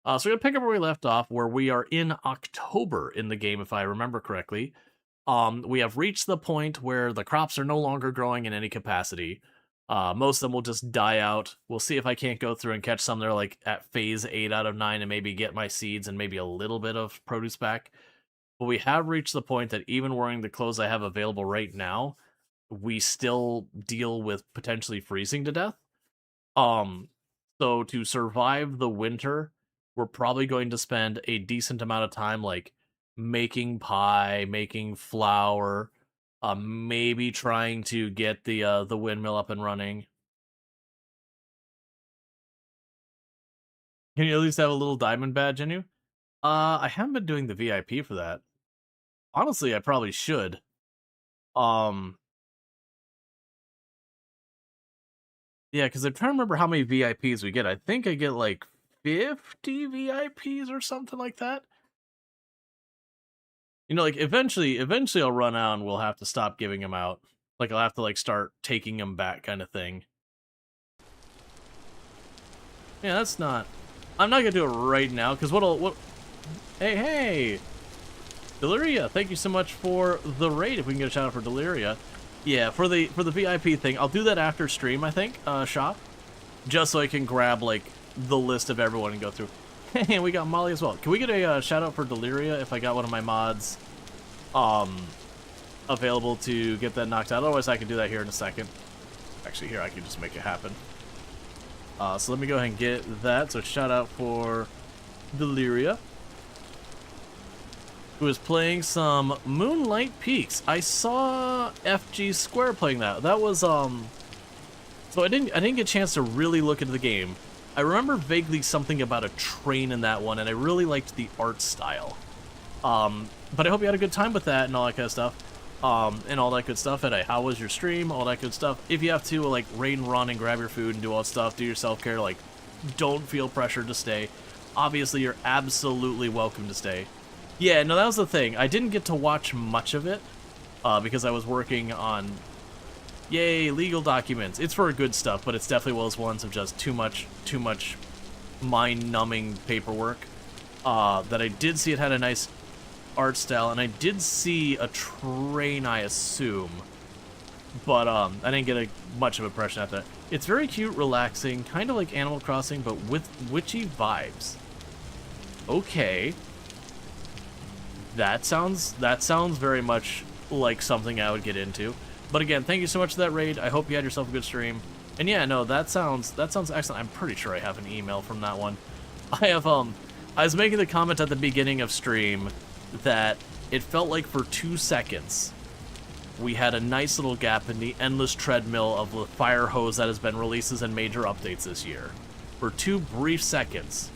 So we're gonna pick up where we left off, where we are in October in the game, if I remember correctly. We have reached the point where the crops are no longer growing in any capacity. Most of them will just die out. We'll see if I can't go through and catch some that are like at phase 8 out of 9 and maybe get my seeds and maybe a little bit of produce back. But we have reached the point that even wearing the clothes I have available right now, we still deal with potentially freezing to death. Um, so to survive the winter, we're probably going to spend a decent amount of time like making pie, making flour, maybe trying to get the windmill up and running. Can you at least have a little diamond badge in you? I haven't been doing the VIP for that. Honestly, I probably should. Um, yeah, because I'm trying to remember how many VIPs we get. I think I get like 50 VIPs or something like that. You know, like eventually I'll run out and we'll have to stop giving them out. Like I'll have to like start taking them back, kind of thing. Yeah, that's not. I'm not gonna do it right now because what? Hey, Deliria, thank you so much for the raid. If we can get a shout out for Deliria, yeah, for the VIP thing, I'll do that after stream. I think, shop, just so I can grab like the list of everyone and go through. Hey, we got Molly as well. Can we get a shout out for Deliria if I got one of my mods available to get that knocked out? Otherwise, I can do that here in a second. Actually, here I can just make it happen. So let me go ahead and get that. So shout out for Deliria, who is playing some Moonlight Peaks. I saw FG Square playing that. That was so I didn't get a chance to really look into the game. I remember vaguely something about a train in that one, and I really liked the art style. But I hope you had a good time with that and all that kind of stuff. And all that good stuff. And how was your stream? All that good stuff. If you have to like raid and run and grab your food and do all that stuff, do your self-care, like don't feel pressured to stay. Obviously, you're absolutely welcome to stay. Yeah, no, that was the thing. I didn't get to watch much of it because I was working on, yay, legal documents. It's for good stuff, but it's definitely one of those ones of just too much mind-numbing paperwork. That I did see it had a nice art style, and I did see a train, I assume, but I didn't get much of an impression after that. It's very cute, relaxing, kind of like Animal Crossing, but with witchy vibes. Okay. That sounds very much like something I would get into. But again, thank you so much for that raid. I hope you had yourself a good stream. And yeah, no, that sounds excellent. I'm pretty sure I have an email from that one. I have I was making the comment at the beginning of stream that it felt like for 2 seconds we had a nice little gap in the endless treadmill of the fire hose that has been releases and major updates this year. For 2 brief seconds,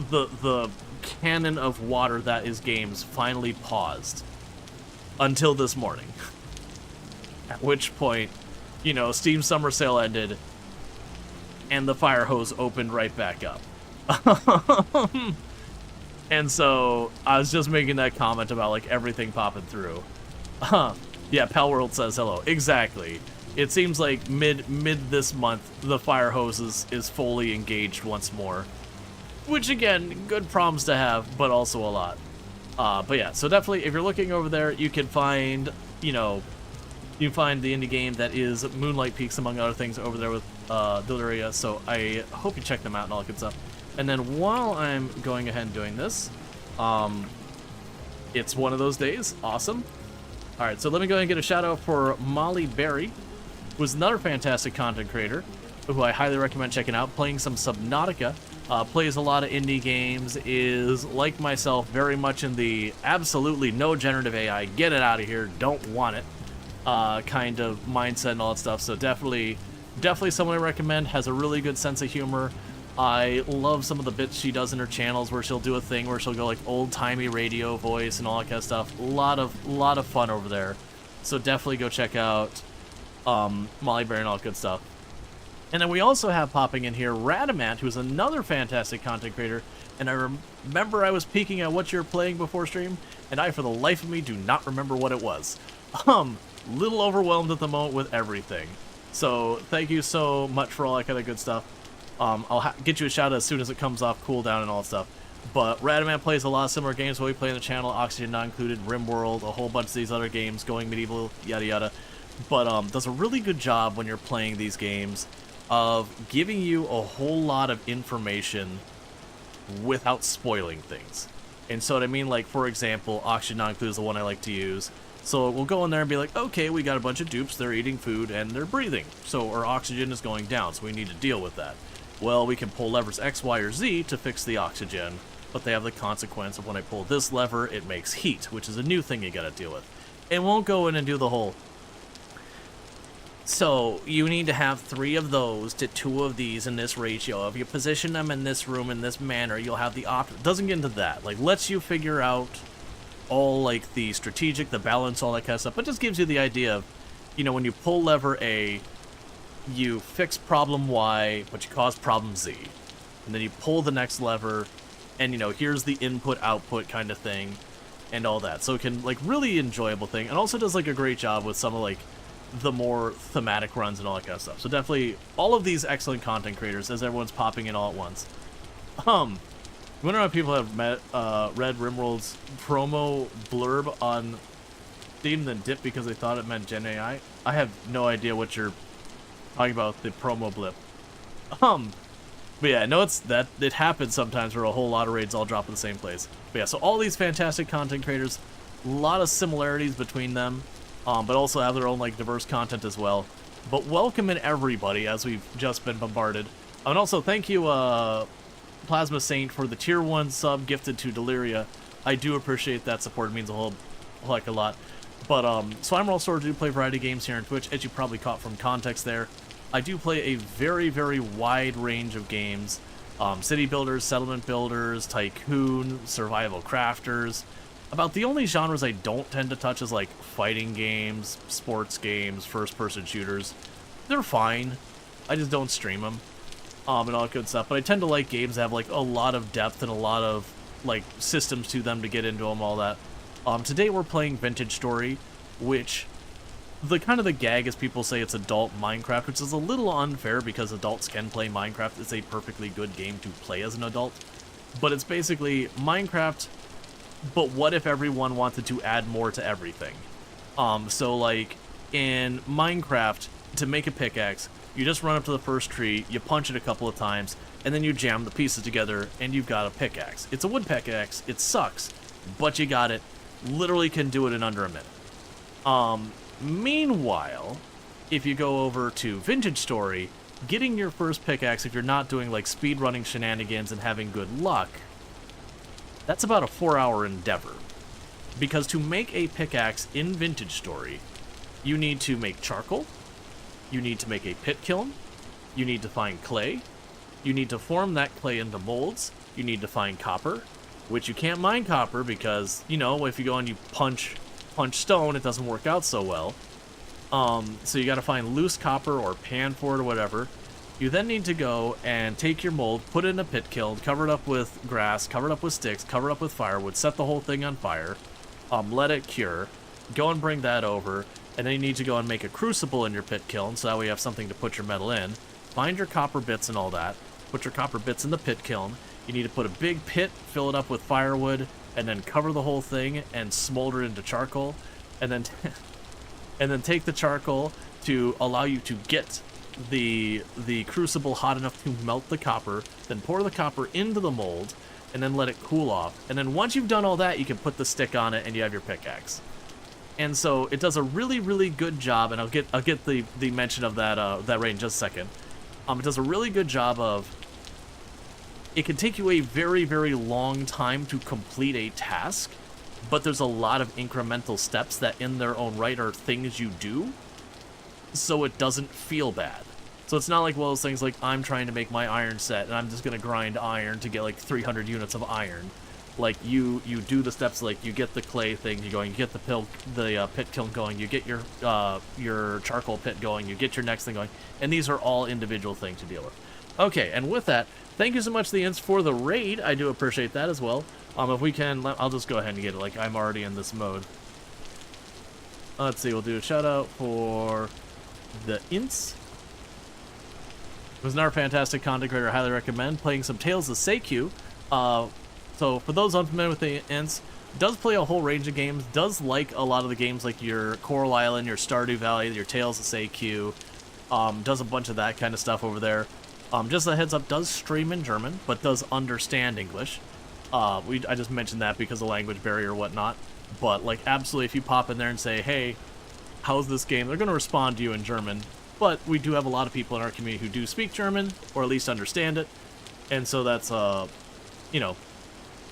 the cannon of water that is games finally paused until this morning. At which point, you know, Steam Summer Sale ended and the fire hose opened right back up. And so I was just making that comment about like everything popping through. Yeah, Pal World says hello. Exactly. It seems like mid this month the fire hose is fully engaged once more. Which again, good problems to have, but also a lot. But yeah, so definitely if you're looking over there, you can find, you know, you can find the indie game that is Moonlight Peaks among other things over there with Deliria. So I hope you check them out and all that good stuff. And then while I'm going ahead and doing this, it's one of those days. Awesome. All right, so let me go ahead and get a shout out for Molly Berry, who's another fantastic content creator, who I highly recommend checking out, playing some Subnautica, plays a lot of indie games, is, like myself, very much in the absolutely no generative AI, get it out of here, don't want it, kind of mindset and all that stuff. So definitely someone I recommend, has a really good sense of humor. I love some of the bits she does in her channels where she'll do a thing where she'll go like old-timey radio voice and all that kind of stuff. A lot of fun over there. So definitely go check out Molly Berry and all that good stuff. And then we also have popping in here Radamant, who's another fantastic content creator. And I remember I was peeking at what you were playing before stream, and I, for the life of me, do not remember what it was. Little overwhelmed at the moment with everything. So thank you so much for all that kind of good stuff. I'll get you a shout out as soon as it comes off cooldown and all that stuff. But Radaman plays a lot of similar games what we play on the channel, Oxygen not included, RimWorld, a whole bunch of these other games, Going Medieval, yada yada. But does a really good job when you're playing these games of giving you a whole lot of information without spoiling things. And so what I mean, like, for example, Oxygen not included is the one I like to use. So we'll go in there and be like, okay, we got a bunch of dupes, they're eating food and they're breathing. So our oxygen is going down, so we need to deal with that. Well, we can pull levers X, Y, or Z to fix the oxygen, but they have the consequence of when I pull this lever, it makes heat, which is a new thing you gotta deal with. It won't go in and do the whole... So, you need to have 3 of those to 2 of these in this ratio. If you position them in this room in this manner, you'll have the option. Doesn't get into that. Like, lets you figure out all, like, the strategic, the balance, all that kind of stuff. But just gives you the idea of, you know, when you pull lever A, you fix problem Y, but you cause problem Z. And then you pull the next lever, and, you know, here's the input-output kind of thing, and all that. So it can, like, really enjoyable thing. And also does, like, a great job with some of, like, the more thematic runs and all that kind of stuff. So definitely all of these excellent content creators as everyone's popping in all at once. I wonder how people have read RimWorld's promo blurb on Steam then dipped because they thought it meant Gen AI. I have no idea what you're talking about with the promo blip. But yeah, no, it happens sometimes where a whole lot of raids all drop in the same place. But yeah, so all these fantastic content creators, a lot of similarities between them. But also have their own, like, diverse content as well. But welcome in everybody, as we've just been bombarded. And also, thank you, Plasma Saint, for the tier 1 sub gifted to Deliria. I do appreciate that support. It means a whole heck of a lot. But, so I'm Rual Storge. I do play variety of games here on Twitch, as you probably caught from context there. I do play a very, very wide range of games. City builders, settlement builders, tycoon, survival crafters. About the only genres I don't tend to touch is, like, fighting games, sports games, first-person shooters. They're fine. I just don't stream them, and all that good stuff. But I tend to like games that have, like, a lot of depth and a lot of, like, systems to them to get into them, all that. Today we're playing Vintage Story, which the kind of the gag is people say it's adult Minecraft, which is a little unfair because adults can play Minecraft. It's a perfectly good game to play as an adult. But it's basically Minecraft... But what if everyone wanted to add more to everything? So like in Minecraft, to make a pickaxe, you just run up to the first tree, you punch it a couple of times, and then you jam the pieces together, and you've got a pickaxe. It's a wood pickaxe, it sucks, but you got it. Literally can do it in under a minute. Meanwhile, if you go over to Vintage Story, getting your first pickaxe, if you're not doing like speedrunning shenanigans and having good luck, that's about a 4-hour endeavor. Because to make a pickaxe in Vintage Story, you need to make charcoal, you need to make a pit kiln, you need to find clay, you need to form that clay into molds, you need to find copper, which you can't mine copper because, you know, if you go and you punch stone, it doesn't work out so well. So you gotta find loose copper or pan for it or whatever. You then need to go and take your mold, put it in a pit kiln, cover it up with grass, cover it up with sticks, cover it up with firewood, set the whole thing on fire, let it cure, go and bring that over, and then you need to go and make a crucible in your pit kiln, so that way you have something to put your metal in. Find your copper bits and all that, put your copper bits in the pit kiln. You need to put a big pit, fill it up with firewood, and then cover the whole thing and smolder it into charcoal, and then and then take the charcoal to allow you to get the crucible hot enough to melt the copper, then pour the copper into the mold, and then let it cool off. And then once you've done all that, you can put the stick on it and you have your pickaxe. And so it does a really, really good job, and I'll get the mention of that raid in just a second. It does a really good job of, it can take you a very, very long time to complete a task, but there's a lot of incremental steps that in their own right are things you do, so it doesn't feel bad. So it's not like one of those things like I'm trying to make my iron set and I'm just gonna grind iron to get like 300 units of iron. Like you do the steps, like you get the clay thing going, you get the pit kiln going, you get your charcoal pit going, you get your next thing going, and these are all individual things to deal with. Okay, and with that, thank you so much, the Ints, for the raid. I do appreciate that as well. If we can, I'll just go ahead and get it. Like I'm already in this mode. Let's see, we'll do a shout out for the Ints. was another fantastic content creator I highly recommend, playing some Tales of Seikyu. So for those unfamiliar with the ints, does play a whole range of games, does like a lot of the games like your Coral Island, your Stardew Valley, your Tales of Seikyu, does a bunch of that kind of stuff over there. Just a heads up, does stream in German, but does understand English. I just mentioned that because of language barrier or whatnot. But, like, absolutely, if you pop in there and say, hey, how's this game? They're going to respond to you in German. But we do have a lot of people in our community who do speak German, or at least understand it. And so that's, you know,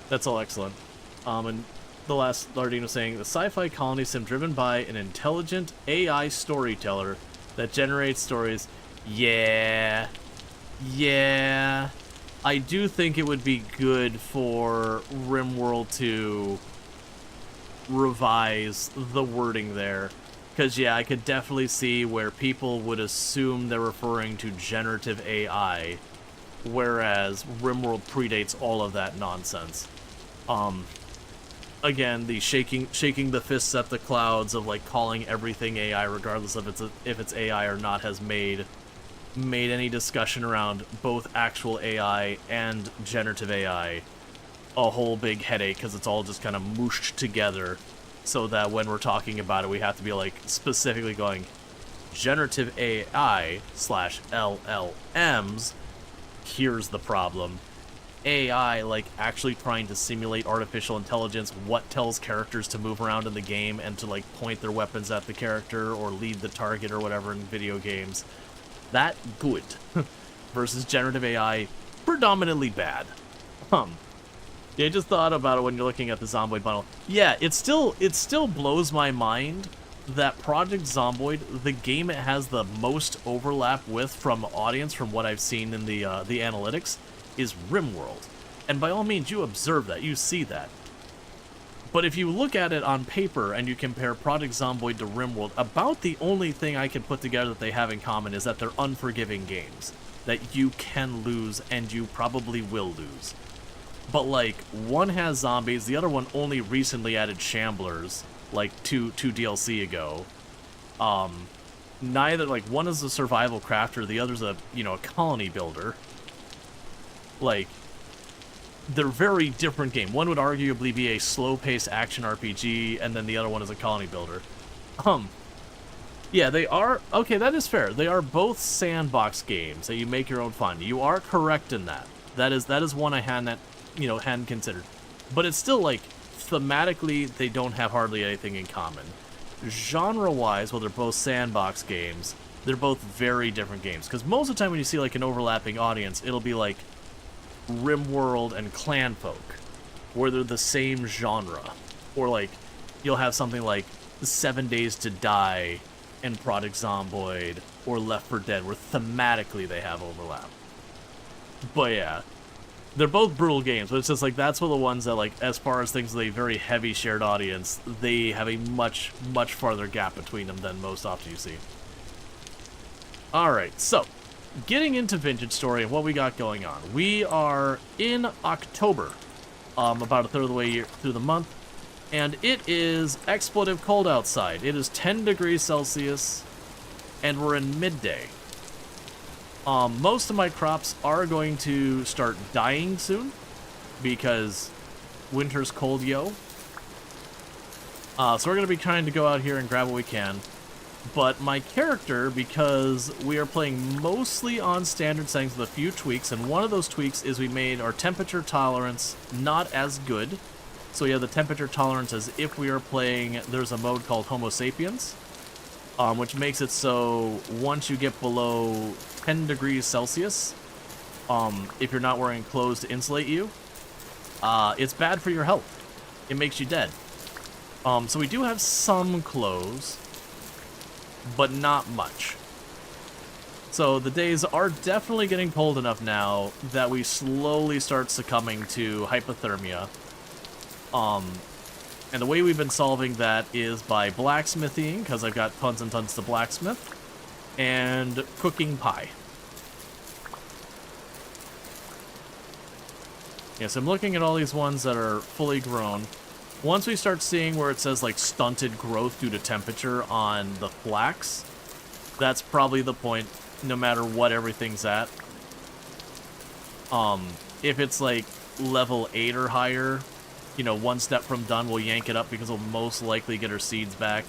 that's all excellent. And the last Lardino saying, the sci-fi colony sim driven by an intelligent AI storyteller that generates stories. Yeah. I do think it would be good for RimWorld to revise the wording there. Because, yeah, I could definitely see where people would assume they're referring to generative AI, whereas RimWorld predates all of that nonsense. Again, the shaking the fists at the clouds of, like, calling everything AI, regardless of if it's AI or not, has made any discussion around both actual AI and generative AI a whole big headache, because it's all just kind of mooshed together, so that when we're talking about it, we have to be, like, specifically going, generative AI slash LLMs, here's the problem. AI, like, actually trying to simulate artificial intelligence, what tells characters to move around in the game and to, like, point their weapons at the character or lead the target or whatever in video games. That good. Versus generative AI, predominantly bad. Yeah, I just thought about it when you're looking at the Zomboid bundle. Yeah, it still blows my mind that Project Zomboid, the game it has the most overlap with from audience, from what I've seen in the analytics, is RimWorld. And by all means, you observe that, you see that. But if you look at it on paper and you compare Project Zomboid to RimWorld, about the only thing I can put together that they have in common is that they're unforgiving games. That you can lose, and you probably will lose. But, like, one has zombies, the other one only recently added Shamblers, like, two DLC ago. Neither, like, one is a survival crafter, the other's a, you know, a colony builder. Like, they're very different game. One would arguably be a slow-paced action RPG, and then the other one is a colony builder. Yeah, they are... Okay, that is fair. They are both sandbox games that you make your own fun. You are correct in that. That is one I hadn't considered. But it's still, like, thematically, they don't have hardly anything in common. Genre-wise, while they're both sandbox games, they're both very different games. Because most of the time when you see, like, an overlapping audience, it'll be, like, RimWorld and Clanfolk, where they're the same genre. Or, like, you'll have something like 7 Days to Die and Project Zomboid, or Left 4 Dead, where thematically they have overlap. But yeah, they're both brutal games, but it's just like, that's one of the ones that, like, as far as things with a very heavy shared audience, they have a much, much farther gap between them than most often you see. Alright, so, getting into Vintage Story and what we got going on. We are in October, about a third of the way through the month, and it is expletive cold outside. It is 10 degrees Celsius, and we're in midday. Most of my crops are going to start dying soon, because winter's cold, yo. So we're going to be trying to go out here and grab what we can. But my character, because we are playing mostly on standard settings with a few tweaks, and one of those tweaks is we made our temperature tolerance not as good. So we have the temperature tolerance as if we are playing, there's a mode called Homo Sapiens, which makes it so once you get below 10 degrees Celsius, if you're not wearing clothes to insulate you, it's bad for your health. It makes you dead. So we do have some clothes, but not much. So the days are definitely getting cold enough now that we slowly start succumbing to hypothermia. And the way we've been solving that is by blacksmithing, because I've got tons and tons to blacksmith, and cooking pie. Yes, I'm looking at all these ones that are fully grown. Once we start seeing where it says, like, stunted growth due to temperature on the flax, that's probably the point no matter what everything's at. If it's like level 8 or higher, you know, one step from done, we'll yank it up because we'll most likely get our seeds back.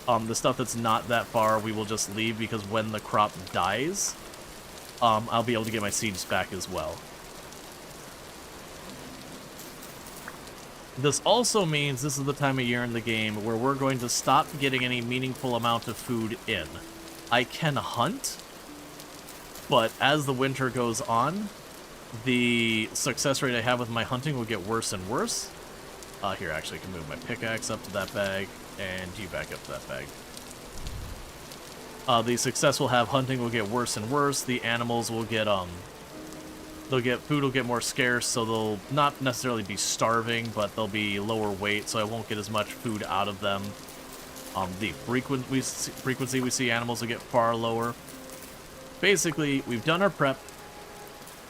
The stuff that's not that far, we will just leave because when the crop dies, I'll be able to get my seeds back as well. This also means this is the time of year in the game where we're going to stop getting any meaningful amount of food in. I can hunt, but as the winter goes on, the success rate I have with my hunting will get worse and worse. Here, actually, I can move my pickaxe up to that bag, and you back up to that bag. The success we'll have hunting will get worse and worse. The animals will get, food will get more scarce, so they'll not necessarily be starving, but they'll be lower weight, so I won't get as much food out of them. The frequency we see animals will get far lower. Basically, we've done our prep.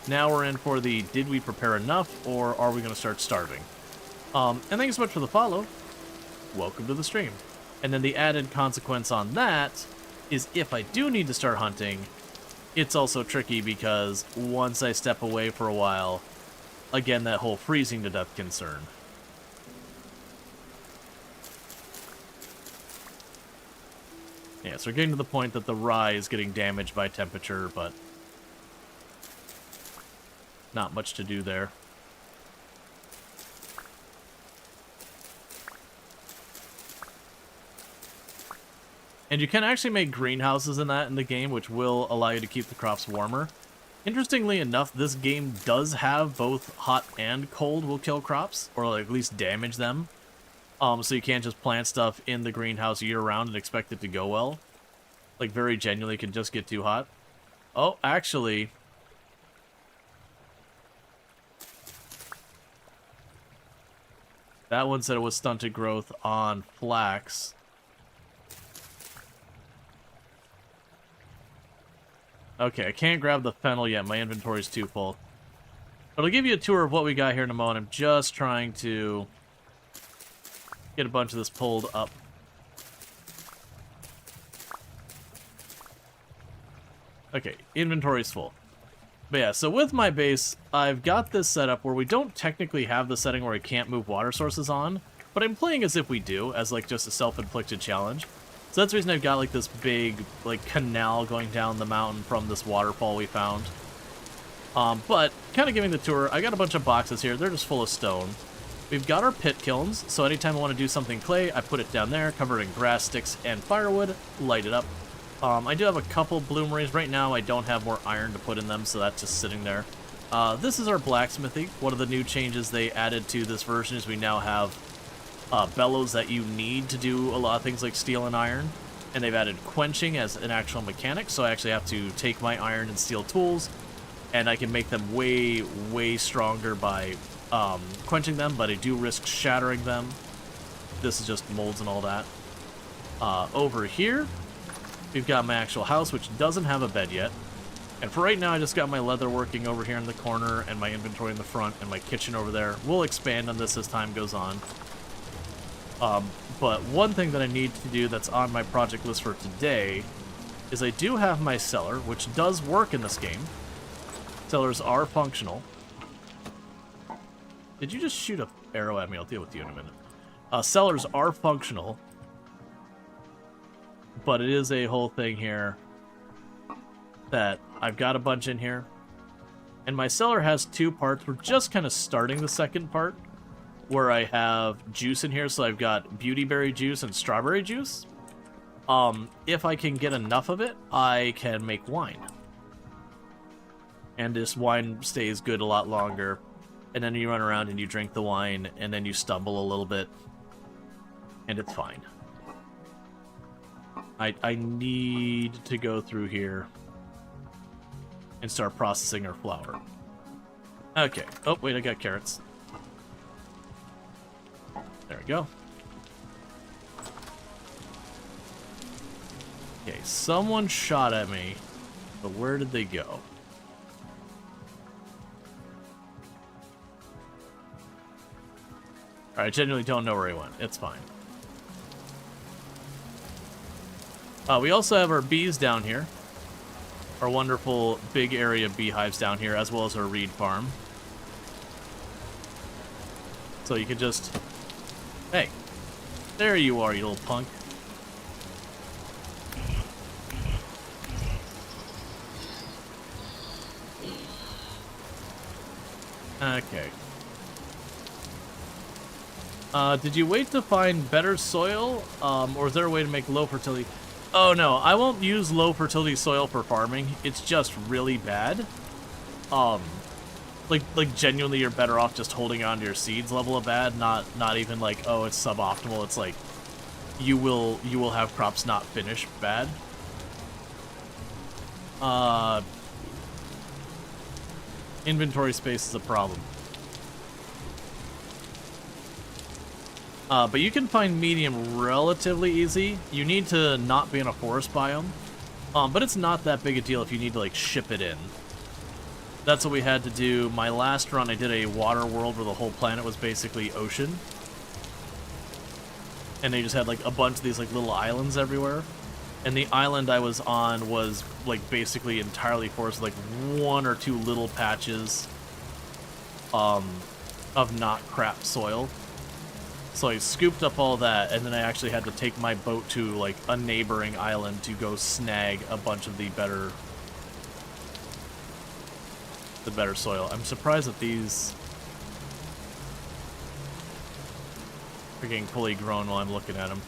Now we're in for the did we prepare enough, or are we going to start starving? And thanks so much for the follow. Welcome to the stream. And then the added consequence on that is if I do need to start hunting, it's also tricky because once I step away for a while, again, that whole freezing to death concern. Yeah, so we're getting to the point that the rye is getting damaged by temperature, but not much to do there. And you can actually make greenhouses in the game, which will allow you to keep the crops warmer. Interestingly enough, this game does have both hot and cold will kill crops, or at least damage them. So you can't just plant stuff in the greenhouse year-round and expect it to go well. Like, very genuinely can just get too hot. Oh, actually, that one said it was stunted growth on flax. Okay, I can't grab the fennel yet. My inventory's too full. But I'll give you a tour of what we got here in a moment. I'm just trying to get a bunch of this pulled up. Okay, inventory's full. But yeah, so with my base, I've got this setup where we don't technically have the setting where I can't move water sources on, but I'm playing as if we do, as like just a self-inflicted challenge. So that's the reason I've got like this big like canal going down the mountain from this waterfall we found. But kind of giving the tour, I got a bunch of boxes here. They're just full of stone. We've got our pit kilns, so anytime I want to do something clay, I put it down there, cover it in grass, sticks, and firewood, light it up. I do have a couple bloomeries. Right now I don't have more iron to put in them, so that's just sitting there. This is our blacksmithy. One of the new changes they added to this version is we now have bellows that you need to do a lot of things like steel and iron, and they've added quenching as an actual mechanic, so I actually have to take my iron and steel tools, and I can make them way, way stronger by quenching them, but I do risk shattering them. This is just molds and all that. Over here, we've got my actual house, which doesn't have a bed yet. And for right now, I just got my leather working over here in the corner, and my inventory in the front, and my kitchen over there. We'll expand on this as time goes on. But one thing that I need to do that's on my project list for today is I do have my cellar, which does work in this game. Cellars are functional. Did you just shoot an arrow at me? I'll deal with you in a minute. Cellars are functional, but it is a whole thing here that I've got a bunch in here. And my cellar has two parts. We're just kind of starting the second part, where I have juice in here. So I've got beautyberry juice and strawberry juice. If I can get enough of it, I can make wine. And this wine stays good a lot longer. And then you run around and you drink the wine, and then you stumble a little bit, and it's fine. I need to go through here and start processing our flour. Okay. Oh, wait, I got carrots. There we go. Okay, someone shot at me, but where did they go? Alright, I genuinely don't know where he went. It's fine. We also have our bees down here. our wonderful big area of beehives down here, as well as our reed farm. So you can just... Hey, there you are, you little punk. Okay. Did you wait to find better soil, or is there a way to make low fertility? Oh no, I won't use low fertility soil for farming. It's just really bad. Like genuinely, you're better off just holding on to your seeds level of bad. Not even like, oh, it's suboptimal. It's like you will have crops not finish bad. Inventory space is a problem. But you can find medium relatively easy. You need to not be in a forest biome. But it's not that big a deal if you need to, like, ship it in. That's what we had to do. My last run, I did a water world where the whole planet was basically ocean. And they just had, like, a bunch of these, like, little islands everywhere. And the island I was on was, like, basically entirely forest, like, one or two little patches of not crap soil. So I scooped up all that, and then I actually had to take my boat to, like, a neighboring island to go snag a bunch of the better soil. I'm surprised that these are getting fully grown while I'm looking at them.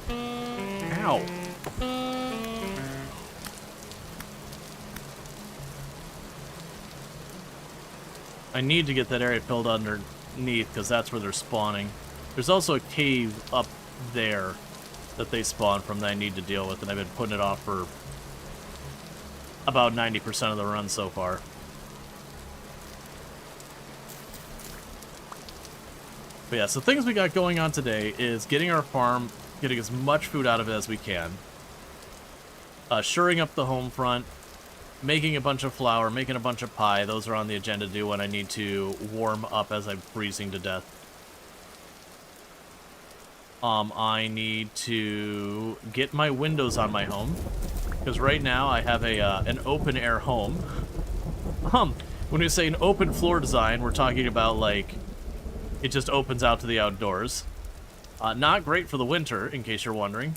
Ow! I need to get that area filled underneath, because that's where they're spawning. There's also a cave up there that they spawn from that I need to deal with, and I've been putting it off for about 90% of the run so far. But yeah, so things we got going on today is getting our farm, getting as much food out of it as we can, shoring up the home front, making a bunch of flour, making a bunch of pie. Those are on the agenda to do when I need to warm up as I'm freezing to death. I need to get my windows on my home, because right now I have an open air home. When we say an open floor design, we're talking about, like, it just opens out to the outdoors. Not great for the winter, in case you're wondering.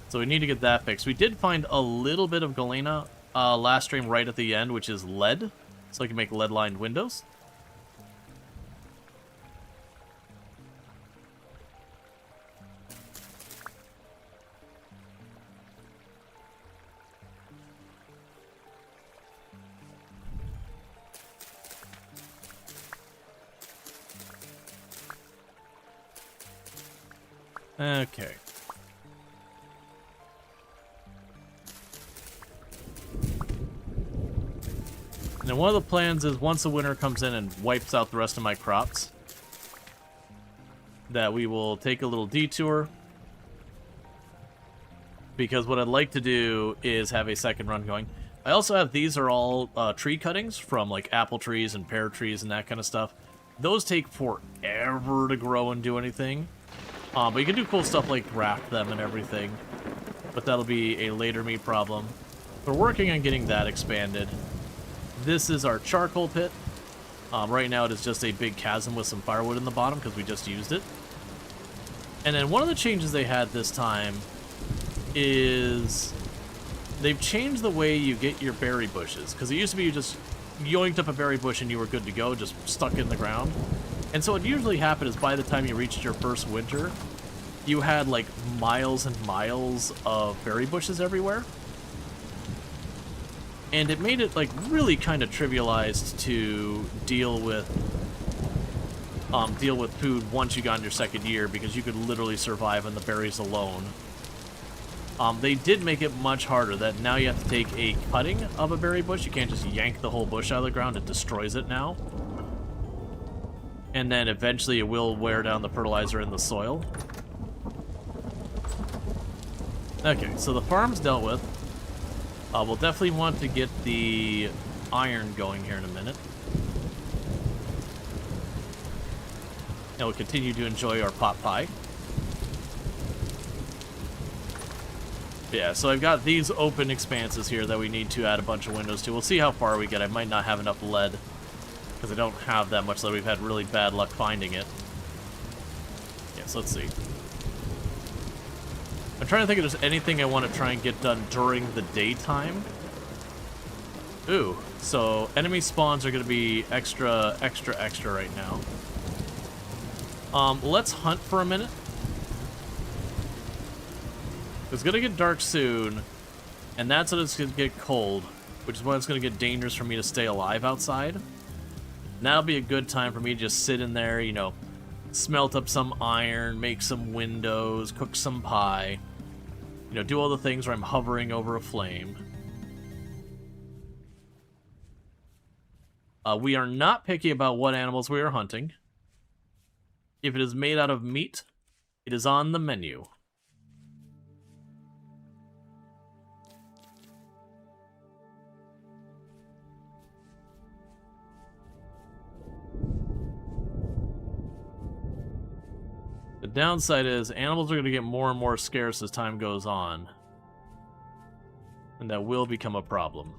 So we need to get that fixed. We did find a little bit of galena last stream right at the end, which is lead, so I can make lead-lined windows. Okay. And one of the plans is once the winter comes in and wipes out the rest of my crops, that we will take a little detour, because what I'd like to do is have a second run going. I also have, these are all tree cuttings from, like, apple trees and pear trees and that kind of stuff. Those take forever to grow and do anything. But you can do cool stuff like graft them and everything. But that'll be a later me problem. We're working on getting that expanded. This is our charcoal pit. Right now it is just a big chasm with some firewood in the bottom because we just used it. And then one of the changes they had this time is they've changed the way you get your berry bushes. Because it used to be you just yoinked up a berry bush and you were good to go, just stuck in the ground. And so what usually happened is by the time you reached your first winter, you had like miles and miles of berry bushes everywhere. And it made it like really kind of trivialized to deal with food once you got in your second year, because you could literally survive on the berries alone. They did make it much harder, that now you have to take a cutting of a berry bush. You can't just yank the whole bush out of the ground. It destroys it now. And then eventually it will wear down the fertilizer in the soil. Okay, so the farm's dealt with. We'll definitely want to get the iron going here in a minute. And we'll continue to enjoy our pot pie. Yeah, so I've got these open expanses here that we need to add a bunch of windows to. We'll see how far we get. I might not have enough lead, because I don't have that much lead. We've had really bad luck finding it. Yeah, so let's see. I'm trying to think if there's anything I want to try and get done during the daytime. Ooh, so enemy spawns are going to be extra right now. Let's hunt for a minute. It's going to get dark soon, and that's when it's going to get cold, which is when it's going to get dangerous for me to stay alive outside. That'll be a good time for me to just sit in there, you know, smelt up some iron, make some windows, cook some pie, you know, do all the things where I'm hovering over a flame. We are not picky about what animals we are hunting. If it is made out of meat, it is on the menu. The downside is animals are going to get more and more scarce as time goes on. And that will become a problem.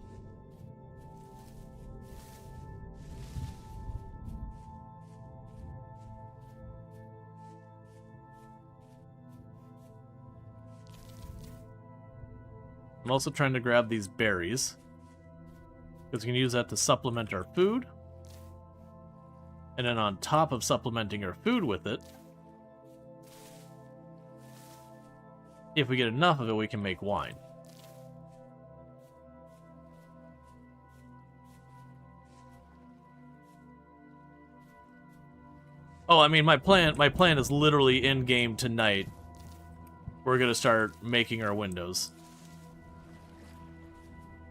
I'm also trying to grab these berries, because we can use that to supplement our food. And then on top of supplementing our food with it, if we get enough of it, we can make wine. Oh, I mean, my plan is literally in-game tonight. We're gonna start making our windows.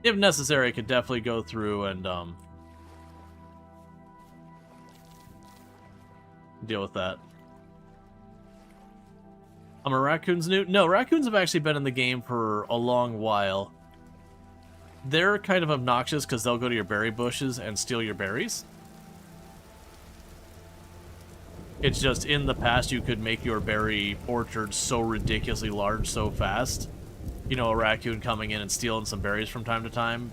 If necessary, I could definitely go through and, deal with that. Are raccoons new? No, raccoons have actually been in the game for a long while. They're kind of obnoxious because they'll go to your berry bushes and steal your berries. It's just in the past you could make your berry orchard so ridiculously large so fast. You know, a raccoon coming in and stealing some berries from time to time,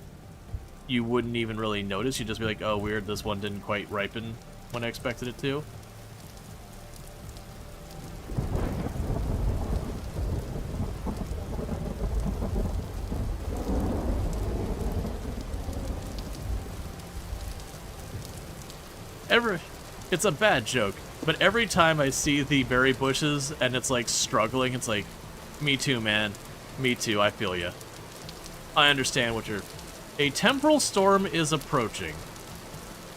you wouldn't even really notice. You'd just be like, oh, weird, this one didn't quite ripen when I expected it to. It's a bad joke, but every time I see the berry bushes and it's like struggling, it's like, me too, man. Me too, I feel ya. I understand what you're... A temporal storm is approaching.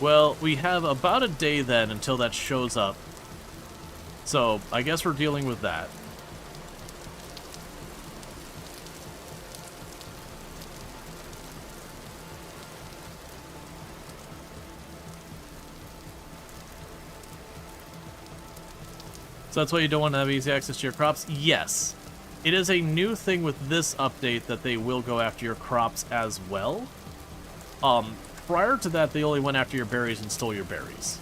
Well, we have about a day then until that shows up. So, I guess we're dealing with that. So that's why you don't want to have easy access to your crops? Yes. It is a new thing with this update that they will go after your crops as well. Prior to that, they only went after your berries and stole your berries.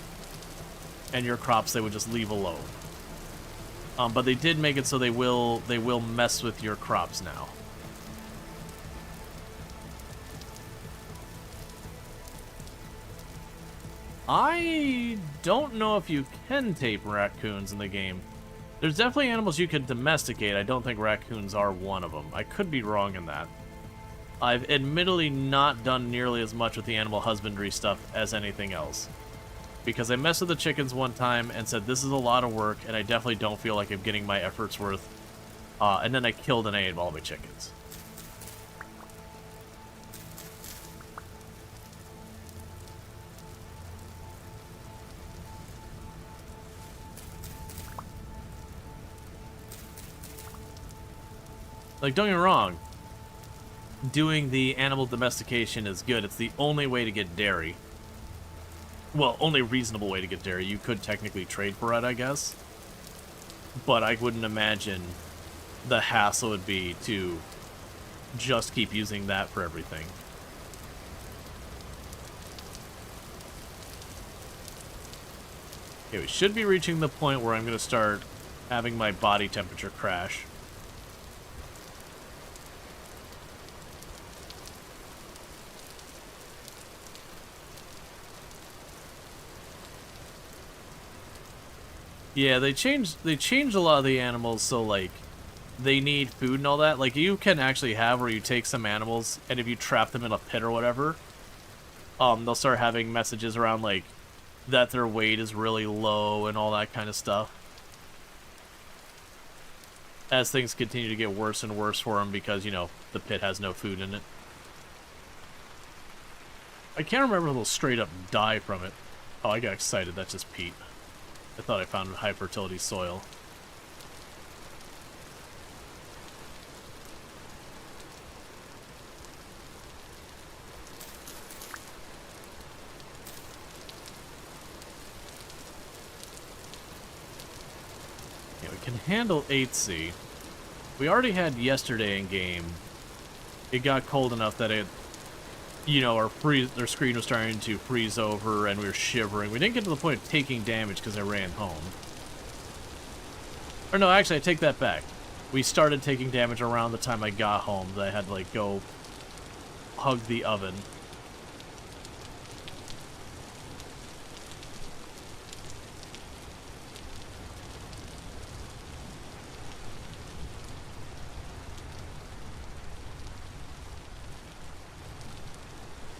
And your crops they would just leave alone. But they did make it so they will mess with your crops now. I don't know if you can tape raccoons in the game. There's definitely animals you can domesticate. I don't think raccoons are one of them. I could be wrong in that. I've admittedly not done nearly as much with the animal husbandry stuff as anything else. Because I messed with the chickens one time and said this is a lot of work and I definitely don't feel like I'm getting my efforts worth. And then I killed and ate all my chickens. Like, don't get me wrong, doing the animal domestication is good. It's the only way to get dairy. Well, only reasonable way to get dairy. You could technically trade for it, I guess. But I wouldn't imagine the hassle would be to just keep using that for everything. Okay, we should be reaching the point where I'm going to start having my body temperature crash. Yeah, they changed a lot of the animals so like they need food and all that. Like you can actually have where you take some animals and if you trap them in a pit or whatever, they'll start having messages around like that their weight is really low and all that kind of stuff. As things continue to get worse and worse for them because, you know, the pit has no food in it. I can't remember if they'll straight up die from it. Oh, I got excited. That's just peat. I thought I found high fertility soil. Yeah, we can handle 8C. We already had yesterday in game. It got cold enough that it, you know, our screen was starting to freeze over and we were shivering. We didn't get to the point of taking damage because I ran home. Or no, actually, I take that back. We started taking damage around the time I got home. That I had to, like, go hug the oven.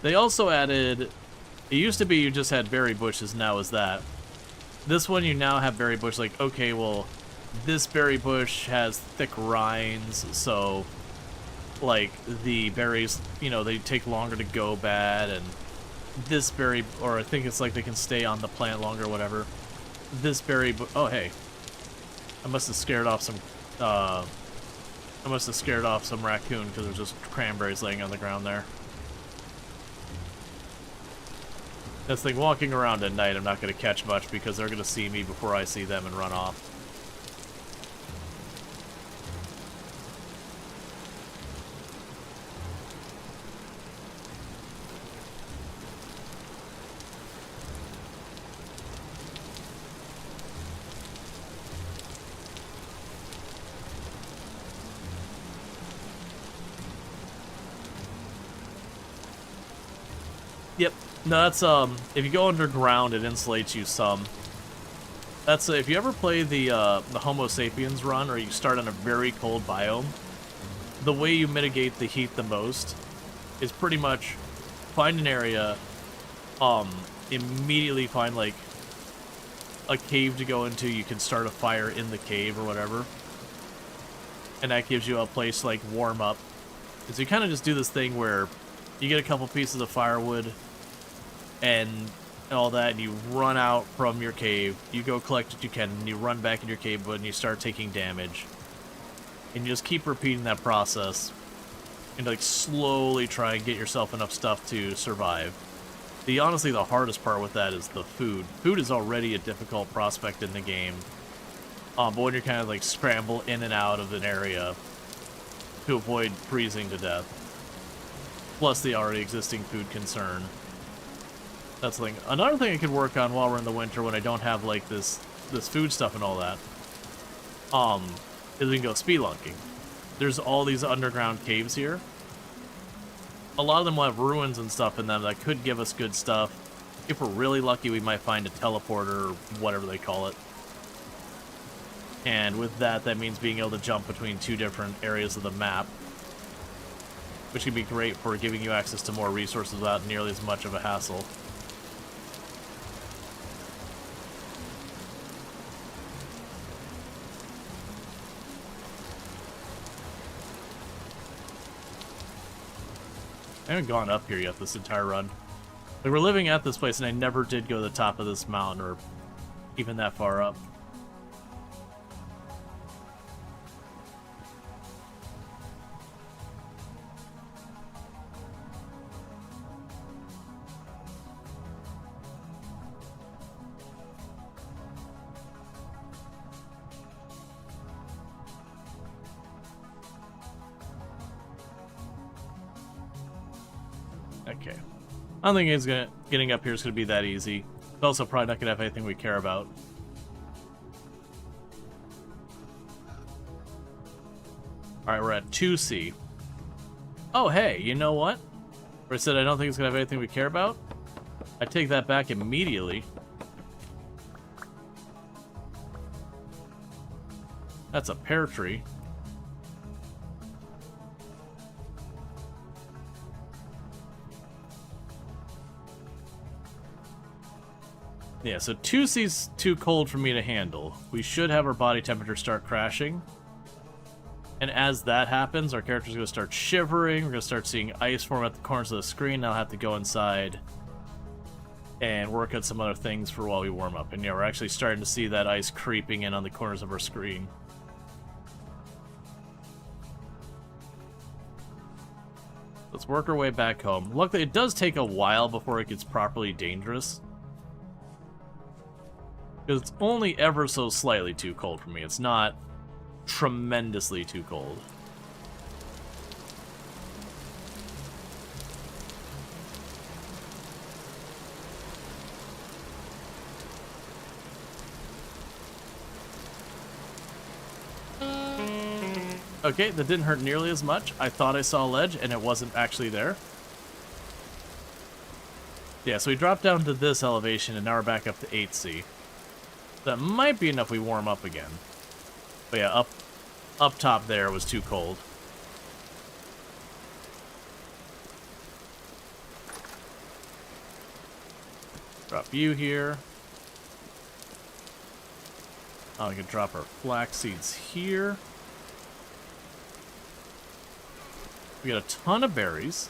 They also added, it used to be you just had berry bushes, now is that. This one you now have berry bush, like, okay, well, this berry bush has thick rinds, so, like, the berries, you know, they take longer to go bad, and this berry, or I think it's like they can stay on the plant longer or whatever. This berry, oh, hey. I must have scared off some, raccoon, because there's just cranberries laying on the ground there. This thing walking around at night, I'm not going to catch much because they're going to see me before I see them and run off. Yep. No, that's, if you go underground, it insulates you some. That's, if you ever play the Homo sapiens run, or you start on a very cold biome, the way you mitigate the heat the most is pretty much find an area, immediately find, like, a cave to go into. You can start a fire in the cave or whatever. And that gives you a place, like, warm up. And so you kind of just do this thing where you get a couple pieces of firewood, and all that, and you run out from your cave, you go collect what you can, and you run back in your cave, and you start taking damage. And you just keep repeating that process, and like slowly try and get yourself enough stuff to survive. Honestly, the hardest part with that is the food. Food is already a difficult prospect in the game, but when you're kind of like scramble in and out of an area to avoid freezing to death, plus the already existing food concern. That's the thing. Another thing I could work on while we're in the winter when I don't have, like, this food stuff and all that, is we can go spelunking. There's all these underground caves here. A lot of them will have ruins and stuff in them that could give us good stuff. If we're really lucky, we might find a teleporter, or whatever they call it. And with that, that means being able to jump between two different areas of the map, which can be great for giving you access to more resources without nearly as much of a hassle. I haven't gone up here yet this entire run. Like, we're living at this place, and I never did go to the top of this mountain, or even that far up. Okay. I don't think getting up here is going to be that easy. It's also probably not going to have anything we care about. Alright, we're at 2C. Oh, hey, you know what? Where I said I don't think it's going to have anything we care about? I take that back immediately. That's a pear tree. Yeah, so 2C's too cold for me to handle. We should have our body temperature start crashing. And as that happens, our character's going to start shivering. We're going to start seeing ice form at the corners of the screen. I'll have to go inside and work on some other things for while we warm up. And yeah, we're actually starting to see that ice creeping in on the corners of our screen. Let's work our way back home. Luckily, it does take a while before it gets properly dangerous. Because it's only ever so slightly too cold for me. It's not tremendously too cold. Okay, that didn't hurt nearly as much. I thought I saw a ledge, and it wasn't actually there. Yeah, so we dropped down to this elevation, and now we're back up to 8C. That might be enough we warm up again. But yeah, up top there was too cold. Drop you here. Oh, we can drop our flax seeds here. We got a ton of berries.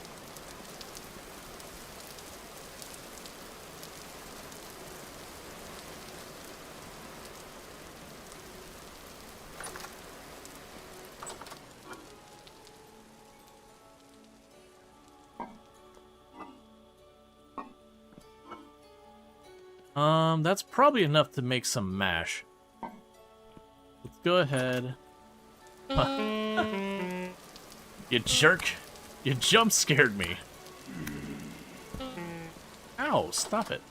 That's probably enough to make some mash. Let's go ahead. You jerk. You jump scared me. Ow, stop it.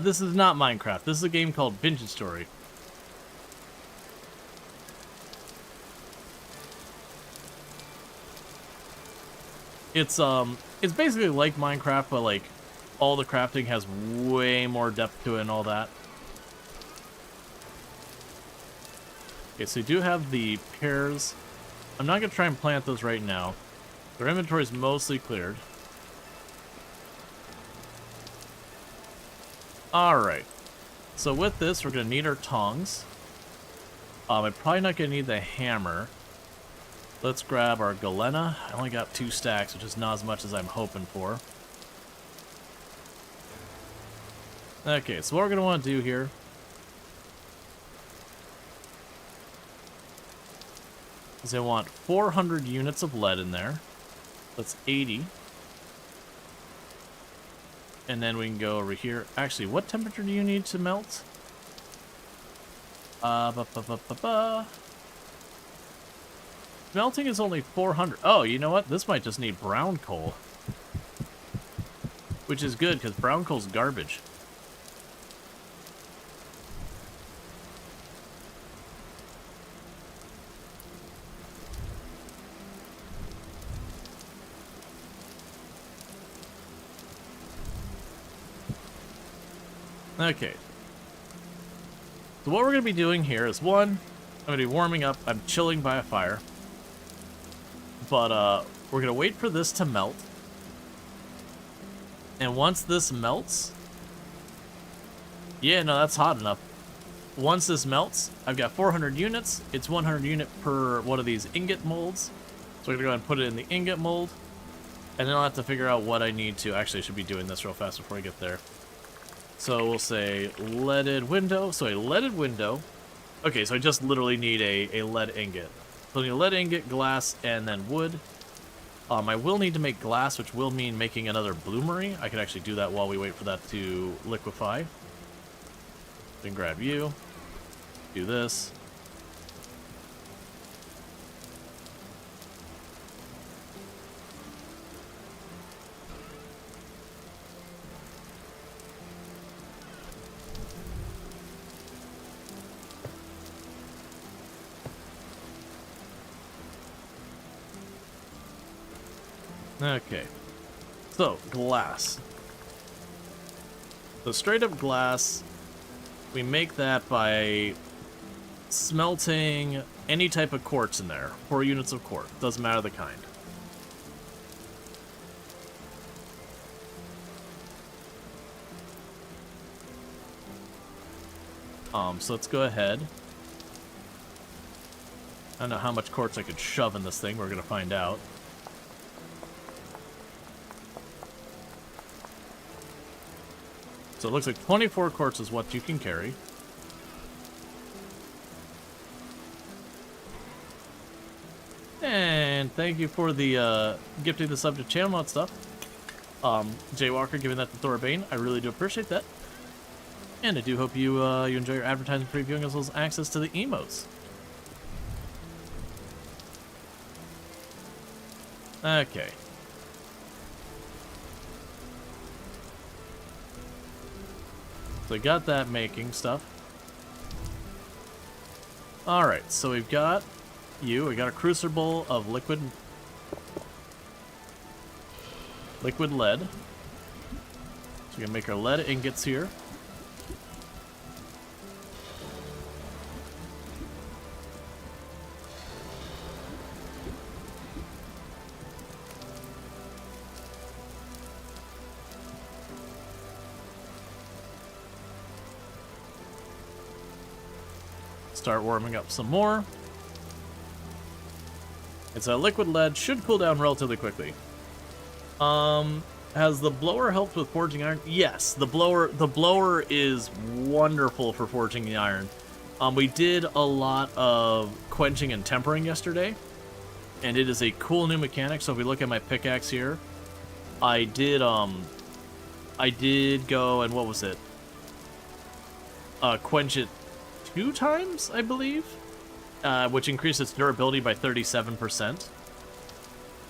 This is not Minecraft. This is a game called Vintage Story. It's basically like Minecraft, but like all the crafting has way more depth to it and all that. Okay, so we do have the pears. I'm not gonna try and plant those right now. Their inventory is mostly cleared. Alright. So with this, we're gonna need our tongs. I'm probably not gonna need the hammer. Let's grab our galena. I only got 2 stacks, which is not as much as I'm hoping for. Okay, so what we're going to want to do here is I want 400 units of lead in there. That's 80. And then we can go over here. Actually, what temperature do you need to melt? Melting is only 400. Oh, you know what? This might just need brown coal. Which is good, because brown coal's garbage. Okay. So what we're going to be doing here is, one, I'm going to be warming up. I'm chilling by a fire. But we're going to wait for this to melt. And once this melts... Yeah, no, that's hot enough. Once this melts, I've got 400 units. It's 100 unit per one of these ingot molds. So we're going to go ahead and put it in the ingot mold. And then I'll have to figure out what I need to... Actually, I should be doing this real fast before I get there. So we'll say leaded window. So a leaded window. Okay, so I just literally need a lead ingot. So I need a lead ingot, glass, and then wood. I will need to make glass, which will mean making another bloomery. I could actually do that while we wait for that to liquefy. Then grab you. Do this. Okay. So, glass. So straight up glass, we make that by smelting any type of quartz in there. 4 units of quartz. Doesn't matter the kind. So let's go ahead. I don't know how much quartz I could shove in this thing. We're going to find out. So it looks like 24 quartz is what you can carry. And thank you for the gifting the subject channel mod stuff. Jay Walker giving that to Thora Bane. I really do appreciate that. And I do hope you you enjoy your advertising previewing as well as access to the emotes. Okay. So I got that making stuff. Alright, so we've got you. We got a crucible of liquid lead. So we can make our lead ingots here. Start warming up some more. It's a liquid lead, should cool down relatively quickly. Has the blower helped with forging iron? Yes, the blower is wonderful for forging the iron. We did a lot of quenching and tempering yesterday, and it is a cool new mechanic. So if we look at my pickaxe here, I did go and what was it? Quench it 2 times, I believe, which increased its durability by 37%.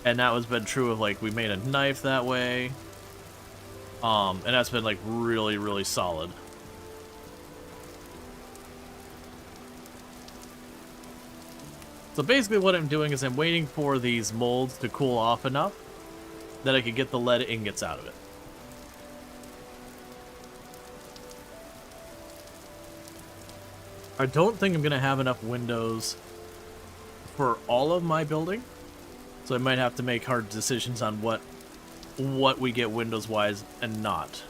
And that has been true of, like, we made a knife that way. And that's been, like, really, really solid. So basically what I'm doing is I'm waiting for these molds to cool off enough that I could get the lead ingots out of it. I don't think I'm going to have enough windows for all of my building, so I might have to make hard decisions on what we get windows-wise and not.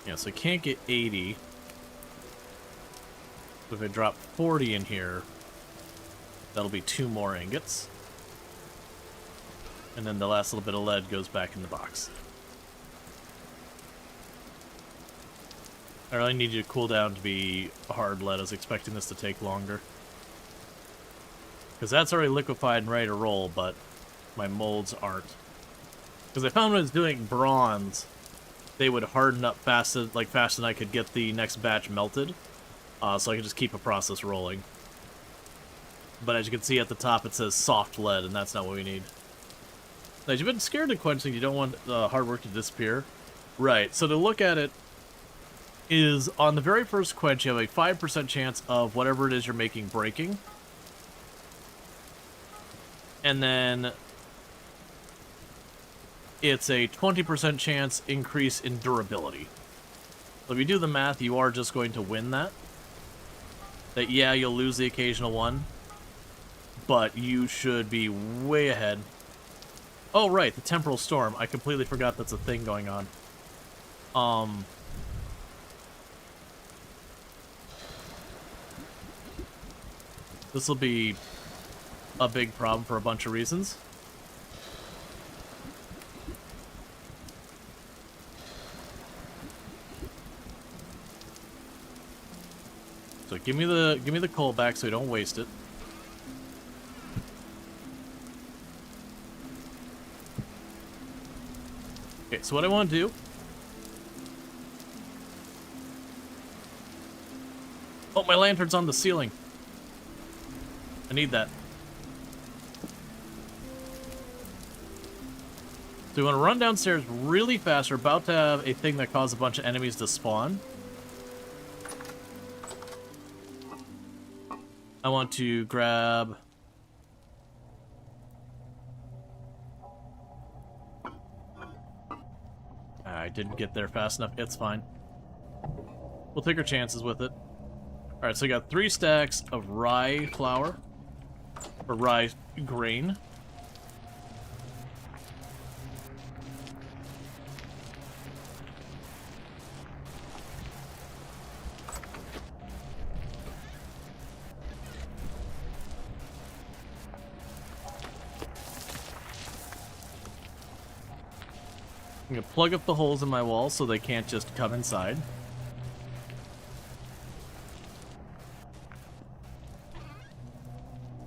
Yeah, so I can't get 80. So if I drop 40 in here, that'll be 2 more ingots. And then the last little bit of lead goes back in the box. I really need you to cool down to be hard lead. I was expecting this to take longer. Because that's already liquefied and ready to roll, but my molds aren't. Because I found when I was doing bronze, they would harden up faster than I could get the next batch melted. So I could just keep a process rolling. But as you can see at the top, it says soft lead, and that's not what we need. Now, you've been scared of quenching, you don't want the hard work to disappear. Right, so to look at it, is on the very first quench, you have a 5% chance of whatever it is you're making breaking. And then it's a 20% chance increase in durability. So if you do the math, you are just going to win that. That, yeah, you'll lose the occasional one, but you should be way ahead. Oh, right, the temporal storm. I completely forgot that's a thing going on. This will be a big problem for a bunch of reasons. So give me the coal back so we don't waste it. Okay, so what I want to do... Oh, my lantern's on the ceiling. I need that. So we want to run downstairs really fast. We're about to have a thing that causes a bunch of enemies to spawn. I want to grab didn't get there fast enough. It's fine. We'll take our chances with it. Alright, so I got 3 stacks of rye flour. Or rye grain. I'm gonna plug up the holes in my wall so they can't just come inside.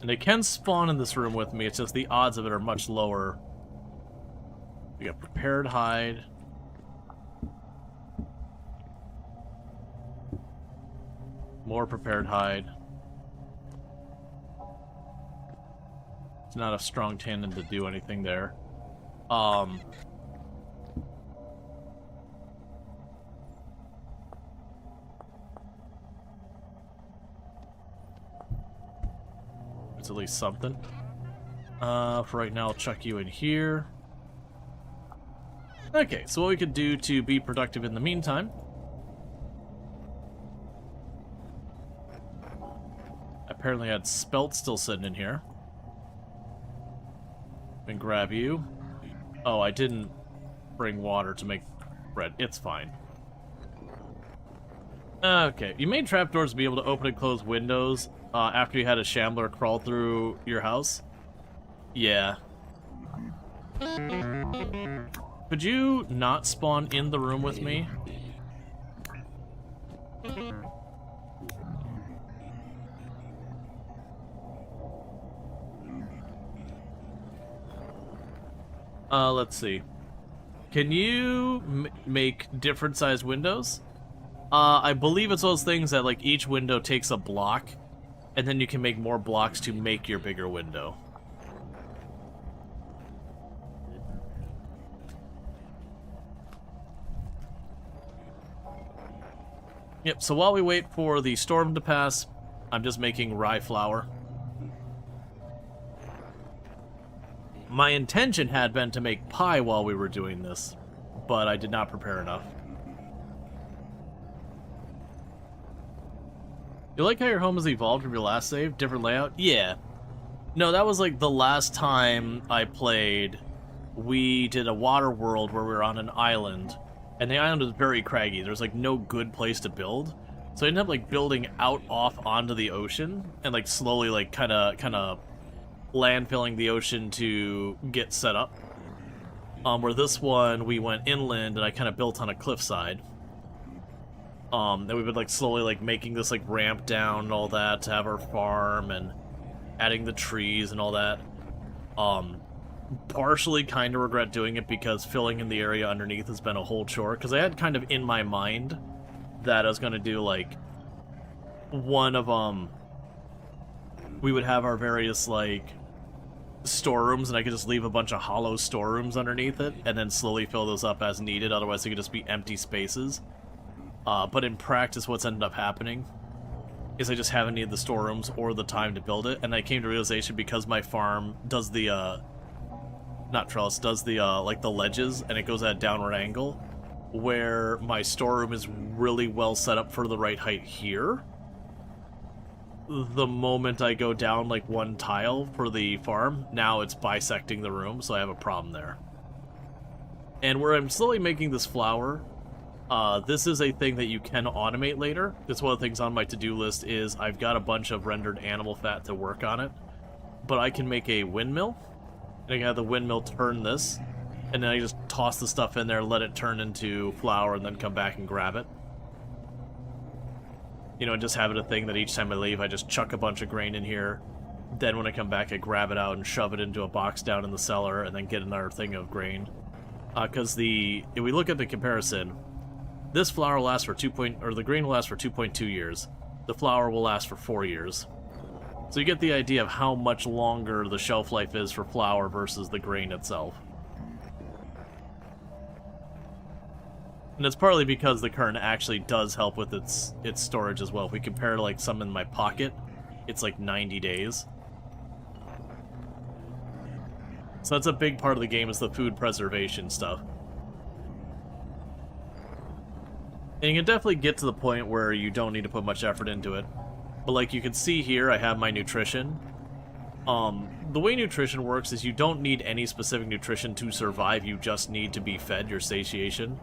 And they can spawn in this room with me, it's just the odds of it are much lower. We got prepared hide. More prepared hide. It's not a strong tandem to do anything there. It's at least something. For right now, I'll chuck you in here. Okay, so what we could do to be productive in the meantime. Apparently I had spelt still sitting in here. And grab you. Oh, I didn't bring water to make bread. It's fine. Okay, you made trapdoors to be able to open and close windows after you had a shambler crawl through your house? Yeah. Could you not spawn in the room with me? Let's see. Can you make different sized windows? I believe it's those things that, like, each window takes a block, and then you can make more blocks to make your bigger window. Yep, so while we wait for the storm to pass, I'm just making rye flour. My intention had been to make pie while we were doing this, but I did not prepare enough. You like how your home has evolved from your last save? Different layout? Yeah. No, that was like the last time I played. We did a water world where we were on an island, and the island was very craggy. There's like no good place to build. So I ended up like building out off onto the ocean and like slowly like kind of landfilling the ocean to get set up. Where this one we went inland and I kind of built on a cliffside. And we've been like slowly like making this like ramp down and all that to have our farm and adding the trees and all that. Partially kind of regret doing it because filling in the area underneath has been a whole chore, because I had kind of in my mind that I was going to do like one of we would have our various like storerooms and I could just leave a bunch of hollow storerooms underneath it and then slowly fill those up as needed, otherwise they could just be empty spaces. But in practice what's ended up happening is I just haven't needed the storerooms or the time to build it, and I came to realization because my farm does the not trellis, does the like the ledges, and it goes at a downward angle, where my storeroom is really well set up for the right height here. The moment I go down like one tile for the farm, now it's bisecting the room, so I have a problem there. And where I'm slowly making this flour, this is a thing that you can automate later. It's one of the things on my to-do list is I've got a bunch of rendered animal fat to work on it, but I can make a windmill, and I can have the windmill turn this, and then I just toss the stuff in there, let it turn into flour, and then come back and grab it. You know, and just have it a thing that each time I leave, I just chuck a bunch of grain in here. Then when I come back, I grab it out and shove it into a box down in the cellar, and then get another thing of grain. Because if we look at the comparison, this flour will last for the grain will last for 2.2 years. The flour will last for 4 years. So you get the idea of how much longer the shelf life is for flour versus the grain itself. And it's partly because the current actually does help with its storage as well. If we compare to like some in my pocket, it's like 90 days. So that's a big part of the game, is the food preservation stuff. And you can definitely get to the point where you don't need to put much effort into it. But like you can see here, I have my nutrition. The way nutrition works is you don't need any specific nutrition to survive, you just need to be fed your satiation.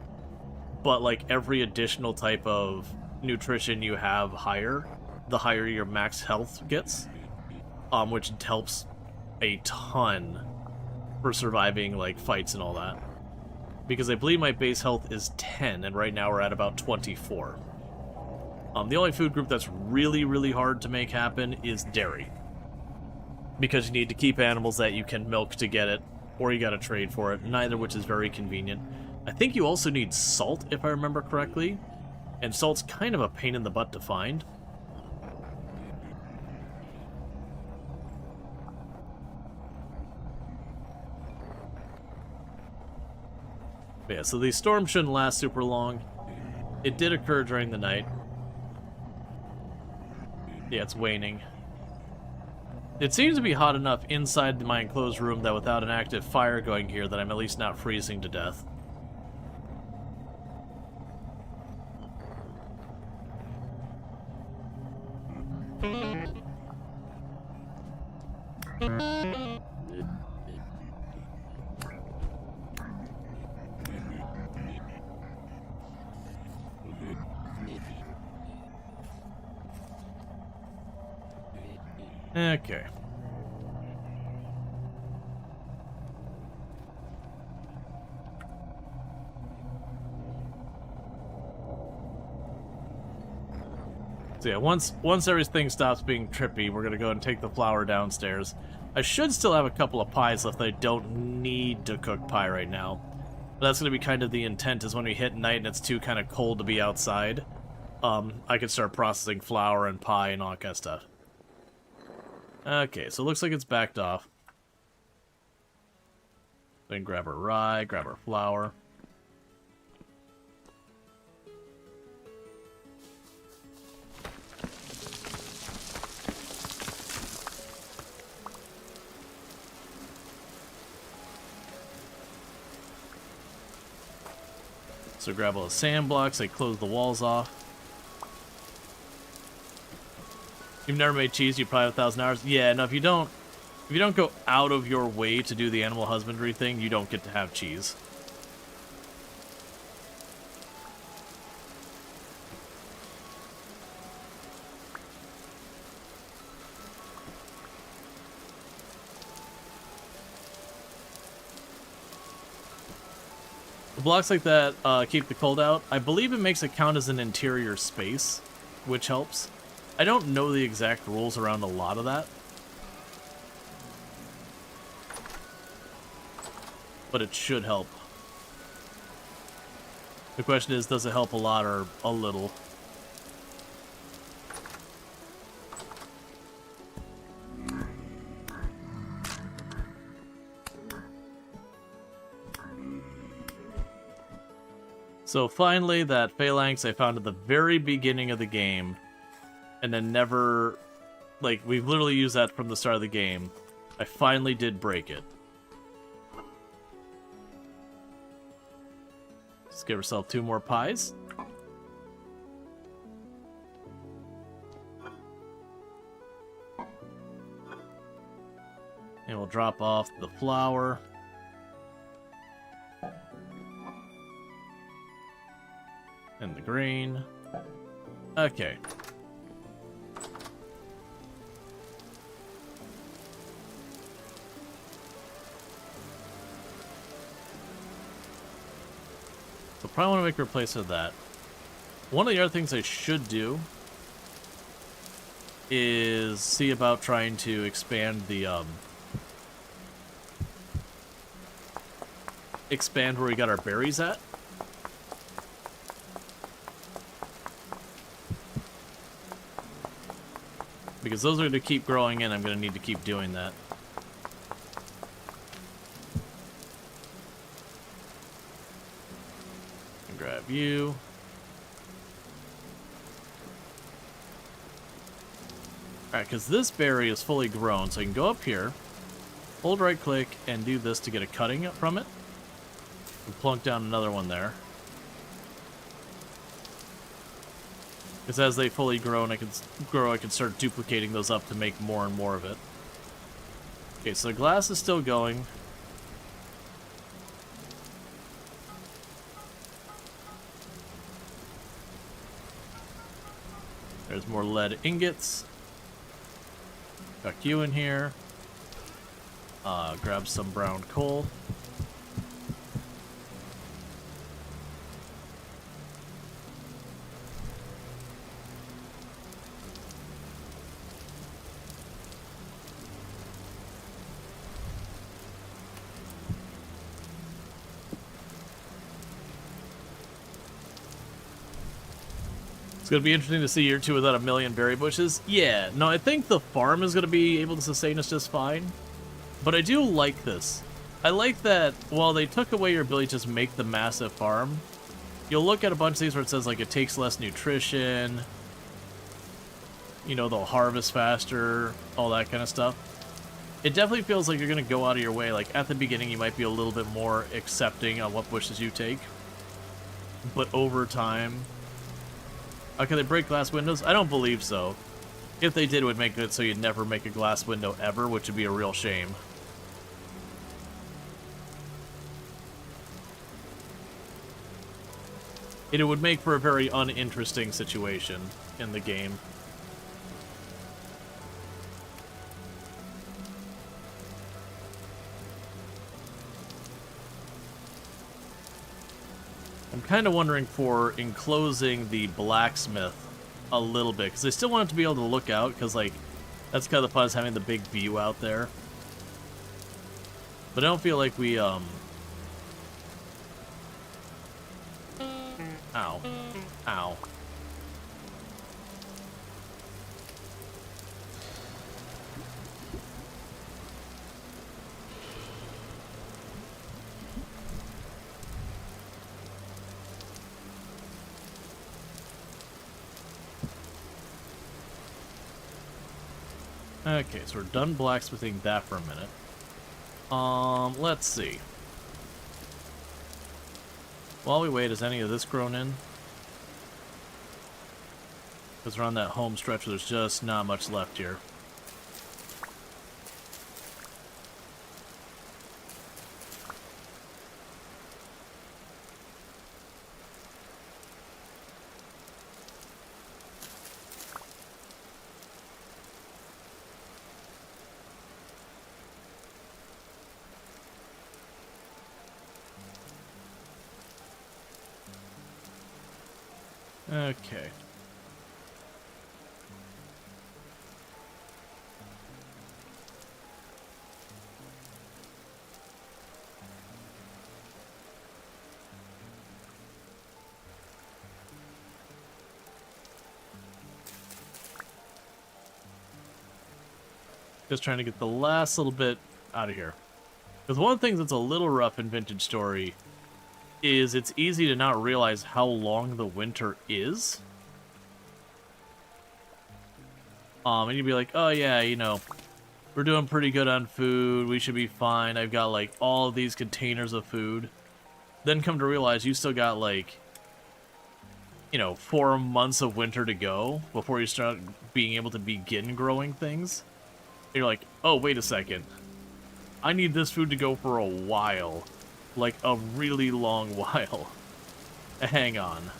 But like every additional type of nutrition you have higher, the higher your max health gets, which helps a ton for surviving like fights and all that. Because I believe my base health is 10, and right now we're at about 24. The only food group that's really, really hard to make happen is dairy. Because you need to keep animals that you can milk to get it, or you gotta trade for it, neither of which is very convenient. I think you also need salt, if I remember correctly, and salt's kind of a pain in the butt to find. But yeah, so these storms shouldn't last super long. It did occur during the night. Yeah, it's waning. It seems to be hot enough inside my enclosed room that without an active fire going here that I'm at least not freezing to death. Okay. So yeah, once everything stops being trippy, we're gonna go and take the flour downstairs. I should still have a couple of pies left. I don't need to cook pie right now. But that's gonna be kind of the intent, is when we hit night and it's too kind of cold to be outside, I can start processing flour and pie and all that kind of stuff. Okay, so it looks like it's backed off. Then grab our rye, grab our flour. So grab all the sand blocks, I close the walls off. You've never made cheese, you probably have 1,000 hours. Yeah, no, if you don't go out of your way to do the animal husbandry thing, you don't get to have cheese. The blocks like that keep the cold out. I believe it makes it count as an interior space, which helps. I don't know the exact rules around a lot of that. But it should help. The question is, does it help a lot or a little? So finally, that phalanx I found at the very beginning of the game, and then never, like, we've literally used that from the start of the game. I finally did break it. Let's give ourselves 2 more pies. And we'll drop off the flour. And the grain. Okay. So probably want to make a replacement of that. One of the other things I should do is see about trying to expand the expand where we got our berries at. Because those are going to keep growing and I'm going to need to keep doing that. And grab you. Alright, because this berry is fully grown, so you can go up here, hold right click, and do this to get a cutting from it. And plunk down another one there. Because as they fully grow and I can start duplicating those up to make more and more of it. Okay, so the glass is still going. There's more lead ingots. Tuck you in here. Grab some brown coal. It's going to be interesting to see year 2 without a million berry bushes. Yeah, no, I think the farm is going to be able to sustain us just fine. But I do like this. I like that while they took away your ability to just make the massive farm, you'll look at a bunch of these where it says, like, it takes less nutrition, you know, they'll harvest faster, all that kind of stuff. It definitely feels like you're going to go out of your way. Like, at the beginning, you might be a little bit more accepting on what bushes you take. But over time... can they break glass windows? I don't believe so. If they did, it would make it so you'd never make a glass window ever, which would be a real shame. It would make for a very uninteresting situation in the game. I'm kind of wondering for enclosing the blacksmith a little bit, because I still want it to be able to look out, because, like, that's kind of the fun, is having the big view out there. But I don't feel like we, Ow. Ow. Okay, so we're done blacksmithing that for a minute. Let's see. While we wait, is any of this grown in? Because we're on that home stretch where there's just not much left here. Okay. Just trying to get the last little bit out of here. Because one of the things that's a little rough in Vintage Story is it's easy to not realize how long the winter is. And you'd be like, oh yeah, you know, we're doing pretty good on food, we should be fine, I've got like all of these containers of food. Then come to realize you still got like, you know, 4 months of winter to go before you start being able to begin growing things. And you're like, oh, wait a second. I need this food to go for a while. Like, a really long while. Hang on.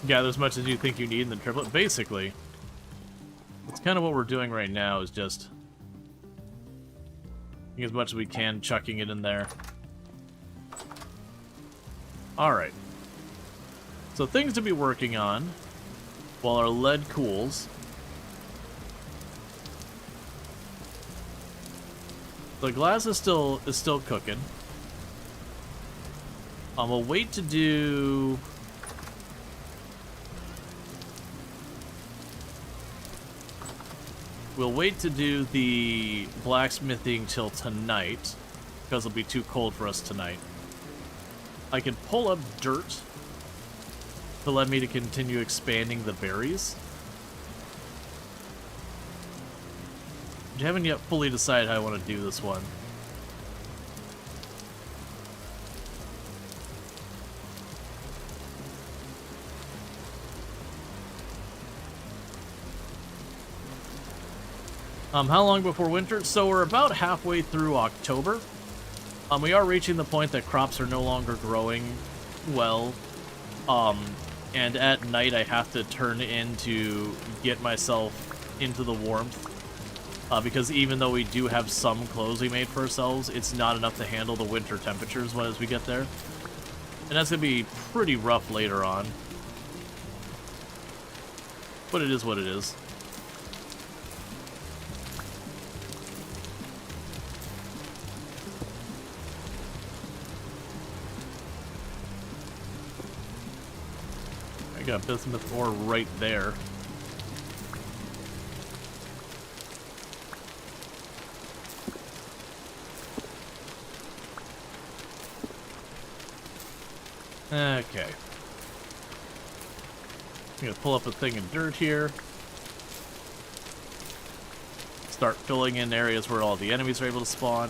Gather as much as you think you need in the triplet. Basically, that's kind of what we're doing right now, is just getting as much as we can, chucking it in there. Alright. So things to be working on while our lead cools. The glass is still cooking. We'll wait to do... We'll wait to do the blacksmithing till tonight, because it'll be too cold for us tonight. I can pull up dirt to let me to continue expanding the berries. haven't yet fully decided how I want to do this one. How long before winter? So we're about halfway through October. We are reaching the point that crops are no longer growing well. And at night I have to turn in to get myself into the warmth. Because even though we do have some clothes we made for ourselves, it's not enough to handle the winter temperatures as we get there. And that's going to be pretty rough later on. But it is what it is. I got bismuth ore right there. Okay. I'm gonna pull up a thing of dirt here. Start filling in areas where all the enemies are able to spawn.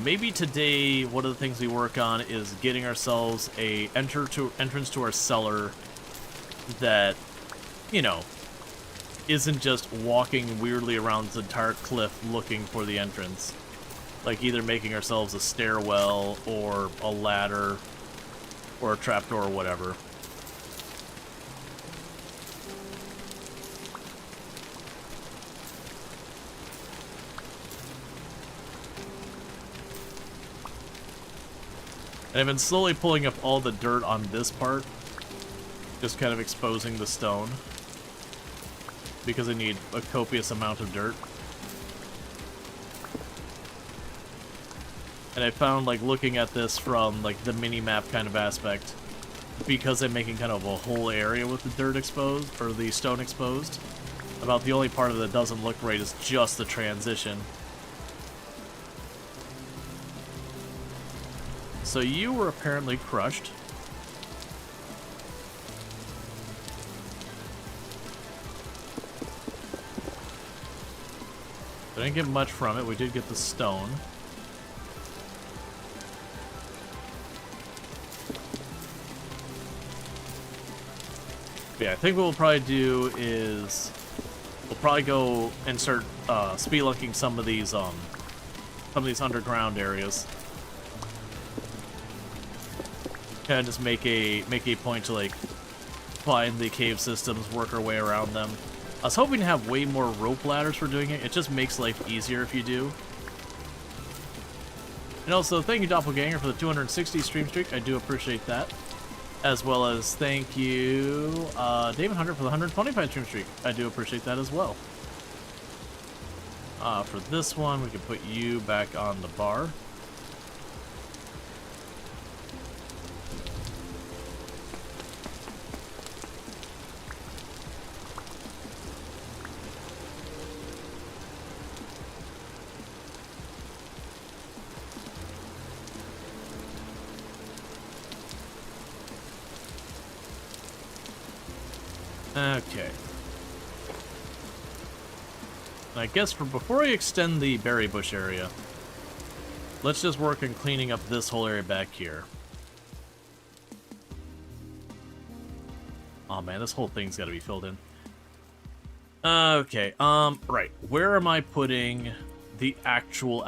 Maybe today, one of the things we work on is getting ourselves a entrance to our cellar that, you know, isn't just walking weirdly around this entire cliff looking for the entrance. Like either making ourselves a stairwell or a ladder or a trapdoor or whatever. And I've been slowly pulling up all the dirt on this part, just kind of exposing the stone, because I need a copious amount of dirt. And I found, like, looking at this from, like, the mini-map kind of aspect, because I'm making kind of a whole area with the dirt exposed, or the stone exposed, about the only part of it that doesn't look right is just the transition. So you were apparently crushed. I didn't get much from it. We did get the stone. But yeah, I think what we'll probably do is we'll probably go and start spelunking some of these underground areas. Kind of just make a point to, like, find the cave systems, work our way around them. I was hoping to have way more rope ladders for doing it. It just makes life easier if you do. And also, thank you, Doppelganger, for the 260 stream streak. I do appreciate that. As well as thank you, David Hunter, for the 125 stream streak. I do appreciate that as well. For this one, we can put you back on the bar. Okay. I guess before I extend the berry bush area, let's just work on cleaning up this whole area back here. Oh man, this whole thing's got to be filled in. Okay, right. Where am I putting the actual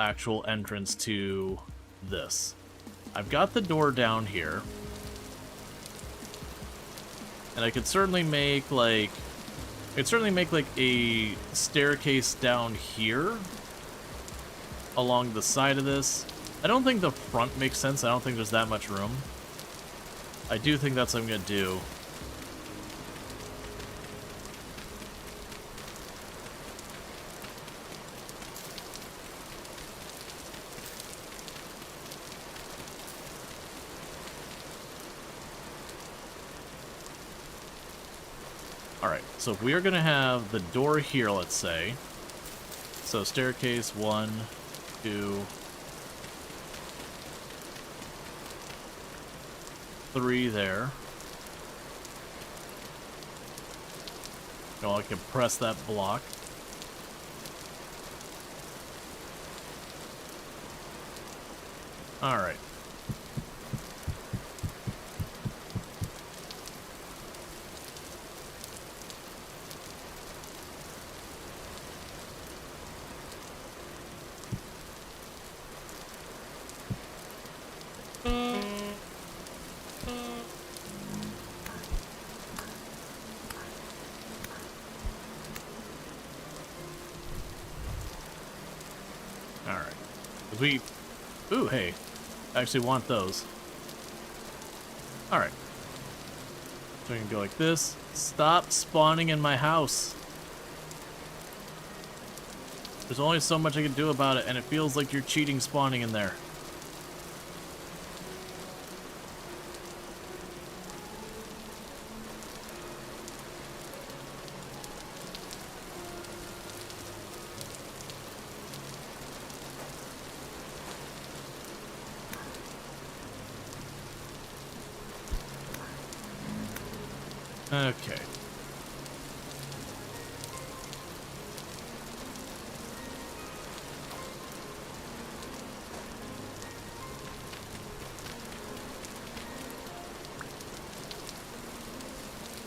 entrance to this? I've got the door down here. And I could certainly make, like, a staircase down here along the side of this. I don't think the front makes sense. I don't think there's that much room. I do think that's what I'm gonna do. Alright, so if we are going to have the door here, let's say. So staircase 1, 2, 3 there. No, I can press that block. Alright. Alright. We... Ooh, hey. I actually want those. Alright. So we can go like this. Stop spawning in my house. There's only so much I can do about it, and it feels like you're cheating spawning in there. Okay.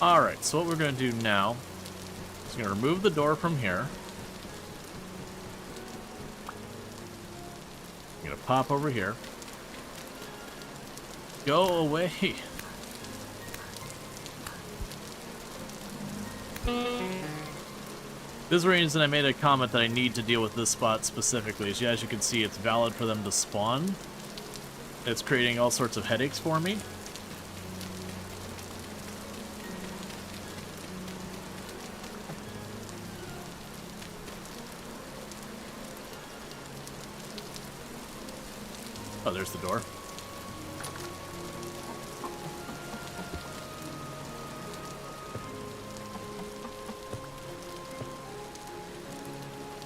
Alright, so what we're going to do now is going to remove the door from here. I'm going to pop over here. Go away. This is the reason I made a comment that I need to deal with this spot specifically. As you can see, it's valid for them to spawn. It's creating all sorts of headaches for me. Oh, there's the door.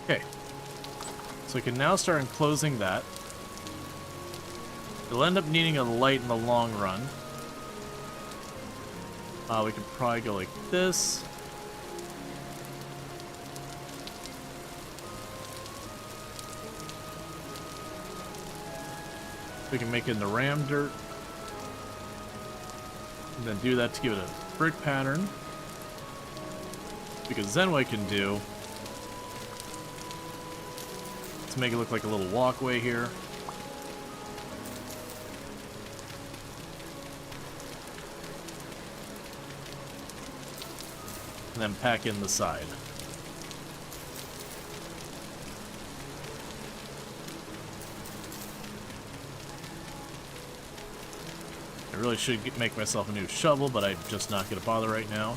Okay. So we can now start enclosing that. We'll end up needing a light in the long run. We could probably go like this. We can make it in the ram dirt. And then do that to give it a brick pattern. Because then what I can do is make it look like a little walkway here. And then pack in the side. I really should make myself a new shovel, but I'm just not going to bother right now.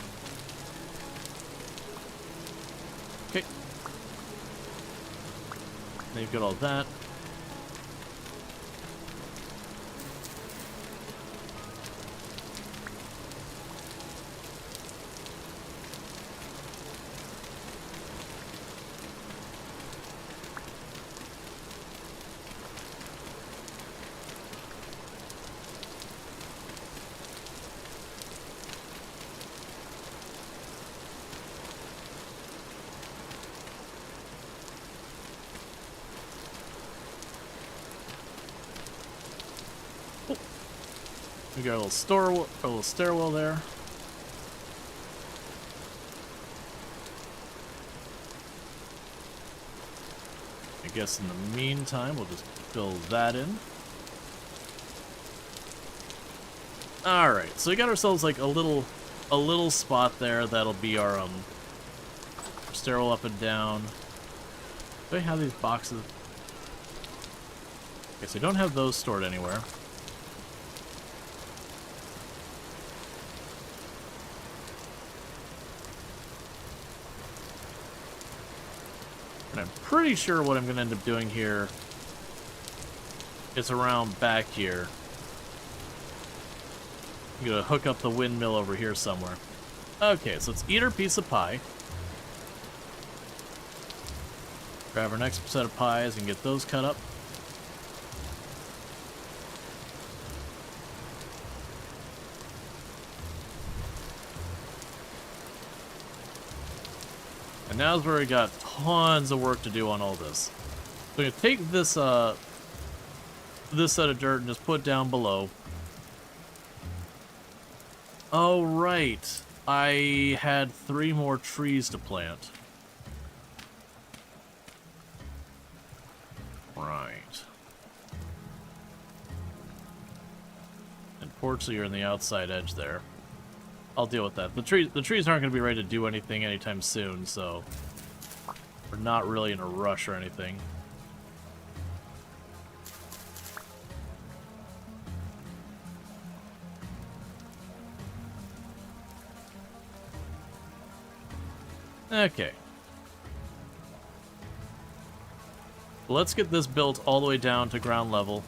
Okay. Now you've got all that. We got a little stairwell there. I guess in the meantime, we'll just fill that in. All right, so we got ourselves like a little spot there that'll be our stairwell up and down. Do I have these boxes? Okay, so I don't have those stored anywhere. And I'm pretty sure what I'm going to end up doing here is around back here. I'm going to hook up the windmill over here somewhere. Okay, so let's eat our piece of pie. Grab our next set of pies and get those cut up. And now's where we got tons of work to do on all this. So I'm going to take this this set of dirt and just put down below. Oh, right. I had 3 more trees to plant. Right. Unfortunately, you're in the outside edge there. I'll deal with that. The trees aren't going to be ready to do anything anytime soon, so we're not really in a rush or anything. Okay. Let's get this built all the way down to ground level.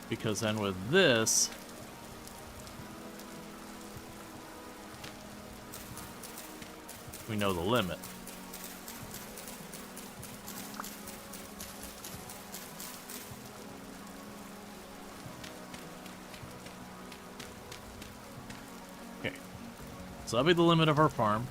Because then with this, we know the limit. Okay. So that'll be the limit of our farm.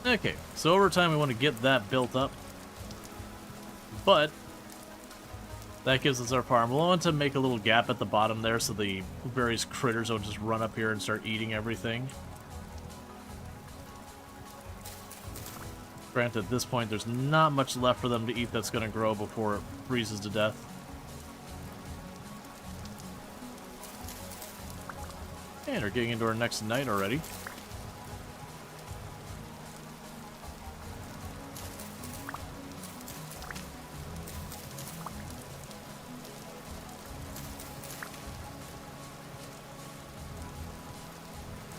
Okay, so over time we want to get that built up, but that gives us our farm. We'll want to make a little gap at the bottom there so the various critters don't just run up here and start eating everything. Granted, at this point there's not much left for them to eat that's going to grow before it freezes to death. And we're getting into our next night already.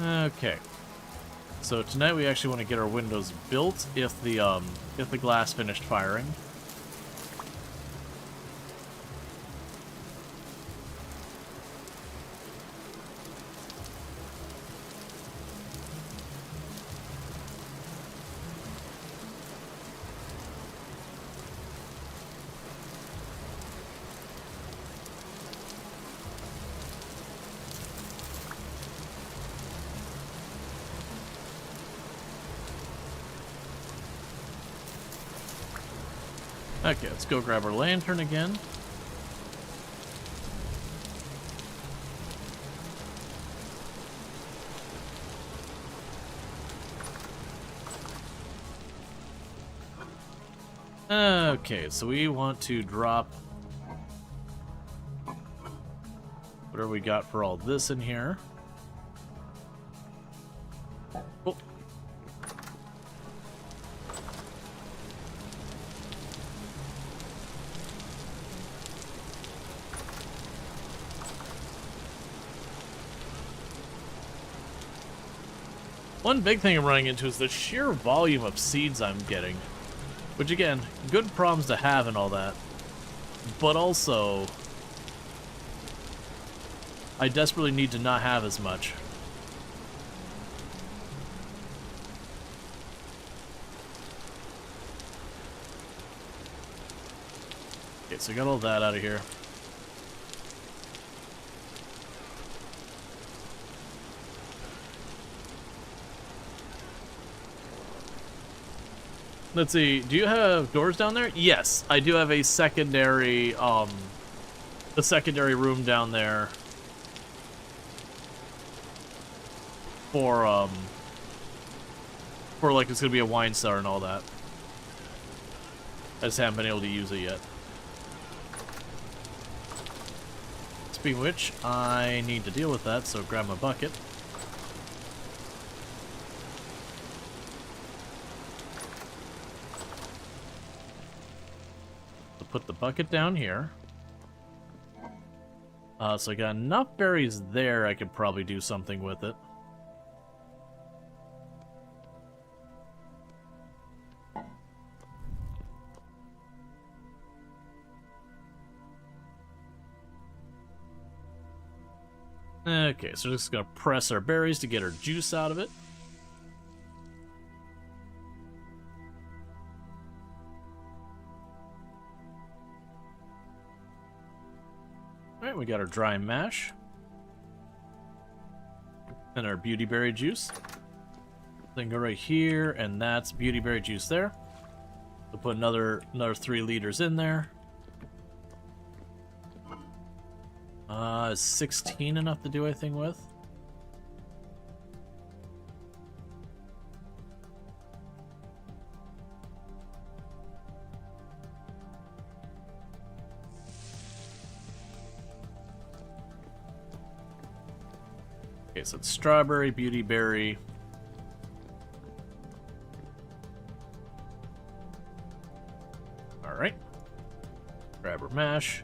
Okay, so tonight we actually want to get our windows built if the glass finished firing. Okay, let's go grab our lantern again. Okay, so we want to drop whatever we got for all this in here. Oh. One big thing I'm running into is the sheer volume of seeds I'm getting. Which again, good problems to have and all that. But also, I desperately need to not have as much. Okay, so I got all that out of here. Let's see, do you have doors down there? Yes, I do have a secondary room down there for like it's gonna be a wine cellar and all that. I just haven't been able to use it yet. Speaking of which, I need to deal with that, so grab my bucket. put the bucket down here. So I got enough berries there, I could probably do something with it. Okay, so we're just gonna press our berries to get our juice out of it. Alright, we got our dry mash. And our beauty berry juice. Then go right here, and that's beauty berry juice there. We'll put another 3 liters in there. Is 16 enough to do anything with? Okay, so it's strawberry, beauty berry. Alright. Grab our mash.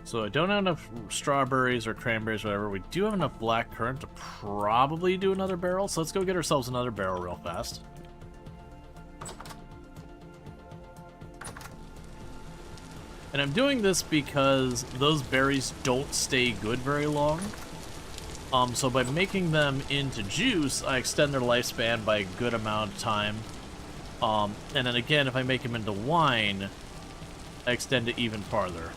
So I don't have enough strawberries or cranberries, whatever. We do have enough black currant to probably do another barrel, so let's go get ourselves another barrel real fast. And I'm doing this because those berries don't stay good very long. So by making them into juice, I extend their lifespan by a good amount of time. And then again, if I make them into wine, I extend it even farther.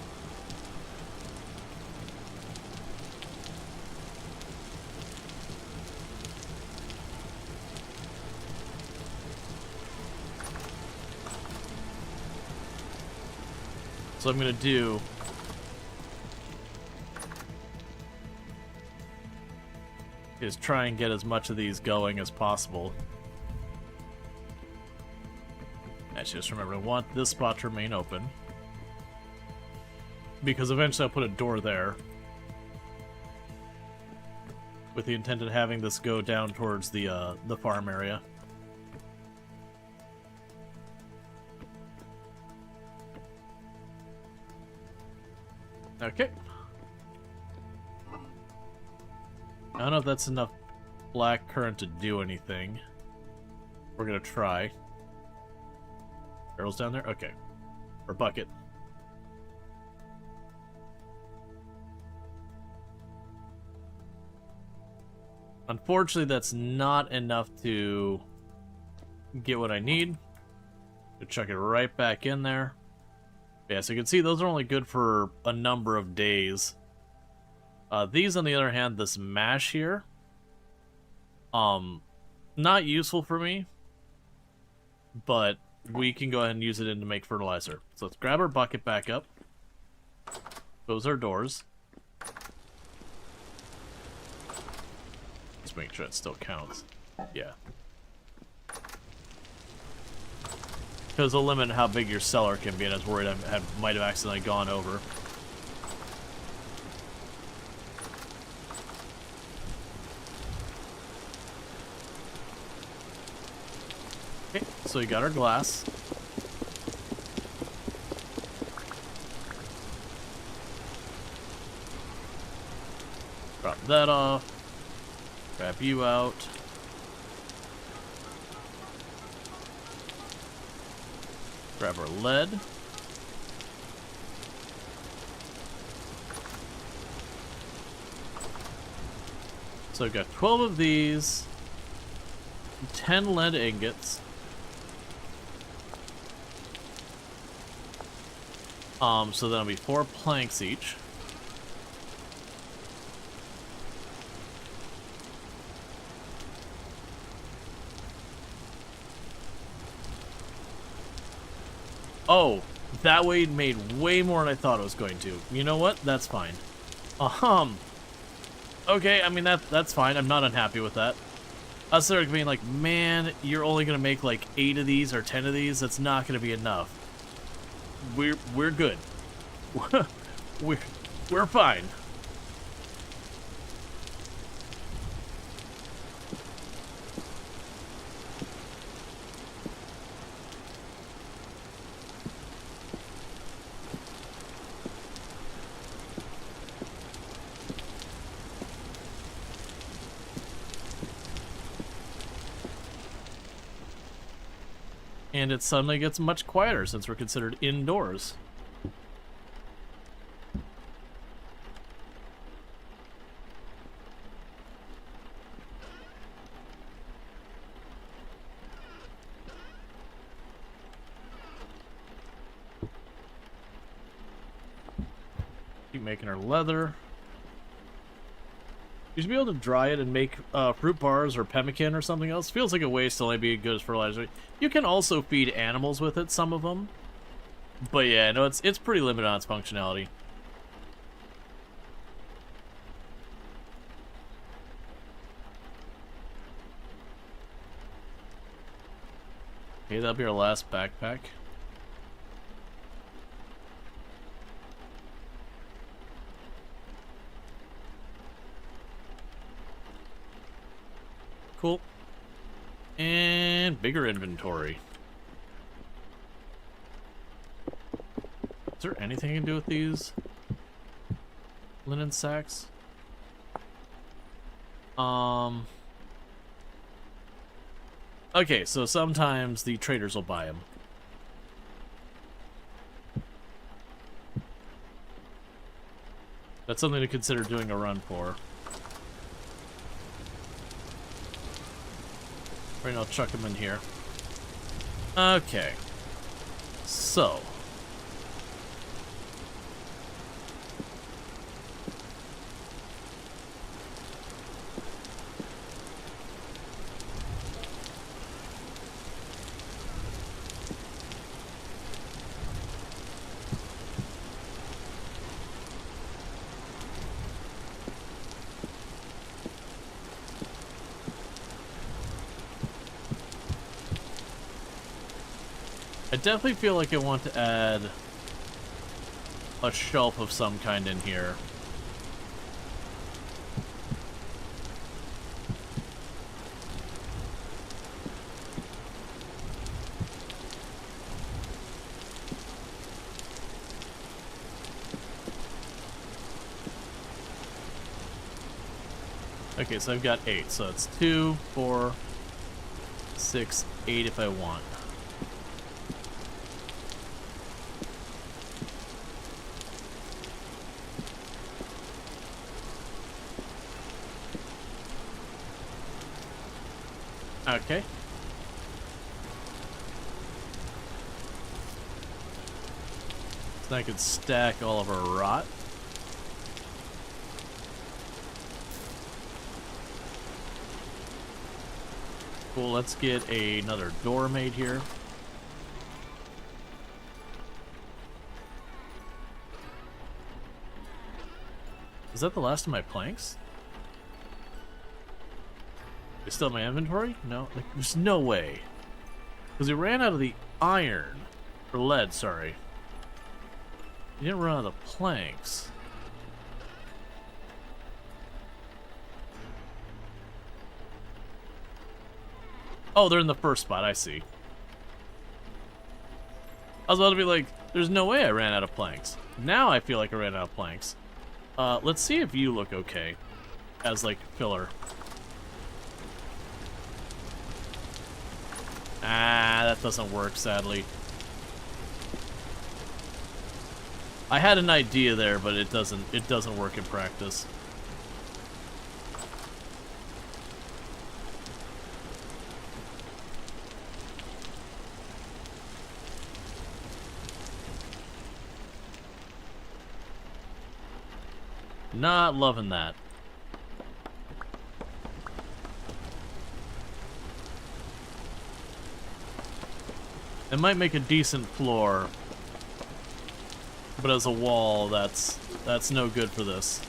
So I'm going to do is try and get as much of these going as possible. Actually, just remember, I want this spot to remain open, because eventually I'll put a door there with the intent of having this go down towards the farm area. Okay. I don't know if that's enough black currant to do anything. We're gonna try. Barrel's down there? Okay. Or bucket. Unfortunately, that's not enough to get what I need. To chuck it right back in there. Yeah, so you can see those are only good for a number of days. These, on the other hand, this mash here, not useful for me, but we can go ahead and use it in to make fertilizer. So let's grab our bucket back up. Close our doors. Let's make sure it still counts. Yeah. Because it'll limit how big your cellar can be, and I was worried I might have accidentally gone over. Okay, so we got our glass. Drop that off. Grab you out. Grab our lead. So I've got 12 of these, 10 lead ingots. So that'll be 4 planks each. Oh, that way it made way more than I thought it was going to. You know what? That's fine. Okay, I mean, that's fine. I'm not unhappy with that. I was sort of being like, man, you're only going to make like 8 of these or 10 of these. That's not going to be enough. We're good. we're fine. And it suddenly gets much quieter since we're considered indoors. Keep making our leather. You should be able to dry it and make fruit bars or pemmican or something else. Feels like a waste to only be good as fertilizer. You can also feed animals with it, some of them. But yeah, no, it's pretty limited on its functionality. Okay, that'll be our last backpack. Cool. And bigger inventory. Is there anything I can do with these linen sacks? Okay, so sometimes the traders will buy them. That's something to consider doing a run for. Right now, I'll chuck them in here. Okay. So. I definitely feel like I want to add a shelf of some kind in here. Okay, so I've got 8, so it's 2, 4, 6, 8 if I want. Okay. So I could stack all of our rot. Cool, let's get another door made here. Is that the last of my planks? Is still in my inventory? No, like, there's no way. Because we ran out of the iron. Or lead, sorry. You didn't run out of the planks. Oh, they're in the first spot, I see. I was about to be like, there's no way I ran out of planks. Now I feel like I ran out of planks. Let's see if you look okay. As, like, filler. Ah, that doesn't work, sadly. I had an idea there, but it doesn't work in practice. Not loving that. It might make a decent floor, but as a wall, that's no good for this.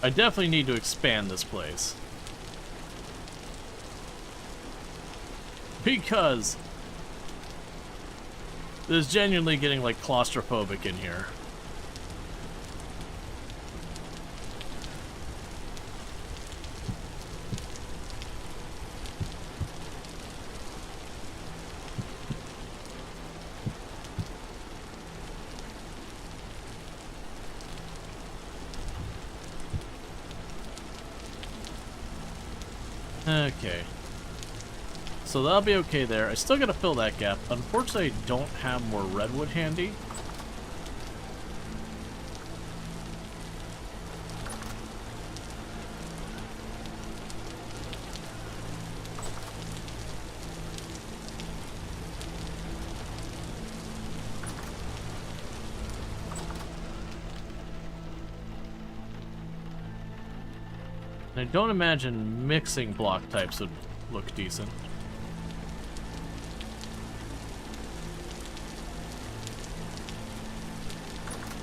I definitely need to expand this place. because it is genuinely getting like claustrophobic in here. Okay. So that'll be okay there. I still gotta fill that gap. Unfortunately, I don't have more redwood handy. And I don't imagine mixing block types would look decent.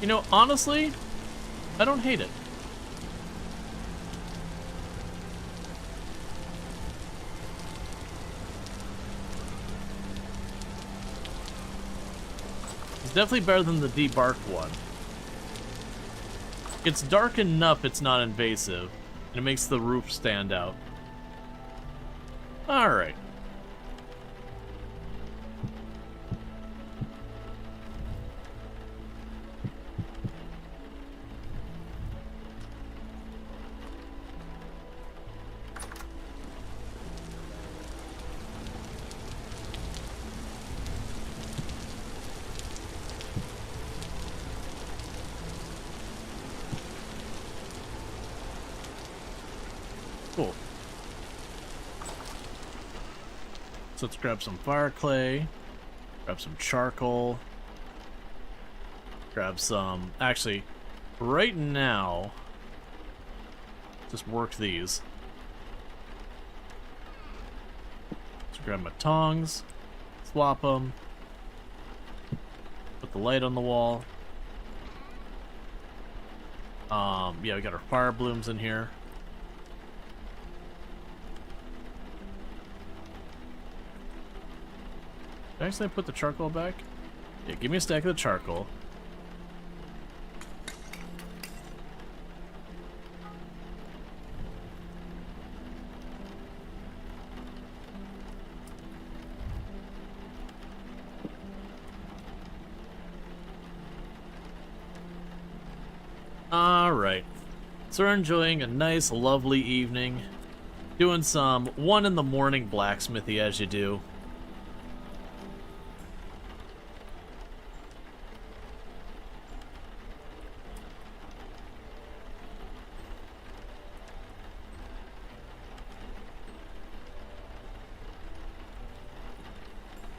You know, honestly, I don't hate it. It's definitely better than the debarked one. It's dark enough it's not invasive, and it makes the roof stand out. Alright. Cool. So let's grab some fire clay, grab some charcoal, grab some... Actually, right now, just work these. So grab my tongs, swap them, put the light on the wall. Yeah, we got our fire blooms in here. Did I actually put the charcoal back? Yeah, give me a stack of the charcoal. Alright. So we're enjoying a nice, lovely evening. Doing some 1 in the morning blacksmithy as you do.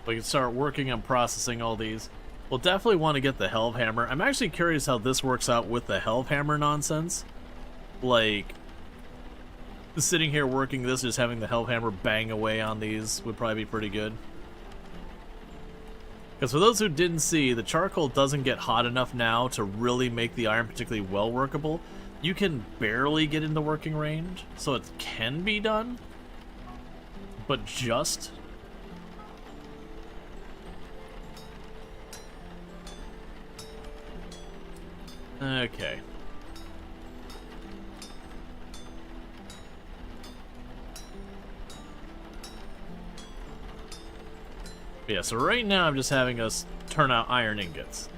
We can start working on processing all these. We'll definitely want to get the Helve Hammer. I'm actually curious how this works out with the Helve Hammer nonsense. Like, sitting here working this, just having the Helve Hammer bang away on these would probably be pretty good. Because for those who didn't see, the charcoal doesn't get hot enough now to really make the iron particularly well workable. You can barely get into working range, so it can be done, but just... Okay. Yeah, so right now I'm just having us turn out iron ingots.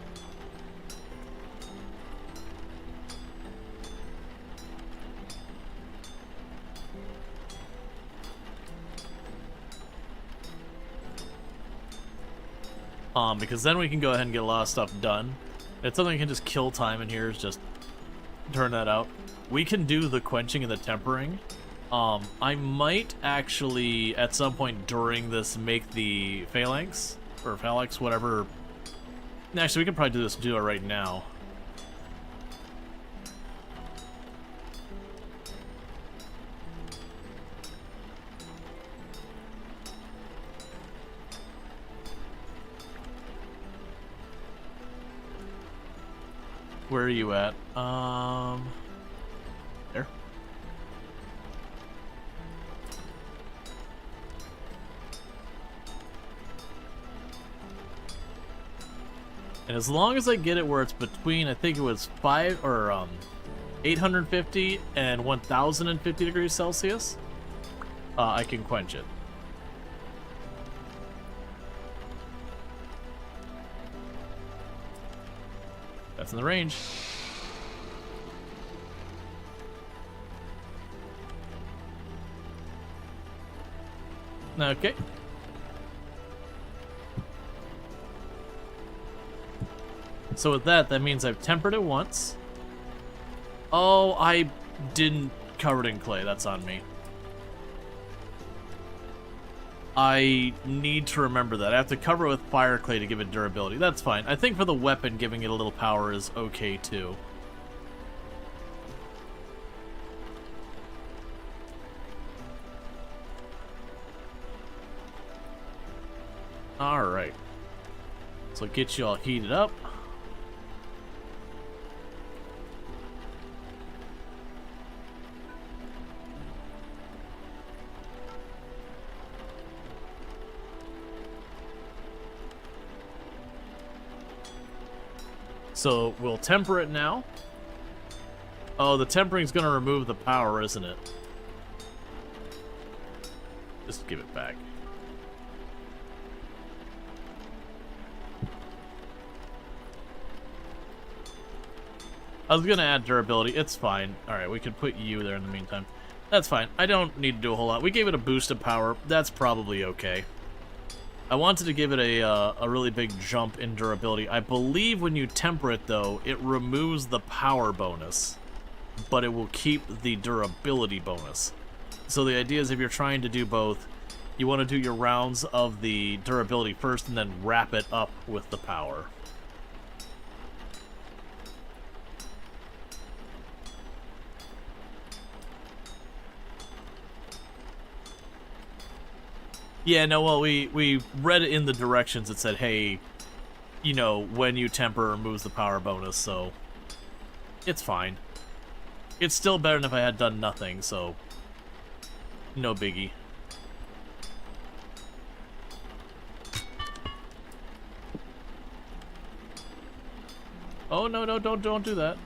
Because then we can go ahead and get a lot of stuff done. It's something that can just kill time in here, is just turn that out. We can do the quenching and the tempering. I might actually, at some point during this, make the phalanx, or phalanx, whatever. Actually, we can probably do it right now. Where are you at? There. And as long as I get it where it's between, I think it was 850 and 1050 degrees Celsius, I can quench it. That's in the range. Okay. So with that, that means I've tempered it once. Oh, I didn't cover it in clay. That's on me. I need to remember that. I have to cover it with fire clay to give it durability. That's fine. I think for the weapon, giving it a little power is okay, too. Alright. So get you all heated up. So we'll temper it now. Oh, the tempering's gonna remove the power, isn't it? Just give it back. I was gonna add durability. It's fine. Alright, we can put you there in the meantime. That's fine. I don't need to do a whole lot. We gave it a boost of power. That's probably okay. I wanted to give it a really big jump in durability. I believe when you temper it, though, it removes the power bonus, but it will keep the durability bonus. So the idea is if you're trying to do both, you want to do your rounds of the durability first and then wrap it up with the power. Yeah, no, well, we read it in the directions. It said, hey, you know, when you temper, removes the power bonus, so it's fine. It's still better than if I had done nothing, so no biggie. Oh, no, no, don't do that.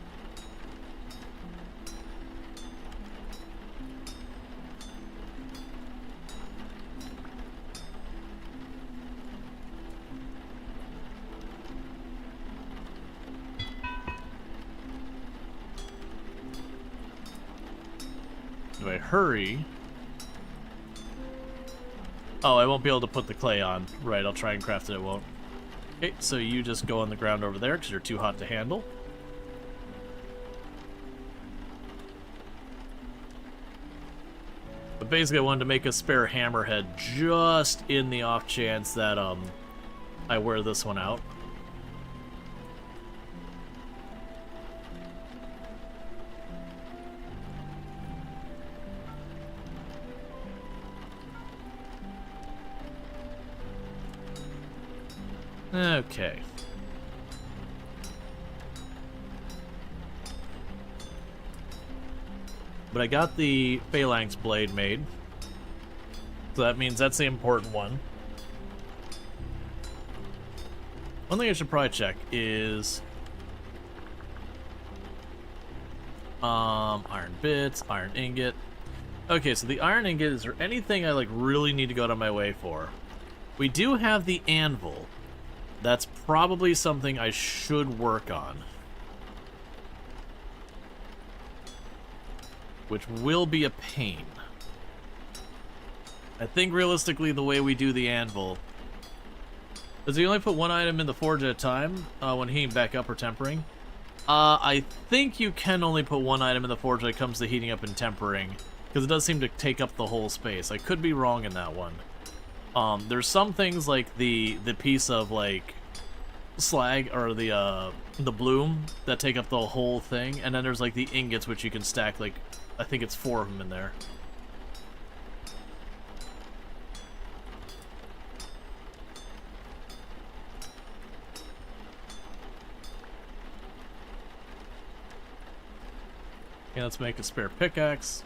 If I hurry... Oh, I won't be able to put the clay on. Right, I'll try and craft it, it won't. Okay, so you just go on the ground over there because you're too hot to handle. But basically I wanted to make a spare hammerhead just in the off chance that I wear this one out. Okay. But I got the phalanx blade made. So that means that's the important one. One thing I should probably check is... iron bits, iron ingot. Okay, so the iron ingot, is there anything I, like, really need to go out of my way for? We do have the anvil. That's probably something I should work on. Which will be a pain. I think realistically the way we do the anvil... Does he only put one item in the forge at a time when heating back up or tempering? I think you can only put one item in the forge when it comes to heating up and tempering. Because it does seem to take up the whole space. I could be wrong in that one. There's some things like the piece of like slag or the bloom that take up the whole thing, and then there's like the ingots which you can stack like I think it's 4 of them in there. Okay, let's make a spare pickaxe.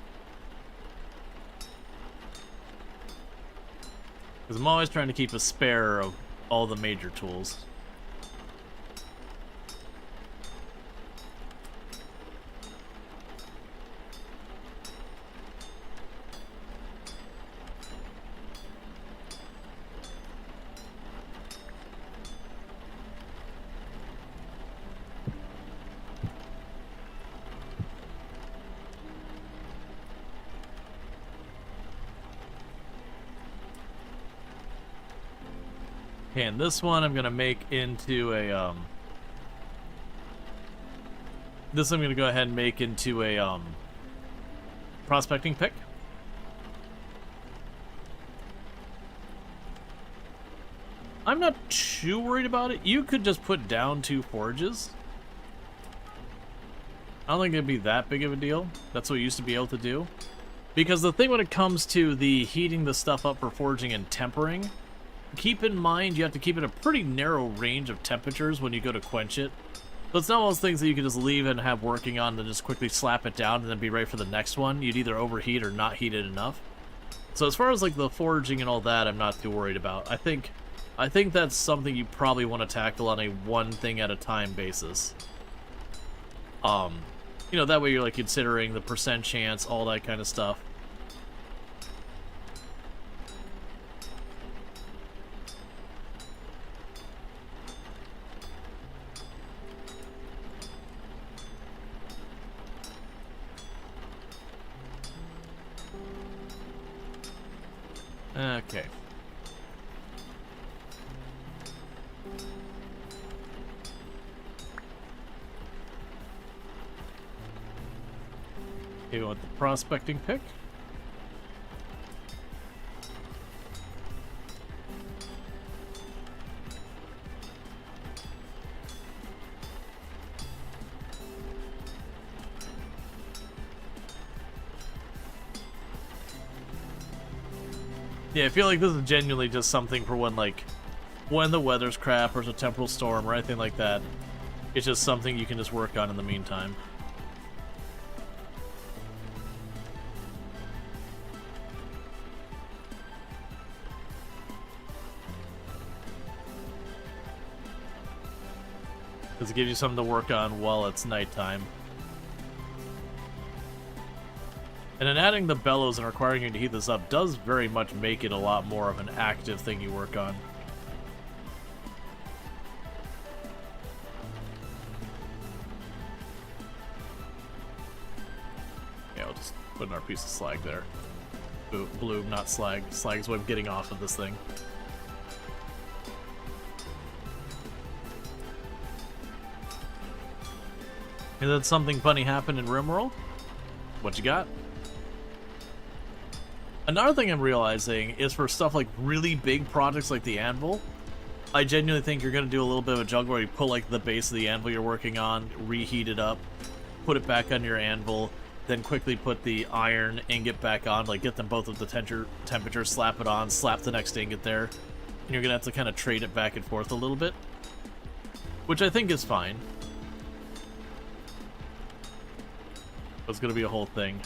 Because I'm always trying to keep a spare of all the major tools. Okay, and this one I'm gonna make into a this I'm gonna go ahead and make into a prospecting pick. I'm not too worried about it. You could just put down 2 forges. I don't think it'd be that big of a deal. That's what you used to be able to do. Because the thing when it comes to the heating the stuff up for forging and tempering, keep in mind you have to keep it a pretty narrow range of temperatures when you go to quench it. So it's not one of those things that you can just leave and have working on and then just quickly slap it down and then be ready for the next one. You'd either overheat or not heat it enough. So as far as like the forging and all that, I'm not too worried about. I think that's something you probably want to tackle on a one thing at a time basis. You know, that way you're like considering the percent chance, all that kind of stuff. Okay. Okay, we want the prospecting pick. Yeah, I feel like this is genuinely just something for when the weather's crap or there's a temporal storm or anything like that. It's just something you can just work on in the meantime. Because it gives you something to work on while it's nighttime. And then adding the bellows and requiring you to heat this up does very much make it a lot more of an active thing you work on. Yeah, I'll just put another piece of slag there. Blue, not slag. Slag is what I'm getting off of this thing. And then something funny happened in RimWorld? What you got? Another thing I'm realizing is for stuff like really big projects like the anvil, I genuinely think you're going to do a little bit of a juggle where you pull like the base of the anvil you're working on, reheat it up, put it back on your anvil, then quickly put the iron ingot back on, like get them both at the temperature, slap it on, slap the next ingot there, and you're going to have to kind of trade it back and forth a little bit, which I think is fine. It's going to be a whole thing.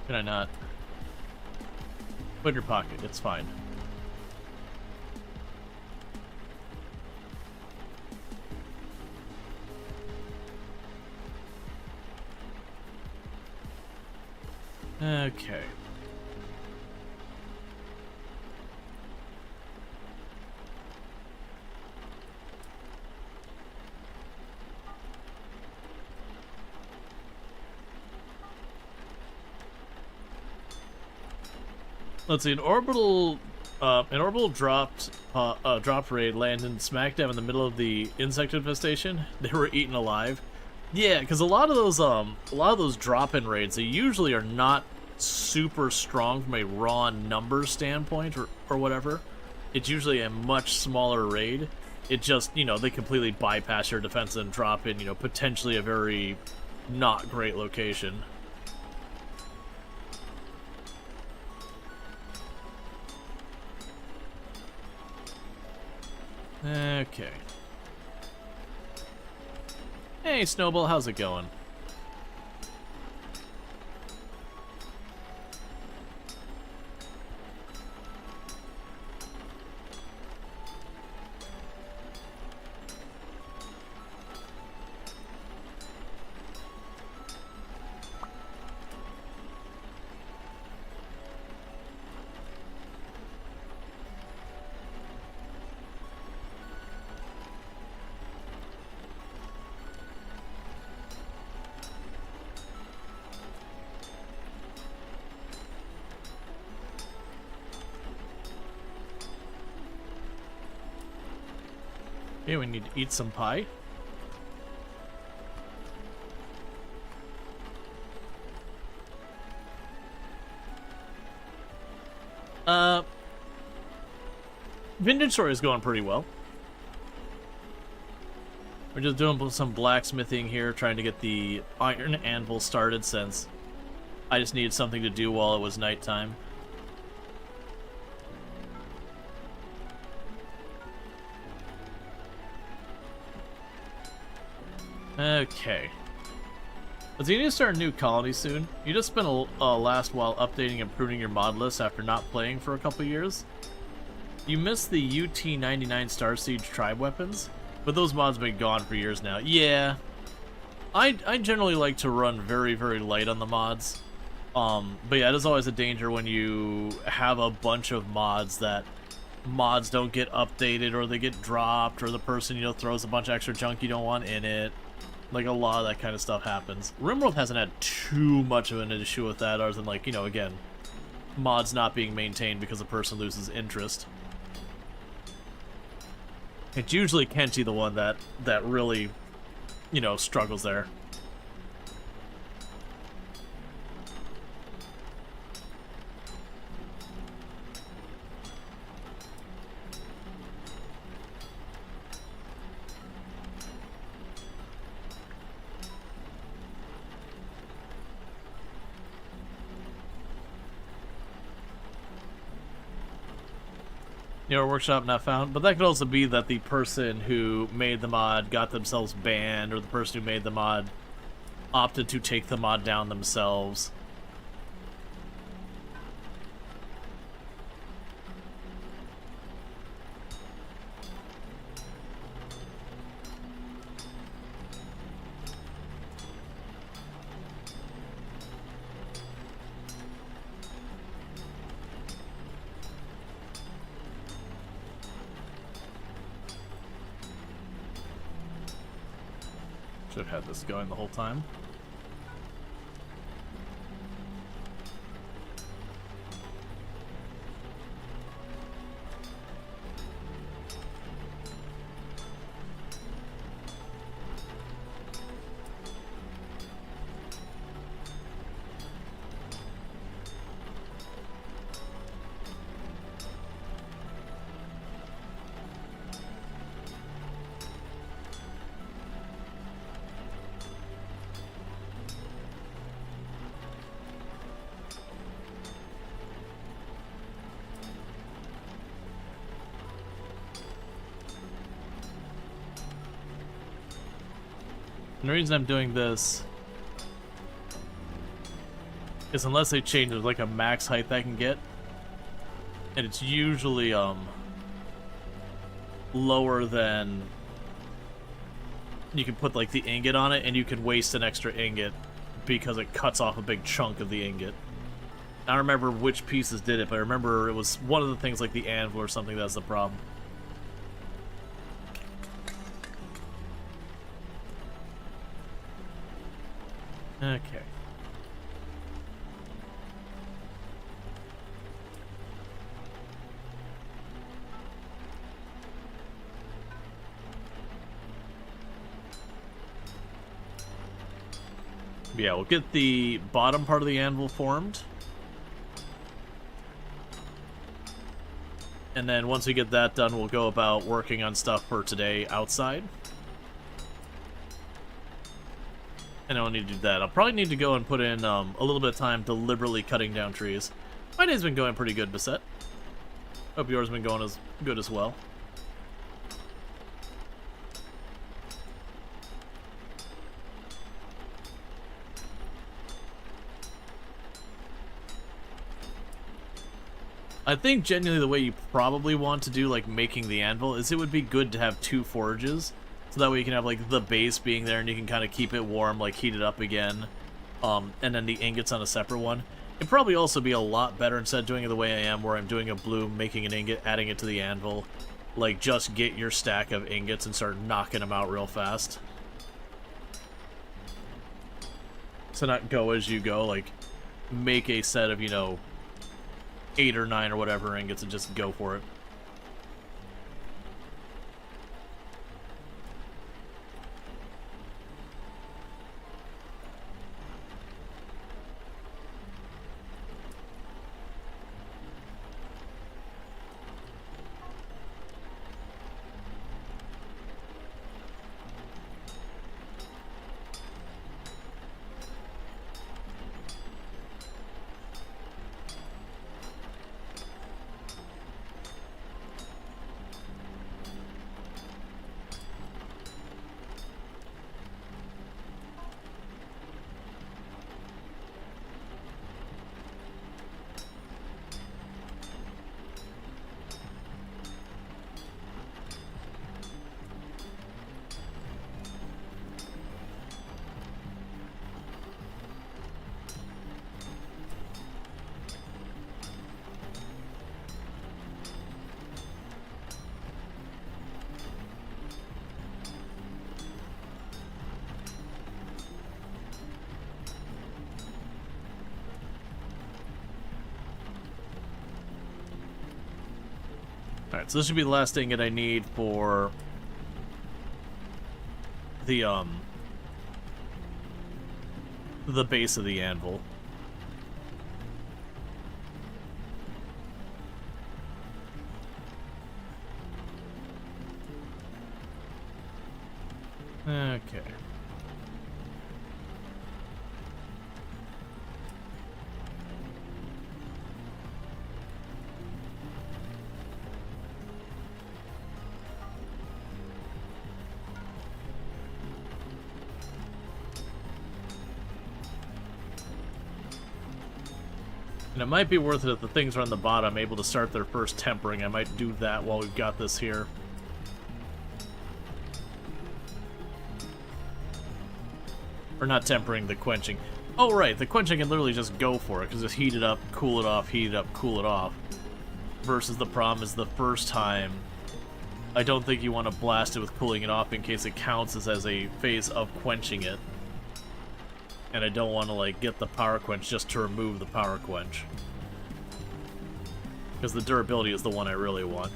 Can I not? Put in your pocket, it's fine. Okay. Let's see, an orbital drop raid landed smack dab in the middle of the insect infestation. They were eaten alive. Yeah, because a lot of those drop-in raids, they usually are not super strong from a raw numbers standpoint or whatever. It's usually a much smaller raid. It just, you know, they completely bypass your defense and drop in, you know, potentially a very not great location. Okay. Hey, Snowball, how's it going? Okay, we need to eat some pie. Vintage Story is going pretty well. We're just doing some blacksmithing here, trying to get the iron anvil started since I just needed something to do while it was nighttime. Okay. Let's need to start a new colony soon. You just spent a last while updating and pruning your mod list after not playing for a couple years. You missed the UT-99 Starsiege tribe weapons, but those mods have been gone for years now. Yeah. I generally like to run very, very light on the mods. But yeah, it is always a danger when you have a bunch of mods that mods don't get updated or they get dropped or the person, you know, throws a bunch of extra junk you don't want in it. Like, a lot of that kind of stuff happens. RimWorld hasn't had too much of an issue with that, other than, like, you know, again, mods not being maintained because a person loses interest. It's usually Kenshi the one that really, you know, struggles there. Your workshop not found, but that could also be that the person who made the mod got themselves banned, or the person who made the mod opted to take the mod down themselves. Should have had this going the whole time. And the reason I'm doing this is unless they change there's like a max height I can get, and it's usually lower than you can put like the ingot on it, and you can waste an extra ingot because it cuts off a big chunk of the ingot. I don't remember which pieces did it, but I remember it was one of the things like the anvil or something that's the problem. Okay. Yeah, we'll get the bottom part of the anvil formed. And then once we get that done, we'll go about working on stuff for today outside. And I don't need to do that. I'll probably need to go and put in a little bit of time deliberately cutting down trees. My day's been going pretty good, Bissette. Hope yours has been going as good as well. I think genuinely the way you probably want to do like making the anvil is it would be good to have two forges. So that way you can have like the base being there and you can kind of keep it warm, like heat it up again. And then the ingots on a separate one. It'd probably also be a lot better instead of doing it the way I am, where I'm doing a bloom, making an ingot, adding it to the anvil. Like just get your stack of ingots and start knocking them out real fast. So not go as you go, like make a set of, you know, 8 or 9 or whatever ingots and just go for it. Alright, so this should be the last ingot I need for the base of the anvil. Okay. And it might be worth it if the things are on the bottom able to start their first tempering. I might do that while we've got this here. Or not tempering, the quenching. Oh, right, the quenching can literally just go for it, because just heat it up, cool it off, heat it up, cool it off. Versus the problem is the first time, I don't think you want to blast it with cooling it off in case it counts as a phase of quenching it. And I don't want to, like, get the power quench just to remove the power quench. Because the durability is the one I really want.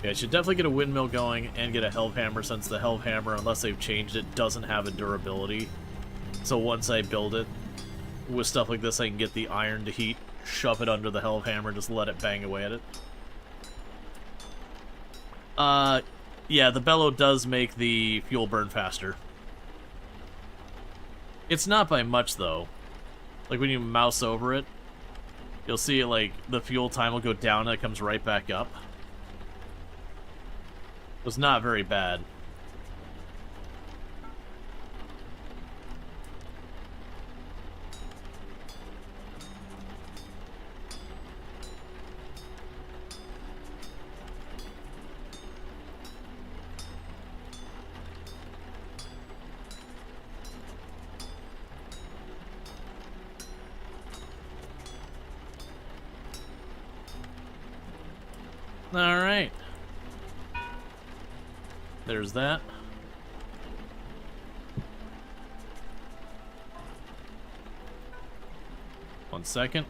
Yeah, I should definitely get a windmill going and get a Hellhammer, since the Hellhammer, unless they've changed it, doesn't have a durability. So once I build it, with stuff like this, I can get the iron to heat, shove it under the Hellhammer, just let it bang away at it. Yeah, the bellow does make the fuel burn faster. It's not by much, though. Like, when you mouse over it, you'll see, like, the fuel time will go down and it comes right back up. It was not very bad. Alright. There's that. One second.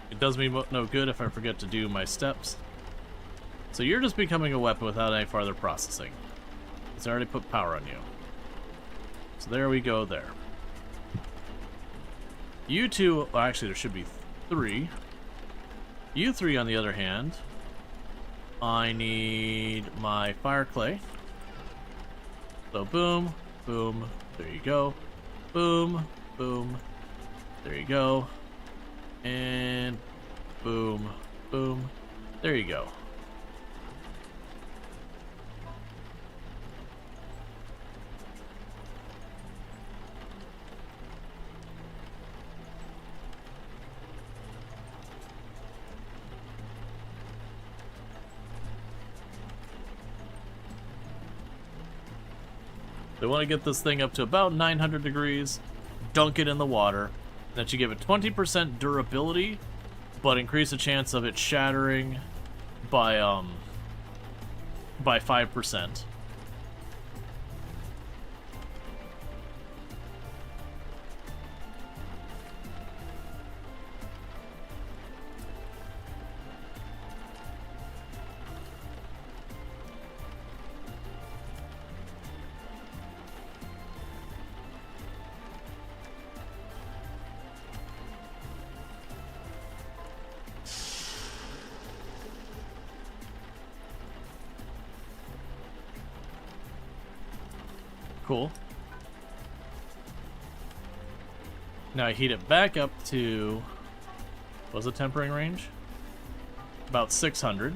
It does me no good if I forget to do my steps. So you're just becoming a weapon without any farther processing. It's already put power on you. So there we go there. You two, well, actually there should be 3. You 3, on the other hand, I need my fire clay. So boom, boom, there you go. Boom, boom, there you go. And boom, boom, there you go. They want to get this thing up to about 900 degrees, dunk it in the water. That should give it 20% durability, but increase the chance of it shattering by 5%. Cool. Now I heat it back up to, what was the tempering range? About 600.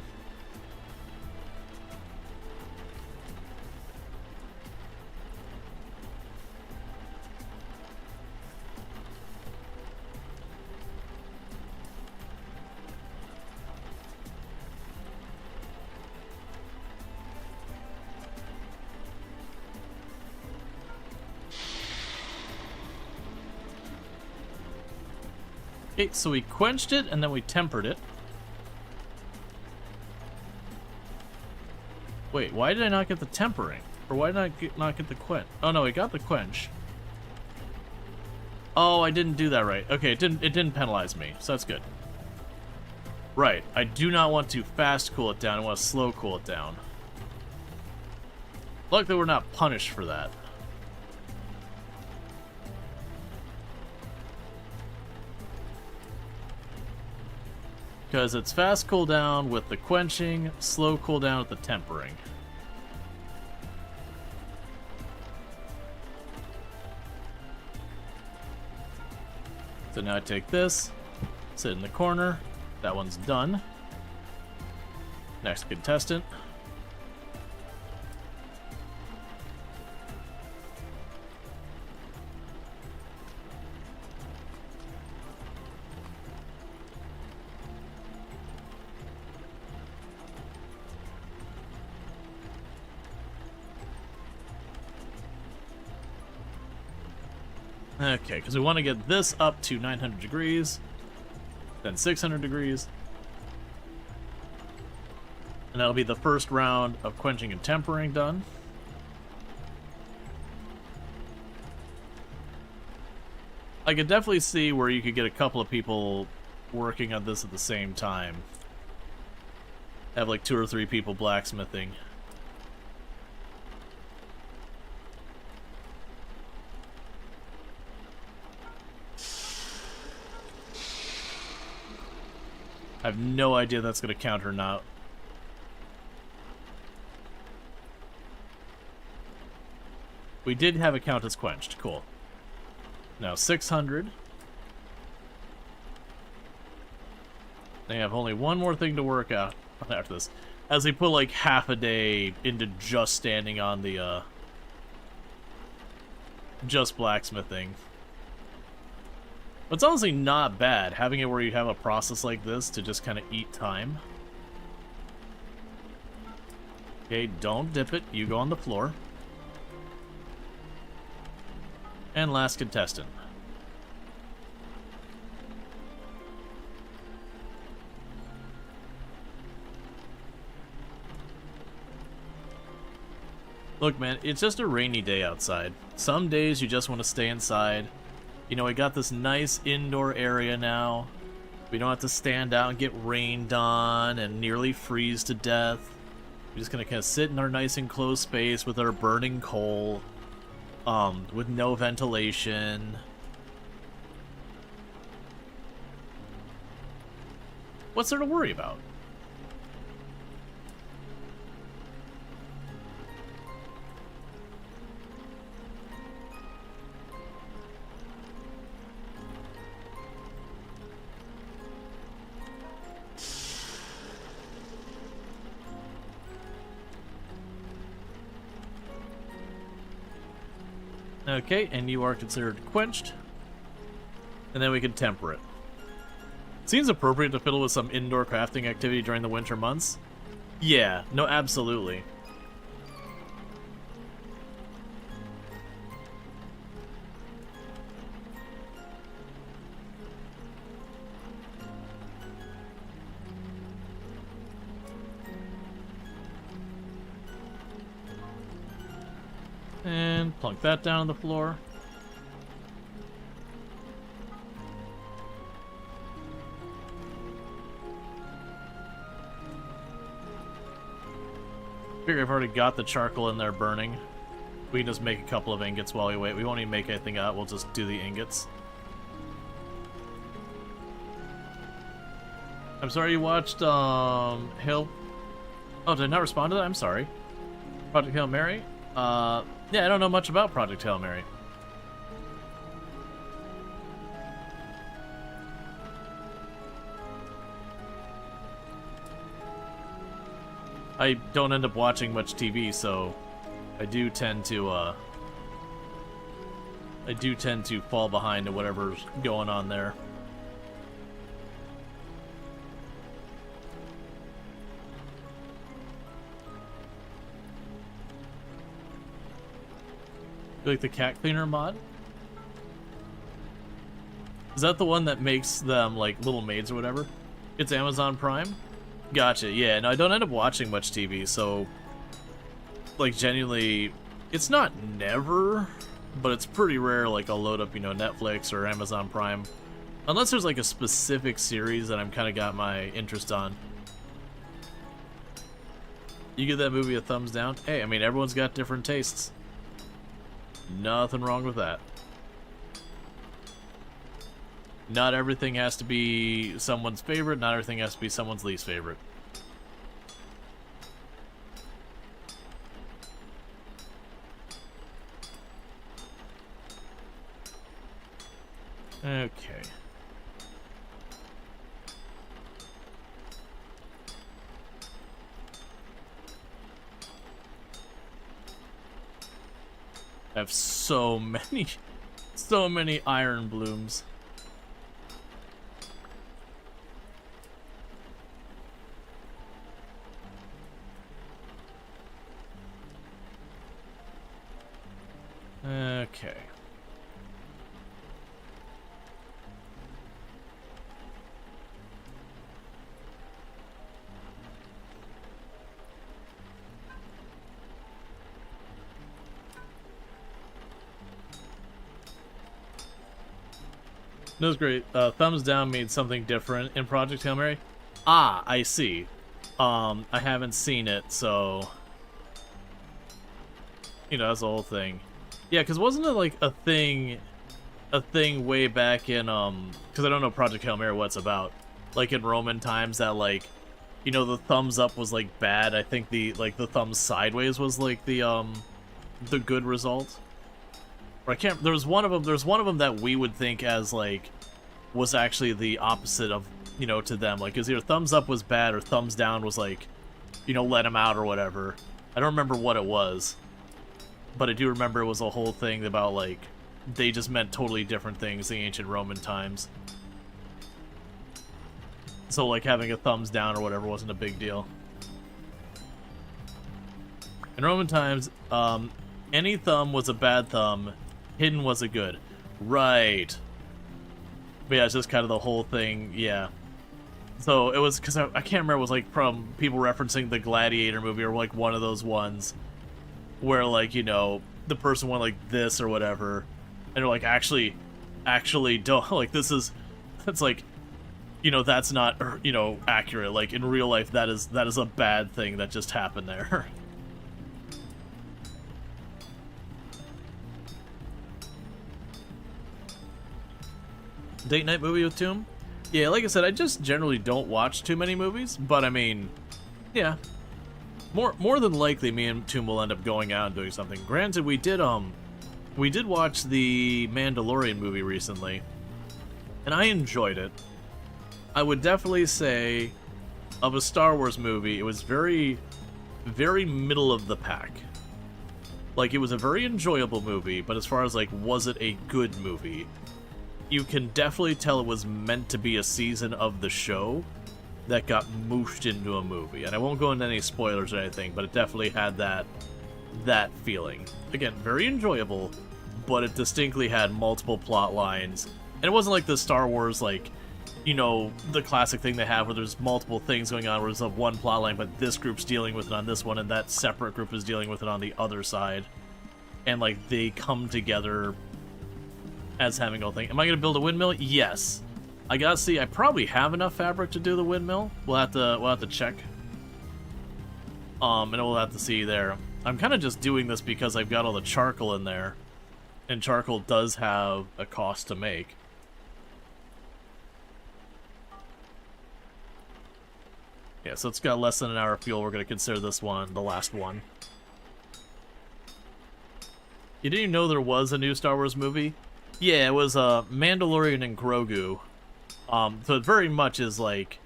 Okay, so we quenched it, and then we tempered it. Wait, why did I not get the tempering? Or why did I not get the quench? Oh no, we got the quench. Oh, I didn't do that right. Okay, it didn't penalize me, so that's good. Right. I do not want to fast cool it down. I want to slow cool it down. Luckily, we're not punished for that. Because it's fast cooldown with the quenching, slow cooldown with the tempering. So now I take this, sit in the corner. That one's done. Next contestant. Okay, because we want to get this up to 900 degrees, then 600 degrees, and that'll be the first round of quenching and tempering done. I could definitely see where you could get a couple of people working on this at the same time. Have like 2 or 3 people blacksmithing. I have no idea that's going to count or not. We did have it count as quenched. Cool. Now 600. They have only one more thing to work out after this. As we put like half a day into just standing on the, just blacksmithing. It's honestly not bad, having it where you have a process like this to just kind of eat time. Okay, don't dip it. You go on the floor. And last contestant. Look, man, it's just a rainy day outside. Some days you just want to stay inside. You know, we got this nice indoor area now. We don't have to stand out and get rained on and nearly freeze to death. We're just gonna kind of sit in our nice enclosed space with our burning coal, with no ventilation. What's there to worry about? Okay, and you are considered quenched. And then we can temper it. Seems appropriate to fiddle with some indoor crafting activity during the winter months. Yeah, no, absolutely. And plunk that down on the floor. Figure I've already got the charcoal in there burning. We can just make a couple of ingots while we wait. We won't even make anything out, we'll just do the ingots. I'm sorry you watched, Hill... Oh, did I not respond to that? I'm sorry. Project Hail Mary? Yeah, I don't know much about Project Hail Mary. I don't end up watching much TV, so I do tend to fall behind to whatever's going on there. You like the cat cleaner mod? Is that the one that makes them like little maids or whatever? It's Amazon Prime? Gotcha, yeah, no, I don't end up watching much TV, so like genuinely, it's not never, but it's pretty rare like I'll load up, you know, Netflix or Amazon Prime Unless there's like a specific series that I'm kind of got my interest on. You give that movie a thumbs down? Hey, I mean, everyone's got different tastes. Nothing wrong with that. Not everything has to be someone's favorite, not everything has to be someone's least favorite. Okay. I have so many iron blooms. Okay. That was great. Thumbs down made something different in Project Hail Mary. Ah, I see. I haven't seen it, so... You know, that's the whole thing. Yeah, because wasn't it like a thing way back in, because I don't know Project Hail Mary what it's about. Like in Roman times that, like, you know, the thumbs up was like bad. I think the thumbs sideways was like the good result. Or I can't, there's one of them that we would think as like, was actually the opposite of, you know, to them. Like, 'cause either thumbs up was bad or thumbs down was like, you know, let him out or whatever. I don't remember what it was. But I do remember it was a whole thing about, like, they just meant totally different things in ancient Roman times. So, like, having a thumbs down or whatever wasn't a big deal. In Roman times, any thumb was a bad thumb, hidden was a good. Right. But yeah, it's just kind of the whole thing, yeah. So, it was, because I can't remember, it was, like, from people referencing the Gladiator movie or, like, one of those ones. Where, like, you know, the person went like this or whatever, and they're like, actually don't, like, this is, it's like, you know, that's not, you know, accurate. Like, in real life, that is a bad thing that just happened there. Date night movie with Tomb? Yeah, like I said, I just generally don't watch too many movies, but I mean, yeah. More than likely, me and Tomb will end up going out and doing something. Granted, we did watch the Mandalorian movie recently, and I enjoyed it. I would definitely say, of a Star Wars movie, it was very, very middle of the pack. Like, it was a very enjoyable movie, but as far as, like, was it a good movie? You can definitely tell it was meant to be a season of the show that got mooshed into a movie. And I won't go into any spoilers or anything, but it definitely had that feeling. Again, very enjoyable, but it distinctly had multiple plot lines. And it wasn't like the Star Wars, like, you know, the classic thing they have where there's multiple things going on where there's one plot line, but this group's dealing with it on this one, and that separate group is dealing with it on the other side. And, like, they come together as having a whole thing. Am I going to build a windmill? Yes. I gotta see, I probably have enough fabric to do the windmill. We'll have to check. And we'll have to see there. I'm kind of just doing this because I've got all the charcoal in there. And charcoal does have a cost to make. Yeah, so it's got less than an hour of fuel. We're going to consider this one the last one. You didn't even know there was a new Star Wars movie? Yeah, it was Mandalorian and Grogu. So it very much is like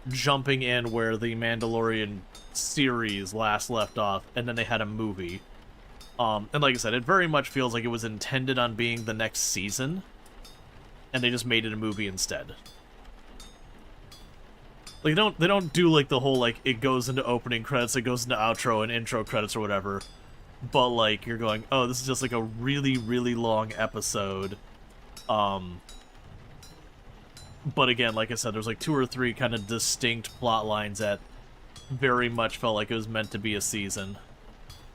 jumping in where the Mandalorian series last left off, and then they had a movie. And like I said, it very much feels like it was intended on being the next season, and they just made it a movie instead. Like, they don't do like the whole, like, it goes into opening credits, it goes into outro and intro credits or whatever. But like, you're going, oh, this is just like a really, really long episode. But again, like I said, there's like 2 or 3 kind of distinct plot lines that very much felt like it was meant to be a season.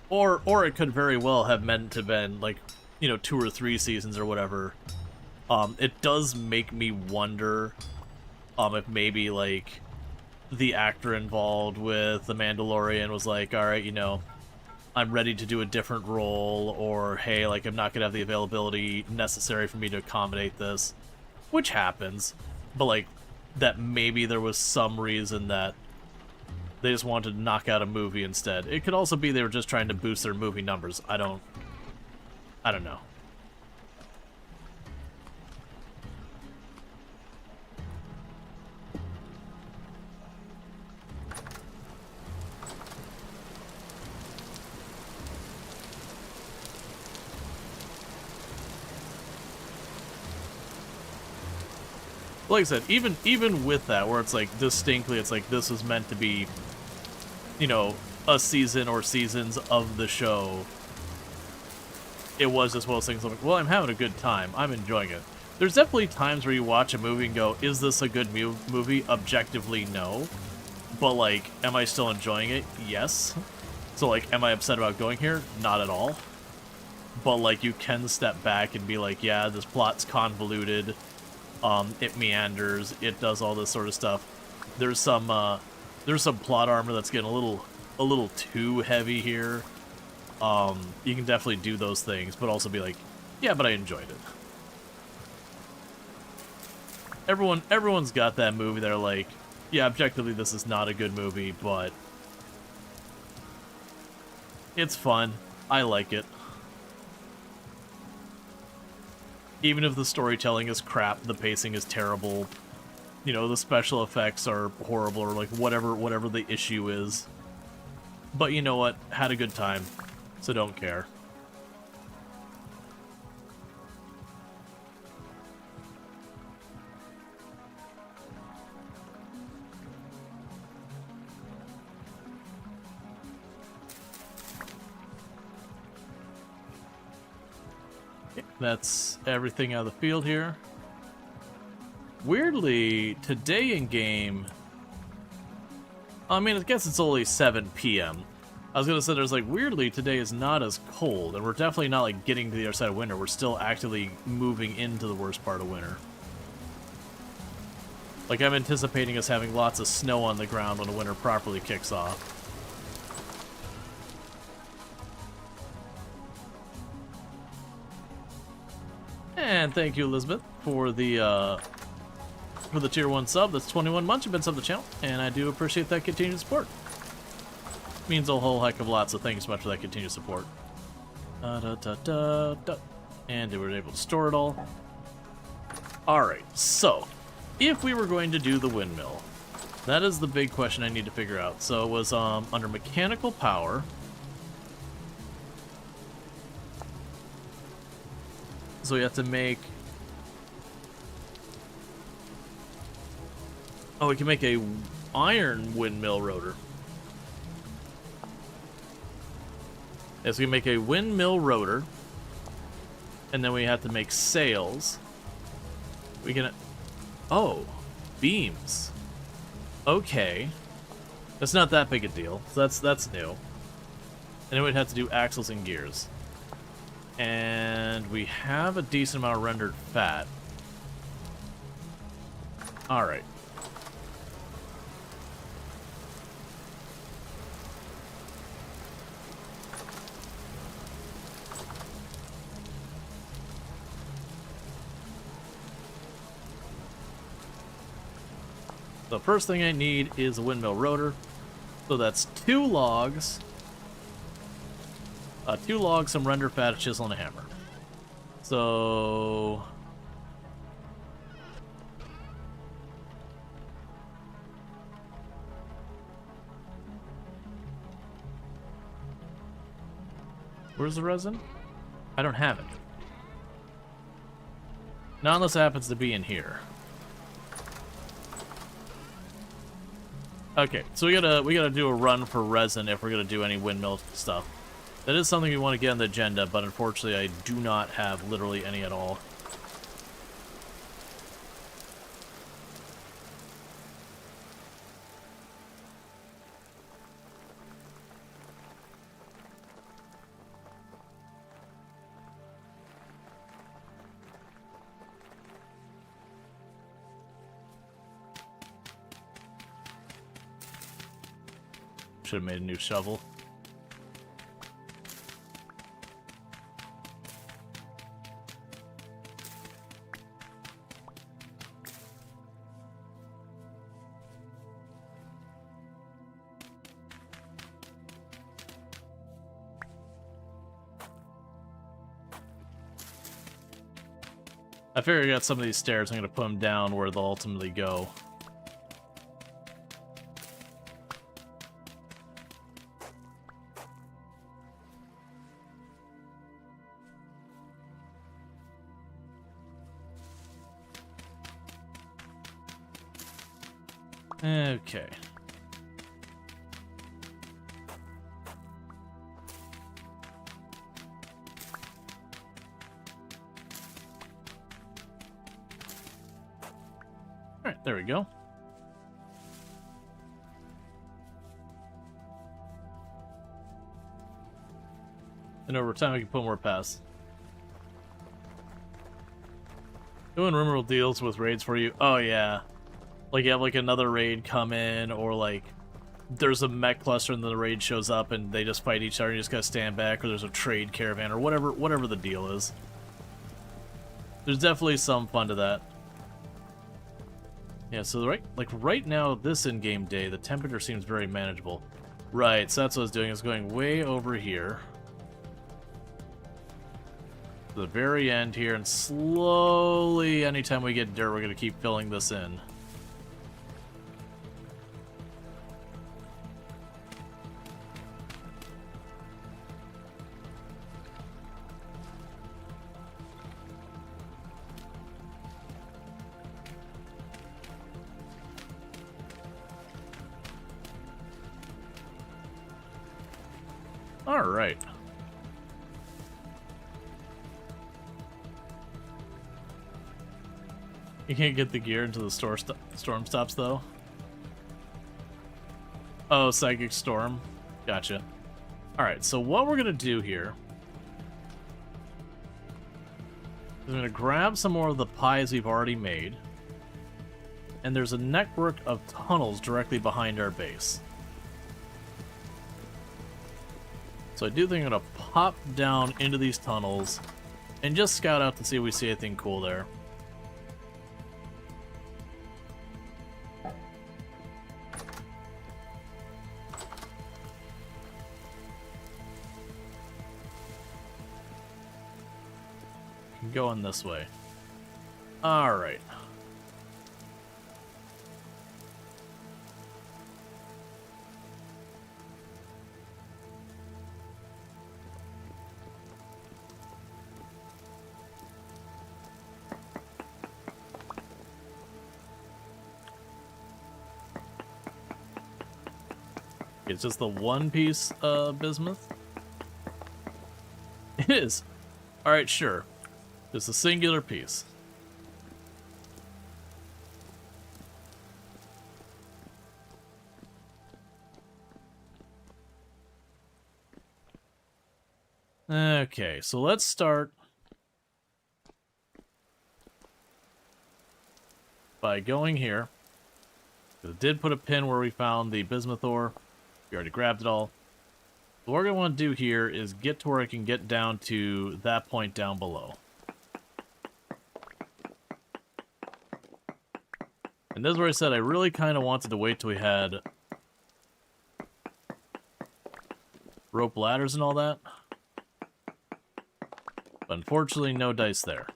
Or it could very well have meant to been like, you know, 2 or 3 seasons or whatever. It does make me wonder if maybe, like, the actor involved with The Mandalorian was like, alright, you know, I'm ready to do a different role, or hey, like, I'm not gonna have the availability necessary for me to accommodate this, which happens, but, like, that maybe there was some reason that they just wanted to knock out a movie instead. It could also be they were just trying to boost their movie numbers. I don't know. Like I said, even with that, where it's like distinctly, it's like this was meant to be, you know, a season or seasons of the show. It was just one of those things like, well, I'm having a good time. I'm enjoying it. There's definitely times where you watch a movie and go, is this a good movie? Objectively, no. But, like, am I still enjoying it? Yes. So, like, am I upset about going here? Not at all. But, like, you can step back and be like, yeah, this plot's convoluted. It meanders. It does all this sort of stuff. There's some plot armor that's getting a little too heavy here. You can definitely do those things, but also be like, yeah, but I enjoyed it. Everyone's got that movie. They're like, yeah, objectively, this is not a good movie, but it's fun. I like it. Even if the storytelling is crap, the pacing is terrible, you know, the special effects are horrible, or like whatever the issue is. But you know what? Had a good time, so don't care. That's everything out of the field here. Weirdly, today in game, I mean, I guess it's only 7 p.m. I was gonna say, there's like, weirdly, today is not as cold, and we're definitely not like getting to the other side of winter. We're still actively moving into the worst part of winter. Like, I'm anticipating us having lots of snow on the ground when the winter properly kicks off. And thank you, Elizabeth, for the tier 1 sub. That's 21 months you've been subbed to the channel, and I do appreciate that continued support. Means a whole heck of lots, so thanks so much for that continued support. And we were able to store it all. Alright, so, if we were going to do the windmill, that is the big question I need to figure out. So it was under mechanical power. So we have to make... Oh, we can make a iron windmill rotor. Yes, we can make a windmill rotor. And then we have to make sails. We can... Oh, beams. Okay. That's not that big a deal. So that's new. And then we'd have to do axles and gears. And we have a decent amount of rendered fat. Alright. The first thing I need is a windmill rotor. So that's 2 logs. 2 logs, some render fat, a chisel, and a hammer. So... Where's the resin? I don't have it. Not unless it happens to be in here. Okay, so we gotta do a run for resin if we're gonna do any windmill stuff. That is something we want to get on the agenda, but unfortunately I do not have literally any at all. Should have made a new shovel. I figure I got some of these stairs, I'm going to put them down where they'll ultimately go. Okay. Alright, there we go. And over time we can put more paths. Doing rumor deals with raids for you. Oh yeah. Like you have like another raid come in, or like there's a mech cluster and then the raid shows up and they just fight each other and you just gotta stand back, or there's a trade caravan or whatever the deal is. There's definitely some fun to that. Yeah, so right now, this in-game day, the temperature seems very manageable. Right, so that's what I was doing, I was going way over here. To the very end here, and slowly, anytime we get dirt, we're going to keep filling this in. Alright. You can't get the gear into the storm stops, though? Oh, Psychic Storm. Gotcha. Alright, so what we're gonna do here is I'm gonna grab some more of the pies we've already made. And there's a network of tunnels directly behind our base. So I do think I'm going to pop down into these tunnels and just scout out to see if we see anything cool there. Going this way. Alright. It's just the one piece bismuth? It is. Alright, sure. Just a singular piece. Okay, so let's start by going here. It did put a pin where we found the bismuth ore. We already grabbed it all. What we're going to want to do here is get to where I can get down to that point down below. And this is where I said I really kind of wanted to wait till we had rope ladders and all that. But unfortunately, no dice there.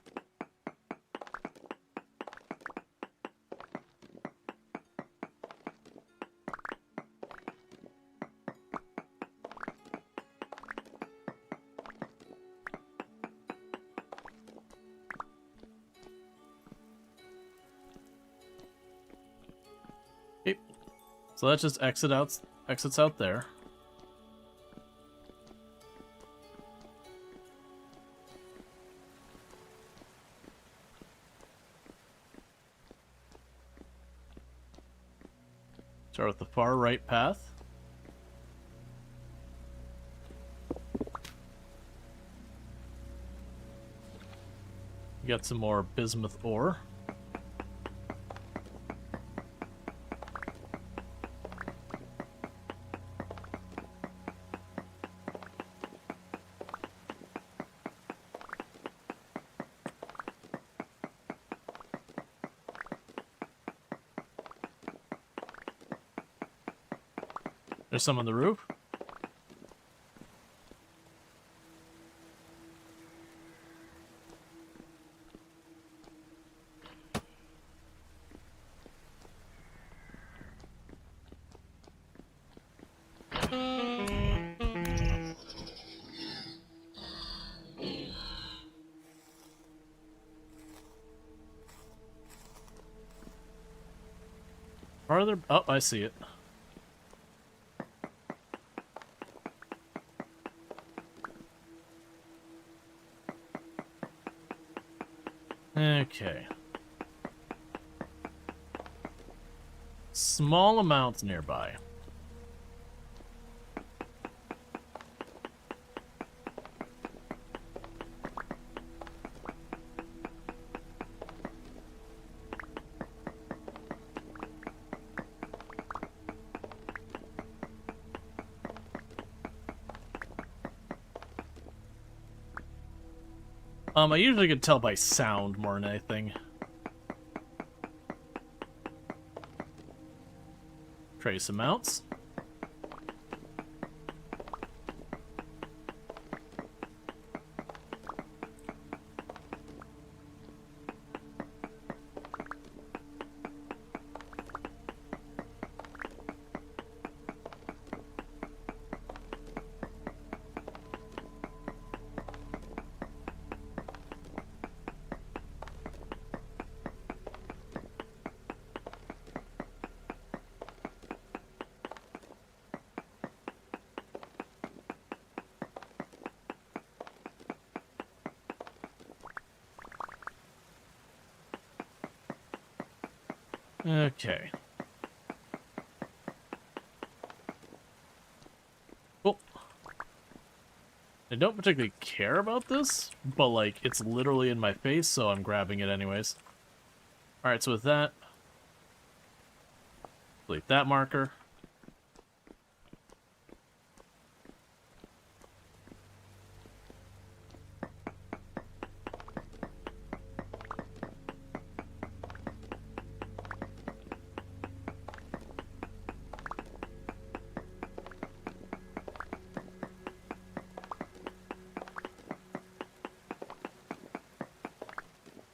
Okay. So that just exits out there. Start with the far right path. We got some more bismuth ore. There's some on the roof. Farther. Oh, I see it. Okay. Small amounts nearby. I usually can tell by sound more than anything. Trace amounts. Okay. Cool. I don't particularly care about this, but, like, it's literally in my face, so I'm grabbing it anyways. Alright, so with that, delete that marker.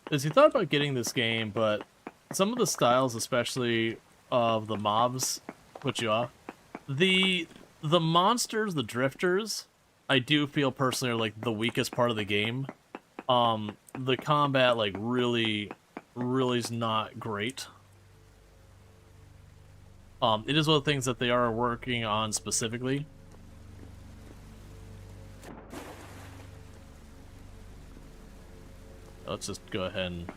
As you thought about getting this game, but some of the styles, especially of the mobs, put you off. The monsters, the drifters, I do feel personally are like the weakest part of the game. The combat like really is not great. It is one of the things that they are working on specifically. Let's just go ahead and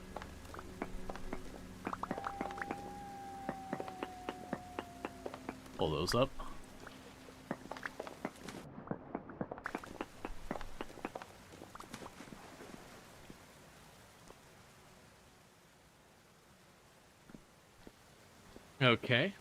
pull those up. Okay.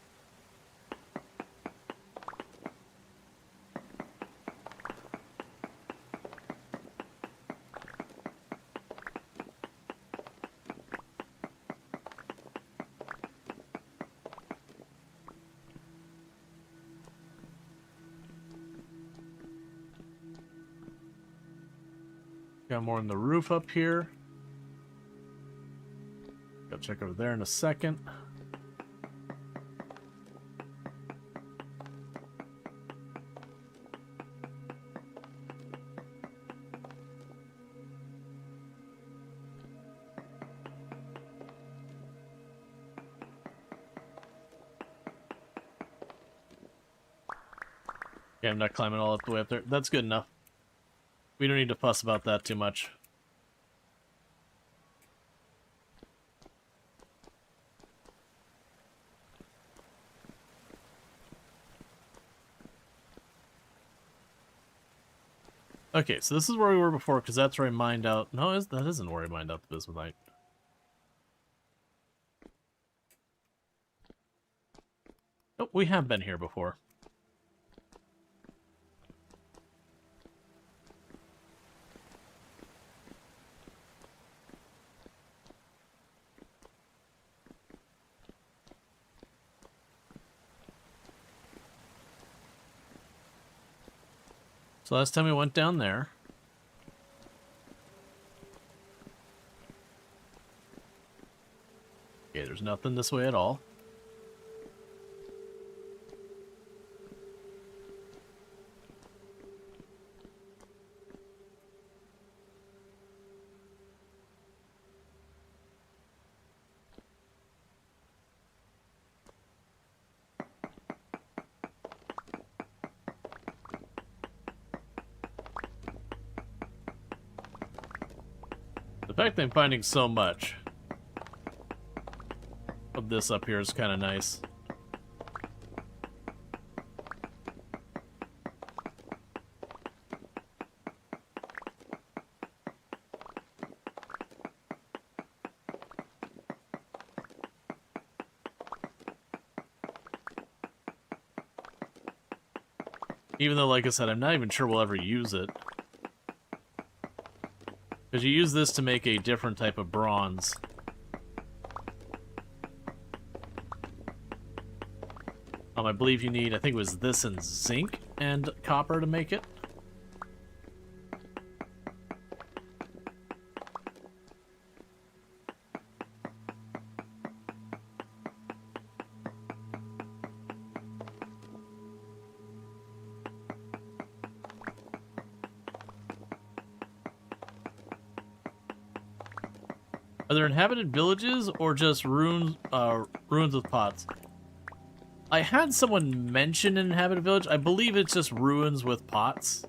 Got more on the roof up here. Gotta check over there in a second. Yeah, I'm not climbing all the way up there. That's good enough. We don't need to fuss about that too much. Okay, so this is where we were before, because that's where I mined out... No, that isn't where I mined out the bismuthite. Nope, we have been here before. So last time we went down there. Okay, there's nothing this way at all. The fact that I'm finding so much of this up here is kind of nice. Even though, like I said, I'm not even sure we'll ever use it. Because you use this to make a different type of bronze. I believe you need, I think it was this and zinc and copper to make it. Are there inhabited villages or just ruins with pots? I had someone mention an inhabited village. I believe it's just ruins with pots.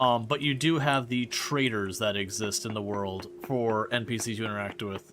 But you do have the traders that exist in the world for NPCs you interact with.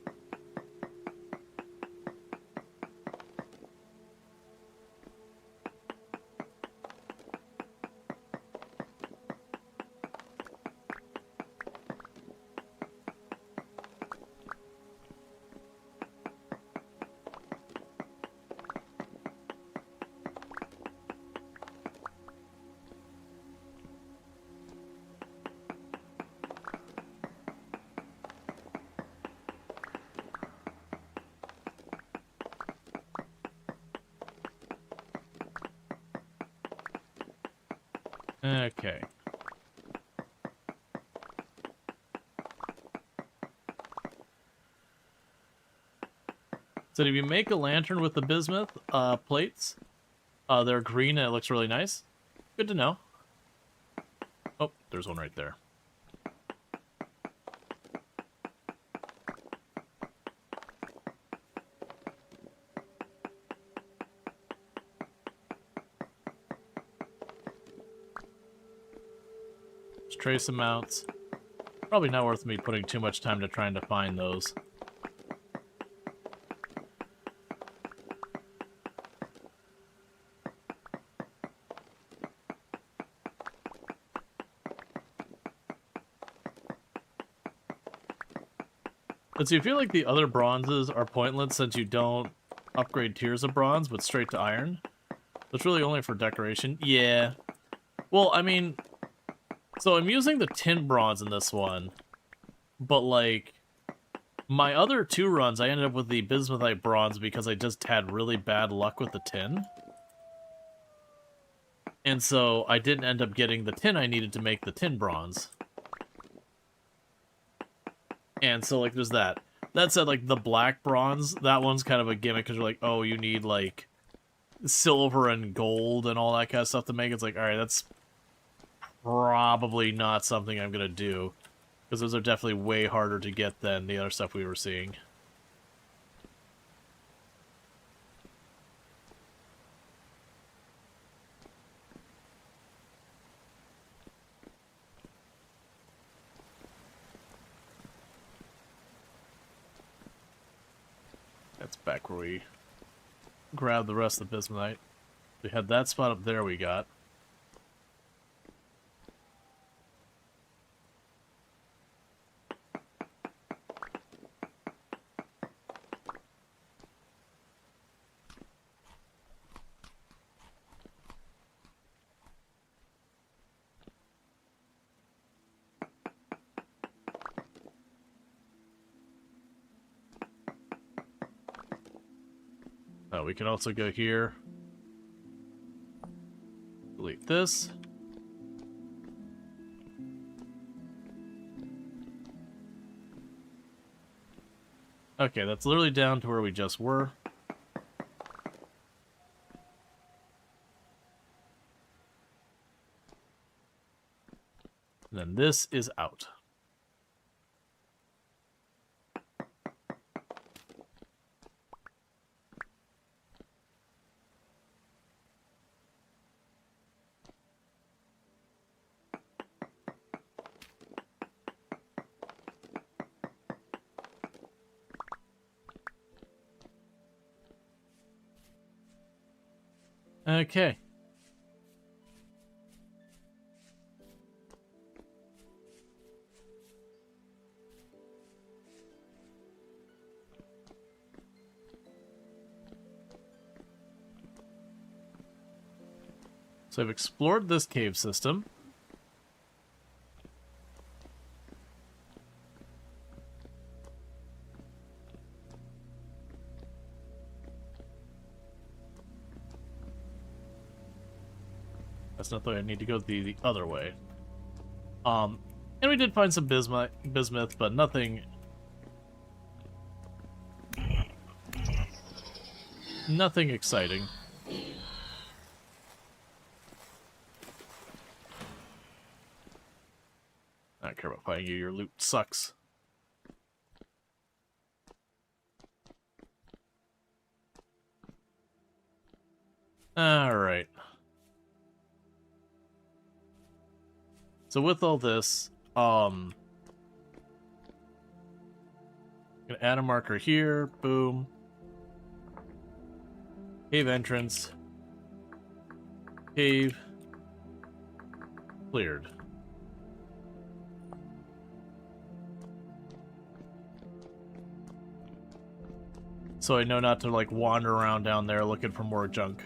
Okay. So if you make a lantern with the bismuth plates, they're green and it looks really nice. Good to know. Oh, there's one right there. Trace amounts. Probably not worth me putting too much time to trying to find those. But see, I feel like the other bronzes are pointless since you don't upgrade tiers of bronze, but straight to iron. It's really only for decoration. Yeah. Well, I mean, so I'm using the tin bronze in this one, but like my other two runs, I ended up with the bismuthite bronze because I just had really bad luck with the tin. And so I didn't end up getting the tin I needed to make the tin bronze. And so like there's that. That said, like the black bronze, that one's kind of a gimmick because you're like, oh, you need like silver and gold and all that kind of stuff to make it. It's like, all right, that's probably not something I'm going to do. Because those are definitely way harder to get than the other stuff we were seeing. That's back where we grabbed the rest of the bismuthite. We had that spot up there we got. We can also go here. Delete this. Okay, that's literally down to where we just were. And then this is out. Okay. So I've explored this cave system. That's not the way I need to go, the other way. And we did find some bismuth, but nothing exciting. I don't care about fighting you, your loot sucks. Alright. So with all this, gonna add a marker here, boom. Cave entrance. Cave. Cleared. So I know not to, like, wander around down there looking for more junk.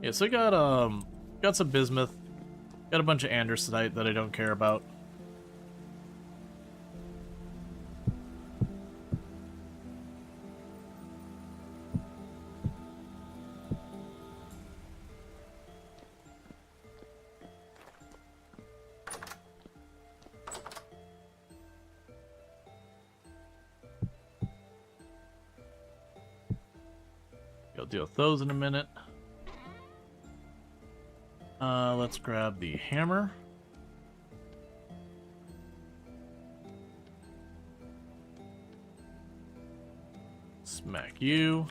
Yeah, so I got some bismuth. Got a bunch of andersonite that I don't care about. I'll deal with those in a minute. Let's grab the hammer. Smack you.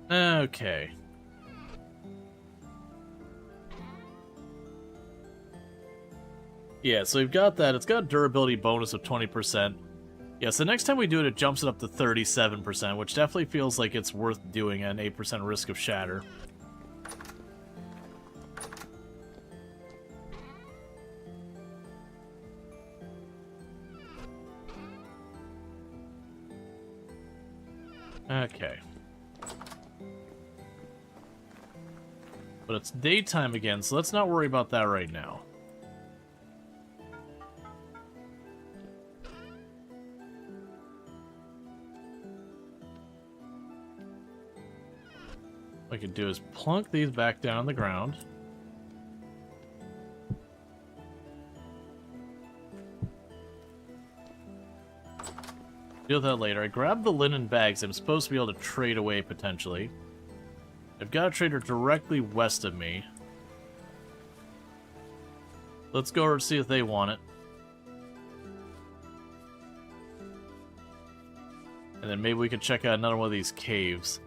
Okay. Yeah, so we've got that. It's got a durability bonus of 20%. Yeah, so next time we do it, it jumps it up to 37%, which definitely feels like it's worth doing at an 8% risk of shatter. Okay. But it's daytime again, so let's not worry about that right now. What I can do is plunk these back down on the ground. Deal with that later. I grabbed the linen bags I'm supposed to be able to trade away potentially. I've got a trader directly west of me. Let's go over and see if they want it. And then maybe we can check out another one of these caves.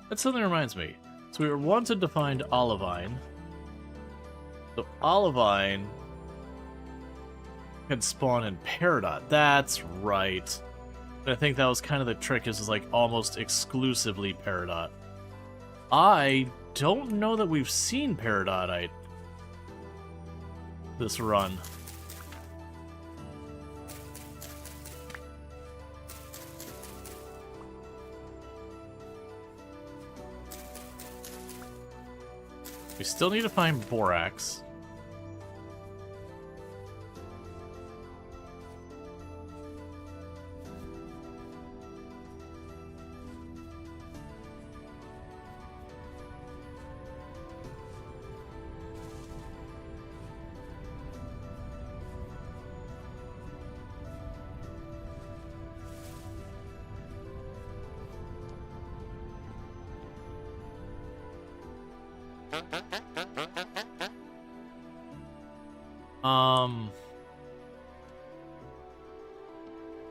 That something reminds me. So we were wanted to find olivine. So olivine can spawn in Peridot. That's right. But I think that was kind of the trick, is like almost exclusively Peridot. I don't know that we've seen Peridotite this run. We still need to find borax.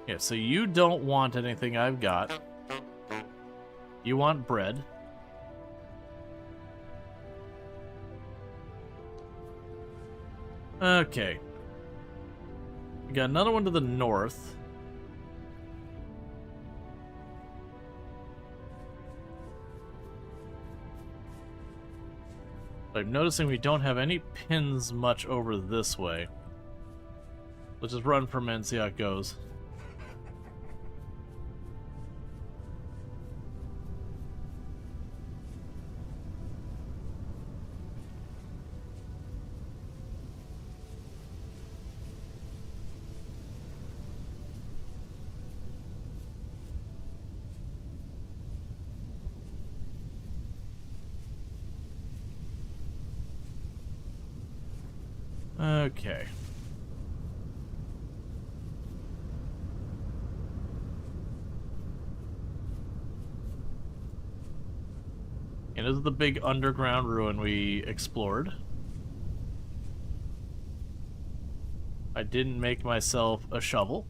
Yeah, so you don't want anything I've got. You want bread. Okay. We got another one to the north. But I'm noticing we don't have any pins much over this way. Let's just run for a minute and see how it goes. Okay. And this is the big underground ruin we explored. I didn't make myself a shovel.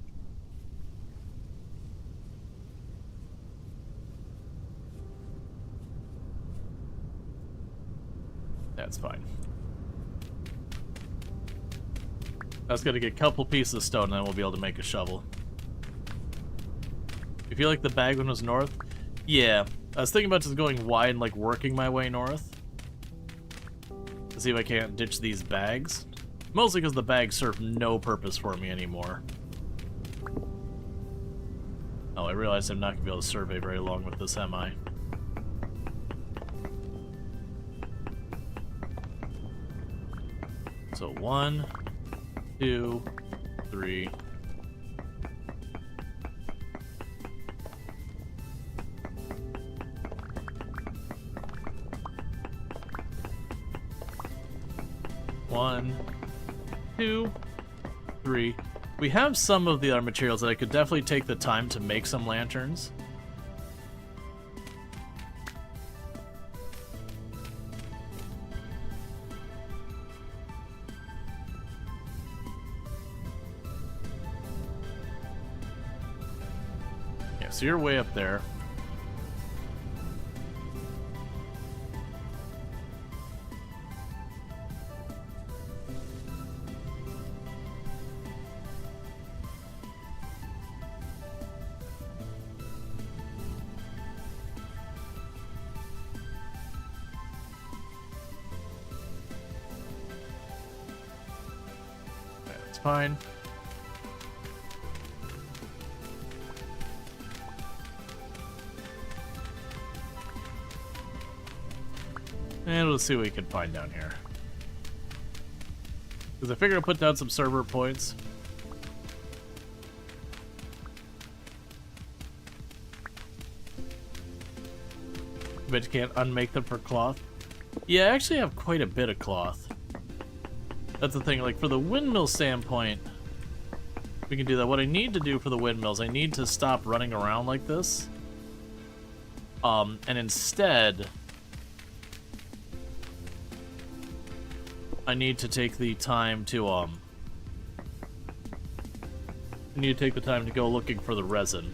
That's fine. That's gonna get a couple pieces of stone, and then we'll be able to make a shovel. You feel like the bag one was north? Yeah. I was thinking about just going wide and like working my way north. To see if I can't ditch these bags. Mostly because the bags serve no purpose for me anymore. Oh, I realize I'm not gonna be able to survey very long with this, am I? So 1, 2, 3. One, 2, 3. We have some of the other materials that I could definitely take the time to make some lanterns. Yeah, so you're way up there. Fine. And we'll see what we can find down here. Because I figure I'll put down some server points. But you can't unmake them for cloth. Yeah, I actually have quite a bit of cloth. That's the thing, like, for the windmill standpoint, we can do that. What I need to do for the windmills, I need to stop running around like this. And instead, I need to take the time to, go looking for the resin.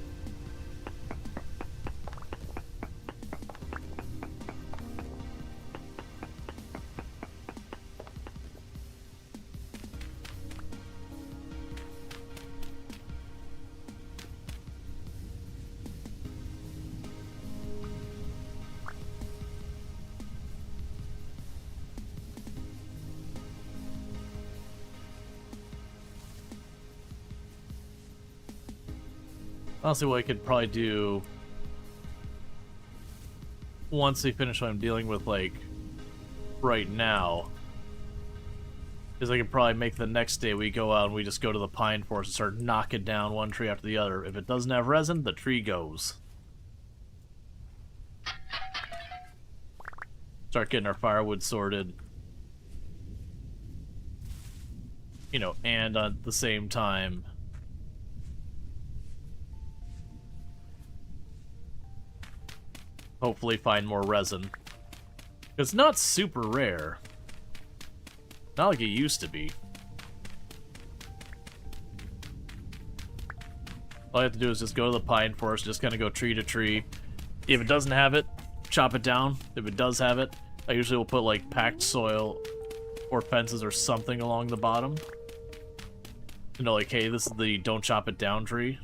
Honestly, what I could probably do once they finish what I'm dealing with, like, right now is I could probably make the next day we go out and we just go to the pine forest and start knocking down one tree after the other. If it doesn't have resin, the tree goes. Start getting our firewood sorted. You know, and at the same time, hopefully find more resin. It's not super rare. Not like it used to be. All I have to do is just go to the pine forest, just kind of go tree to tree. If it doesn't have it, chop it down. If it does have it, I usually will put like packed soil or fences or something along the bottom. You know, like, hey, this is the don't chop it down tree.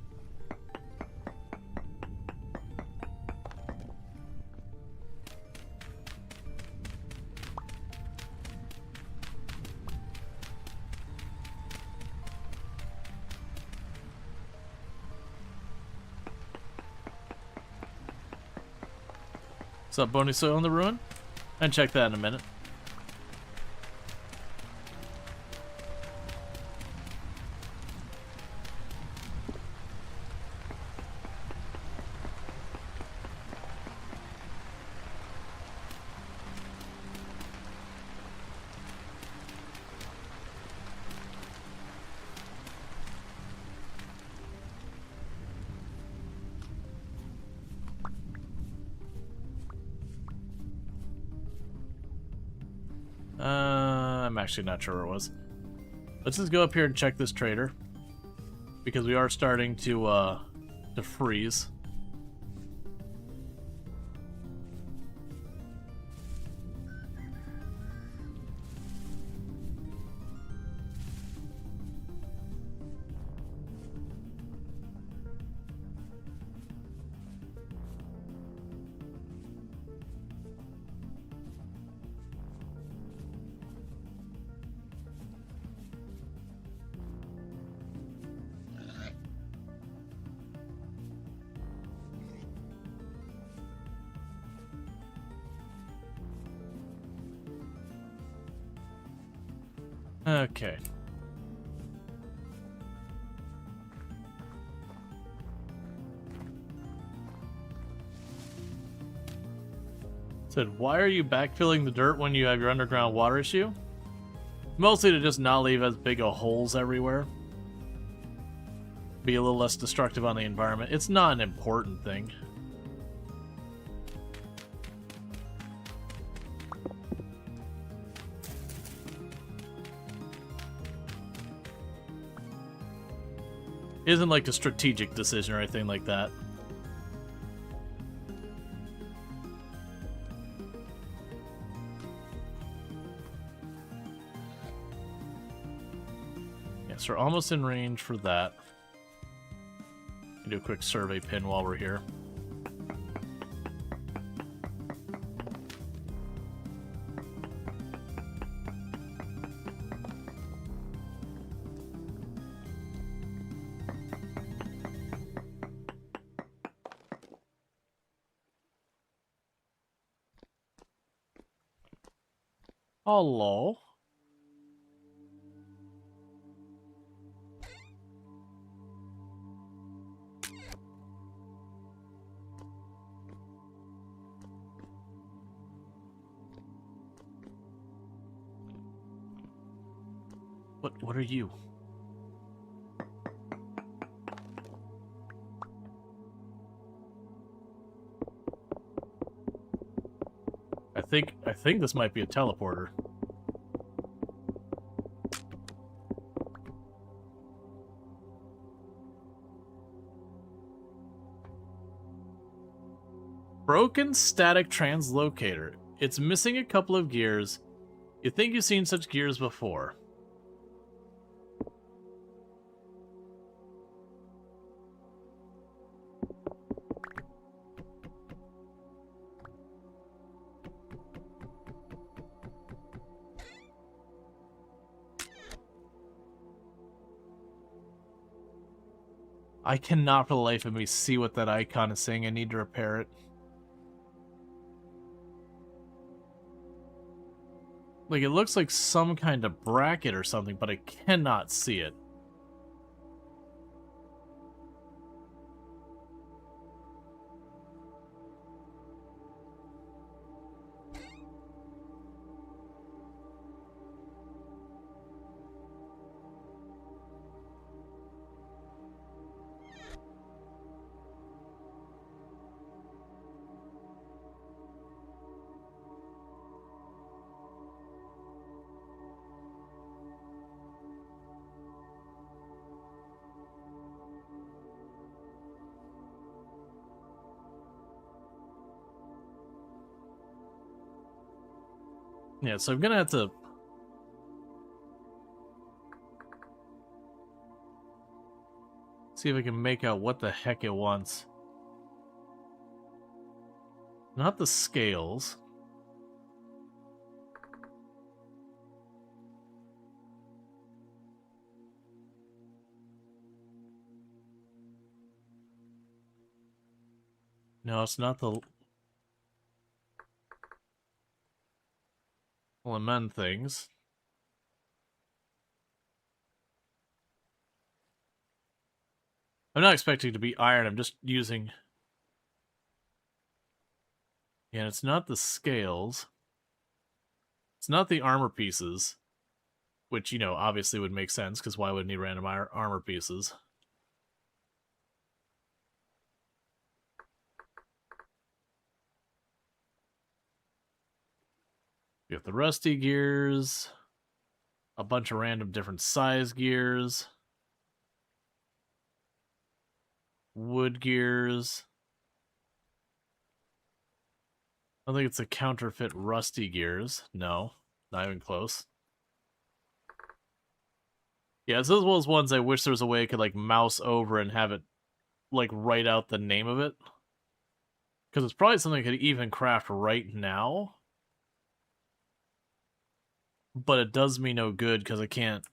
What's up, bony soil in the ruin? And check that in a minute. I'm actually not sure where it was. Let's just go up here and check this trader, because we are starting to freeze. Okay. Said, why are you backfilling the dirt when you have your underground water issue? Mostly to just not leave as big of holes everywhere. Be a little less destructive on the environment. It's not an important thing. Isn't like a strategic decision or anything like that. Yes, we're almost in range for that. Do a quick survey pin while we're here. Hello. What are you? I think this might be a teleporter. Broken static translocator. It's missing a couple of gears. You think you've seen such gears before. I cannot for the life of me see what that icon is saying. I need to repair it. Like, it looks like some kind of bracket or something, but I cannot see it. Yeah, so I'm gonna have to see if I can make out what the heck it wants. Not the scales. No, it's not the lament things. I'm not expecting it to be iron, I'm just using... Yeah, it's not the scales. It's not the armor pieces. Which, you know, obviously would make sense, because why would it need random armor pieces? We have the rusty gears, a bunch of random different size gears, wood gears. I don't think it's the counterfeit rusty gears. No, not even close. Yeah, it's those was ones I wish there was a way I could, like, mouse over and have it, like, write out the name of it. Because it's probably something I could even craft right now. But it does me no good because I can't.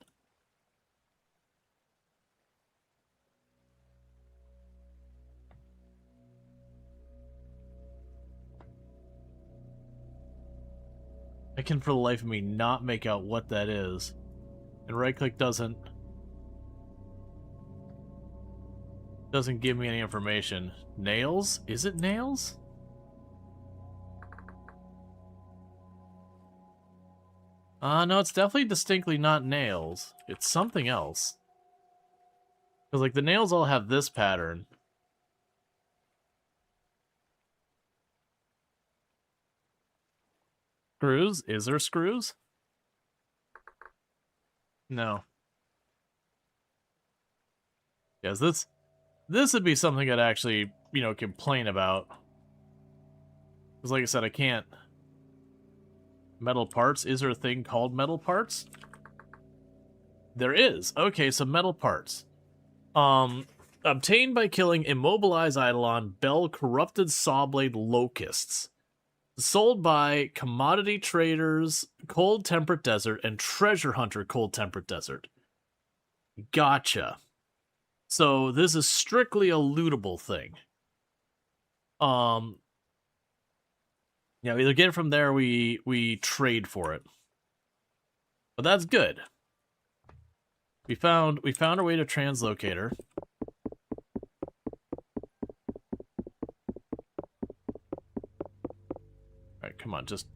I can for the life of me not make out what that is. And right click doesn't give me any information. Nails? Is it nails? No, it's definitely distinctly not nails. It's something else. Because, like, the nails all have this pattern. Screws? Is there screws? No. Yes, this would be something I'd actually, you know, complain about. Because, like I said, I can't... Metal parts? Is there a thing called metal parts? There is. Okay, so metal parts. Obtained by killing immobilized Eidolon, Bell corrupted sawblade locusts. Sold by commodity traders, Cold Temperate Desert, and treasure hunter Cold Temperate Desert. Gotcha. So this is strictly a lootable thing. Yeah, we either get it from there, or we trade for it. But that's good. We found our way to translocator. Alright, come on, just...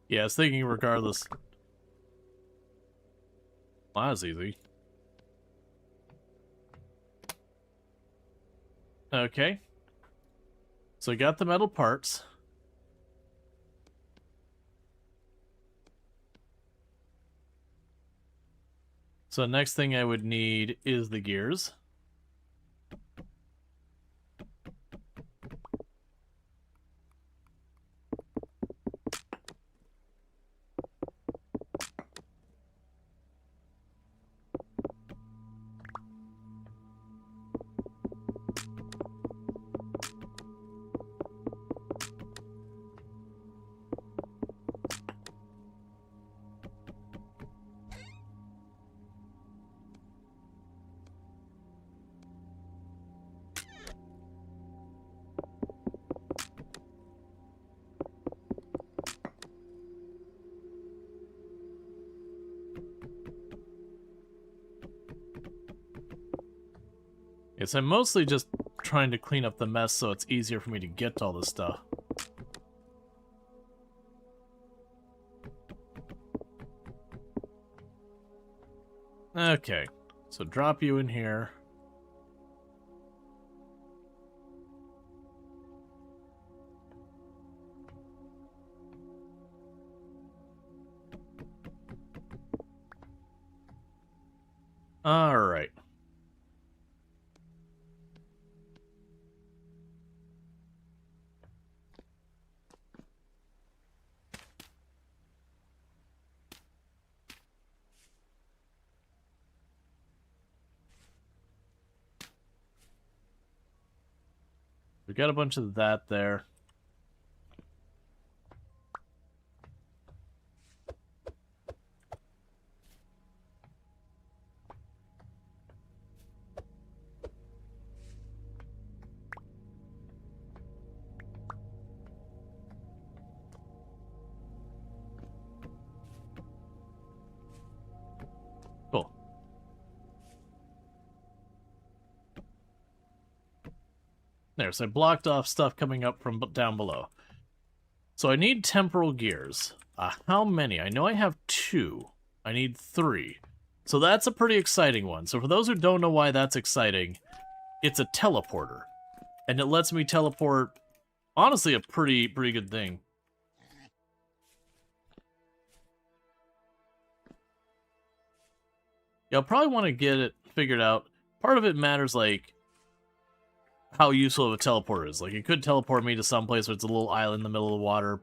Yeah, I was thinking regardless. Well, that was easy. Okay. So I got the metal parts. So the next thing I would need is the gears. Guess I'm mostly just trying to clean up the mess so it's easier for me to get to all this stuff. Okay, so drop you in here. All right. We got a bunch of that there. Cool. There, so I blocked off stuff coming up from down below. So I need temporal gears. How many? I know I have 2. I need 3. So that's a pretty exciting one. So for those who don't know why that's exciting, it's a teleporter. And it lets me teleport, honestly, a pretty good thing. Yeah, I'll probably want to get it figured out. Part of it matters, like, how useful of a teleporter is. Like, it could teleport me to some place where it's a little island in the middle of the water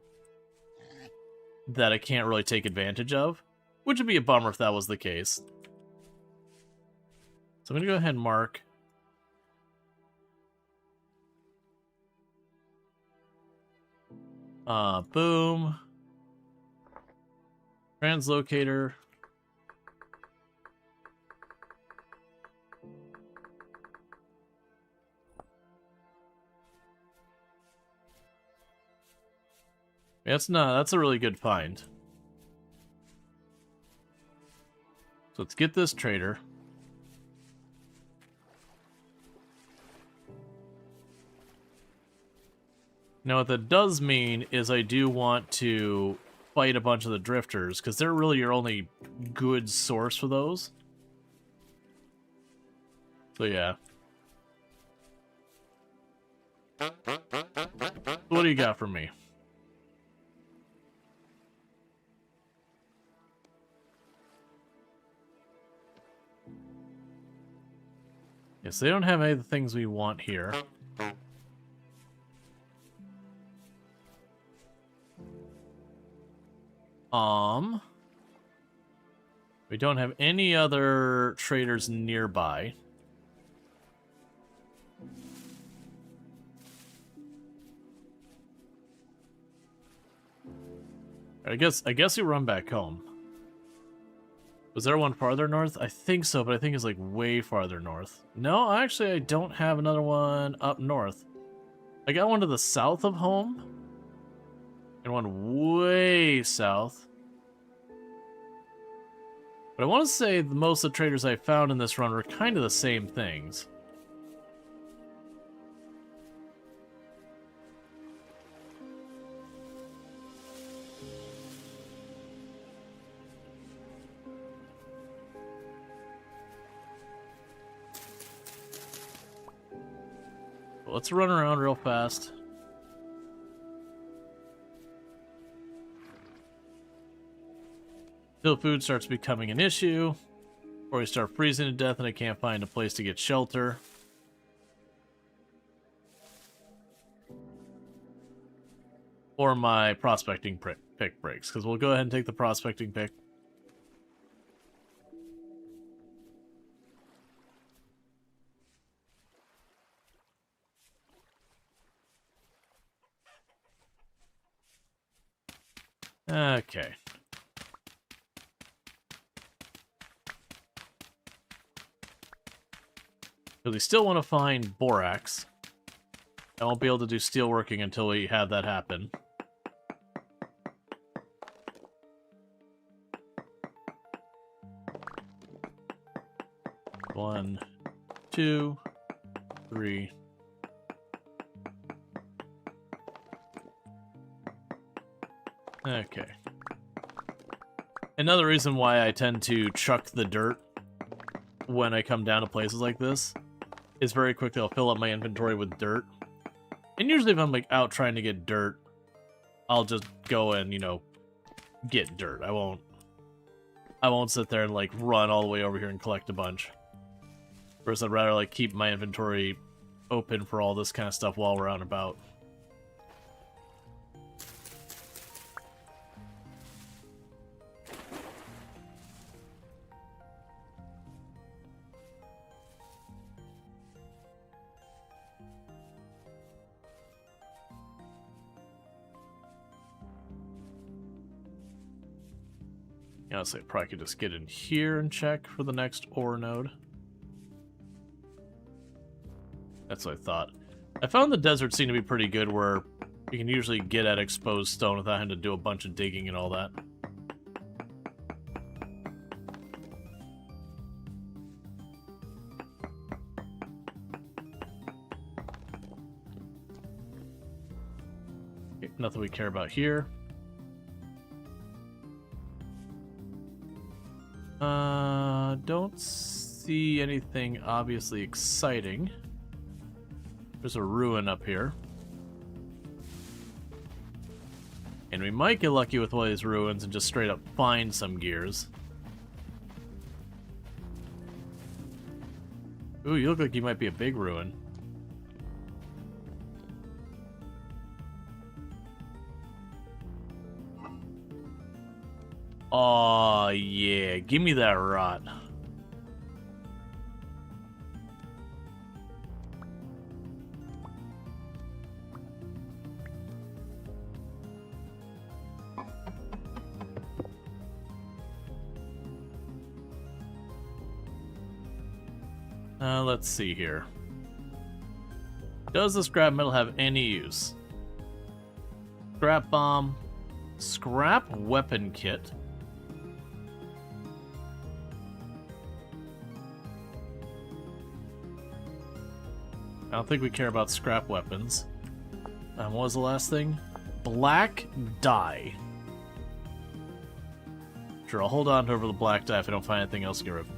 that I can't really take advantage of, which would be a bummer if that was the case. So I'm going to go ahead and mark. Boom. Translocator. That's a really good find. So let's get this trader. Now what that does mean is I do want to fight a bunch of the drifters, because they're really your only good source for those. So yeah. What do you got for me? Yes, they don't have any of the things we want here. We don't have any other traders nearby. I guess we run back home. Was there one farther north? I think so, but I think it's like way farther north. No, actually I don't have another one up north. I got one to the south of home. And one way south. But I want to say most of the traders I found in this run were kind of the same things. Let's run around real fast. Till food starts becoming an issue, or we start freezing to death and I can't find a place to get shelter. Or my prospecting pick breaks, because we'll go ahead and take the prospecting pick. Okay. Because we still want to find borax. I won't be able to do steelworking until we have that happen. One, two, 3. Okay. Another reason why I tend to chuck the dirt when I come down to places like this is very quickly I'll fill up my inventory with dirt. And usually if I'm like out trying to get dirt, I'll just go and, you know, get dirt. I won't sit there and like run all the way over here and collect a bunch. Whereas I'd rather like keep my inventory open for all this kind of stuff while we're out and about. Yeah, I'll say probably could just get in here and check for the next ore node. That's what I thought. I found the desert seemed to be pretty good where you can usually get at exposed stone without having to do a bunch of digging and all that. Okay, nothing we care about here. Don't see anything obviously exciting. There's a ruin up here. And we might get lucky with one of these ruins and just straight up find some gears. Ooh, you look like you might be a big ruin. Aw, yeah, give me that rot. Let's see here. Does the scrap metal have any use? Scrap bomb. Scrap weapon kit. I don't think we care about scrap weapons. What was the last thing? Black dye. Sure, I'll hold on to over the black dye if I don't find anything else to get rid of.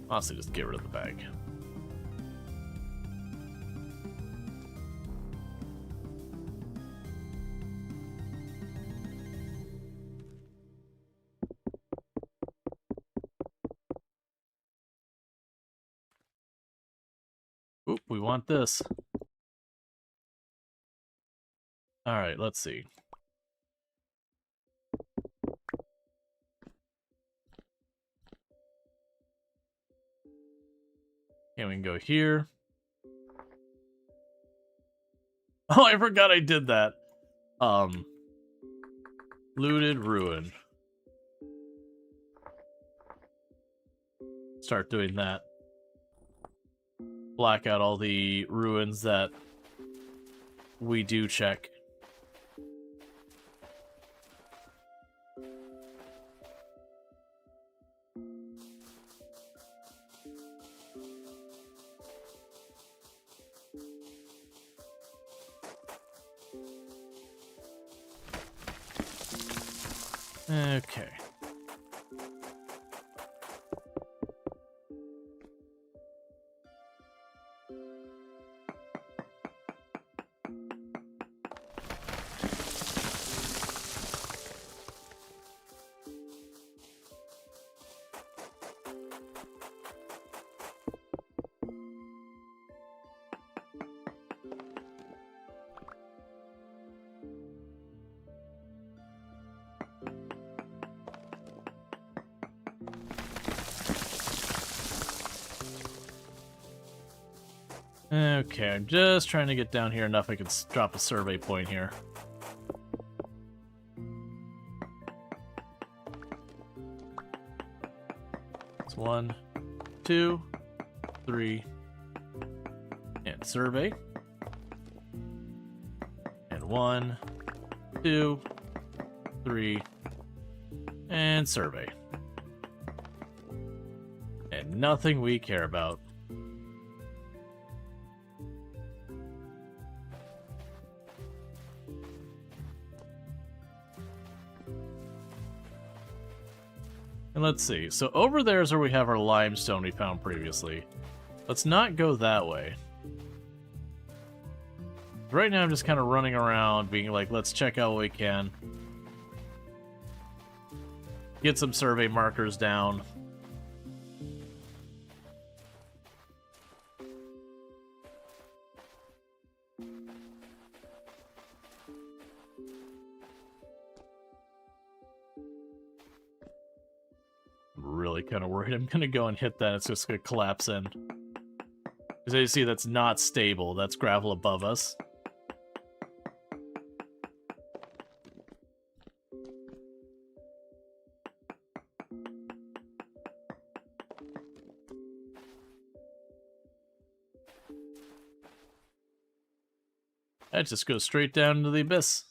Honestly, just get rid of the bag. Oop, we want this. Alright, let's see. And we can go here. Oh, I forgot I did that. Looted ruin. Start doing that. Black out all the ruins that we do check. Okay. Okay, I'm just trying to get down here enough I could drop a survey point here. It's 1, 2, 3, and survey. And 1, 2, 3, And survey. And nothing we care about. And let's see. So over there is where we have our limestone we found previously. Let's not go that way. Right now I'm just kind of running around being like, let's check out what we can. Get some survey markers down. Really kind of worried I'm gonna go and hit that. It's just gonna collapse in. As you see, that's not stable. That's gravel above us. That just goes straight down into the abyss.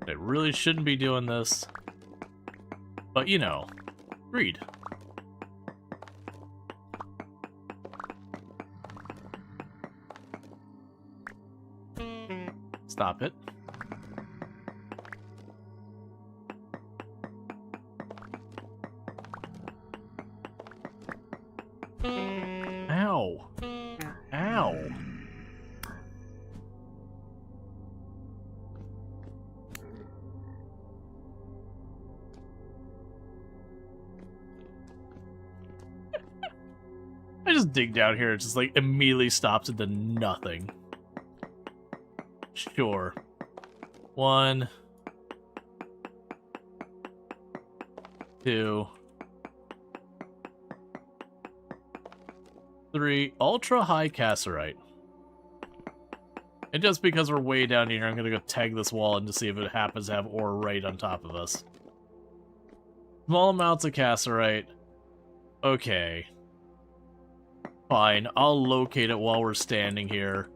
I really shouldn't be doing this. But, you know, greed. Stop it. Ow. Ow. I just dig down here, it just like immediately stops into nothing. Sure. 1, 2, 3. Ultra high cassiterite. And just because we're way down here, I'm gonna go tag this wall in to see if it happens to have ore right on top of us. Small amounts of cassiterite. Okay. Fine, I'll locate it while we're standing here.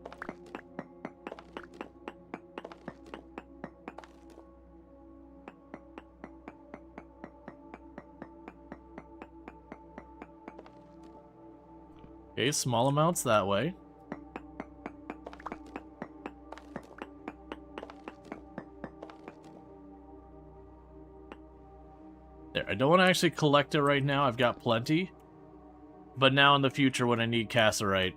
Okay, small amounts that way. There, I don't want to actually collect it right now, I've got plenty. But now in the future when I need cassiterite,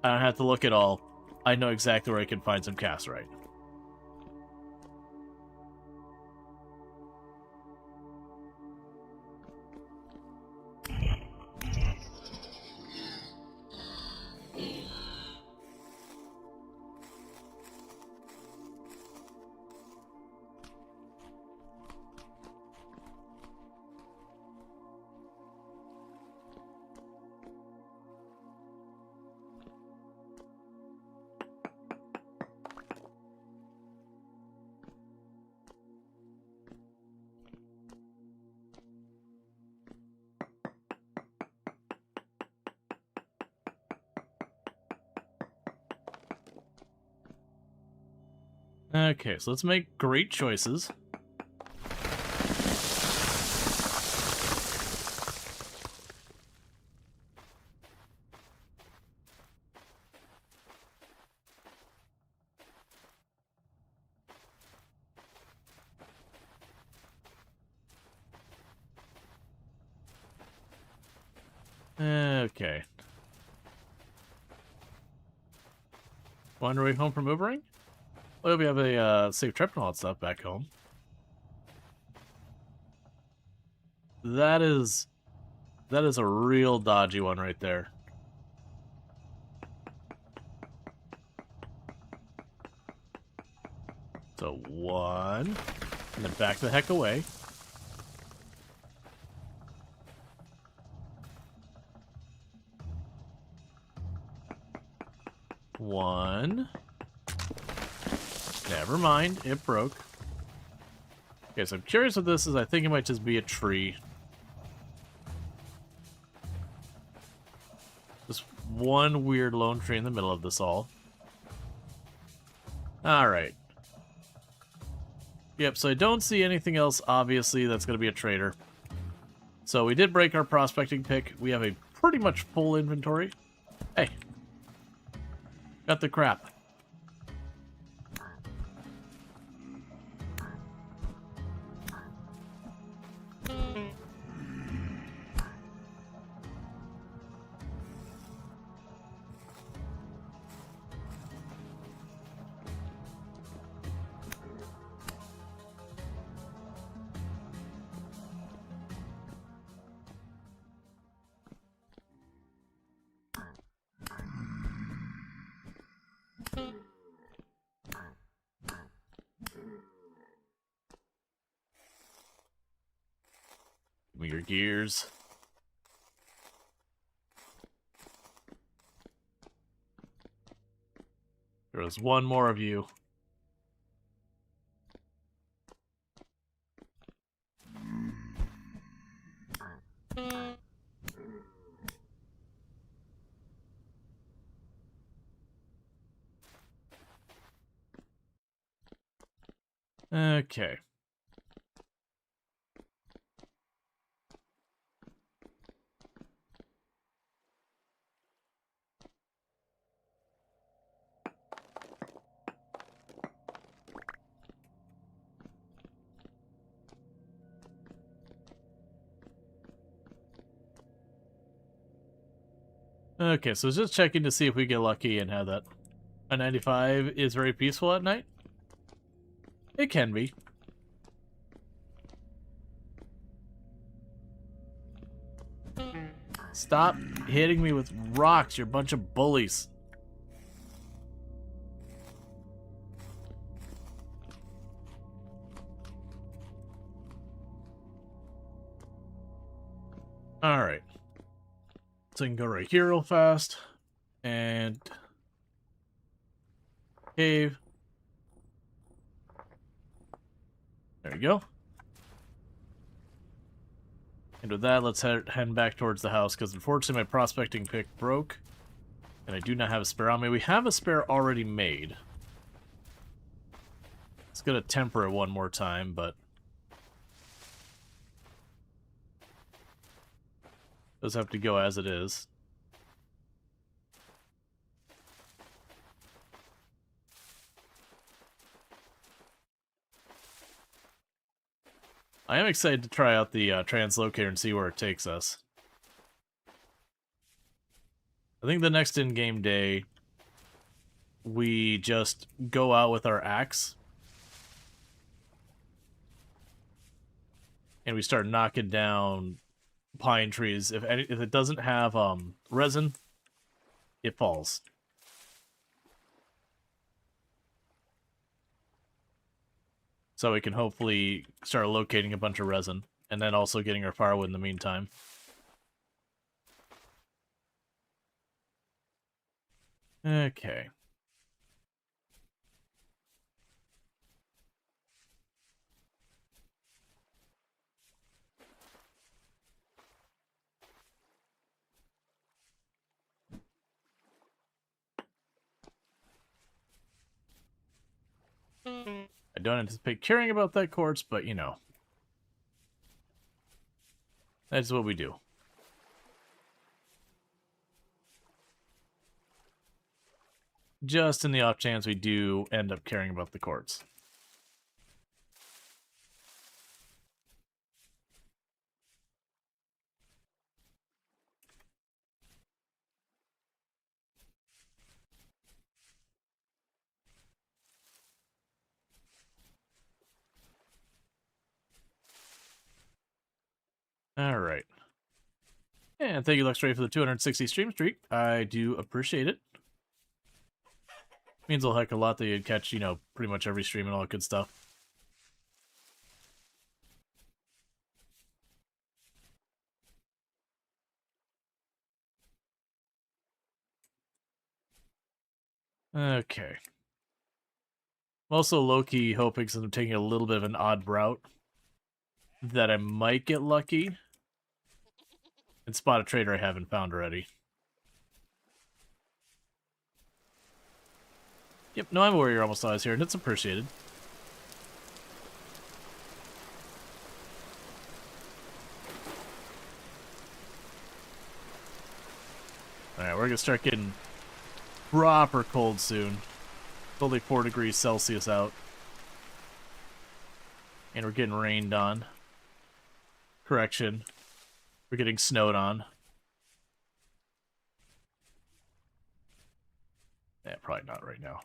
I don't have to look at all. I know exactly where I can find some cassiterite. Okay, so let's make great choices. Okay. On your way home from Ubering? Well, we have a safe trip and all that stuff back home. That is a real dodgy one right there. So 1, and then back the heck away. One. Never mind, it broke. Okay, so I'm curious what this is. I think it might just be a tree. Just one weird lone tree in the middle of this all. Alright. Yep, so I don't see anything else, obviously, that's going to be a trader. So we did break our prospecting pick. We have a pretty much full inventory. Hey. Got the crap. Give me your gears. There was one more of you. Okay. Okay, so just checking to see if we get lucky and have that. A 95 is very peaceful at night? It can be. Stop hitting me with rocks, you're a bunch of bullies. Alright. So I can go right here real fast. And... cave. There you go. And with that, let's head back towards the house, because unfortunately my prospecting pick broke. And I do not have a spare on me. We have a spare already made. It's going to temper it one more time, but... does have to go as it is. I am excited to try out the translocator and see where it takes us. I think the next in-game day, we just go out with our axe. And we start knocking down pine trees. If it doesn't have resin, it falls. So we can hopefully start locating a bunch of resin, and then also getting our firewood in the meantime. Okay. I don't anticipate caring about that quartz, but you know. That's what we do. Just in the off chance we do end up caring about the quartz. And thank you, Luxray, for the 260 stream streak. I do appreciate it. Means a heck of a lot that you'd catch, you know, pretty much every stream and all that good stuff. Okay. I'm also low-key hoping, since I'm taking a little bit of an odd route, that I might get lucky and spot a trader I haven't found already. Yep, no, I'm a warrior almost always here, and it's appreciated. Alright, we're gonna start getting proper cold soon. It's only 4 degrees Celsius out. And we're getting rained on. Correction. We're getting snowed on. Yeah, probably not right now.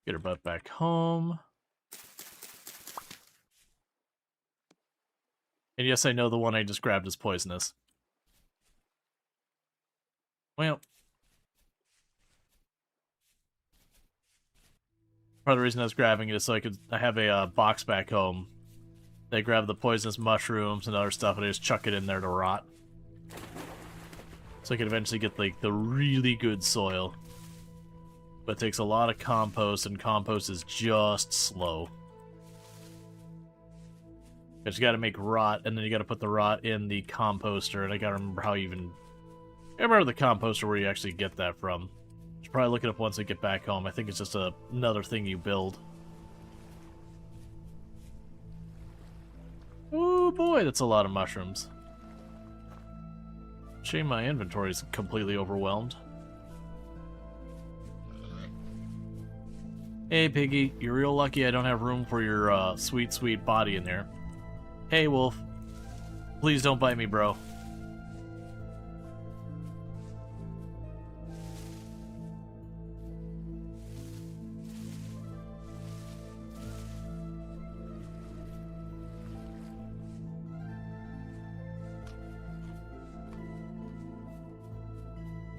Get her butt back home. And yes, I know the one I just grabbed is poisonous. Well, part of the reason I was grabbing it is so I have a box back home. They grab the poisonous mushrooms and other stuff, and I just chuck it in there to rot. So I can eventually get like the really good soil. But it takes a lot of compost, and compost is just slow. But you gotta make rot, and then you gotta put the rot in the composter, and I gotta remember how you even... I remember the composter where you actually get that from. Should probably look it up once I get back home. I think it's just another thing you build. Oh boy, that's a lot of mushrooms. Shame my inventory is completely overwhelmed. Hey Piggy, you're real lucky I don't have room for your sweet, sweet body in there. Hey Wolf, please don't bite me, bro.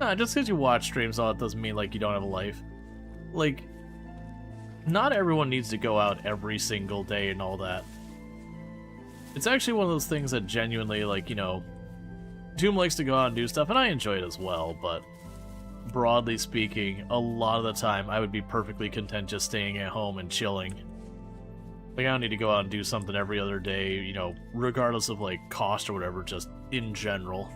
Nah, just because you watch streams, all it doesn't mean, like, you don't have a life. Like, not everyone needs to go out every single day and all that. It's actually one of those things that genuinely, like, you know, Doom likes to go out and do stuff, and I enjoy it as well, but broadly speaking, a lot of the time, I would be perfectly content just staying at home and chilling. Like, I don't need to go out and do something every other day, you know, regardless of, like, cost or whatever, just in general.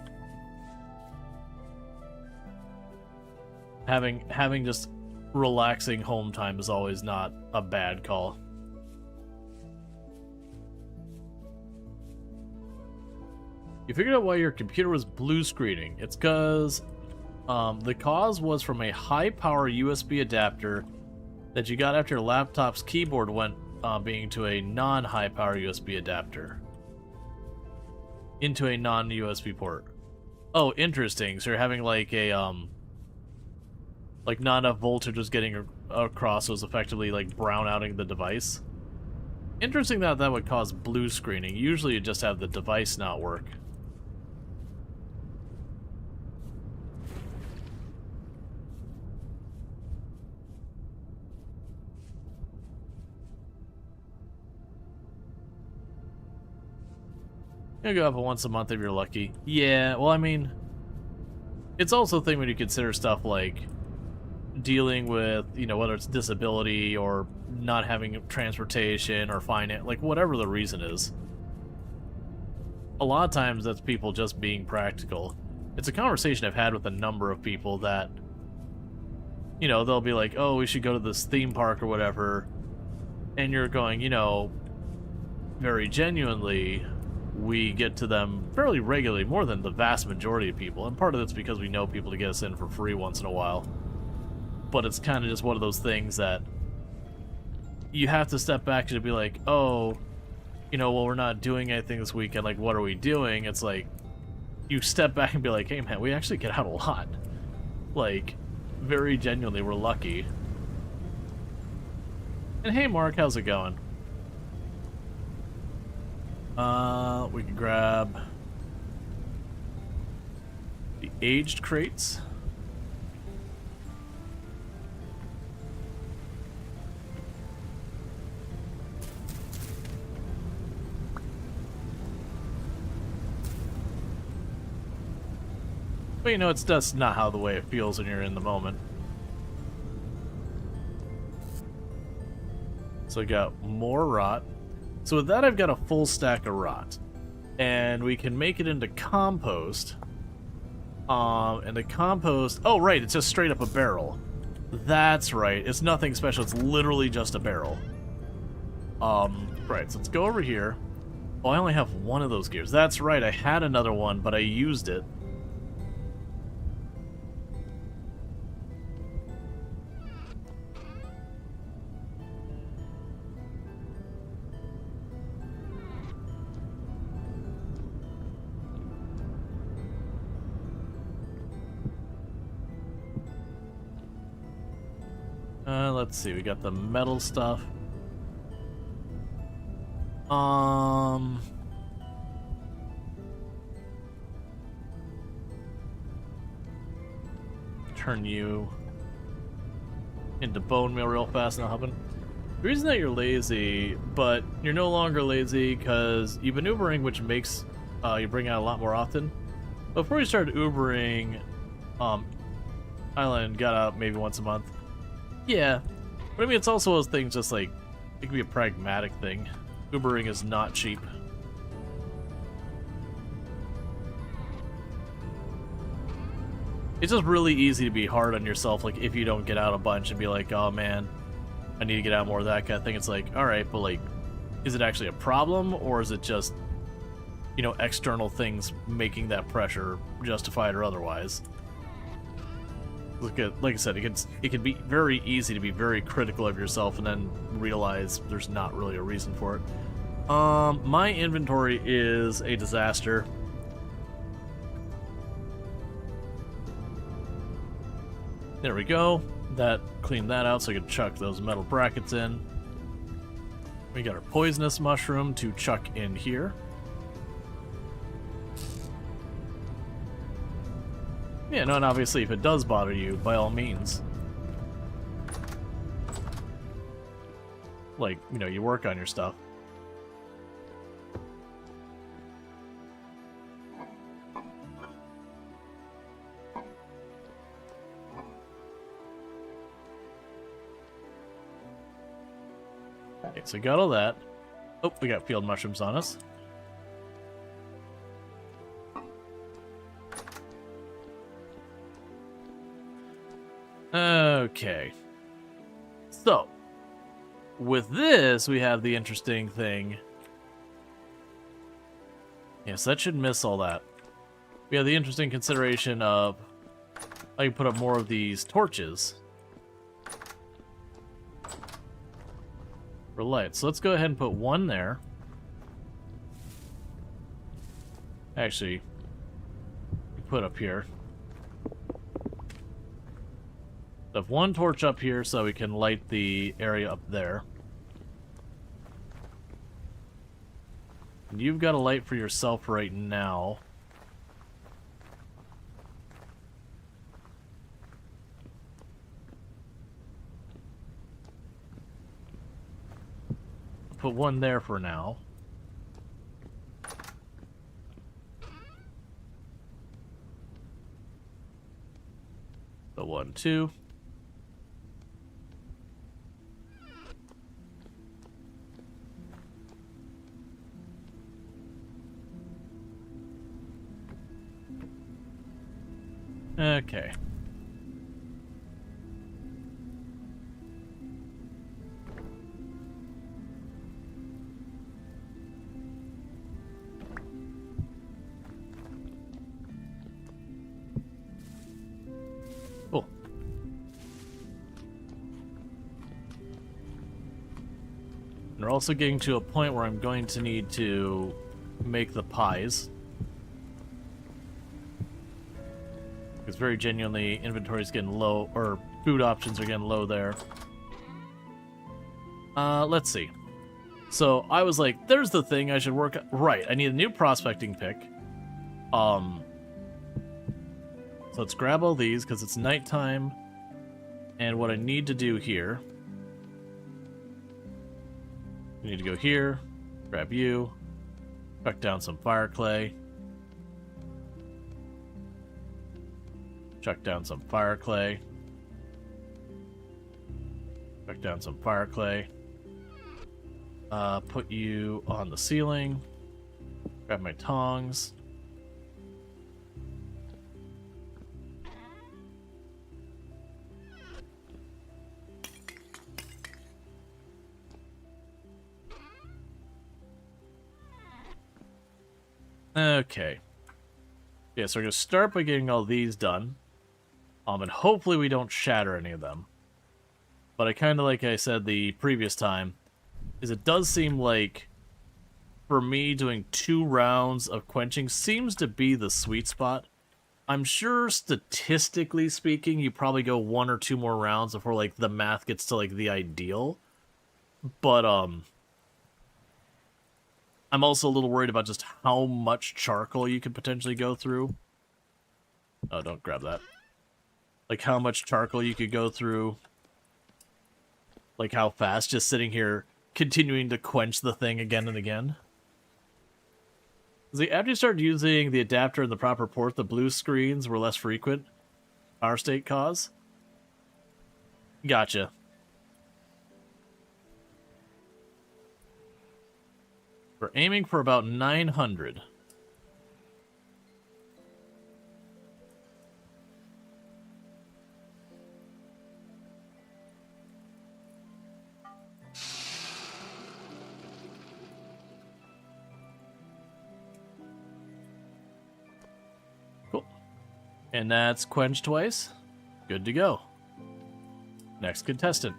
Having just relaxing home time is always not a bad call. You figured out why your computer was blue screening. It's because the cause was from a high-power USB adapter that you got after your laptop's keyboard went being to a non-high-power USB adapter. Into a non-USB port. Oh, interesting. So you're having like a like not enough voltage was getting across, so it was effectively like brown-outing the device. Interesting that that would cause blue screening. Usually you just have the device not work. You'll go up once a month if you're lucky. Yeah, well, I mean, it's also a thing when you consider stuff like dealing with, you know, whether it's disability or not having transportation or finance, like whatever the reason is. A lot of times that's people just being practical. It's a conversation I've had with a number of people that, you know, they'll be like, oh, we should go to this theme park or whatever. And you're going, you know, very genuinely, we get to them fairly regularly, more than the vast majority of people. And part of it's because we know people to get us in for free once in a while. But it's kind of just one of those things that you have to step back to be like, oh, you know, well, we're not doing anything this weekend, like, what are we doing? It's like, you step back and be like, hey, man, we actually get out a lot. Like, very genuinely, we're lucky. And hey, Mark, how's it going? We can grab the aged crates. But you know, it's just not how the way it feels when you're in the moment. So I got more rot. So with that, I've got a full stack of rot. And we can make it into compost. And the compost... Oh, right, it's just straight up a barrel. That's right. It's nothing special. It's literally just a barrel. Right, so let's go over here. Oh, I only have one of those gears. That's right, I had another one, but I used it. Let's see, we got the metal stuff. Turn you into bone meal real fast now, Hubbin. The reason that you're lazy, but you're no longer lazy because you've been Ubering, which makes you bring out a lot more often. Before you started Ubering, Island got out maybe once a month. Yeah, but I mean, it's also those things just like, it can be a pragmatic thing. Ubering is not cheap. It's just really easy to be hard on yourself, like, if you don't get out a bunch and be like, oh man, I need to get out more of that kind of thing. It's like, alright, but like, is it actually a problem, or is it just, you know, external things making that pressure justified or otherwise? Look at, like I said, it can be very easy to be very critical of yourself and then realize there's not really a reason for it. My inventory is a disaster. There we go. That cleaned that out so I could chuck those metal brackets in. We got our poisonous mushroom to chuck in here. Yeah, no, and obviously if it does bother you, by all means. Like, you know, you work on your stuff. Okay, so got all that. Oh, we got field mushrooms on us. Okay. So, with this, we have the interesting thing. Yes, that should miss all that. We have the interesting consideration of I can put up more of these torches for light. So let's go ahead and put one there. Actually, put up here. Have one torch up here so we can light the area up there. And you've got a light for yourself right now. Put one there for now. The 1, 2. Okay. Cool. And we're also getting to a point where I'm going to need to make the pies. Because very genuinely, inventory's getting low, or food options are getting low there. Let's see. So I was like, there's the thing I should work on. Right, I need a new prospecting pick. So let's grab all these because it's nighttime. And what I need to do here, I need to go here, grab you, chuck down some fire clay, chuck down some fire clay, chuck down some fire clay, put you on the ceiling, grab my tongs. Okay. Yeah, so we're going to start by getting all these done. And hopefully we don't shatter any of them. But I kind of, like I said the previous time, is it does seem like, for me, doing 2 rounds of quenching seems to be the sweet spot. I'm sure, statistically speaking, you probably go 1 or 2 more rounds before, like, the math gets to, like, the ideal. But, I'm also a little worried about just how much charcoal you could potentially go through. Oh, don't grab that. Like, how much charcoal you could go through. Like, how fast, just sitting here, continuing to quench the thing again and again. See, after you started using the adapter in the proper port, the blue screens were less frequent. Power state cause? Gotcha. We're aiming for about 900. Cool. And that's quenched twice. Good to go. Next contestant.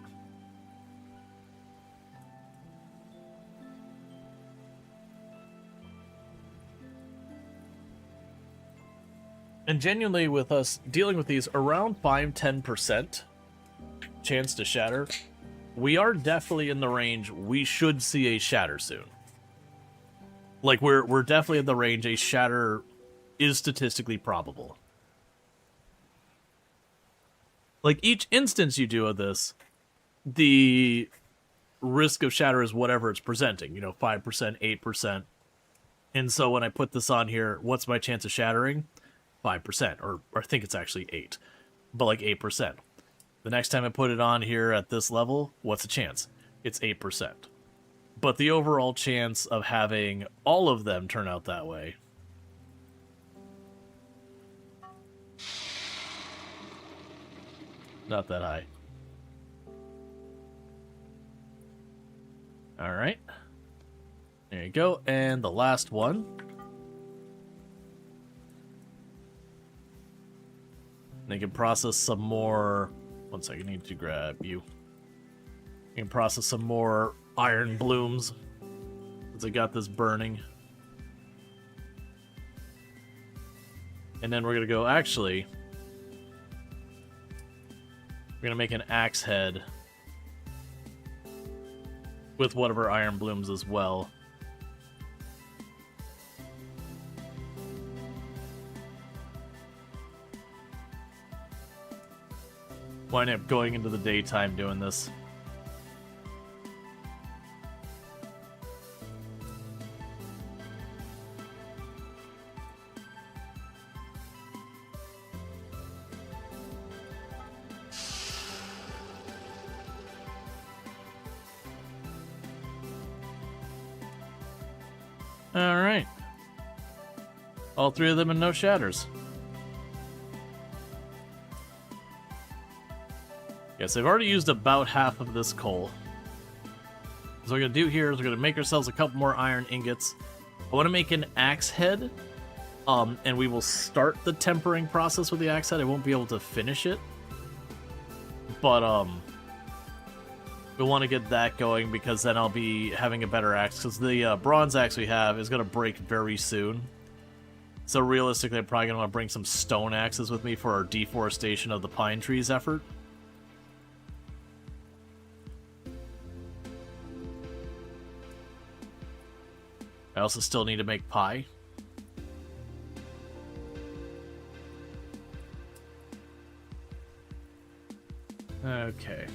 And genuinely, with us dealing with these around 5-10% chance to shatter, we are definitely in the range we should see a shatter soon. Like, we're definitely in the range a shatter is statistically probable. Like, each instance you do of this, the risk of shatter is whatever it's presenting. You know, 5%, 8%. And so when I put this on here, what's my chance of shattering? 5%, or I think it's actually 8, but like 8%. The next time I put it on here at this level, what's the chance? It's 8%. But the overall chance of having all of them turn out that way, not that high. Alright. There you go, and the last one. They can process some more. One second, I need to grab you. You can process some more iron blooms. Since I got this burning. And then we're gonna go, actually, we're gonna make an axe head with one of our iron blooms as well. Wind up going into the daytime doing this. Alright. All 3 of them and no shatters. Yes, I've already used about half of this coal. So what we're going to do here is we're going to make ourselves a couple more iron ingots. I want to make an axe head, and we will start the tempering process with the axe head. I won't be able to finish it, but we want to get that going because then I'll be having a better axe, because the bronze axe we have is going to break very soon. So realistically, I'm probably going to want to bring some stone axes with me for our deforestation of the pine trees effort. I also still need to make pie. Okay.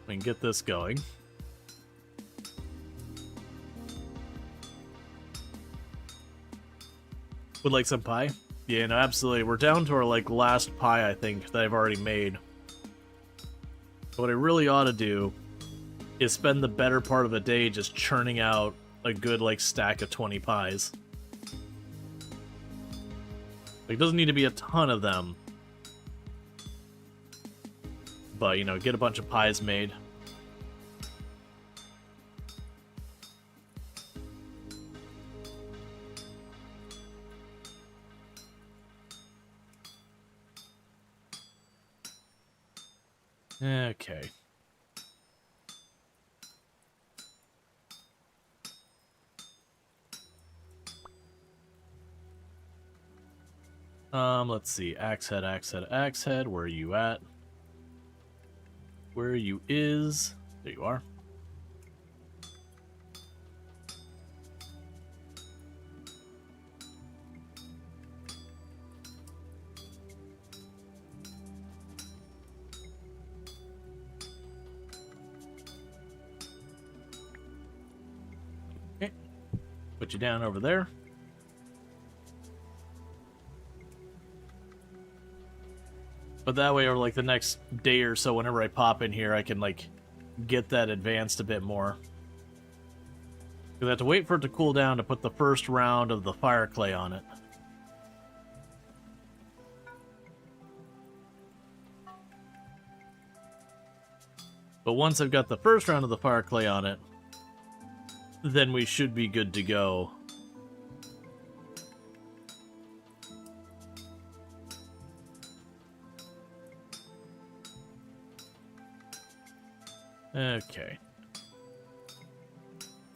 We can get this going. Would like some pie? Yeah, no, absolutely. We're down to our, like, last pie, I think, that I've already made. What I really ought to do is spend the better part of the day just churning out a good, like, stack of 20 pies. Like, it doesn't need to be a ton of them. But, you know, get a bunch of pies made. Okay. Let's see. Axe head, axe head, axe head. Where are you at? Where you is? There you are. Okay. Put you down over there. But that way, over like the next day or so, whenever I pop in here, I can like get that advanced a bit more. Because I have to wait for it to cool down to put the first round of the fire clay on it. But once I've got the first round of the fire clay on it, then we should be good to go. Okay.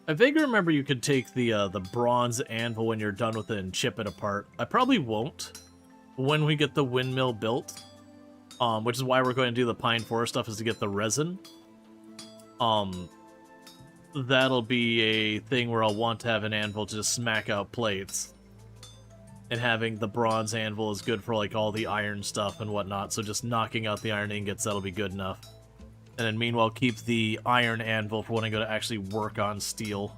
I vaguely remember you could take the bronze anvil when you're done with it and chip it apart. I probably won't when we get the windmill built, which is why we're going to do the pine forest stuff, is to get the resin. That'll be a thing where I'll want to have an anvil to just smack out plates. And having the bronze anvil is good for like all the iron stuff and whatnot, so just knocking out the iron ingots, that'll be good enough. And then meanwhile, keep the iron anvil for when I go to actually work on steel.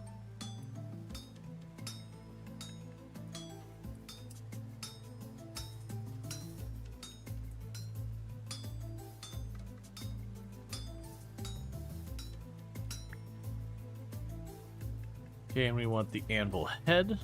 Okay, and we want the anvil head.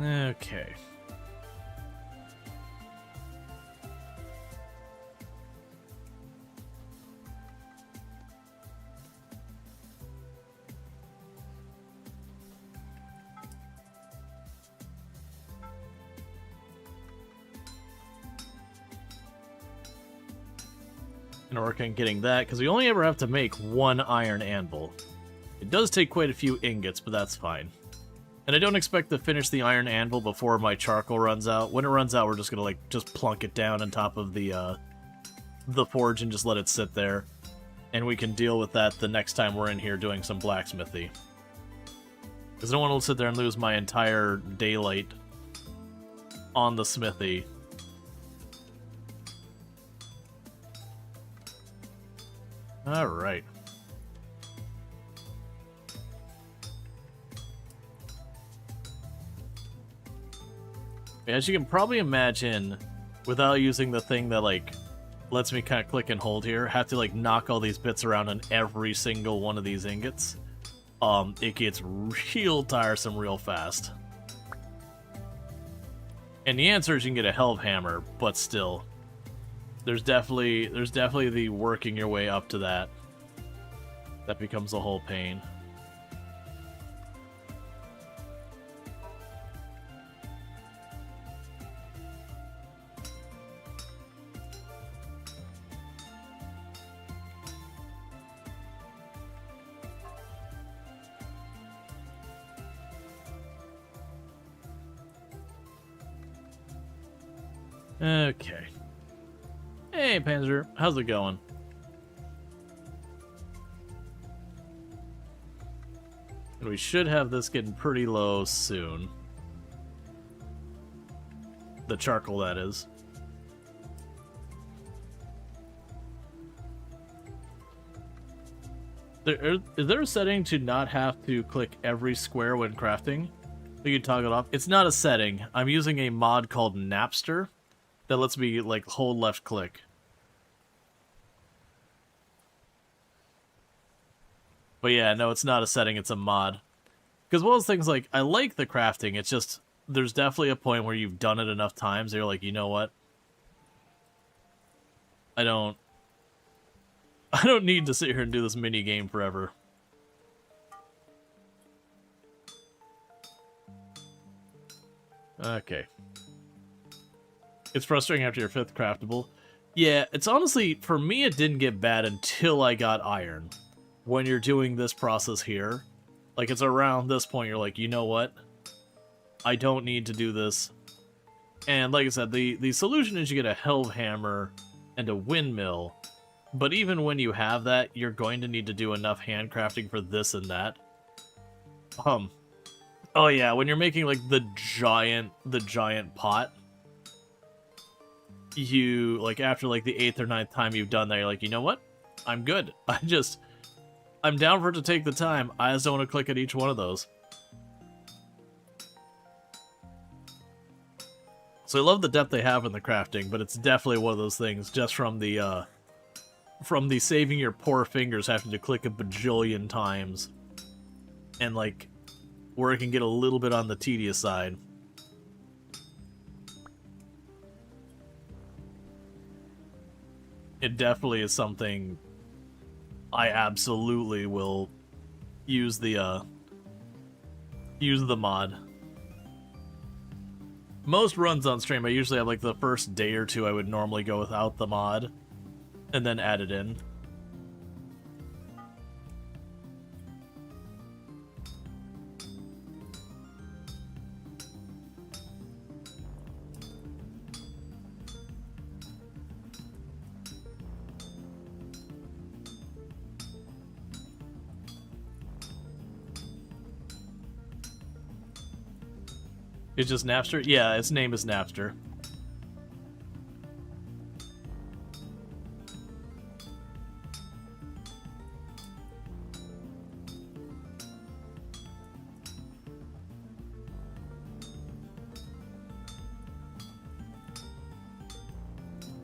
Okay. And work on getting that, because we only ever have to make one iron anvil. It does take quite a few ingots, but that's fine. And I don't expect to finish the iron anvil before my charcoal runs out. When it runs out, we're just gonna like just plunk it down on top of the forge and just let it sit there. And we can deal with that the next time we're in here doing some blacksmithy. Because I don't want to sit there and lose my entire daylight on the smithy. Alright. As you can probably imagine, without using the thing that, like, lets me kind of click and hold here, have to, like, knock all these bits around on every single one of these ingots, it gets real tiresome real fast. And the answer is you can get a helve hammer, but still, there's definitely the working your way up to that. That becomes a whole pain. Okay. Hey, Panzer. How's it going? And we should have this getting pretty low soon. The charcoal, that is. Is there a setting to not have to click every square when crafting? You can toggle it off. It's not a setting. I'm using a mod called Napster that lets me, like, hold left click. But yeah, no, it's not a setting, it's a mod. Because one of those things, like, I like the crafting, it's just, there's definitely a point where you've done it enough times, you're like, you know what? I don't need to sit here and do this mini game forever. Okay. It's frustrating after your 5th craftable. Yeah, it's honestly, for me, it didn't get bad until I got iron. When you're doing this process here, like, it's around this point, you're like, you know what? I don't need to do this. And like I said, the solution is you get a helve hammer and a windmill. But even when you have that, you're going to need to do enough handcrafting for this and that. Oh yeah, when you're making, like, the giant pot, you, like, after, like, the 8th or 9th time you've done that, you're like, you know what? I'm good. I'm down for it to take the time. I just don't want to click at each one of those. So I love the depth they have in the crafting, but it's definitely one of those things just from the saving your poor fingers having to click a bajillion times. And, like, where it can get a little bit on the tedious side. It definitely is something I absolutely will use the mod. Most runs on stream, I usually have, like, the first day or two I would normally go without the mod, and then add it in. It's just Napster? Yeah, its name is Napster.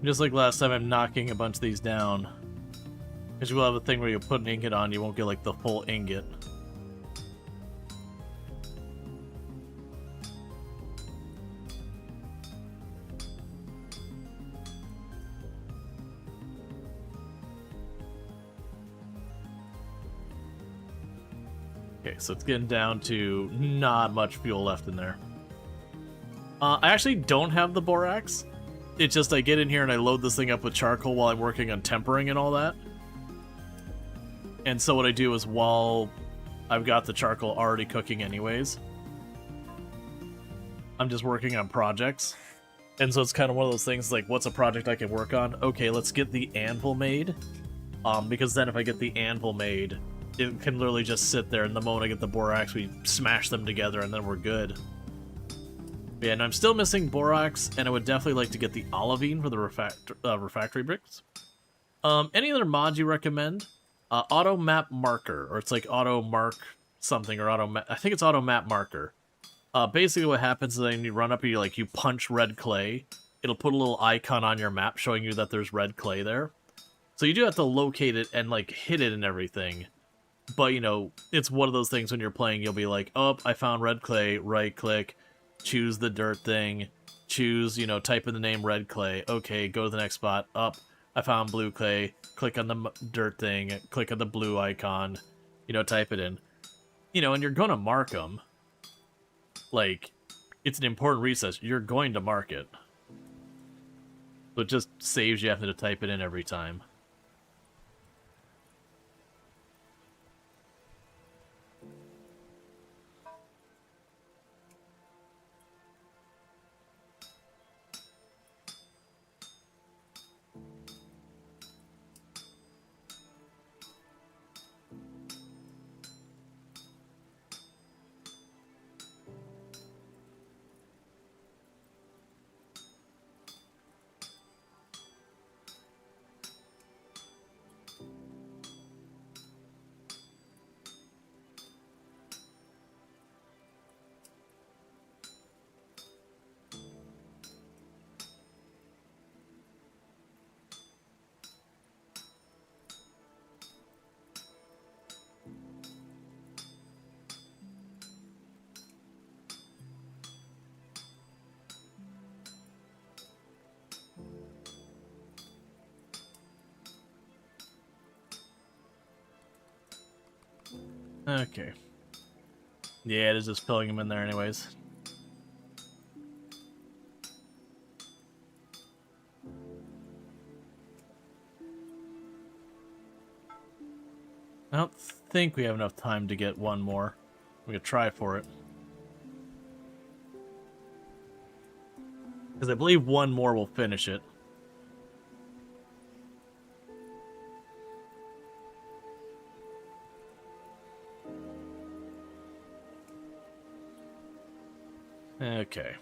Just like last time, I'm knocking a bunch of these down. Because you will have a thing where you put an ingot on, you won't get, like, the full ingot. Okay, so it's getting down to not much fuel left in there. I actually don't have the borax. It's just I get in here and I load this thing up with charcoal while I'm working on tempering and all that. And so what I do is, while I've got the charcoal already cooking anyways, I'm just working on projects. And so it's kind of one of those things, like, what's a project I can work on? Okay, let's get the anvil made. Because then if I get the anvil made, it can literally just sit there, and the moment I get the borax, we smash them together, and then we're good. Yeah, and I'm still missing borax, and I would definitely like to get the olivine for the refractory bricks. Any other mods you recommend? Auto map marker, or it's like auto mark something, or I think it's auto map marker. Basically what happens is when you run up and you punch red clay, it'll put a little icon on your map showing you that there's red clay there. So you do have to locate it and, like, hit it and everything. But, you know, it's one of those things when you're playing, you'll be like, oh, I found red clay, right click, choose the dirt thing, choose, you know, type in the name red clay, okay, go to the next spot, up, I found blue clay, click on the dirt thing, click on the blue icon, you know, type it in. You know, and you're gonna mark them. Like, it's an important resource, you're going to mark it. So it just saves you having to type it in every time. Okay. Yeah, it is just filling him in there anyways. I don't think we have enough time to get one more. We could try for it. Because I believe one more will finish it. Okay.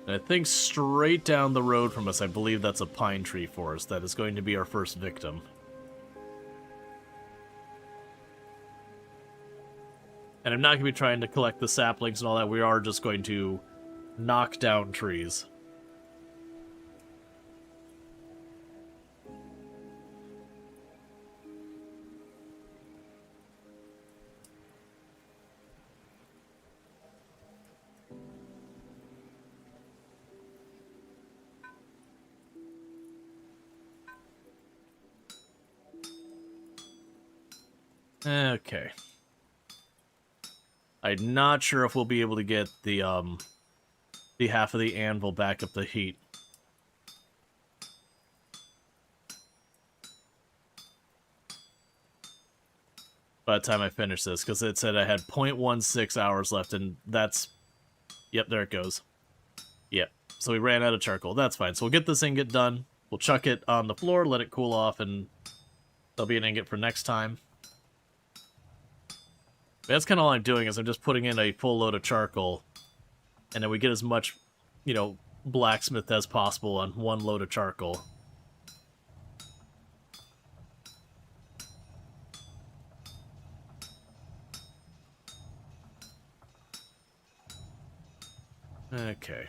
And I think straight down the road from us, I believe that's a pine tree forest that is going to be our first victim. And I'm not going to be trying to collect the saplings and all that. We are just going to knock down trees. Okay. I'm not sure if we'll be able to get the half of the anvil back up the heat. By the time I finish this, because it said I had 0.16 hours left, and that's... Yep, there it goes. Yep, so we ran out of charcoal. That's fine. So we'll get this ingot done. We'll chuck it on the floor, let it cool off, and there'll be an ingot for next time. That's kind of all I'm doing, is I'm just putting in a full load of charcoal, and then we get as much, you know, blacksmith as possible on one load of charcoal. Okay.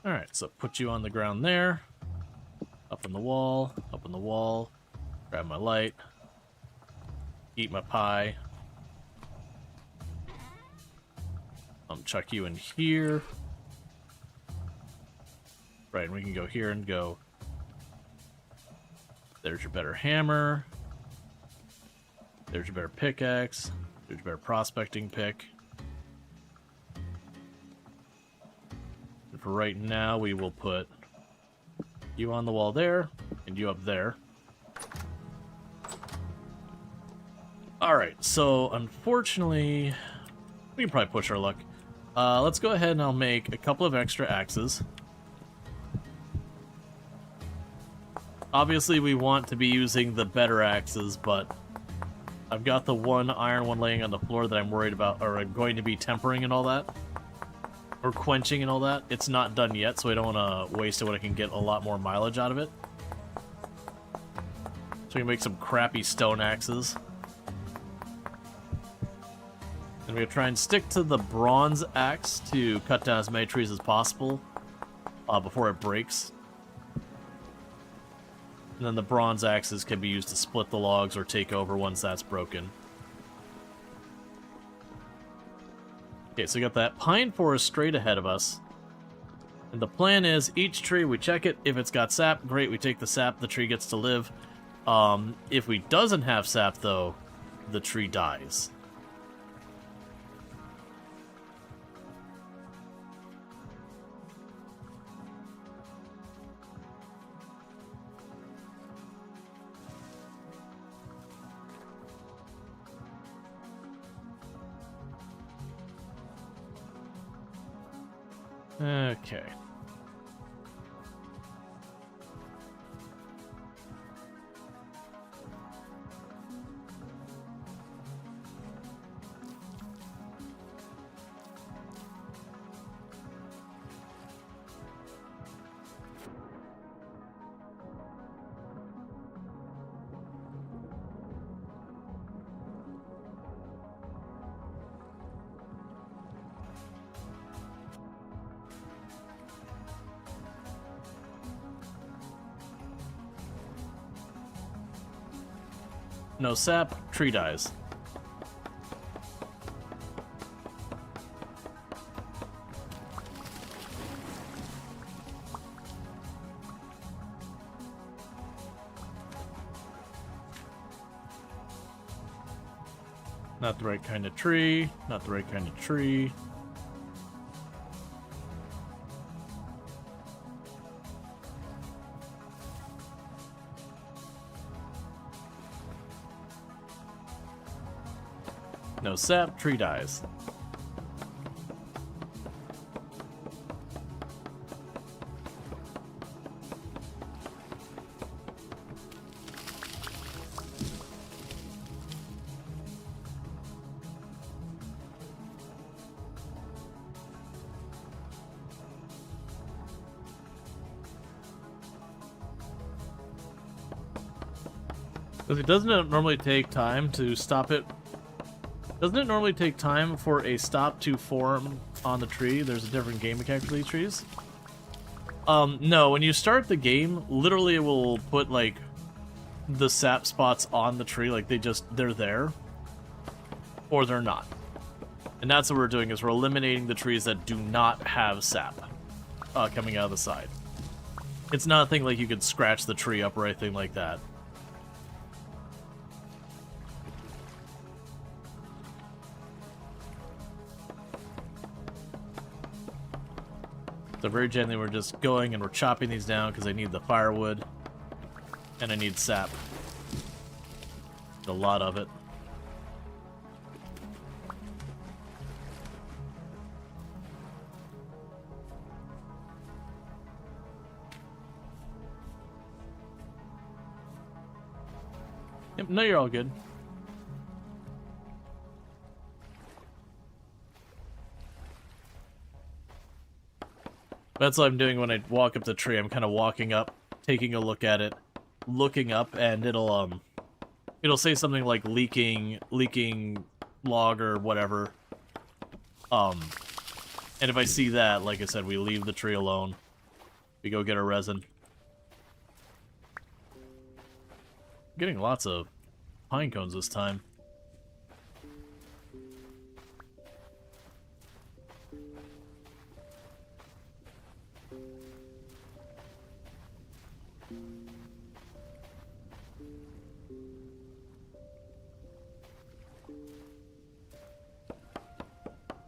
Alright, so put you on the ground there. Up on the wall, up on the wall. Grab my light. Eat my pie. Chuck you in here. Right, and we can go here and go. There's your better hammer. There's your better pickaxe. There's your better prospecting pick. And for right now, we will put you on the wall there, and you up there. Alright, so unfortunately, we can probably push our luck. Let's go ahead and I'll make a couple of extra axes. Obviously, we want to be using the better axes, but I've got the one iron one laying on the floor that I'm worried about, or I'm going to be tempering and all that. Or quenching and all that. It's not done yet, so I don't want to waste it when I can get a lot more mileage out of it. So we can make some crappy stone axes. And we're going to try and stick to the bronze axe to cut down as many trees as possible before it breaks. And then the bronze axes can be used to split the logs or take over once that's broken. Okay, so we got that pine forest straight ahead of us. And the plan is, each tree, we check it. If it's got sap, great, we take the sap, the tree gets to live. If we doesn't have sap, though, the tree dies. Okay. No sap, tree dies. Not the right kind of tree. Not the right kind of tree. No sap, tree dies. Because doesn't it normally take time to stop it? Doesn't it normally take time for a stop to form on the tree? There's a different game mechanic for these trees. No, when you start the game, literally it will put, like, the sap spots on the tree, like they're there. Or they're not. And that's what we're doing, is we're eliminating the trees that do not have sap coming out of the side. It's not a thing like you could scratch the tree up or anything like that. So very gently we're just going and we're chopping these down because I need the firewood. And I need sap. A lot of it. Yep, no, you're all good. That's what I'm doing when I walk up the tree. I'm kind of walking up, taking a look at it, looking up, and it'll say something like leaking log or whatever. And if I see that, like I said, we leave the tree alone. We go get our resin. Getting lots of pine cones this time.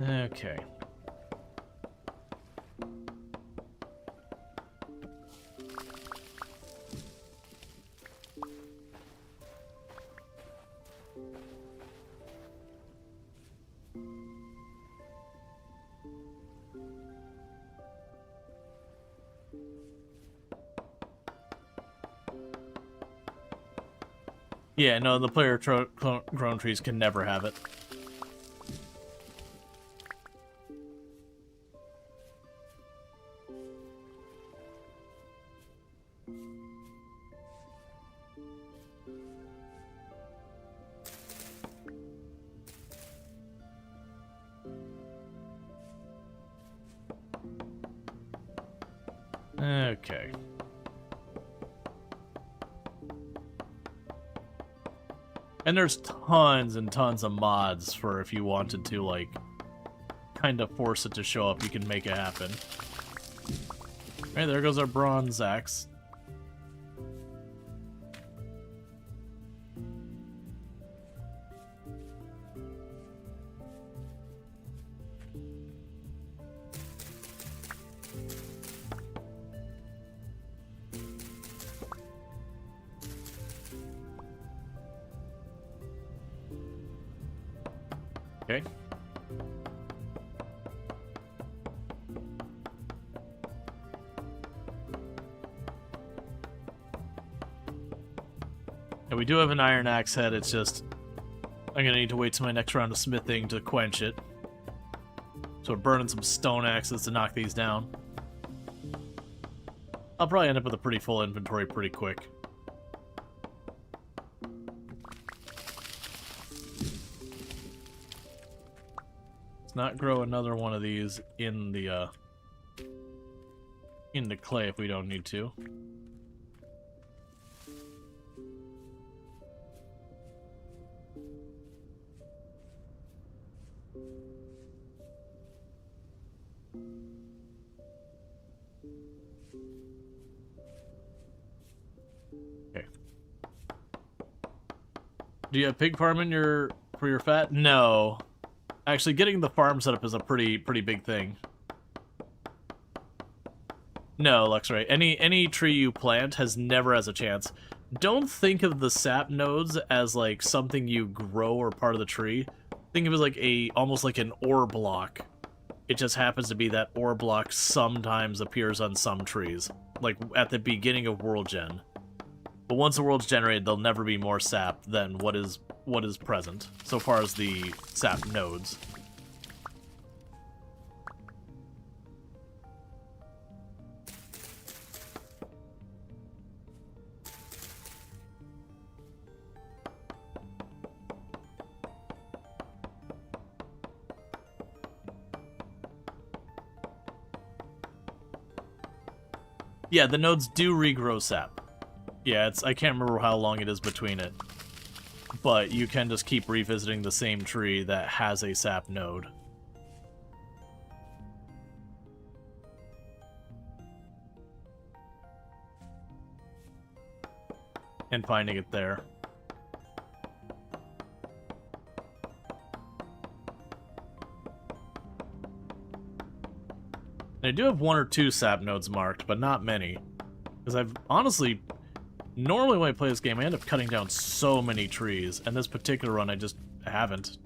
Okay. Yeah, no, the player-grown trees can never have it. Okay. And there's tons and tons of mods for if you wanted to, like, kind of force it to show up, you can make it happen. Alright, there goes our bronze axe. Okay. And we do have an iron axe head, it's just I'm gonna need to wait till my next round of smithing to quench it. So we're burning some stone axes to knock these down. I'll probably end up with a pretty full inventory pretty quick. Let's not grow another one of these in the clay if we don't need to. Okay. Do you have pig farm in your for your fat? No. Actually, getting the farm set up is a pretty big thing. No, Luxray. Any tree you plant never has a chance. Don't think of the sap nodes as like something you grow or part of the tree. Think of it as like almost like an ore block. It just happens to be that ore block sometimes appears on some trees, like at the beginning of World Gen. But once the world's generated, there'll never be more sap than what is present, so far as the sap nodes. Yeah, the nodes do regrow sap. Yeah, I can't remember how long it is between it. But you can just keep revisiting the same tree that has a sap node. And finding it there. I do have 1 or 2 sap nodes marked, but not many. Because I've honestly, normally when I play this game, I end up cutting down so many trees, and this particular run I just haven't.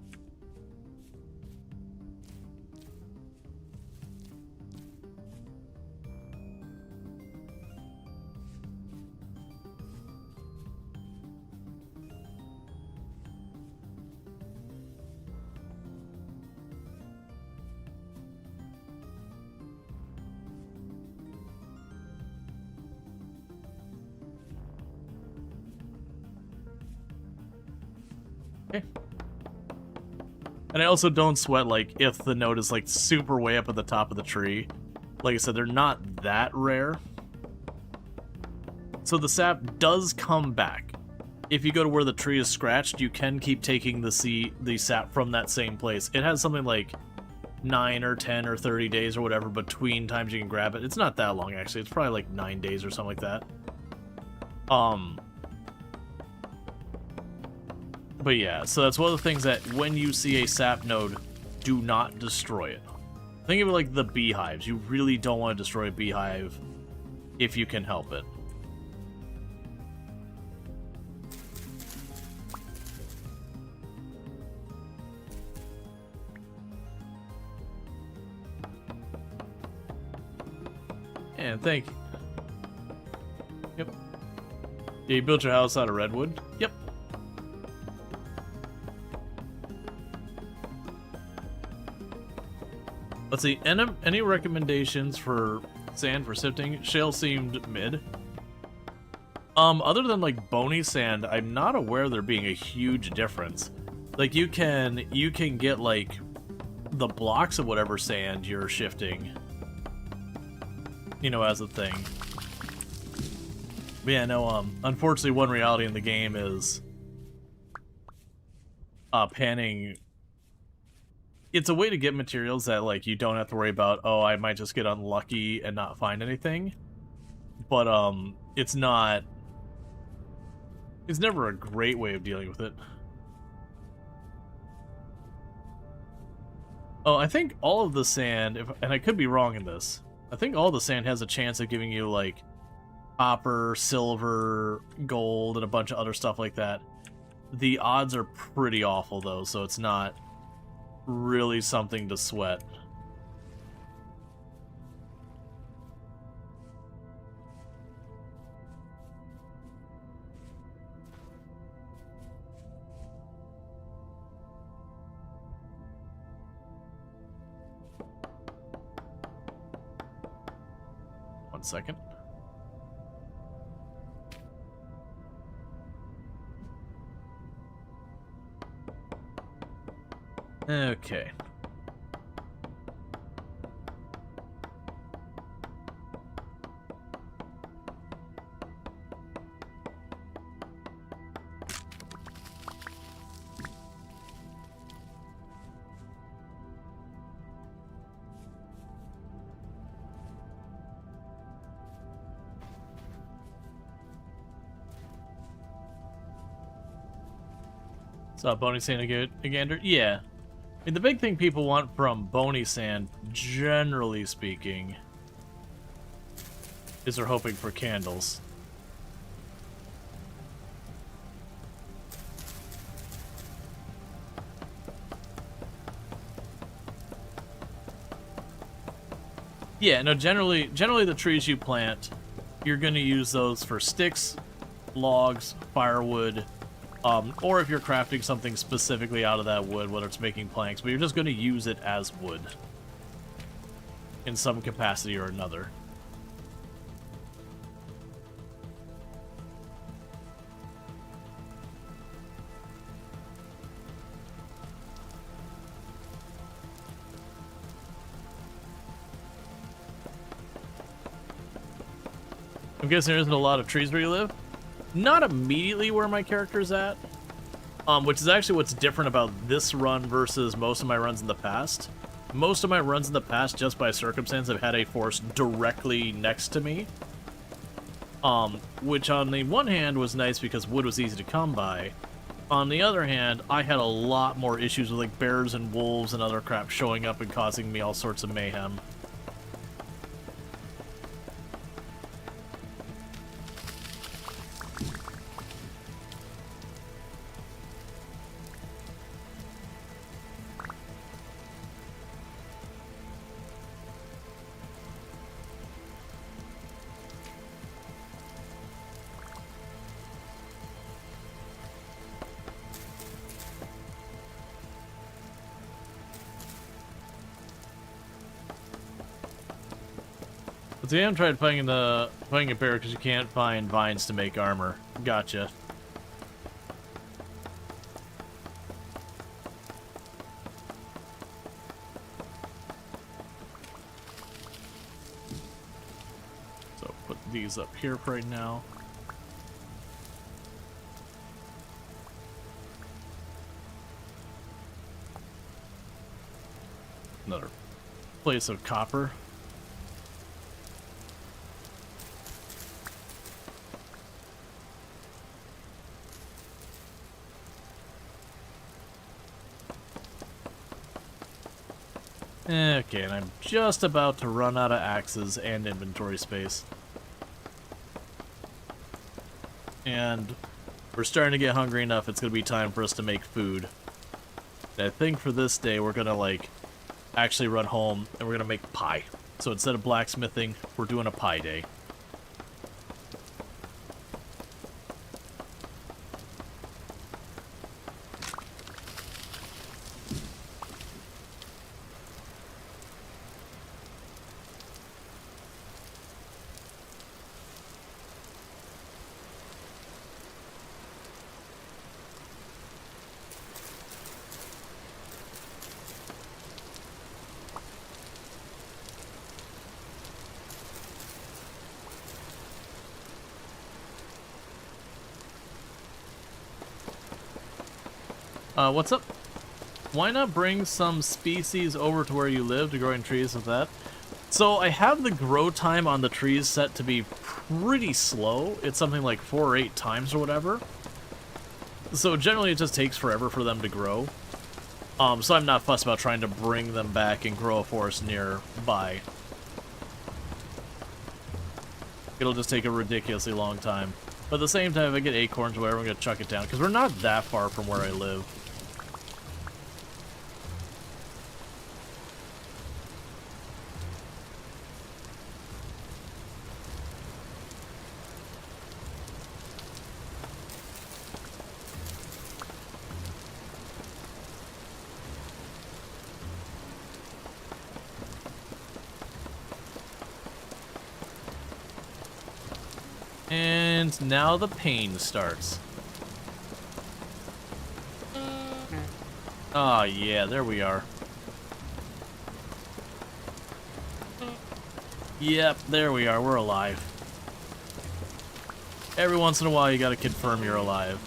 Okay. And I also don't sweat, like, if the node is, like, super way up at the top of the tree. Like I said, they're not that rare. So the sap does come back. If you go to where the tree is scratched, you can keep taking the sap from that same place. It has something like 9 or 10 or 30 days or whatever between times you can grab it. It's not that long, actually. It's probably like 9 days or something like that. But yeah, so that's one of the things that when you see a sap node, do not destroy it. Think of it like the beehives. You really don't want to destroy a beehive if you can help it. And thank you. Yep. Yeah, you built your house out of redwood? Yep. Let's see, any recommendations for sand for sifting? Shale seemed mid. Other than like bony sand, I'm not aware of there being a huge difference. Like you can get like the blocks of whatever sand you're shifting, you know, as a thing. But yeah, no, unfortunately one reality in the game is panning. It's a way to get materials that, like, you don't have to worry about, oh, I might just get unlucky and not find anything. But, it's not... It's never a great way of dealing with it. Oh, I think all of the sand, and I could be wrong in this, I think all the sand has a chance of giving you, like, copper, silver, gold, and a bunch of other stuff like that. The odds are pretty awful, though, so it's not really something to sweat. One second. Okay. So bony sand again? Yeah. I mean, the big thing people want from bony sand, generally speaking, is they're hoping for candles. Yeah, no, generally the trees you plant, you're going to use those for sticks, logs, firewood, or if you're crafting something specifically out of that wood, whether it's making planks, but you're just going to use it as wood in some capacity or another. I'm guessing there isn't a lot of trees where you live. Not immediately where my character's at, which is actually what's different about this run versus most of my runs in the past. Most of my runs in the past, just by circumstance, I've had a forest directly next to me, which on the one hand was nice because wood was easy to come by. On the other hand, I had a lot more issues with like bears and wolves and other crap showing up and causing me all sorts of mayhem. But today I'm trying finding a bear because you can't find vines to make armor. Gotcha. So put these up here for right now. Another place of copper. Okay, and I'm just about to run out of axes and inventory space. And we're starting to get hungry enough, it's going to be time for us to make food. And I think for this day, we're going to, like, actually run home, and we're going to make pie. So instead of blacksmithing, we're doing a pie day. What's up? Why not bring some species over to where you live to growing trees with that? So I have the grow time on the trees set to be pretty slow. It's something like 4 or 8 times or whatever. So generally it just takes forever for them to grow. So I'm not fussed about trying to bring them back and grow a forest nearby. It'll just take a ridiculously long time. But at the same time, if I get acorns or whatever, I'm going to chuck it down, because we're not that far from where I live. And now the pain starts. Oh yeah, there we are. Yep, there we are, we're alive. Every once in a while you gotta confirm you're alive.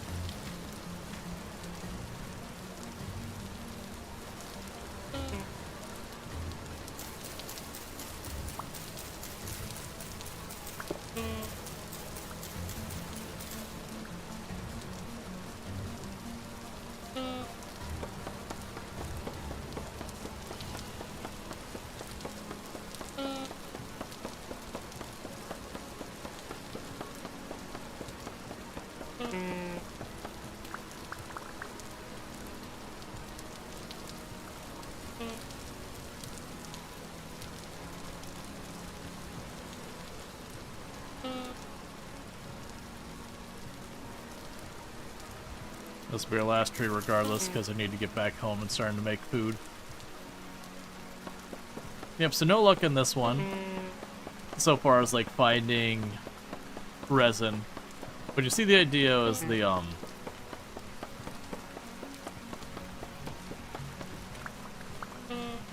This will be our last tree regardless, because I need to get back home and starting to make food. Yep, so no luck in this one. So far as like finding resin. But you see the idea is the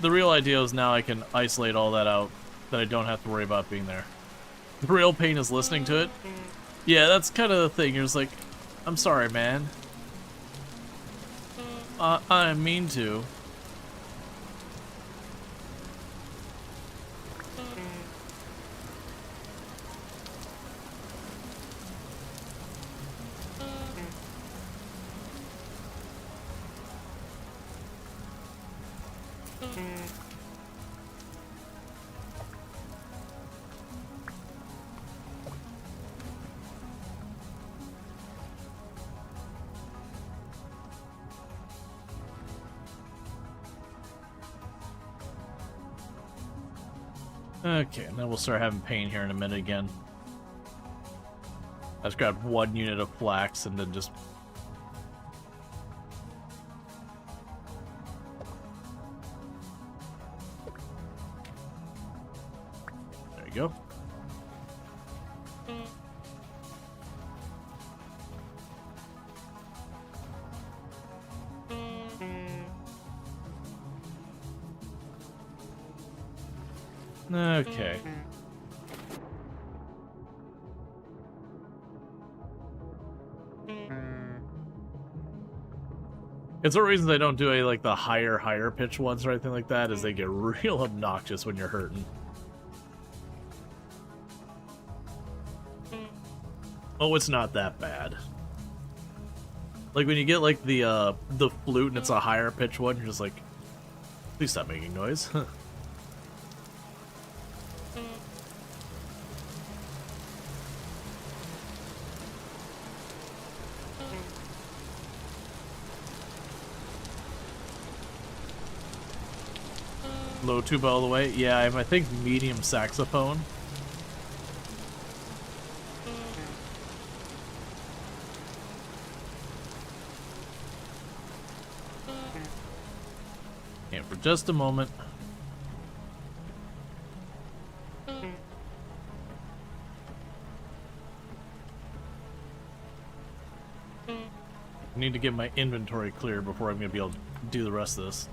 real idea is now I can isolate all that out, that I don't have to worry about being there. The real pain is listening to it. Yeah, that's kind of the thing. You're just like, I'm sorry, man. I didn't mean to. Okay, and then we'll start having pain here in a minute again. I just grabbed 1 unit of flax and then just... There you go. Okay. It's one reason I don't do any like the higher pitch ones or anything like that, is they get real obnoxious when you're hurting. Oh, it's not that bad. Like when you get like the flute and it's a higher pitch one, you're just like, please stop making noise. Low tuba all the way. Yeah, I have, I think, medium saxophone. And for just a moment. I need to get my inventory clear before I'm going to be able to do the rest of this.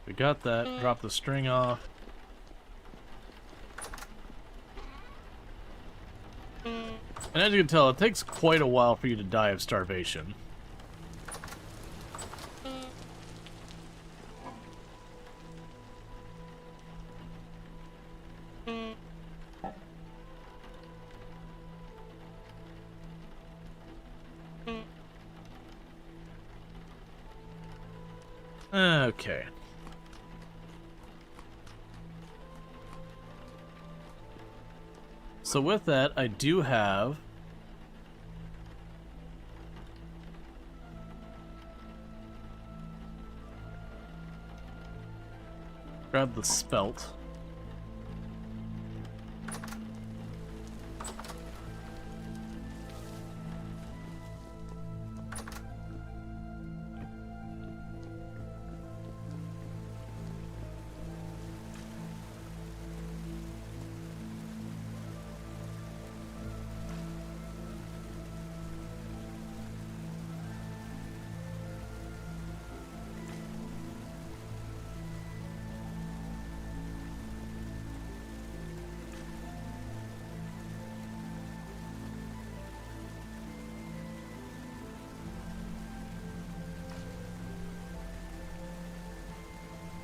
We got that. Drop the string off. And as you can tell, it takes quite a while for you to die of starvation. Okay. So with that, I do have grab the spelt.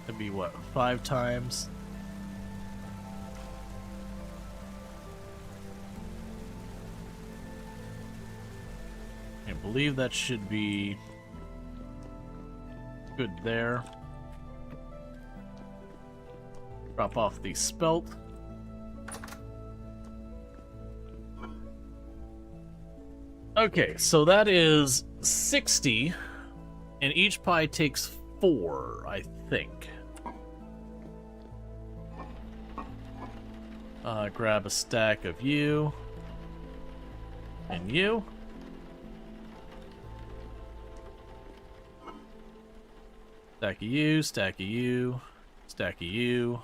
That'd be what, 5 times? I believe that should be Good there. Drop off the spelt. Okay, so that is 60, and each pie takes 4, I think. Grab a stack of you. And you. Stack of you, stack of you, stack of you.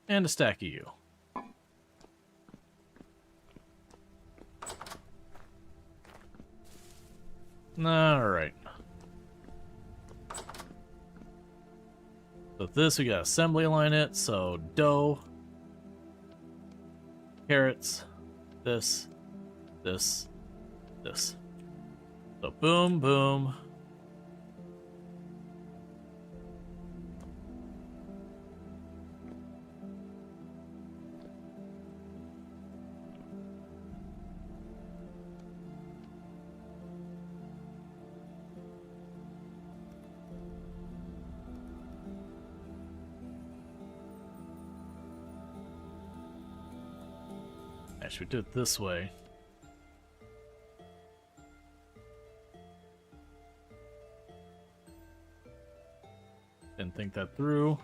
And a stack of you. Alright. So this, we got assembly line it, so dough, carrots, this, this, this. So boom, boom. Actually, we do it this way. Didn't think that through.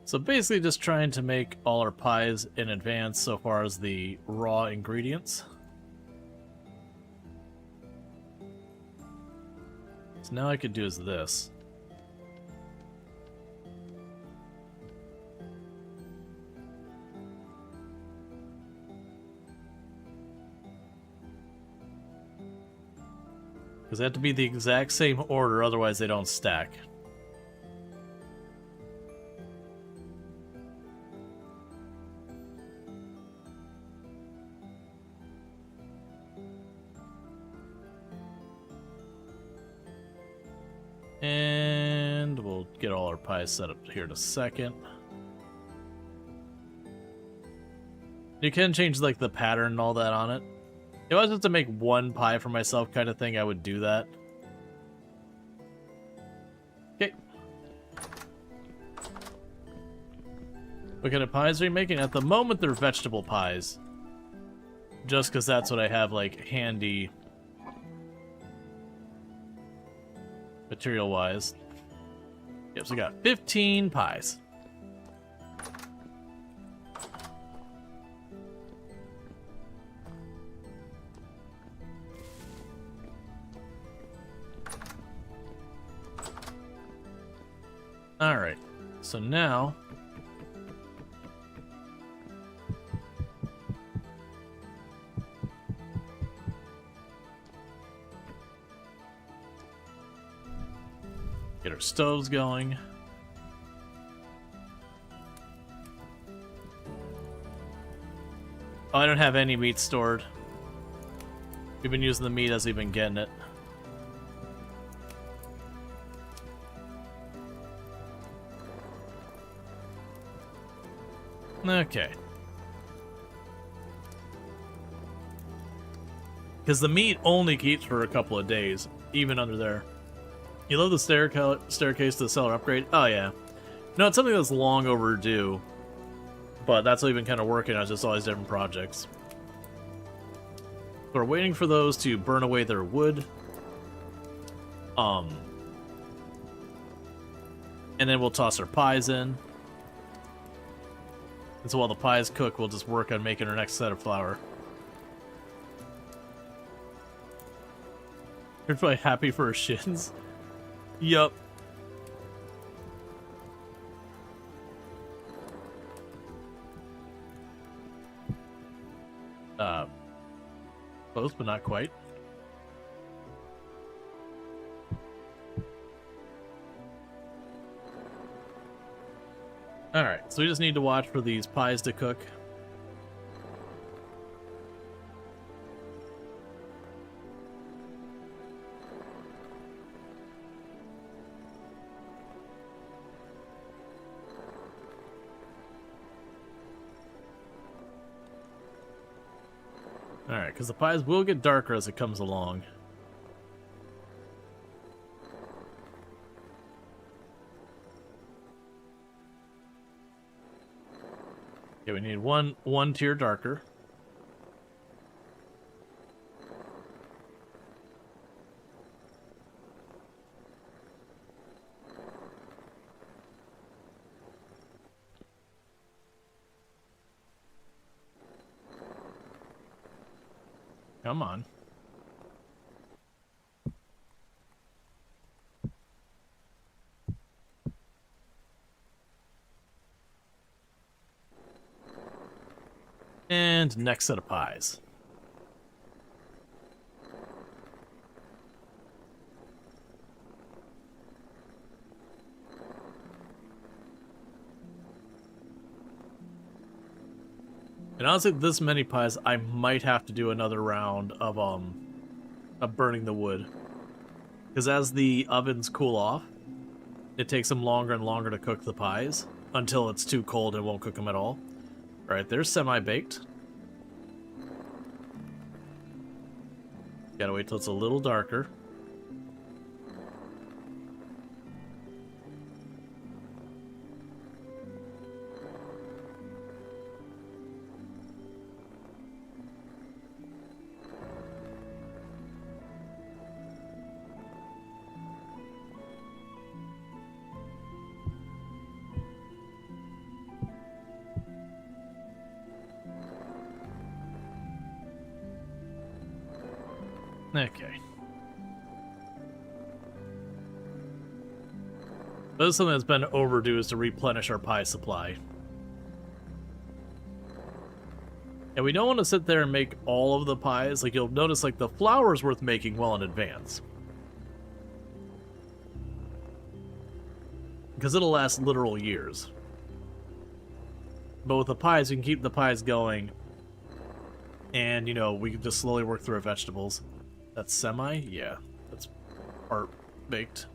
So basically just trying to make all our pies in advance so far as the raw ingredients. So now I could do is this. Because they have to be the exact same order, otherwise they don't stack. And we'll get all our pies set up here in a second. You can change like the pattern and all that on it. If I was just to make one pie for myself kind of thing, I would do that. Okay. What kind of pies are you making? At the moment, they're vegetable pies. Just because that's what I have, like, handy material-wise. Yep, so we got 15 pies. Alright, so now get our stoves going. Oh, I don't have any meat stored. We've been using the meat as we've been getting it. Okay. Because the meat only keeps for a couple of days, even under there. You love the staircase to the cellar upgrade? Oh, yeah. No, it's something that's long overdue. But that's what we've been kind of working on, just all these different projects. We're waiting for those to burn away their wood. And then we'll toss our pies in. And so while the pies cook, we'll just work on making our next set of flour. You're probably happy for her shins. Yup. Close, but not quite. Alright, so we just need to watch for these pies to cook. Alright, because the pies will get darker as it comes along. Okay, we need one tier darker. Come on. And next set of pies. And honestly, this many pies, I might have to do another round of burning the wood. Because as the ovens cool off, it takes them longer and longer to cook the pies until it's too cold and won't cook them at all. Alright, they're semi-baked. Gotta wait till it's a little darker. Okay. This is something that's been overdue, is to replenish our pie supply. And we don't want to sit there and make all of the pies. Like, you'll notice, like, the flour is worth making well in advance. Because it'll last literal years. But with the pies, we can keep the pies going. And, you know, we can just slowly work through our vegetables. That's semi? Yeah. That's part baked.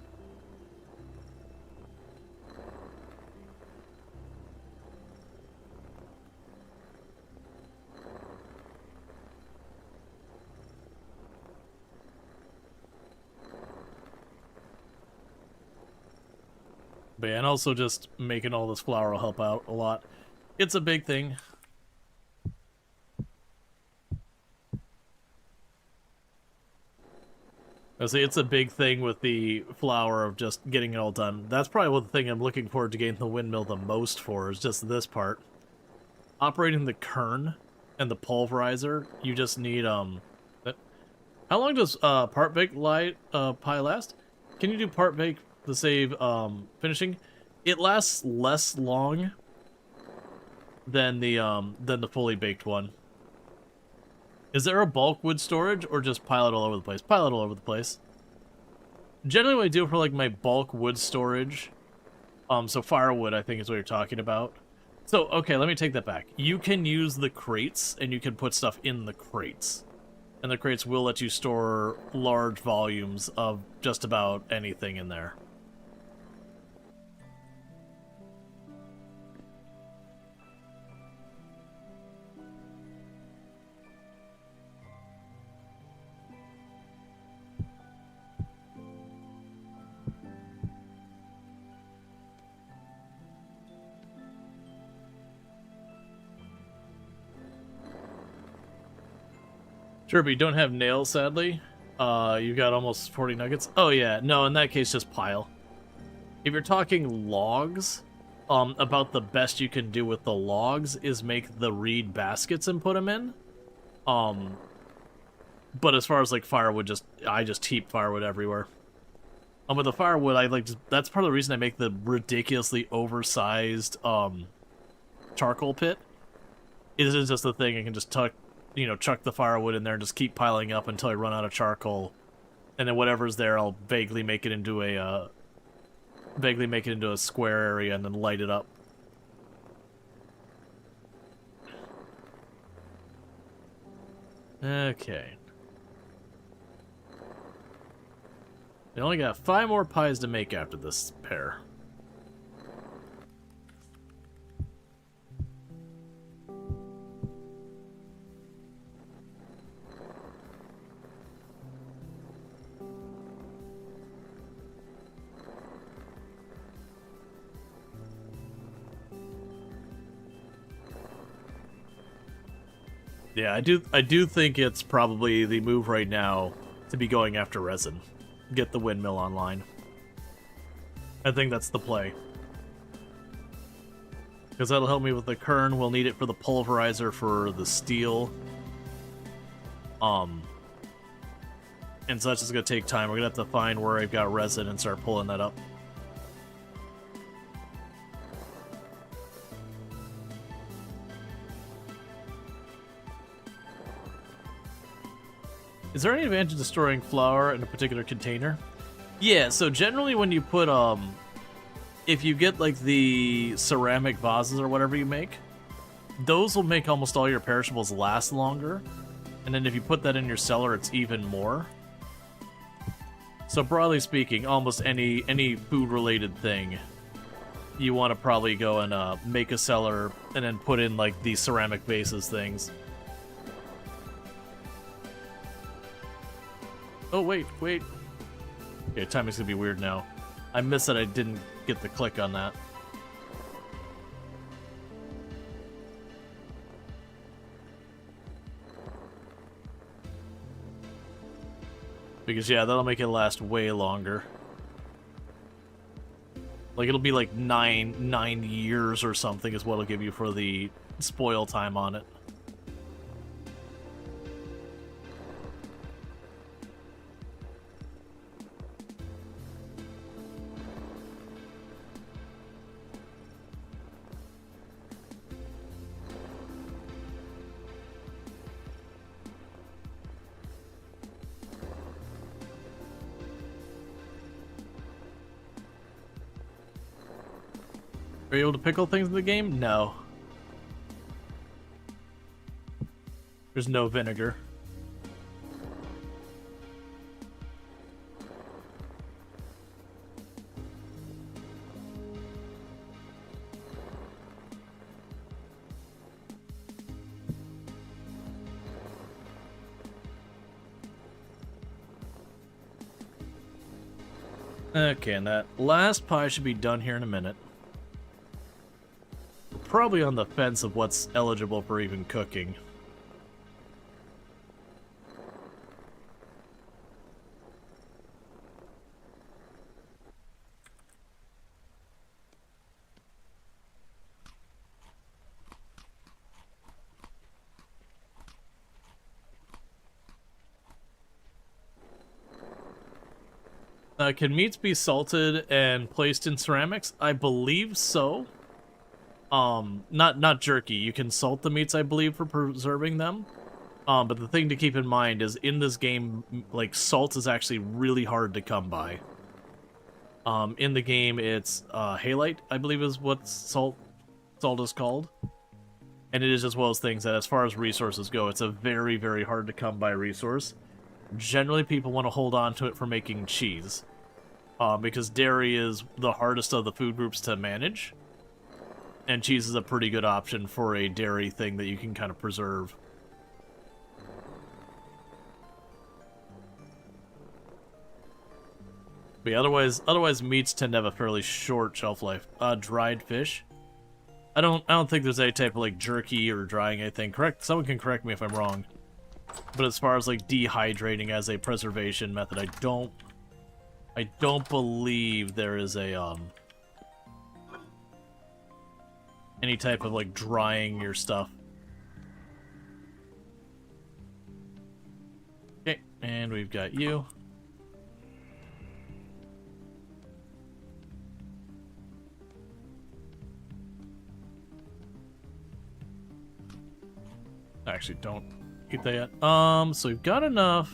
But yeah, and also just making all this flour will help out a lot. It's a big thing. I say it's a big thing with the flour of just getting it all done. That's probably the thing I'm looking forward to getting the windmill the most for, is just this part. Operating the kern and the pulverizer, you just need how long does part baked pie last? Can you do part baked to save finishing? It lasts less long than the fully baked one. Is there a bulk wood storage, or just pile it all over the place? Pile it all over the place. Generally what I do for like my bulk wood storage, so firewood I think is what you're talking about. So, okay, let me take that back. You can use the crates, and you can put stuff in the crates. And the crates will let you store large volumes of just about anything in there. Sure, but you don't have nails, sadly. You got almost 40 nuggets. Oh yeah, no, in that case, just pile. If you're talking logs, about the best you can do with the logs is make the reed baskets and put them in. But as far as like firewood, I just heap firewood everywhere. With the firewood, that's part of the reason I make the ridiculously oversized charcoal pit. It isn't just a thing I can just chuck the firewood in there and just keep piling up until I run out of charcoal, and then whatever's there, I'll vaguely make it into a square area and then light it up. Okay. We only got 5 more pies to make after this pair. Yeah, I do think it's probably the move right now to be going after resin. Get the windmill online. I think that's the play. Because that'll help me with the kern. We'll need it for the pulverizer for the steel. And so that's just going to take time. We're going to have to find where I've got resin and start pulling that up. Is there any advantage to storing flour in a particular container? Yeah, so generally when you put, if you get like the ceramic vases or whatever you make, those will make almost all your perishables last longer. And then if you put that in your cellar, it's even more. So broadly speaking, almost any food-related thing, you want to probably go and make a cellar and then put in like the ceramic vases things. Oh, wait. Okay, timing's gonna be weird now. I missed that I didn't get the click on that. Because, yeah, that'll make it last way longer. Like, it'll be like 9 years or something is what it'll give you for the spoil time on it. Are you able to pickle things in the game? No. There's no vinegar. Okay, and that last pie should be done here in a minute. Probably on the fence of what's eligible for even cooking. Can meats be salted and placed in ceramics? I believe so. Not jerky. You can salt the meats, I believe, for preserving them. But the thing to keep in mind is in this game, like, salt is actually really hard to come by. In the game, it's halite, I believe is what salt is called. And it is as well as things that, as far as resources go, it's a very, very hard to come by resource. Generally, people want to hold on to it for making cheese. Because dairy is the hardest of the food groups to manage. And cheese is a pretty good option for a dairy thing that you can kind of preserve. But yeah, otherwise meats tend to have a fairly short shelf life. Dried fish. I don't think there's any type of like jerky or drying anything. Someone can correct me if I'm wrong. But as far as like dehydrating as a preservation method, I don't believe there is a any type of like drying your stuff. Okay, and we've got you. Actually, don't keep that yet. So we've got enough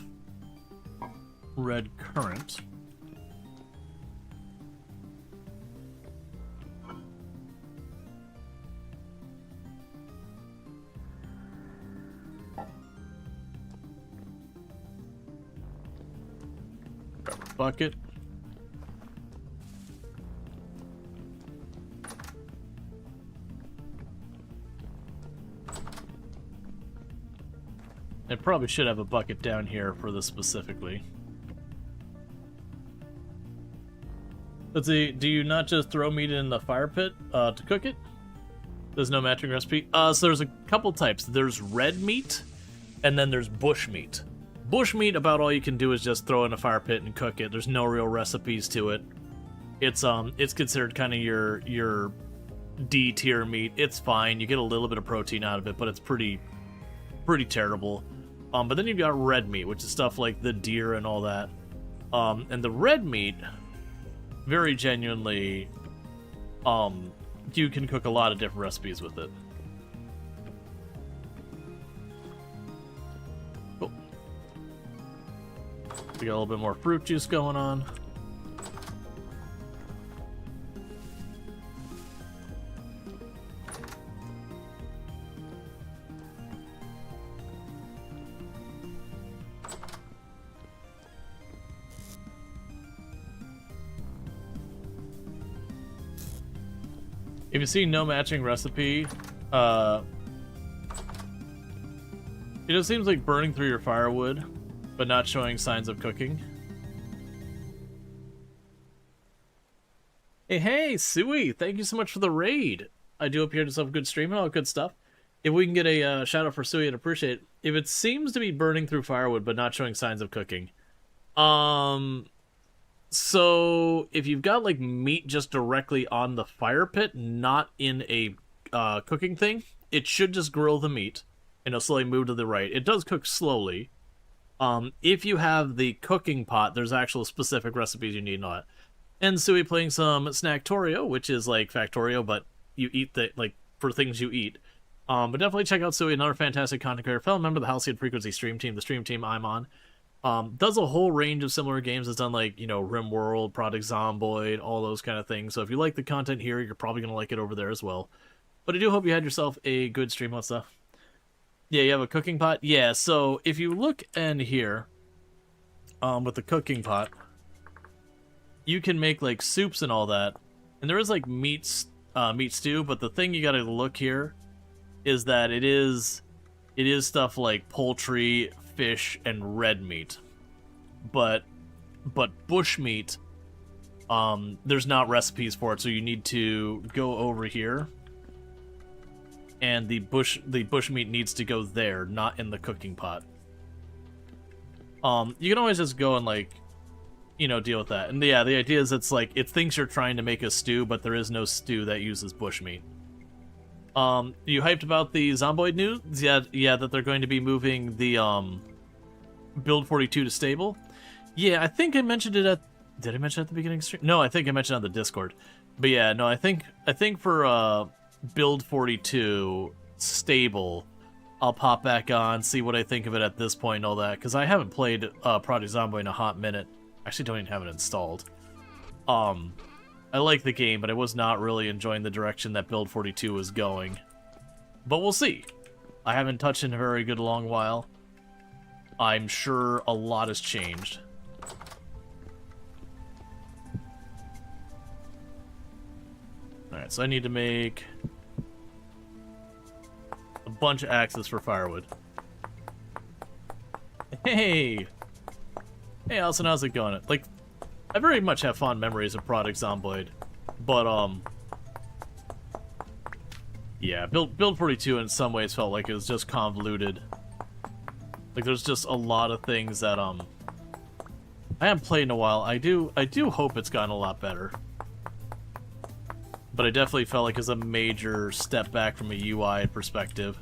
red currant. Grab a bucket. I probably should have a bucket down here for this specifically. Let's see, do you not just throw meat in the fire pit to cook it? There's no matching recipe? So there's a couple types. There's red meat, And then there's bushmeat. Bushmeat, about all you can do is just throw in a fire pit and cook it. There's no real recipes to it. It's considered kind of your D tier meat. It's fine. You get a little bit of protein out of it, but it's pretty terrible. But then you've got red meat, which is stuff like the deer and all that. And the red meat, very genuinely, you can cook a lot of different recipes with it. Cool. We got a little bit more fruit juice going on. If you see no matching recipe, it just seems like burning through your firewood, but not showing signs of cooking. Hey, Sui! Thank you so much for the raid. I do hope you had yourself a good stream and all that good stuff. If we can get a shout out for Sui, I'd appreciate it. If it seems to be burning through firewood, but not showing signs of cooking, so if you've got like meat just directly on the fire pit, not in a cooking thing, it should just grill the meat and it'll slowly move to the right. It does cook slowly. If you have the cooking pot, there's actual specific recipes you need and all that. And Sui playing some Snacktorio, which is like Factorio, but you eat the like for things you eat. But definitely check out Sui, another fantastic content creator, fellow member of the Halcyon Frequency stream team, the stream team I'm on. Does a whole range of similar games. Has done like, you know, RimWorld, Project Zomboid, all those kind of things. So if you like the content here, you're probably going to like it over there as well. But I do hope you had yourself a good stream on stuff. Yeah, you have a cooking pot? Yeah, so if you look in here, with the cooking pot, you can make like soups and all that. And there is like meat stew, but the thing you got to look here is that it is stuff like poultry, fish, and red meat, but bush meat, there's not recipes for it, so you need to go over here, and the bush meat needs to go there, not in the cooking pot. You can always just go and like, you know, deal with that. And yeah, the idea is it's like it thinks you're trying to make a stew, but there is no stew that uses bush meat. You hyped about the Zomboid news? Yeah, that they're going to be moving the Build 42 to stable. Yeah, I think I mentioned it at... Did I mention it at the beginning of the stream? No, I think I mentioned it on the Discord. But yeah, no, I think for Build 42 stable, I'll pop back on, see what I think of it at this point and all that, because I haven't played Project Zomboid in a hot minute. I actually don't even have it installed. I like the game, but I was not really enjoying the direction that Build 42 was going. But we'll see. I haven't touched it in a very good long while. I'm sure a lot has changed. Alright, so I need to make a bunch of axes for firewood. Hey! Hey, Allison, how's it going? Like, I very much have fond memories of Project Zomboid, but, yeah, Build 42 in some ways felt like it was just convoluted. Like, there's just a lot of things that, I haven't played in a while. I do hope it's gotten a lot better. But I definitely felt like it's a major step back from a UI perspective.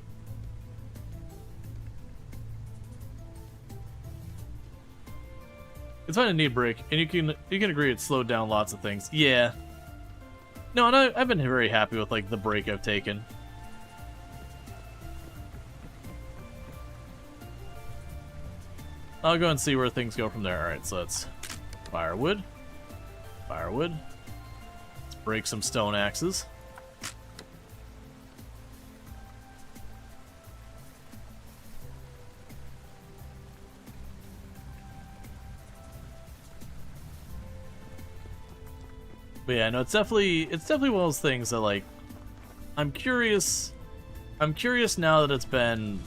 It's fine to need a break, and you can agree it slowed down lots of things. Yeah. No, and I've been very happy with like the break I've taken. I'll go and see where things go from there. Alright, so it's firewood. Firewood. Let's break some stone axes. But yeah, no, it's definitely one of those things that like I'm curious now that it's been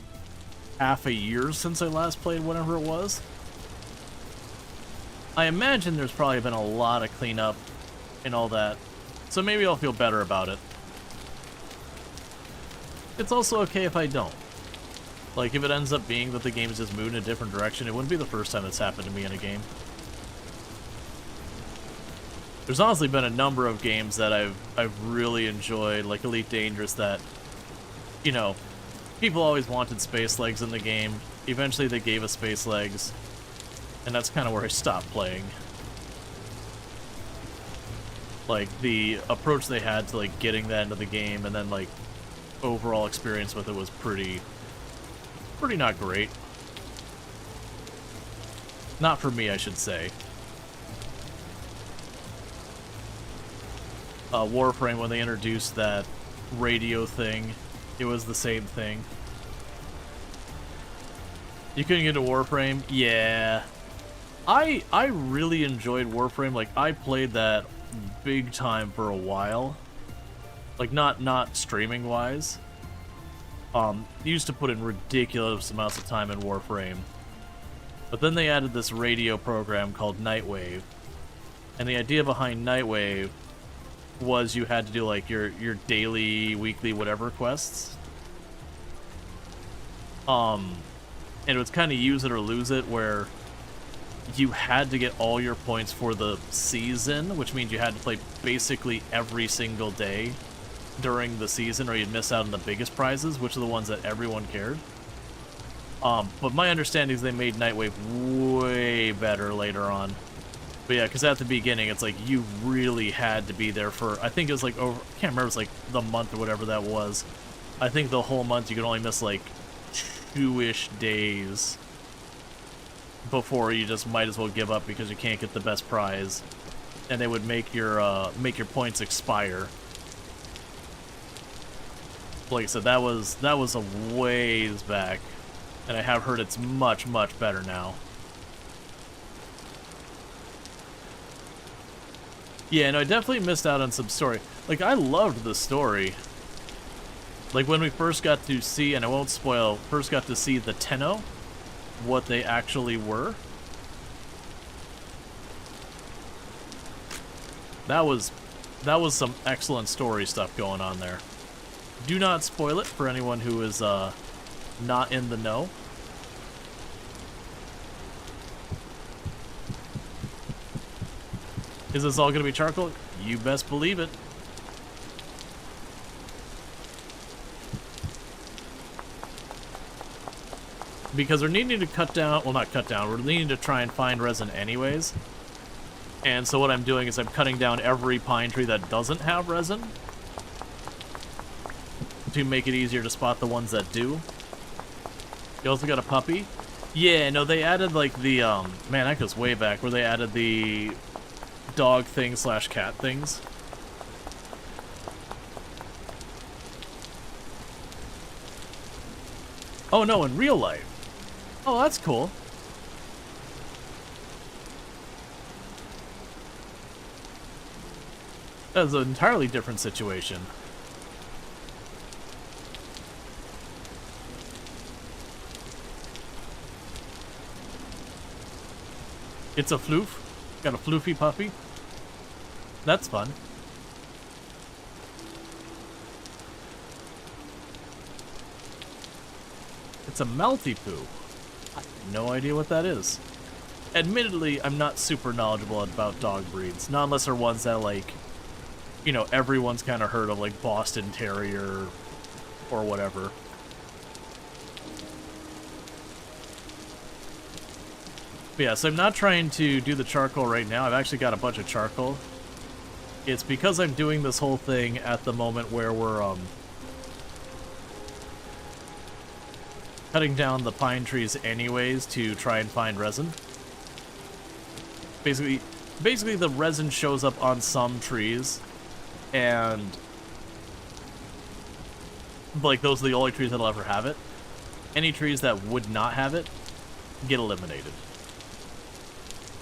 half a year since I last played whatever it was. I imagine there's probably been a lot of cleanup and all that, so maybe I'll feel better about it. It's also okay if I don't. Like, if it ends up being that the game's just moving in a different direction, it wouldn't be the first time it's happened to me in a game. There's honestly been a number of games that I've really enjoyed, like Elite Dangerous, that, you know, people always wanted space legs in the game. Eventually they gave us space legs, and that's kind of where I stopped playing. Like, the approach they had to, like, getting that into the game, and then, like, overall experience with it was pretty not great. Not for me, I should say. Warframe, when they introduced that radio thing, it was the same thing. You couldn't get a Warframe? Yeah. I really enjoyed Warframe. Like, I played that big time for a while. Like, not streaming wise. Used to put in ridiculous amounts of time in Warframe. But then they added this radio program called Nightwave. And the idea behind Nightwave was you had to do, like, your daily, weekly, whatever quests. And it was kind of use it or lose it, where you had to get all your points for the season, which means you had to play basically every single day during the season, or you'd miss out on the biggest prizes, which are the ones that everyone cared. But my understanding is they made Nightwave way better later on. But yeah, because at the beginning, it's like you really had to be there for, I think it was like over, I can't remember, it was like the month or whatever that was. I think the whole month you could only miss like 2-ish days before you just might as well give up because you can't get the best prize. And they would make your points expire. Like I said, that was a ways back, and I have heard it's much better now. Yeah, no, I definitely missed out on some story. Like, I loved the story. Like, when we first got to see, and I won't spoil, first got to see the Tenno, what they actually were. That was some excellent story stuff going on there. Do not spoil it for anyone who is not in the know. Is this all going to be charcoal? You best believe it. Because we're needing to cut down, well, not cut down, we're needing to try and find resin anyways. And so what I'm doing is I'm cutting down every pine tree that doesn't have resin to make it easier to spot the ones that do. You also got a puppy? Yeah, no, they added like the, man, that goes way back, where they added the dog thing / cat things. Oh no, in real life. Oh, that's cool. That's an entirely different situation. It's a floof. Got a floofy puppy. That's fun. It's a melty poo. I have no idea what that is. Admittedly, I'm not super knowledgeable about dog breeds. Not unless they're ones that, like, you know, everyone's kind of heard of, like Boston Terrier or whatever. But yeah, so I'm not trying to do the charcoal right now. I've actually got a bunch of charcoal. It's because I'm doing this whole thing at the moment where we're, cutting down the pine trees anyways to try and find resin. Basically the resin shows up on some trees, and like those are the only trees that'll ever have it. Any trees that would not have it get eliminated.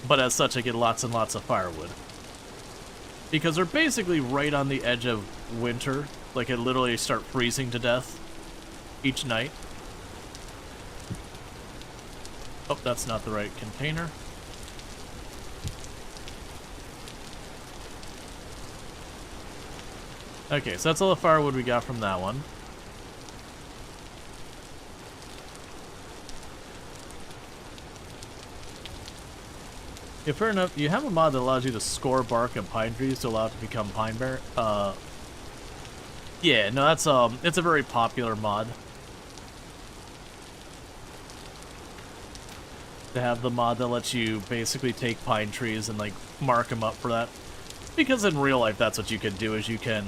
But as such, I get lots and lots of firewood. Because they're basically right on the edge of winter. Like, it literally start freezing to death each night. Oh, that's not the right container. Okay, so that's all the firewood we got from that one. Yeah, fair enough. You have a mod that allows you to score bark and pine trees to allow it to become pine bear. Yeah, no, that's it's a very popular mod. To have the mod that lets you basically take pine trees and like mark them up for that. Because in real life, that's what you can do, is you can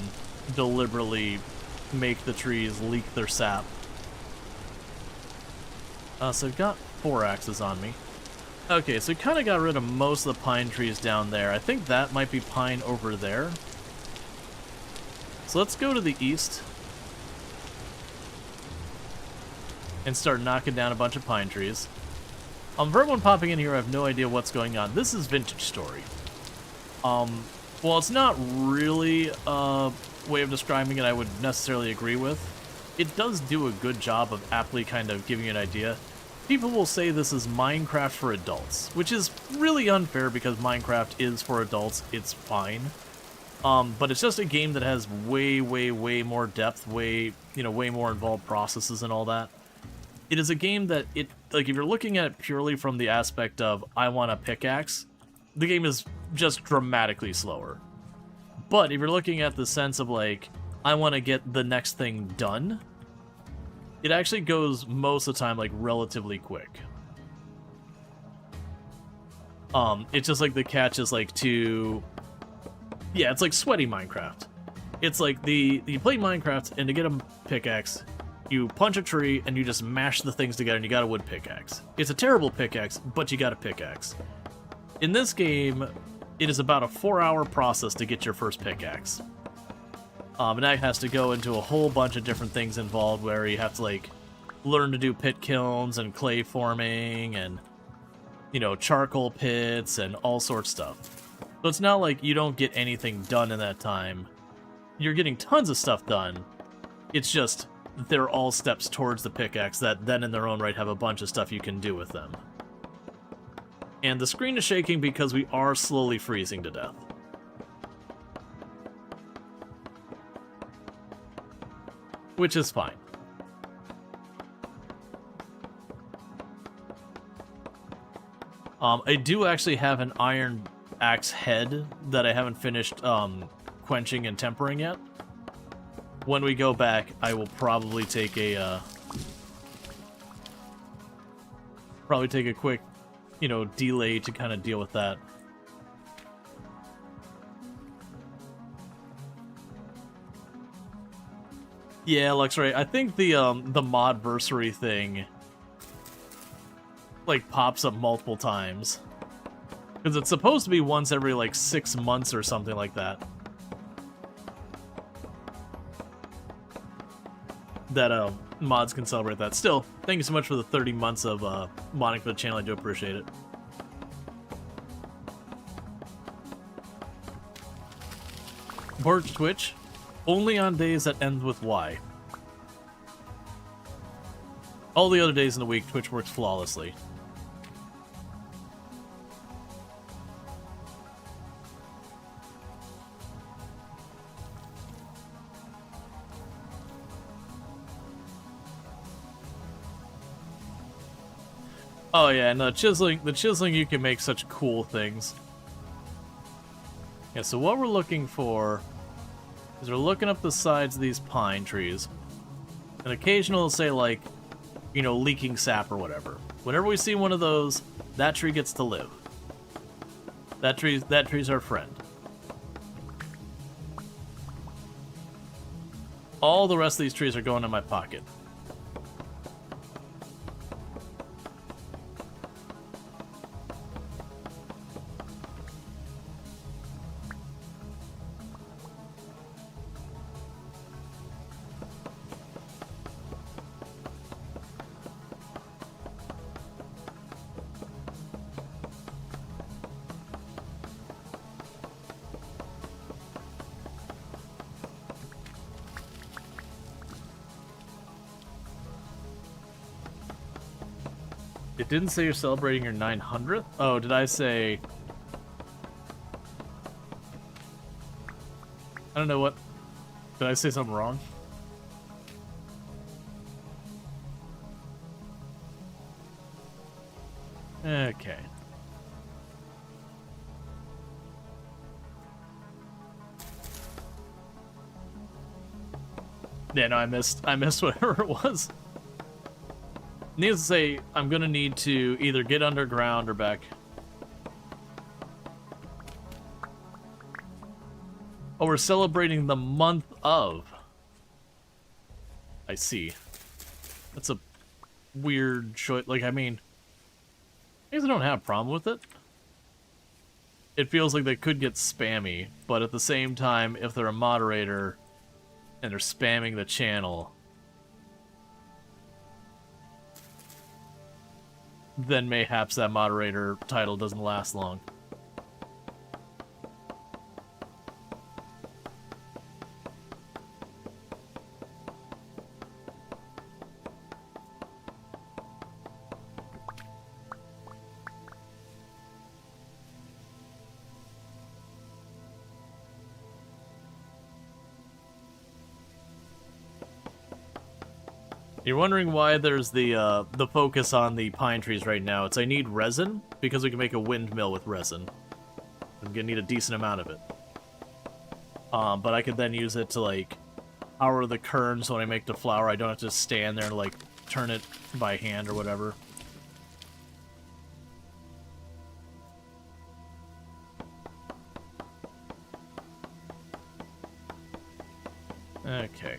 deliberately make the trees leak their sap. So I've got 4 axes on me. Okay, so we kind of got rid of most of the pine trees down there. I think that might be pine over there. So let's go to the east and start knocking down a bunch of pine trees. For everyone popping in here, I have no idea what's going on. This is Vintage Story. Well, it's not really a way of describing it I would necessarily agree with. It does do a good job of aptly kind of giving you an idea. People will say this is Minecraft for adults, which is really unfair because Minecraft is for adults. It's fine. But it's just a game that has way, way, way more depth, way more involved processes and all that. It is a game that like, if you're looking at it purely from the aspect of, I want a pickaxe, the game is just dramatically slower. But if you're looking at the sense of, like, I want to get the next thing done, it actually goes most of the time, like, relatively quick. It's just, like, the catch is, like, yeah, it's like sweaty Minecraft. It's like you play Minecraft, and to get a pickaxe, you punch a tree, and you just mash the things together, and you got a wood pickaxe. It's a terrible pickaxe, but you got a pickaxe. In this game, it is about a 4-hour process to get your first pickaxe. And that has to go into a whole bunch of different things involved, where you have to, like, learn to do pit kilns and clay forming and, charcoal pits and all sorts of stuff. So it's not like you don't get anything done in that time. You're getting tons of stuff done. It's just they're all steps towards the pickaxe that then in their own right have a bunch of stuff you can do with them. And the screen is shaking because we are slowly freezing to death. Which is fine. I do actually have an iron axe head that I haven't finished quenching and tempering yet. When we go back, I will probably take a quick, delay to kind of deal with that. Yeah, Luxray, I think the modversary thing, like, pops up multiple times. Because it's supposed to be once every, like, 6 months or something like that. That mods can celebrate that. Still, thank you so much for the 30 months of modding for the channel. I do appreciate it. Borg Twitch, only on days that end with Y. All the other days in the week, Twitch works flawlessly. Oh yeah, no, the chiseling, you can make such cool things. Yeah, so what we're looking for is we're looking up the sides of these pine trees. And occasionally it'll say, like, leaking sap or whatever. Whenever we see one of those, that tree gets to live. That tree's our friend. All the rest of these trees are going in my pocket. It didn't say you're celebrating your 900th? Oh, did I say... I don't know what... Did I say something wrong? Okay. Yeah, no, I missed whatever it was. Needless to say, I'm gonna need to either get underground or back. Oh, we're celebrating the month of. I see. That's a weird choice. Like, I mean, I guess I don't have a problem with it. It feels like they could get spammy, but at the same time, if they're a moderator and they're spamming the channel, then mayhaps that moderator title doesn't last long. You're wondering why there's the focus on the pine trees right now. It's I need resin, because we can make a windmill with resin. I'm gonna need a decent amount of it. But I could then use it to, like, power the kern, so when I make the flour, I don't have to stand there and, like, turn it by hand or whatever. Okay.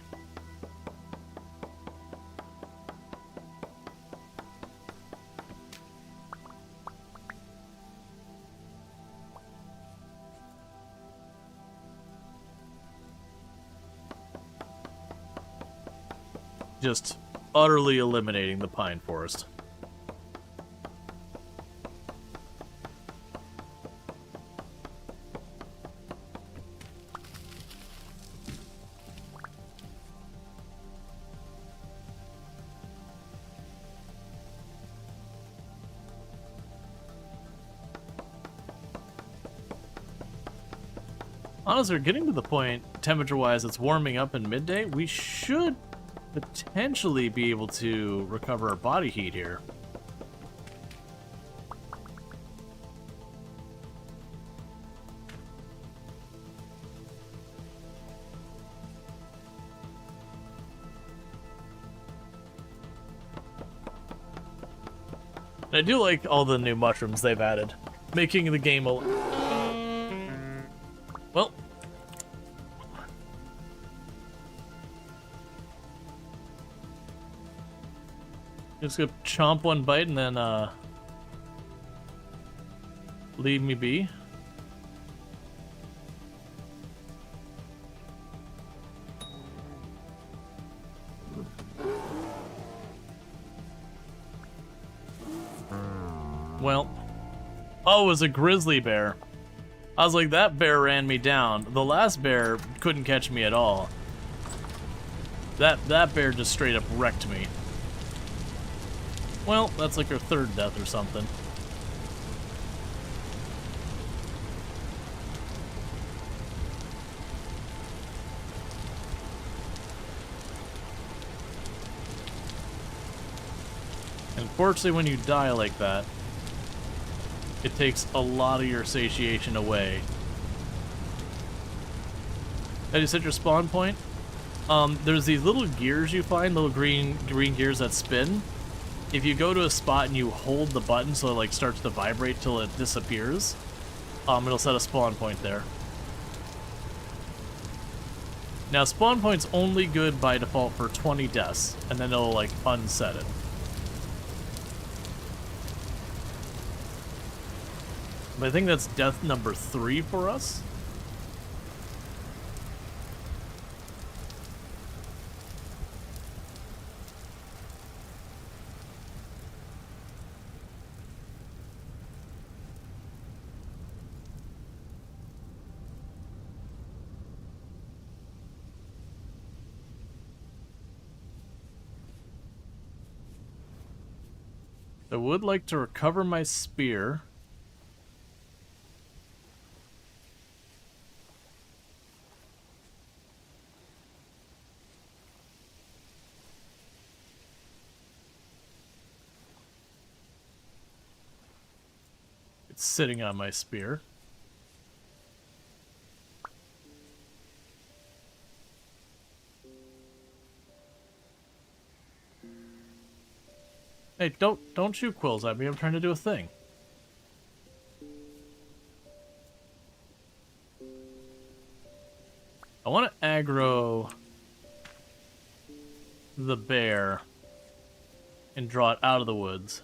Just utterly eliminating the pine forest. Honestly, we're getting to the point, temperature-wise, it's warming up in midday. We should potentially be able to recover our body heat here. And I do like all the new mushrooms they've added, making the game a... Well... Just gonna chomp one bite and then, leave me be. Well. Oh, it was a grizzly bear. I was like, that bear ran me down. The last bear couldn't catch me at all. That bear just straight up wrecked me. Well, that's like her third death or something. Unfortunately, when you die like that, it takes a lot of your satiation away. I just hit your spawn point. There's these little gears you find, little green gears that spin. If you go to a spot and you hold the button so it like starts to vibrate till it disappears, it'll set a spawn point there. Now spawn point's only good by default for 20 deaths, and then it'll like unset it. But I think that's death number 3 for us. I would like to recover my spear. It's sitting on my spear. Hey, don't shoot quills at me. I'm trying to do a thing. I want to aggro the bear and draw it out of the woods.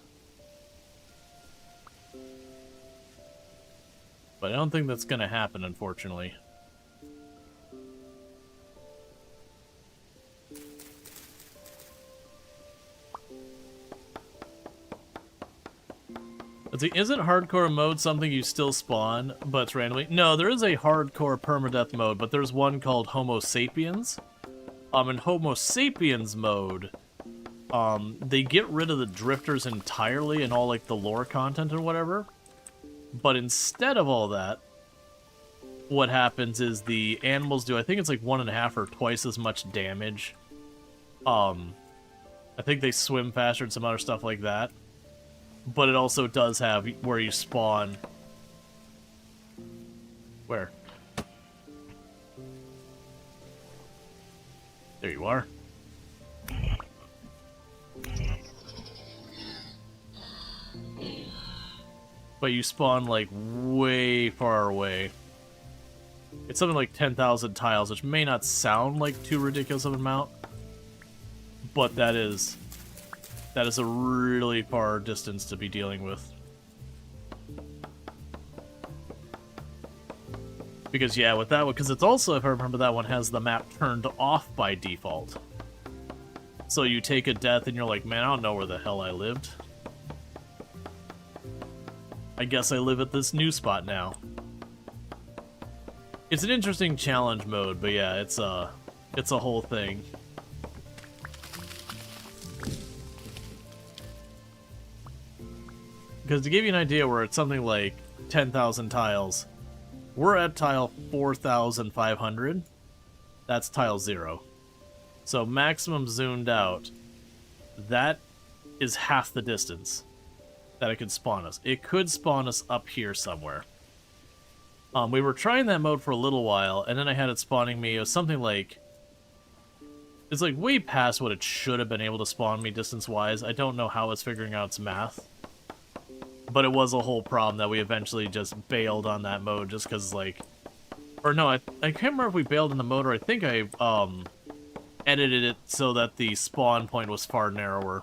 But I don't think that's going to happen, unfortunately. Let's see, isn't hardcore mode something you still spawn, but it's randomly? No, there is a hardcore permadeath mode, but there's one called Homo sapiens. In Homo sapiens mode, they get rid of the drifters entirely and all like the lore content and whatever. But instead of all that, what happens is the animals do, I think it's like 1.5 or twice as much damage. I think they swim faster and some other stuff like that. But it also does have where you spawn. Where? There you are. But you spawn like way far away. It's something like 10,000 tiles, which may not sound like too ridiculous of an amount, but that is a really far distance to be dealing with. Because yeah, with that one, because it's also, if I remember, that one has the map turned off by default. So you take a death and you're like, man, I don't know where the hell I lived. I guess I live at this new spot now. It's an interesting challenge mode, but yeah, it's a whole thing. Because to give you an idea, where it's something like 10,000 tiles, we're at tile 4,500. That's tile 0. So maximum zoomed out, that is half the distance that it could spawn us. It could spawn us up here somewhere. We were trying that mode for a little while, and then I had it spawning me. It was something like... It's like way past what it should have been able to spawn me distance-wise. I don't know how it's figuring out its math. But it was a whole problem that we eventually just bailed on that mode just because, like... Or no, I can't remember if we bailed in the mode, or I think I edited it so that the spawn point was far narrower.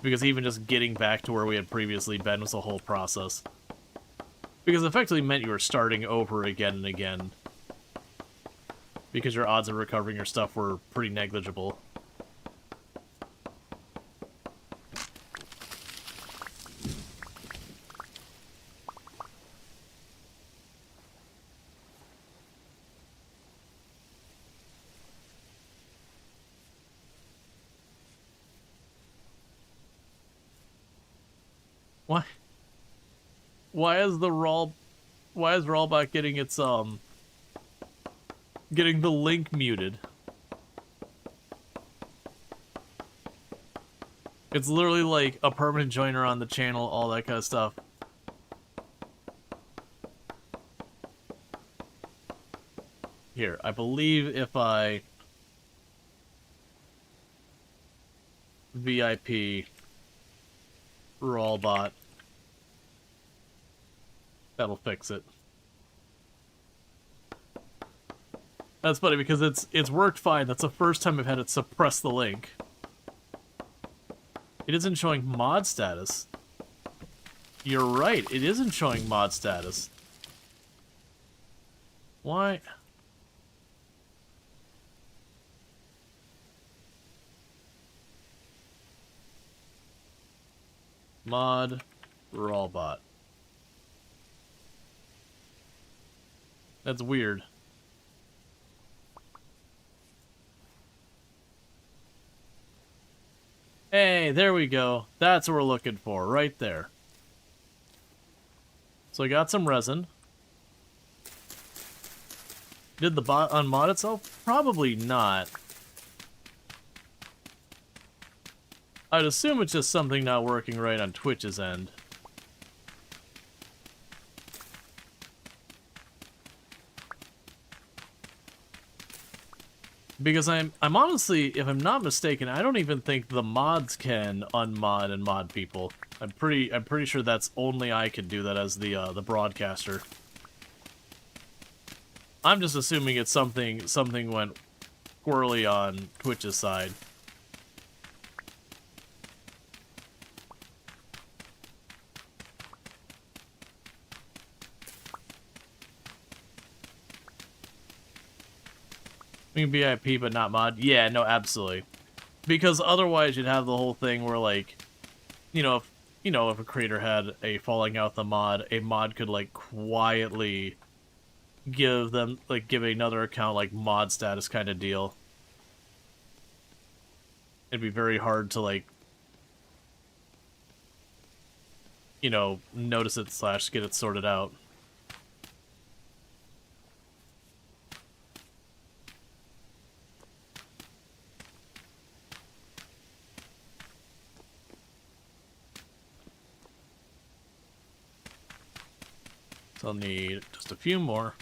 Because even just getting back to where we had previously been was a whole process. Because it effectively meant you were starting over again and again. Because your odds of recovering your stuff were pretty negligible. Why? Why is Rual getting its getting the link muted? It's literally like a permanent joiner on the channel, all that kind of stuff. Here, I believe if I VIP Rual, that'll fix it. That's funny because it's worked fine. That's the first time I've had it suppress the link. It isn't showing mod status. You're right, it isn't showing mod status. Why? Mod Rual. That's weird. Hey, there we go. That's what we're looking for, right there. So I got some resin. Did the bot unmod itself? Probably not. I'd assume it's just something not working right on Twitch's end. Because I'm honestly, if I'm not mistaken, I don't even think the mods can unmod and mod people. I'm pretty sure that's only I can do that as the broadcaster. I'm just assuming it's something went poorly on Twitch's side. We can VIP but not mod. Yeah, no, absolutely. Because otherwise you'd have the whole thing where, like, if a creator had a falling out with a mod could, like, quietly give another account, like, mod status kind of deal. It'd be very hard to, like, notice it / get it sorted out. So I'll need just a few more.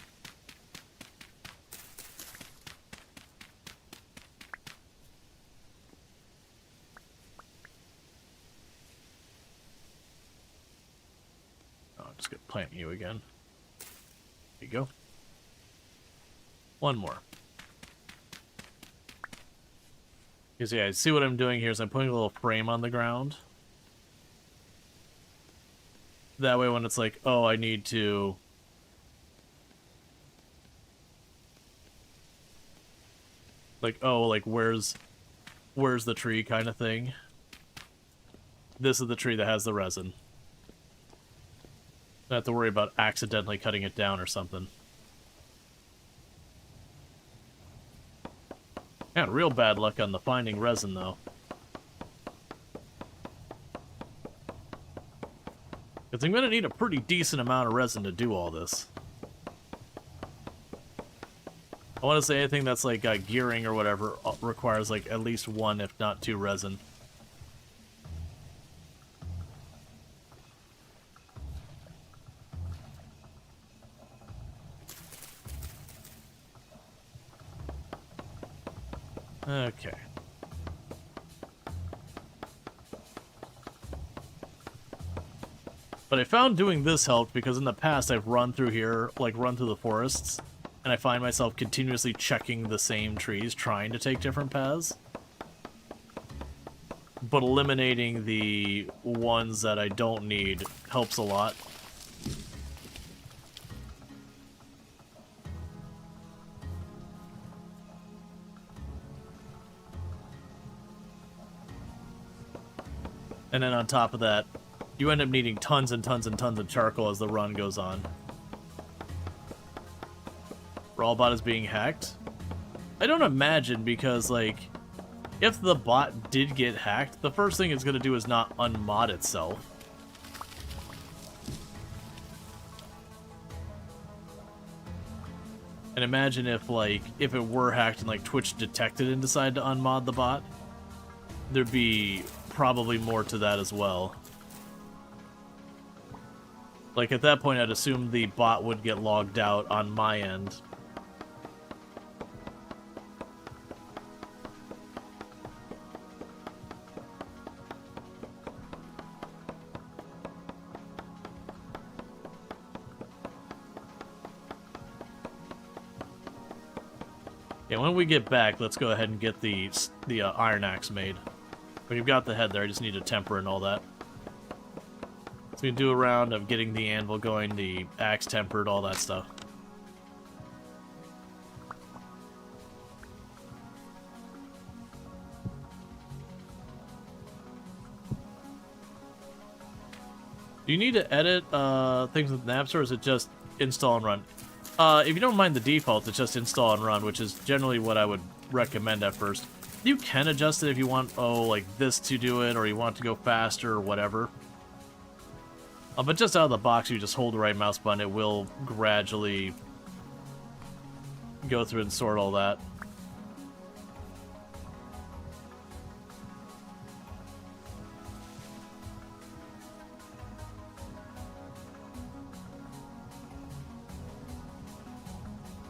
Oh, I'm just gonna plant you again. There you go. One more. Because yeah, see what I'm doing here is I'm putting a little frame on the ground. That way when it's like, oh, I need to... Like, oh, like, where's the tree kind of thing? This is the tree that has the resin. Don't have to worry about accidentally cutting it down or something. Yeah, real bad luck on the finding resin, though. Because I'm going to need a pretty decent amount of resin to do all this. I want to say anything that's like gearing or whatever requires like at least 1, if not 2 resin. Okay. But I found doing this helped because in the past I've run through here, like run through the forests, and I find myself continuously checking the same trees, trying to take different paths. But eliminating the ones that I don't need helps a lot. And then on top of that, you end up needing tons and tons and tons of charcoal as the run goes on. Rual bot is being hacked? I don't imagine, because, like, if the bot did get hacked, the first thing it's going to do is not unmod itself. And imagine if it were hacked and, like, Twitch detected and decided to unmod the bot, there'd be probably more to that as well. Like, at that point, I'd assume the bot would get logged out on my end. Yeah, when we get back, let's go ahead and get the iron axe made. When you've got the head there, I just need to temper and all that. So we can do a round of getting the anvil going, the axe tempered, all that stuff. Do you need to edit things with Naps, or is it just install and run? If you don't mind the default, it's just install and run, which is generally what I would recommend at first. You can adjust it if you want, like this to do it, or you want to go faster, or whatever. But just out of the box, you just hold the right mouse button, it will gradually go through and sort all that.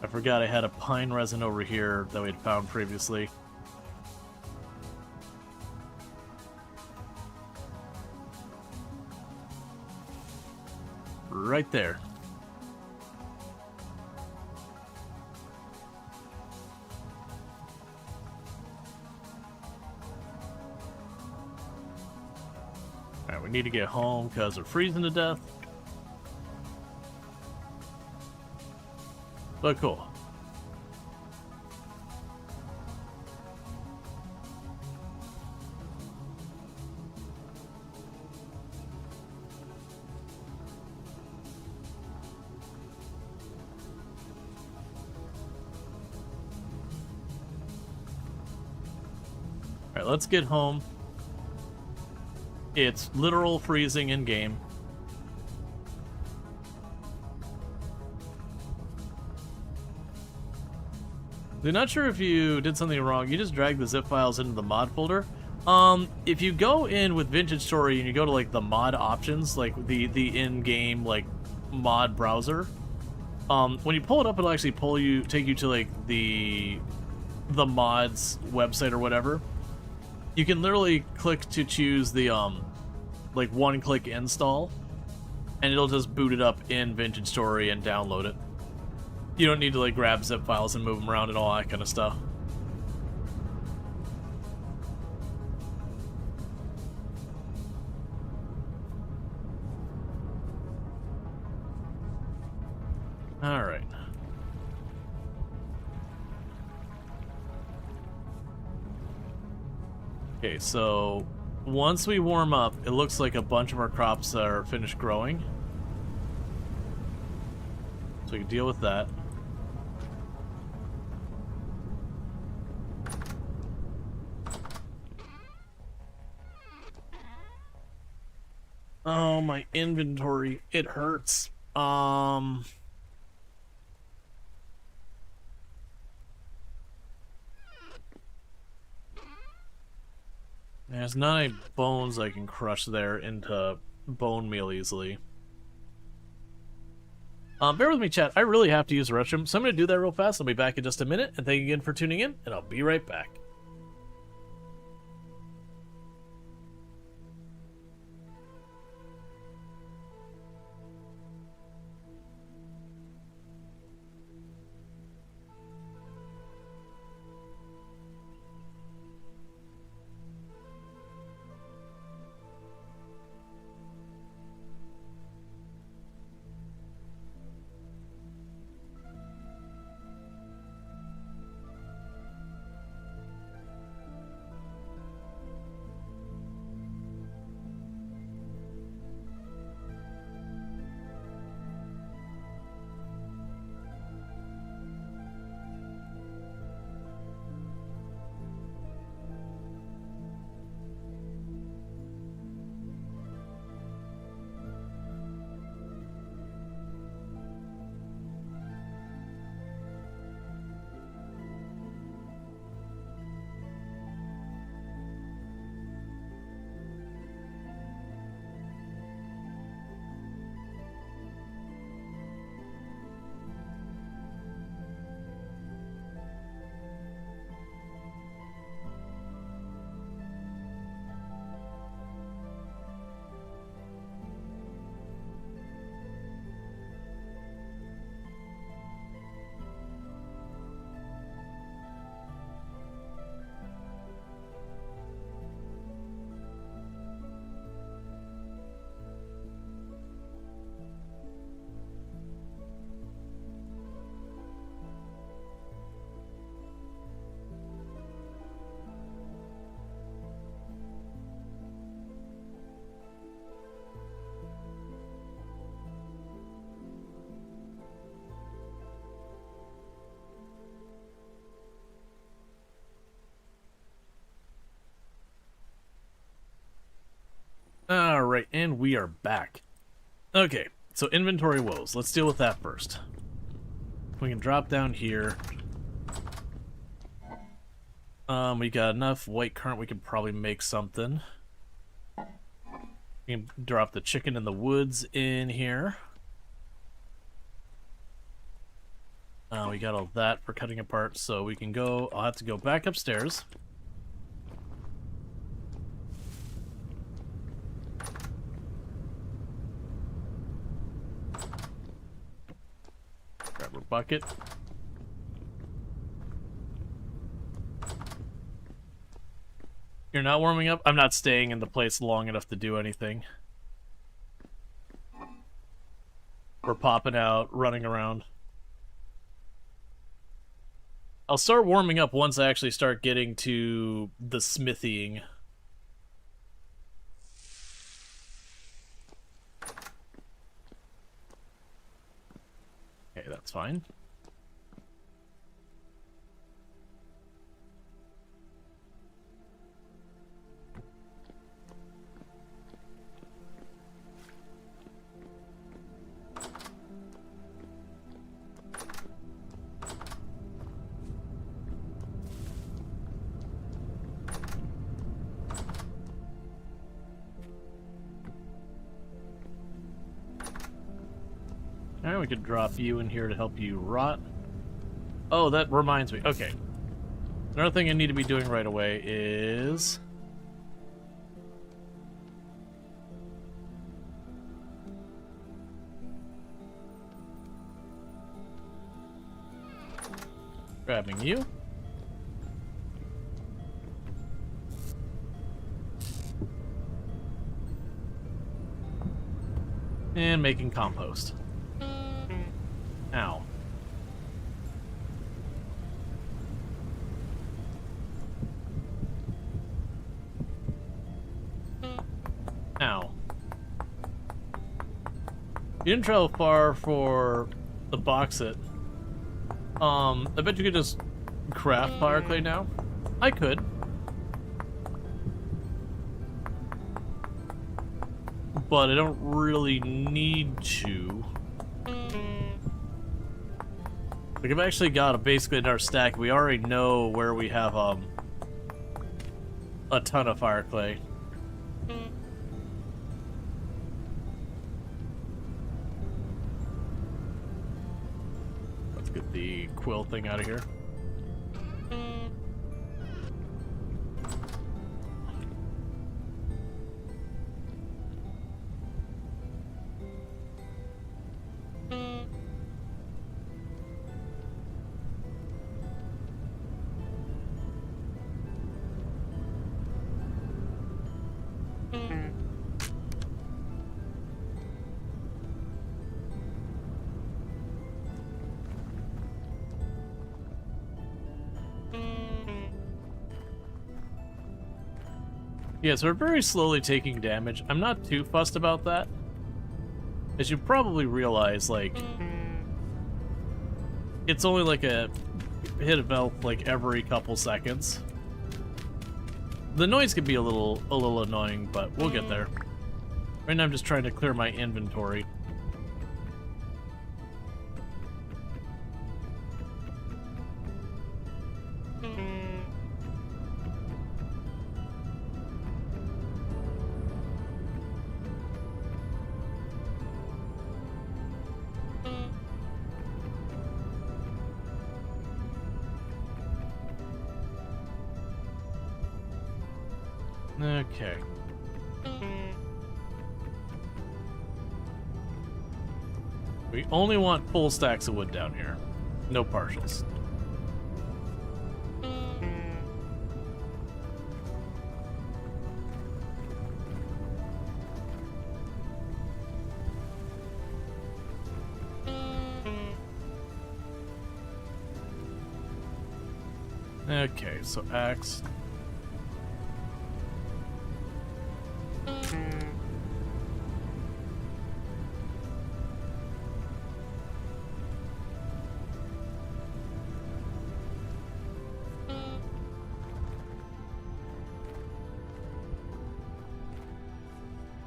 I forgot I had a pine resin over here that we had found previously. Right there. Alright, we need to get home because we're freezing to death. But cool. Alright, let's get home. It's literal freezing in game. I'm not sure if you did something wrong. You just dragged the zip files into the mod folder. If you go in with Vintage Story and you go to like the mod options, like the in-game like mod browser, when you pull it up, it'll actually take you to like the mods website or whatever. You can literally click to choose the like one-click install, and it'll just boot it up in Vintage Story and download it. You don't need to like grab zip files and move them around and all that kind of stuff. All right. Okay, so once we warm up, it looks like a bunch of our crops are finished growing. So we can deal with that. Oh, my inventory. It hurts. There's not any bones I can crush there into bone meal easily. Bear with me, chat. I really have to use the restroom, so I'm going to do that real fast. I'll be back in just a minute, and thank you again for tuning in, and I'll be right back. Alright, and we are back. Okay, so inventory woes. Let's deal with that first. We can drop down here. We got enough white currant, we can probably make something. We can drop the chicken in the woods in here. We got all that for cutting apart, so we can go... I'll have to go back upstairs. Grab our bucket. You're not warming up? I'm not staying in the place long enough to do anything. We're popping out, running around. I'll start warming up once I actually start getting to the smithying. Okay, that's fine. Alright, we could drop you in here to help you rot. Oh, that reminds me. Okay. Another thing I need to be doing right away is... grabbing you. And making compost. Ow. Ow. You didn't travel far for the box it. I bet you could just craft fire clay now. I could. But I don't really need to. Like, I've actually got basically another stack. We already know where we have a ton of fire clay. Let's get the quill thing out of here. Yeah, so we're very slowly taking damage. I'm not too fussed about that. As you probably realize, like, it's only like a hit of health like every couple seconds. The noise can be a little annoying, but we'll get there. Right now I'm just trying to clear my inventory. Okay. We only want full stacks of wood down here. No partials. Okay, so axe.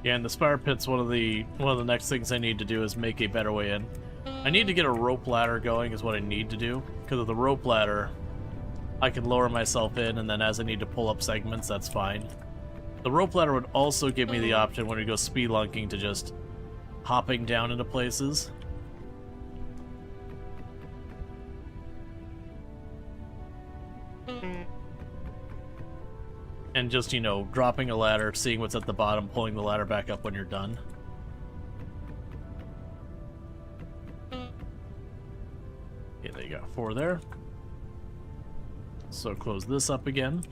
Yeah, and the spire pit's one of the next things I need to do is make a better way in. I need to get a rope ladder going is what I need to do, because with the rope ladder I can lower myself in, and then as I need to pull up segments, that's fine. The rope ladder would also give me the option when we go speedlunking to just hopping down into places. And just, you know, dropping a ladder, seeing what's at the bottom, pulling the ladder back up when you're done. Okay, there you go. 4 there. So close this up again.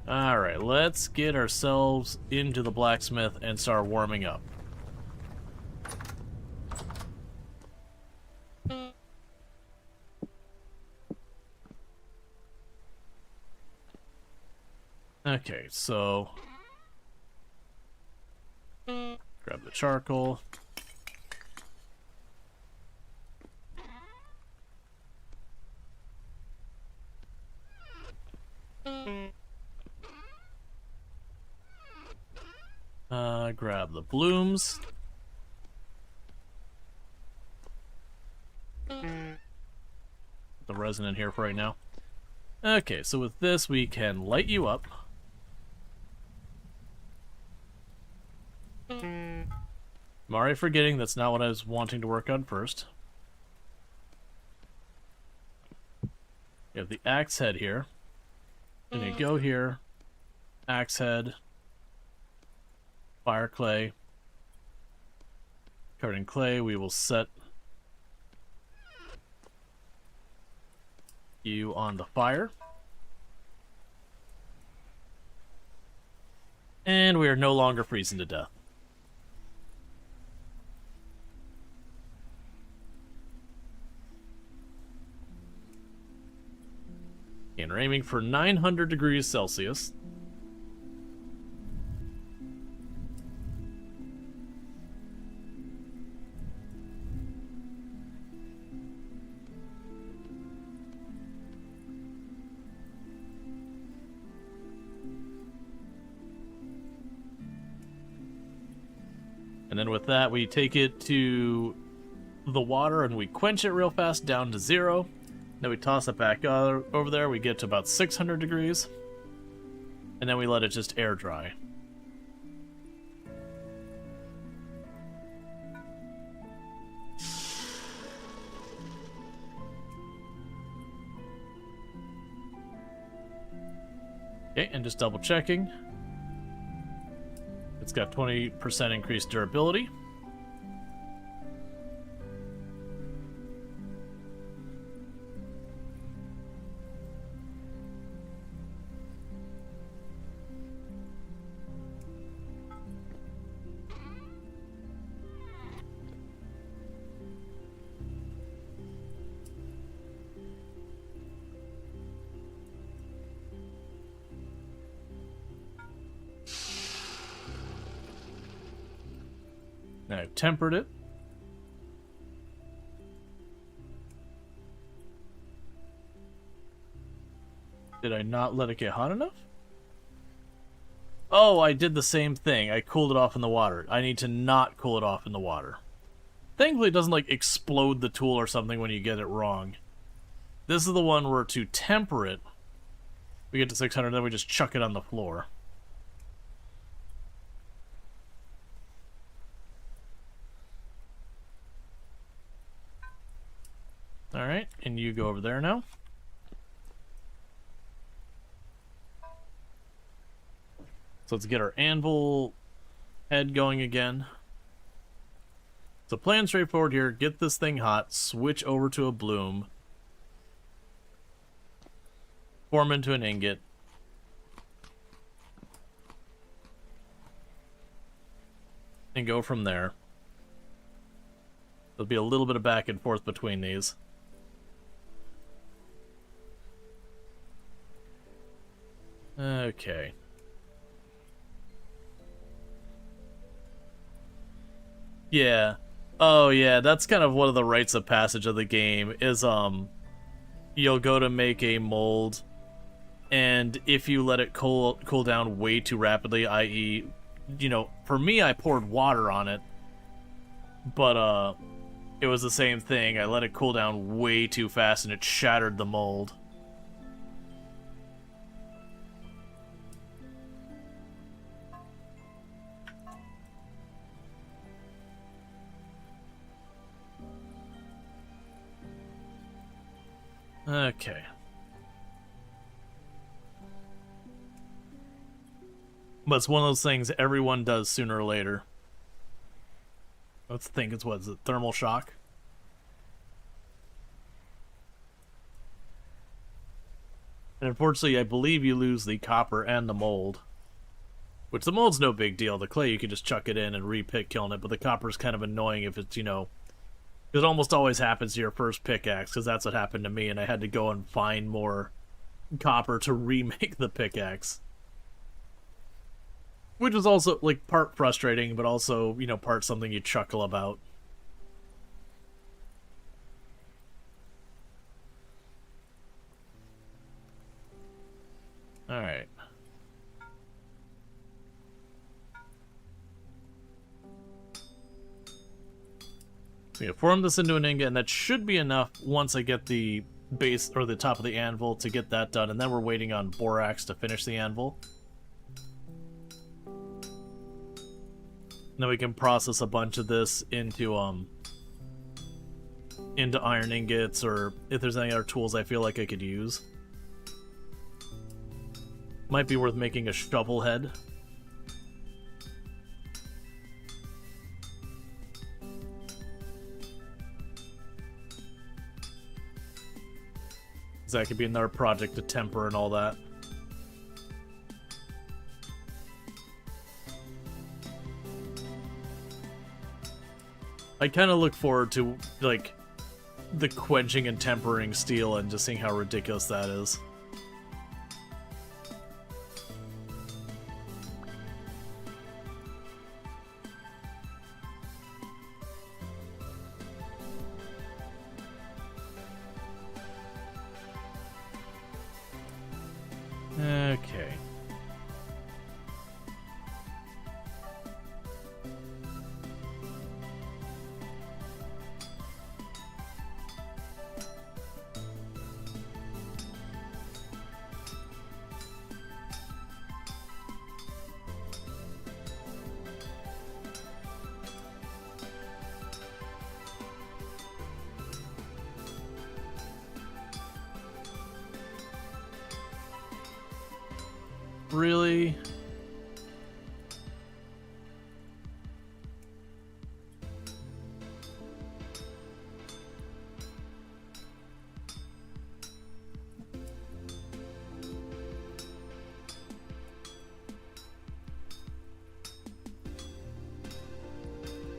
Alright, let's get ourselves into the blacksmith and start warming up. Okay, so grab the charcoal. Grab the blooms. Put the resin in here for right now. Okay, so with this we can light you up. I'm already forgetting that's not what I was wanting to work on first. You have the axe head here. Then you go here, axe head, fire clay. Covered in clay, we will set you on the fire. And we are no longer freezing to death. And we're aiming for 900 degrees Celsius. And then with that, we take it to the water and we quench it real fast down to 0. Then we toss it back over there. We get to about 600 degrees. And then we let it just air dry. Okay, and just double checking. It's got 20% increased durability. Now I've tempered it. Did I not let it get hot enough? Oh, I did the same thing. I cooled it off in the water. I need to not cool it off in the water. Thankfully, it doesn't, like, explode the tool or something when you get it wrong. This is the one where to temper it, we get to 600, then we just chuck it on the floor. Alright, and you go over there now. So let's get our anvil head going again. So plan straightforward here, get this thing hot, switch over to a bloom, form into an ingot, and go from there. There'll be a little bit of back and forth between these. Okay. Yeah. Oh yeah, that's kind of one of the rites of passage of the game is you'll go to make a mold and if you let it cool down way too rapidly, i.e., you know, for me I poured water on it, but it was the same thing. I let it cool down way too fast and it shattered the mold. Okay. But it's one of those things everyone does sooner or later. Let's think it's, what is it, thermal shock? And unfortunately, I believe you lose the copper and the mold. Which the mold's no big deal. The clay, you can just chuck it in and re-pick killing it, but the copper's kind of annoying if it's, you know... It almost always happens to your first pickaxe, because that's what happened to me, and I had to go and find more copper to remake the pickaxe. Which was also, like, part frustrating, but also, you know, part something you chuckle about. Alright. So yeah, form this into an ingot, and that should be enough once I get the base, or the top of the anvil to get that done, and then we're waiting on borax to finish the anvil. Then we can process a bunch of this into iron ingots, or if there's any other tools I feel like I could use. Might be worth making a shovel head. That could be another project to temper and all that. I kind of look forward to, like, the quenching and tempering steel and just seeing how ridiculous that is. Okay. Really?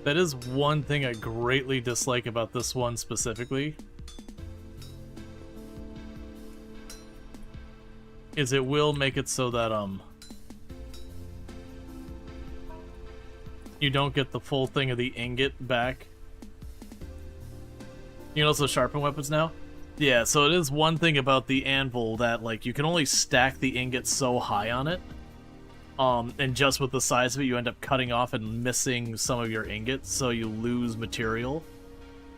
That is one thing I greatly dislike about this one specifically. Is it will make it so that you don't get the full thing of the ingot back. You can also sharpen weapons now? Yeah, so it is one thing about the anvil that, like, you can only stack the ingot so high on it. And just with the size of it, you end up cutting off and missing some of your ingots, so you lose material.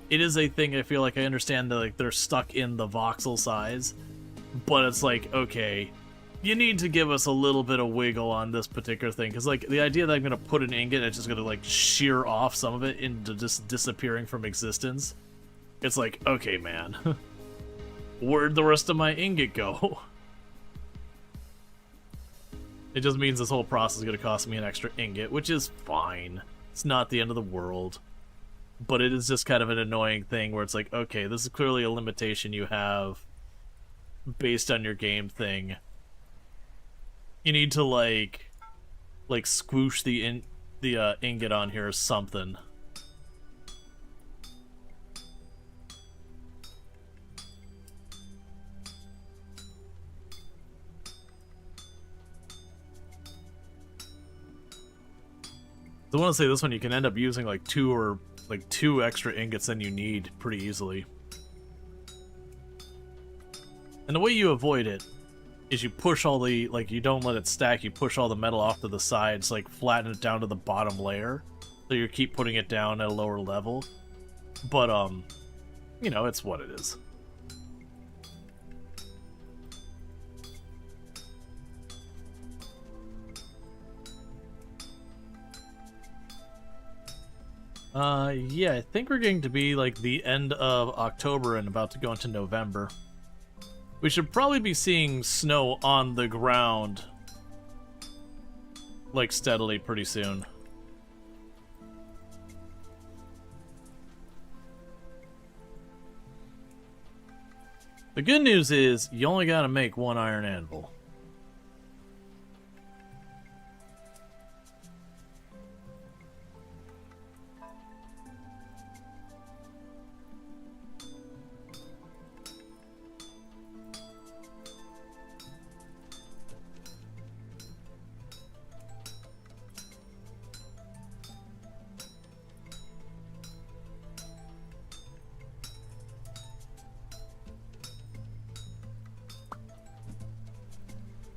It is a thing I feel like I understand that, like, they're stuck in the voxel size. But it's like, okay, you need to give us a little bit of wiggle on this particular thing. Because, like, the idea that I'm going to put an ingot and it's just going to, like, shear off some of it into just disappearing from existence. It's like, okay, man. Where'd the rest of my ingot go? It just means this whole process is going to cost me an extra ingot, which is fine. It's not the end of the world. But it is just kind of an annoying thing where it's like, okay, this is clearly a limitation you have based on your game thing. You need to like squoosh the ingot on here or something. I want to say this one you can end up using like two extra ingots than you need pretty easily. And the way you avoid it is you push all the, like, you don't let it stack, you push all the metal off to the sides, like, flatten it down to the bottom layer, so you keep putting it down at a lower level. But, you know, it's what it is. Yeah, I think we're getting to be, like, the end of October and about to go into November. We should probably be seeing snow on the ground, like, steadily pretty soon. The good news is, you only gotta make one iron anvil.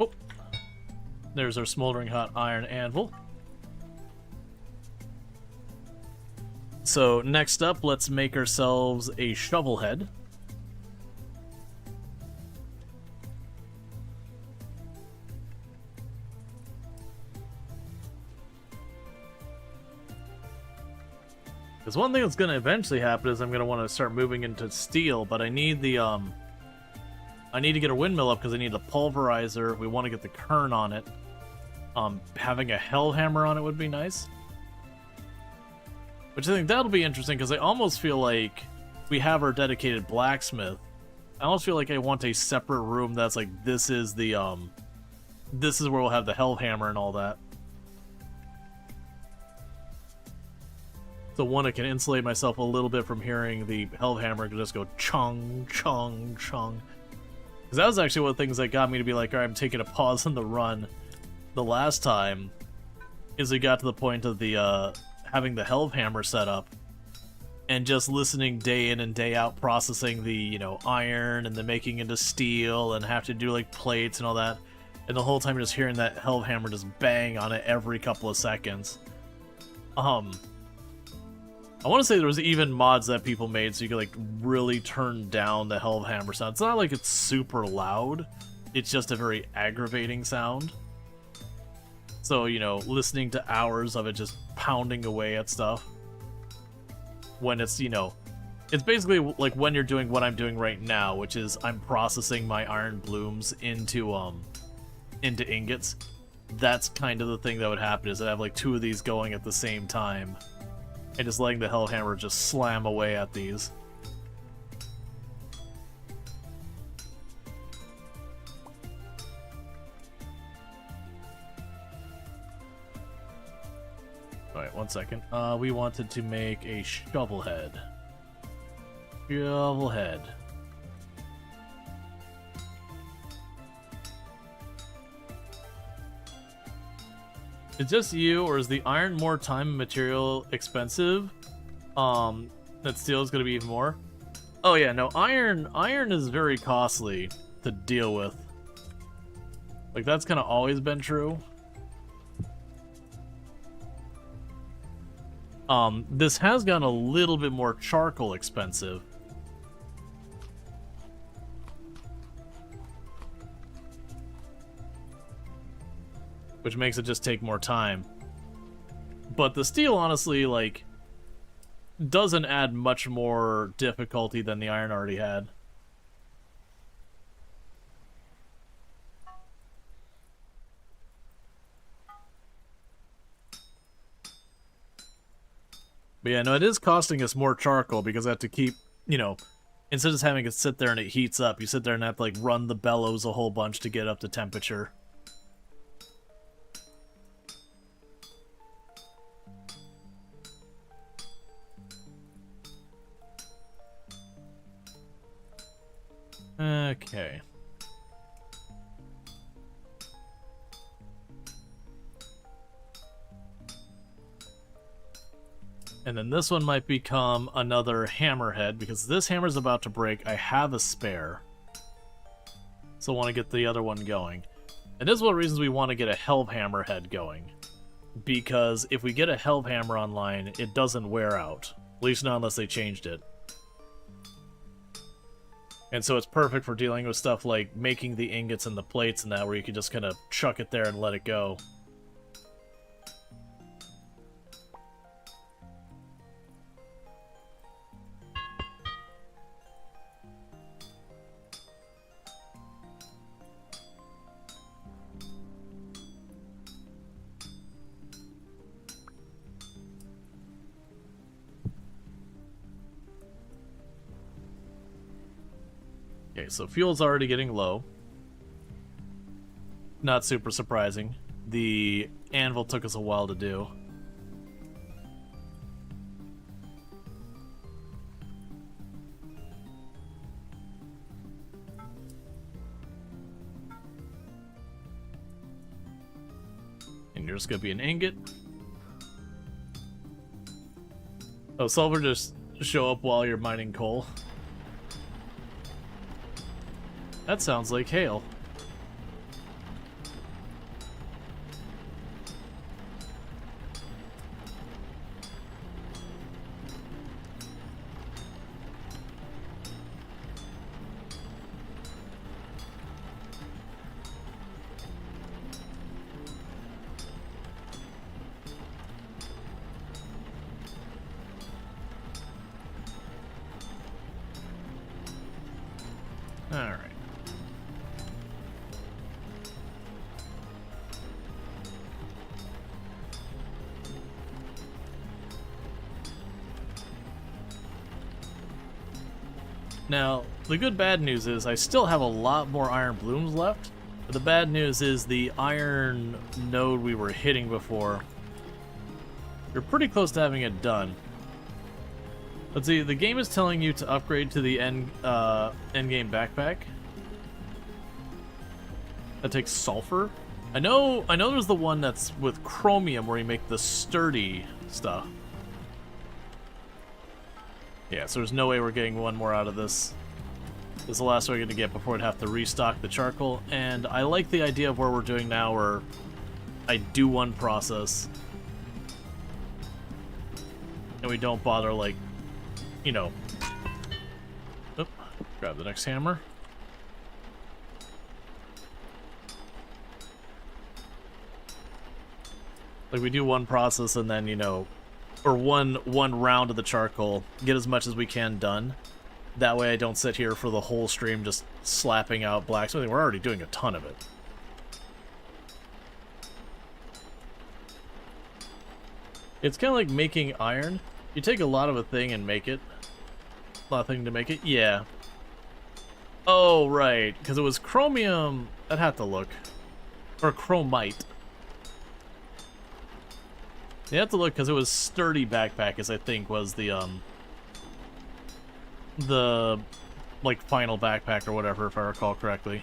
Oh, there's our smoldering hot iron anvil. So next up, let's make ourselves a shovel head. Because one thing that's going to eventually happen is I'm going to want to start moving into steel, but I need the, I need to get a windmill up because I need a pulverizer. We want to get the kern on it. Having a hell hammer on it would be nice. Which I think that'll be interesting because I almost feel like we have our dedicated blacksmith. I almost feel like I want a separate room that's like, this is the, this is where we'll have the hell hammer and all that. So one, I can insulate myself a little bit from hearing the hellhammer and just go chung, chung, chung. Because that was actually one of the things that got me to be like, alright, I'm taking a pause in the run the last time, is it got to the point of the, having the hellhammer set up, and just listening day in and day out, processing the, you know, iron, and then making into steel, and have to do, like, plates and all that, and the whole time just hearing that hellhammer just bang on it every couple of seconds. I want to say there was even mods that people made so you could, like, really turn down the hellhammer sound. It's not like it's super loud, it's just a very aggravating sound. So, you know, listening to hours of it just pounding away at stuff. When it's, you know, it's basically like when you're doing what I'm doing right now, which is I'm processing my iron blooms into ingots. That's kind of the thing that would happen, is I have like two of these going at the same time. And just letting the hellhammer just slam away at these. Alright, one second. We wanted to make a shovel head. Shovel head. Is it just you, or is the iron more time and material expensive? That steel is going to be even more? Oh yeah, no, iron is very costly to deal with. Like, that's kind of always been true. This has gotten a little bit more charcoal expensive. Which makes it just take more time. But the steel, honestly, like, doesn't add much more difficulty than the iron already had. But yeah, no, it is costing us more charcoal because I have to keep, you know, instead of just having it sit there and it heats up, you sit there and have to, like, run the bellows a whole bunch to get up to temperature. Okay. And then this one might become another hammerhead, because this hammer's about to break. I have a spare. So I want to get the other one going. And this is one of the reasons we want to get a hellhammer head going. Because if we get a hellhammer online, it doesn't wear out. At least not unless they changed it. And so it's perfect for dealing with stuff like making the ingots and the plates and that, where you can just kind of chuck it there and let it go. Okay, so fuel's already getting low. Not super surprising. The anvil took us a while to do. And you're just gonna be an ingot. Oh, sulfur just show up while you're mining coal. That sounds like hail. Alright. Now, the good bad news is I still have a lot more iron blooms left, but the bad news is the iron node we were hitting before, we're pretty close to having it done. Let's see, the game is telling you to upgrade to the end game backpack. That takes sulfur. I know there's the one that's with chromium where you make the sturdy stuff. Yeah, so there's no way we're getting one more out of this. This is the last we're going to get before we'd have to restock the charcoal. And I like the idea of where we're doing now, where I do one process and we don't bother, like, you know. Oop, grab the next hammer. Like, we do one process and then, you know, or one round of the charcoal, get as much as we can done. That way I don't sit here for the whole stream just slapping out blacksmithing. We're already doing a ton of it. It's kind of like making iron. You take a lot of a thing and make it. A lot of thing to make it. Yeah. Oh, right. Because it was chromium. I'd have to look. Or chromite. You have to look because it was sturdy backpack, as I think was the like final backpack or whatever, if I recall correctly.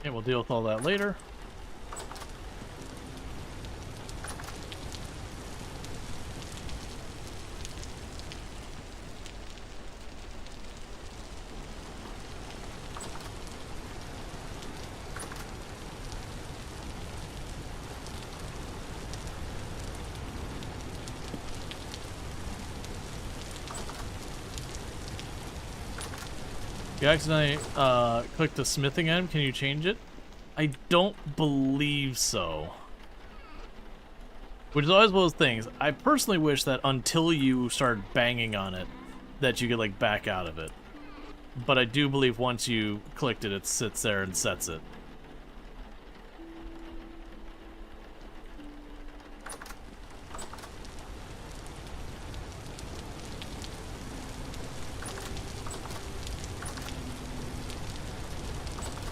Okay, we'll deal with all that later. You accidentally clicked the smithing item. Can you change it? I don't believe so. Which is always one of those things. I personally wish that until you start banging on it, that you could like back out of it. But I do believe once you clicked it, it sits there and sets it.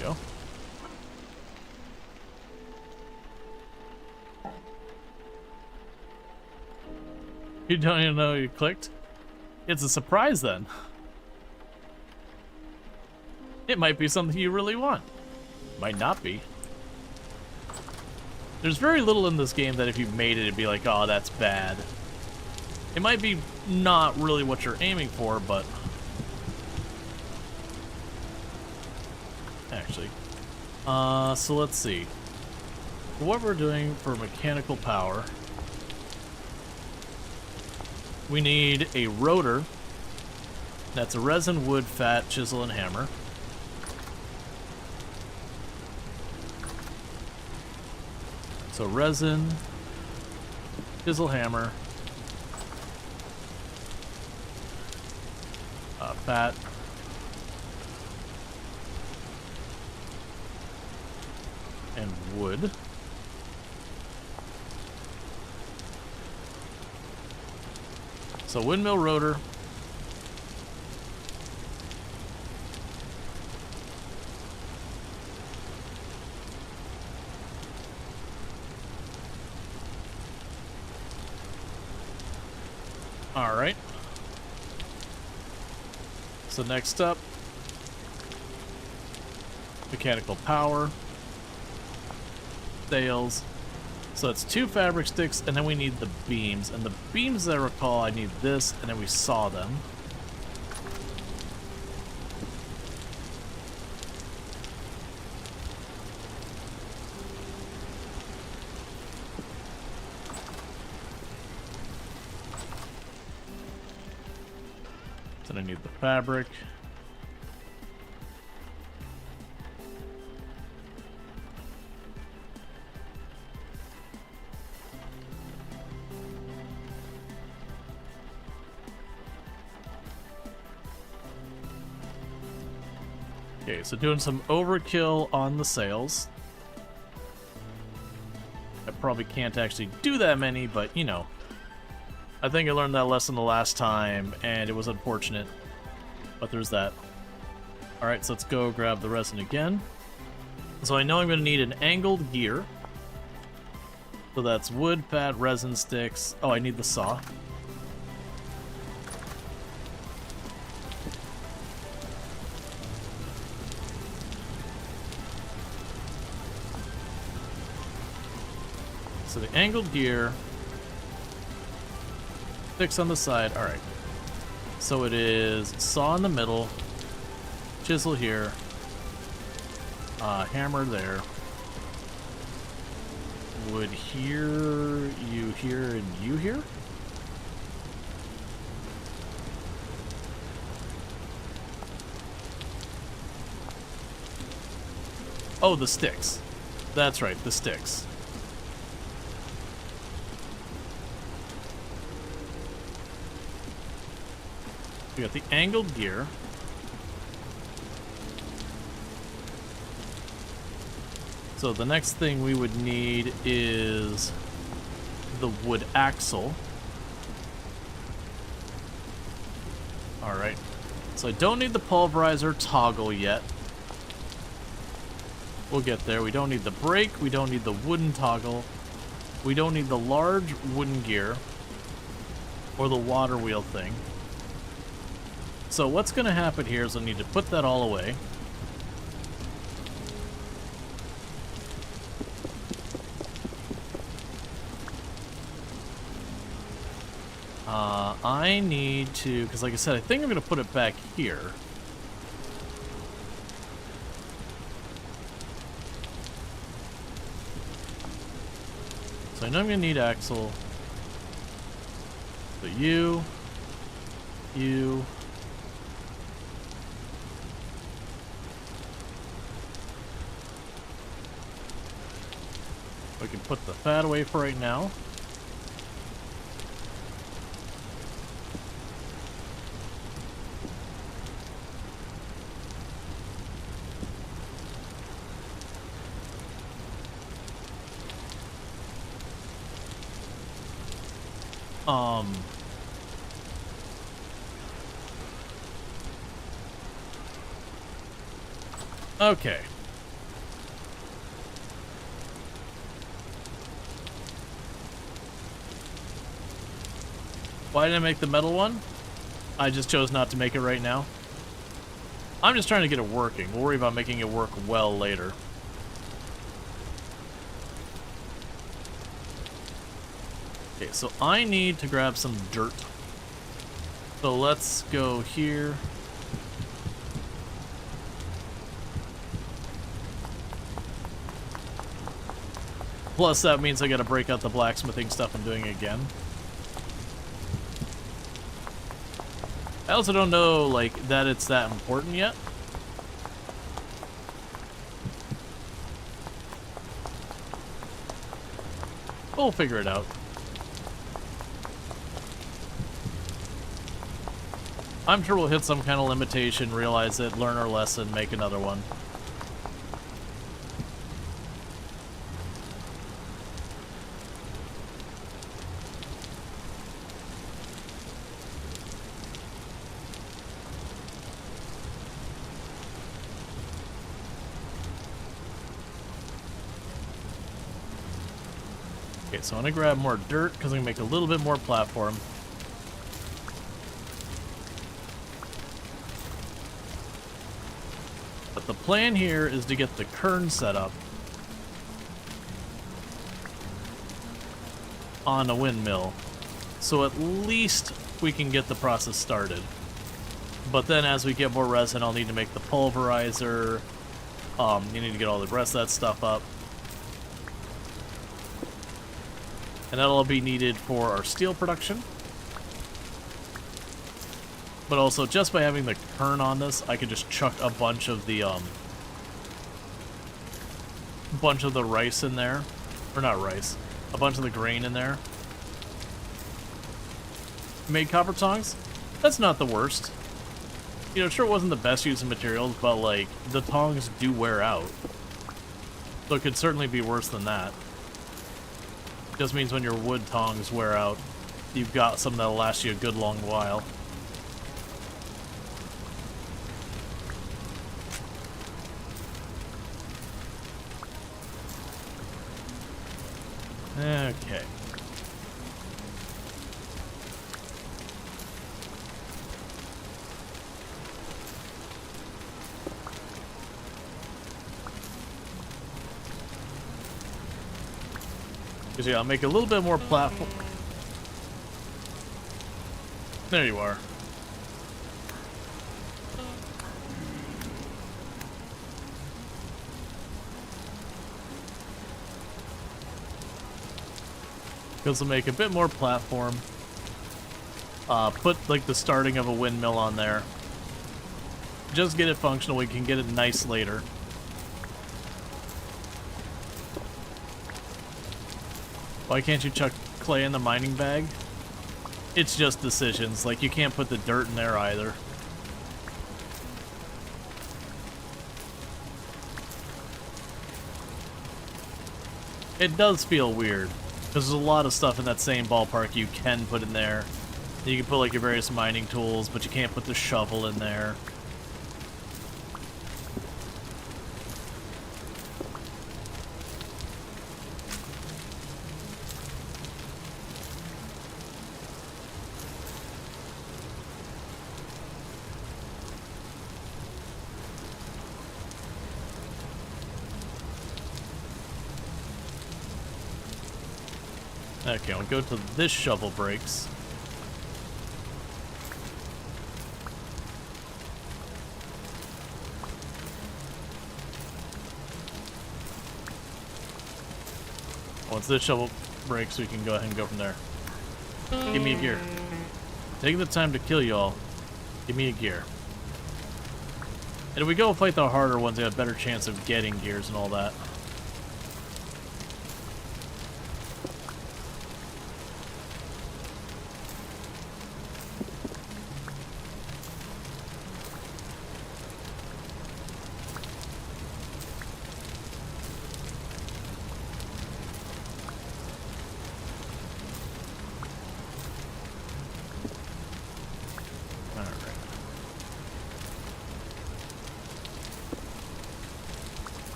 Go. You don't even know you clicked? It's a surprise then. It might be something you really want. Might not be. There's very little in this game that if you made it, it'd be like, oh, that's bad. It might be not really what you're aiming for, but... Actually. So let's see. For what we're doing for mechanical power... We need a rotor. That's a resin, wood, fat, chisel, and hammer. So resin, chisel hammer, fat, and wood. So windmill rotor. All right. So next up, mechanical power, sails. So it's 2 fabric sticks, and then we need the beams. And the beams, as I recall, I need this, and then we saw them. Then I need the fabric. Okay, so doing some overkill on the sails. I probably can't actually do that many, but you know. I think I learned that lesson the last time, and it was unfortunate. But there's that. Alright, so let's go grab the resin again. So I know I'm going to need an angled gear. So that's wood, fat, resin sticks. Oh, I need the saw. So the angled gear, sticks on the side. All right. So it is saw in the middle, chisel here, hammer there, wood here, you here, and you here. Oh, the sticks. That's right, the sticks. We got the angled gear. So the next thing we would need is the wood axle. Alright. So I don't need the pulverizer toggle yet. We'll get there. We don't need the brake. We don't need the wooden toggle. We don't need the large wooden gear. Or the water wheel thing. So what's going to happen here is I need to put that all away. I need to, because like I said, I think I'm going to put it back here. So I know I'm going to need axle. So you. We can put the fat away for right now. Okay. Why didn't I make the metal one? I just chose not to make it right now. I'm just trying to get it working. We'll worry about making it work well later. Okay, so I need to grab some dirt. So let's go here. Plus that means I gotta break out the blacksmithing stuff and doing it again. I also don't know, like, that it's that important yet. We'll figure it out. I'm sure we'll hit some kind of limitation, realize it, learn our lesson, make another one. Okay, so I'm gonna grab more dirt because I'm gonna make a little bit more platform. But the plan here is to get the kern set up on a windmill, so at least we can get the process started. But then as we get more resin, I'll need to make the pulverizer. You need to get all the rest of that stuff up. And that'll be needed for our steel production. But also, just by having the kern on this, I could just chuck a bunch of the rice in there. Or not rice. A bunch of the grain in there. Made copper tongs? That's not the worst. You know, sure it wasn't the best use of materials, but like, the tongs do wear out. So it could certainly be worse than that. Just means when your wood tongs wear out, you've got some that'll last you a good long while. Okay. Because yeah, I'll make a little bit more platform. There you are. Because I'll make a bit more platform. Put like the starting of a windmill on there. Just get it functional, we can get it nice later. Why can't you chuck clay in the mining bag? It's just decisions. Like, you can't put the dirt in there either. It does feel weird, because there's a lot of stuff in that same ballpark you can put in there. You can put, like, your various mining tools, but you can't put the shovel in there. Okay, I'll go to this shovel breaks. Once this shovel breaks, we can go ahead and go from there. Give me a gear. Taking the time to kill y'all. Give me a gear. And if we go fight the harder ones, they have a better chance of getting gears and all that.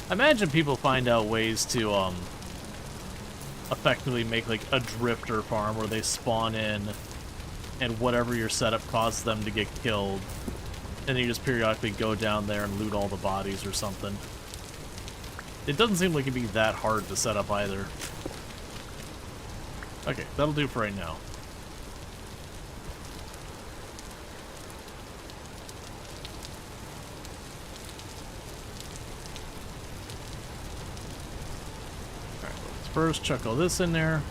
I imagine people find out ways to effectively make like a drifter farm where they spawn in and whatever your setup causes them to get killed, and then you just periodically go down there and loot all the bodies or something. It doesn't seem like it'd be that hard to set up either. Okay, that'll do for right now. First, chuck all this in there.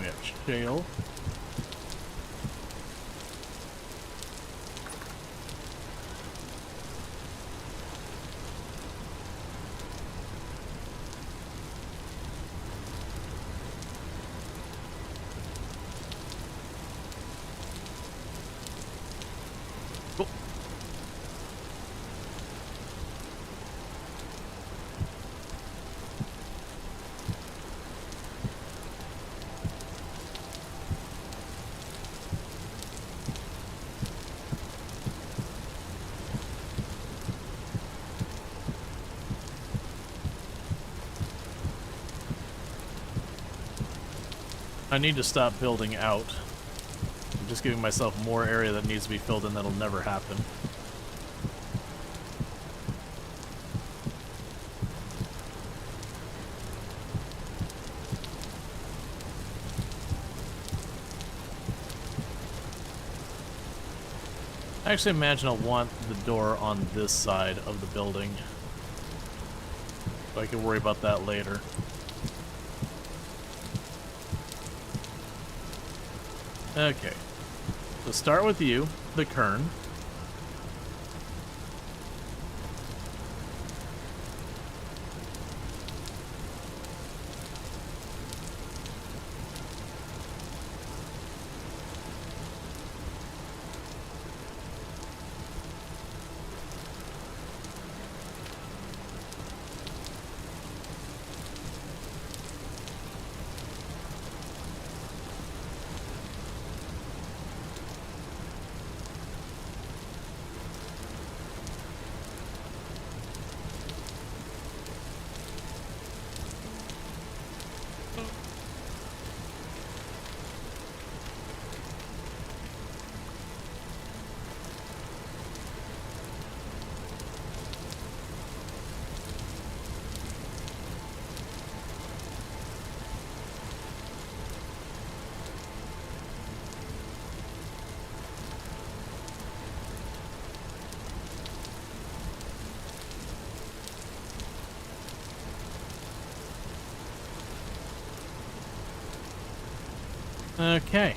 we have shale. Cool. I need to stop building out. I'm just giving myself more area that needs to be filled in that'll never happen. I actually imagine I'll want the door on this side of the building. So I can worry about that later. Okay. So start with you, the kern. Okay.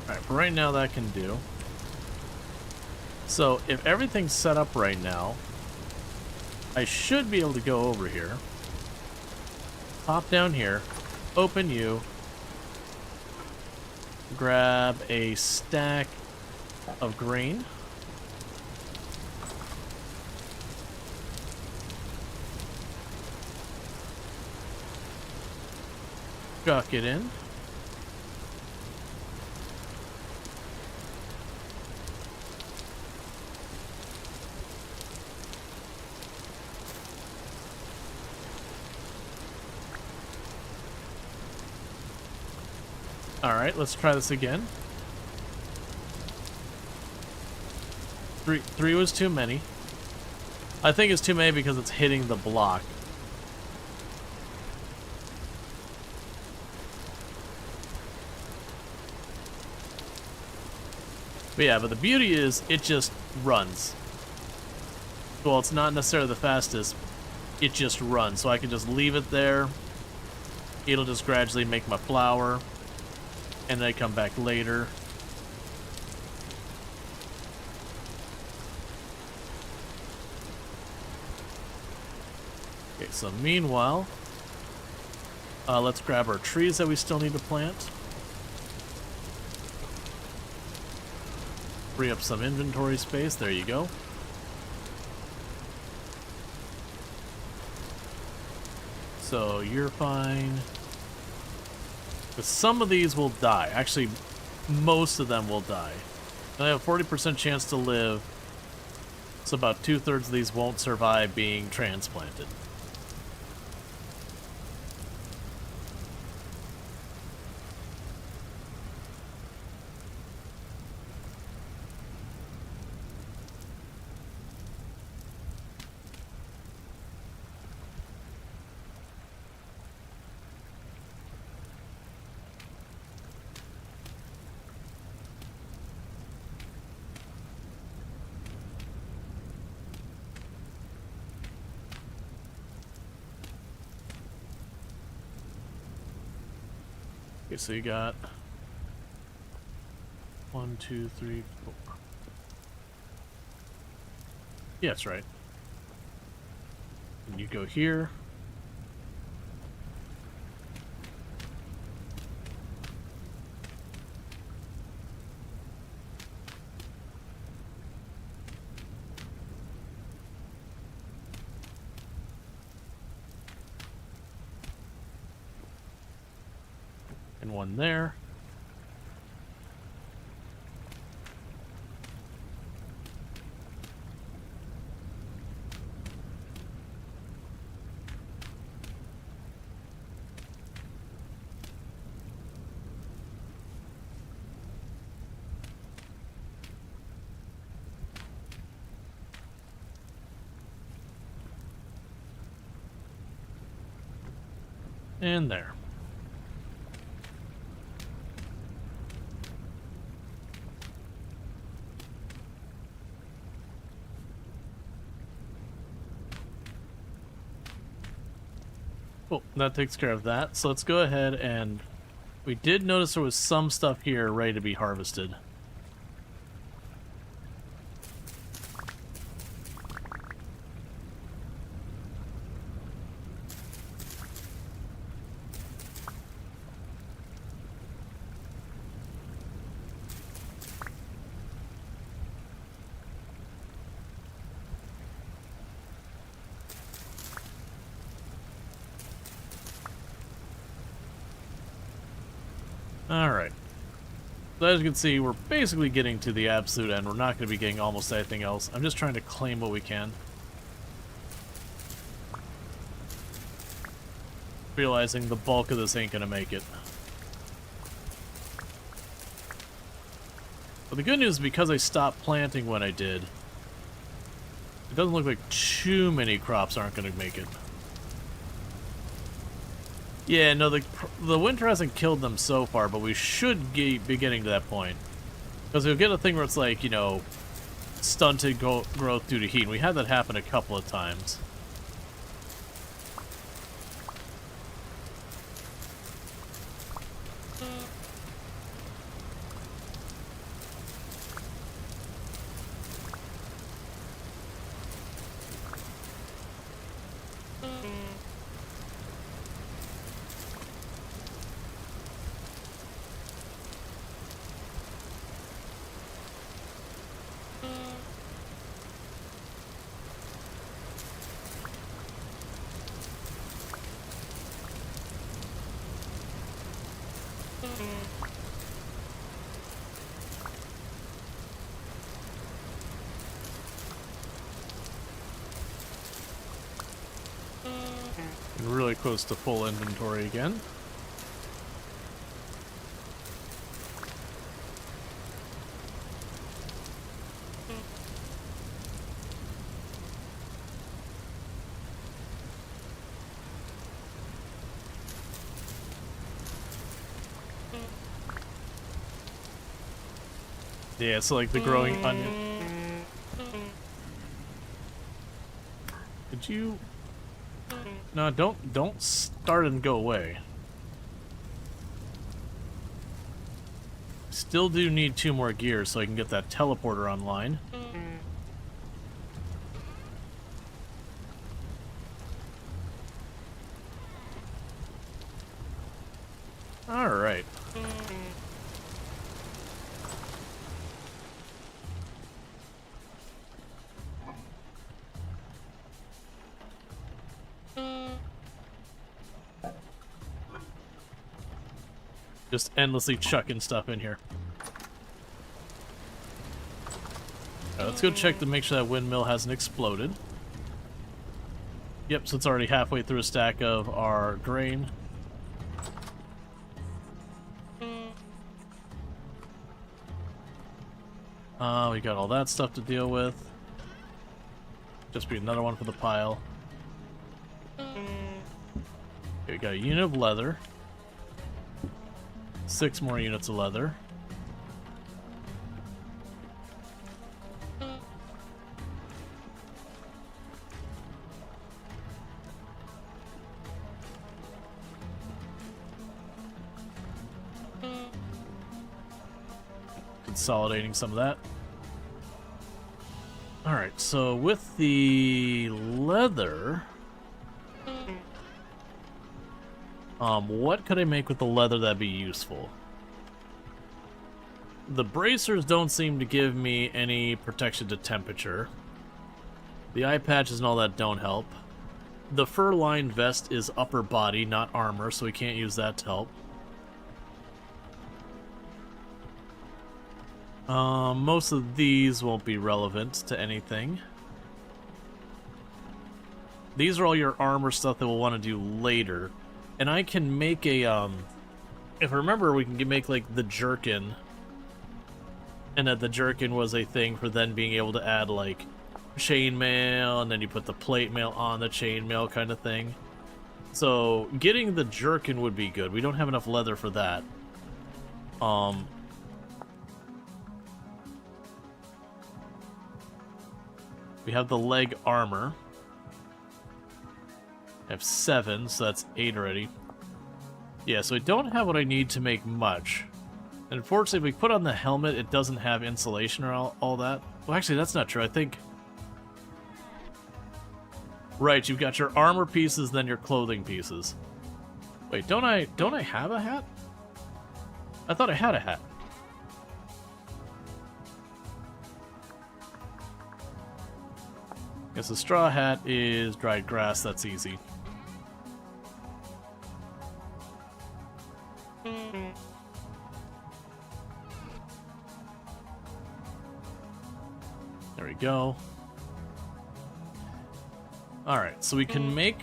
Alright, for right now that can do. So, if everything's set up right now, I should be able to go over here, pop down here, open you, grab a stack of grain, chuck it in. Alright, let's try this again. Three was too many. I think it's too many because it's hitting the block. But yeah, but the beauty is it just runs. Well, it's not necessarily the fastest. It just runs, so I can just leave it there. It'll just gradually make my flour. And then I come back later. Okay, so meanwhile, let's grab our trees that we still need to plant. Free up some inventory space. There you go. So you're fine. But some of these will die. Actually, most of them will die. I have a 40% chance to live. So about 2/3 of these won't survive being transplanted. so you got 1, 2, 3, 4. Yeah, that's right. And you go here. And one there. And there. Cool, that takes care of that. So let's go ahead and... We did notice there was some stuff here ready to be harvested. Alright. So as you can see, we're basically getting to the absolute end. We're not going to be getting almost anything else. I'm just trying to claim what we can. Realizing the bulk of this ain't going to make it. But the good news is because I stopped planting when I did, it doesn't look like too many crops aren't going to make it. Yeah, no, the winter hasn't killed them so far, but we should be getting to that point. Because you'll get a thing where it's like, you know, stunted growth due to heat. We had that happen a couple of times. Really close to full inventory again. Yeah, so like the growing onion. Did you... No, don't start and go away. Still do need 2 more gears so I can get that teleporter online. Alright. Just endlessly chucking stuff in here. Let's go check to make sure that windmill hasn't exploded. Yep, so it's already halfway through a stack of our grain. We got all that stuff to deal with. Just be another one for the pile. Okay, we got a unit of leather. 6 more units of leather. consolidating some of that. Alright, so with the leather... what could I make with the leather that'd be useful? The bracers don't seem to give me any protection to temperature. The eye patches and all that don't help. The fur-lined vest is upper body, not armor, so we can't use that to help. Most of these won't be relevant to anything. These are all your armor stuff that we'll want to do later. And I can make a, if I remember, we can make, like, the jerkin. And that the jerkin was a thing for then being able to add, like, chainmail, and then you put the plate mail on the chainmail kind of thing. So, getting the jerkin would be good. We don't have enough leather for that. We have the leg armor. I have 7, so that's 8 already. Yeah, so I don't have what I need to make much. And unfortunately, if we put on the helmet, it doesn't have insulation or all that. Well, actually, that's not true. I think... Right, you've got your armor pieces, then your clothing pieces. Wait, don't I have a hat? I thought I had a hat. Guess the straw hat is dried grass, that's easy. There we go. Alright, so we can make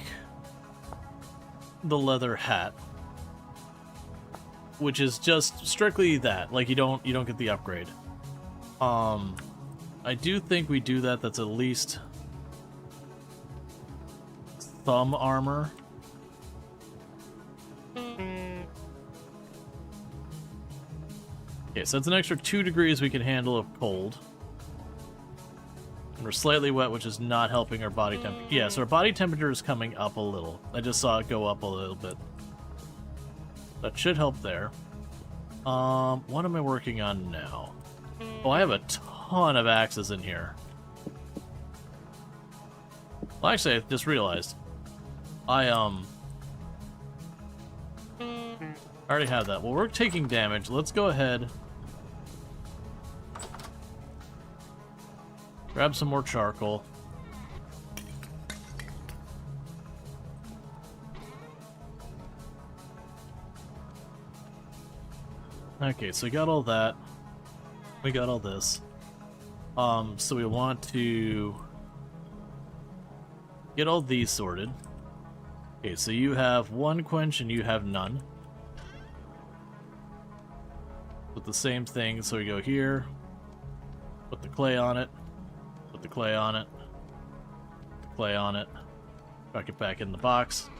the leather hat, which is just strictly that. Like, you don't get the upgrade. I do think we do that. That's at least thumb armor. Okay, so it's an extra 2 degrees we can handle of cold. And we're slightly wet, which is not helping our body temperature. Yeah, so our body temperature is coming up a little. I just saw it go up a little bit. That should help there. What am I working on now? Oh, I have a ton of axes in here. Well, actually, I just realized. I already have that. Well, we're taking damage. Let's go ahead. Grab some more charcoal. Okay, so we got all that. We got all this. So we want to get all these sorted. Okay, so you have 1 quench and you have none. With the same thing, so we go here, put the clay on it, put the clay on it, put the clay on it, tuck it back in the box.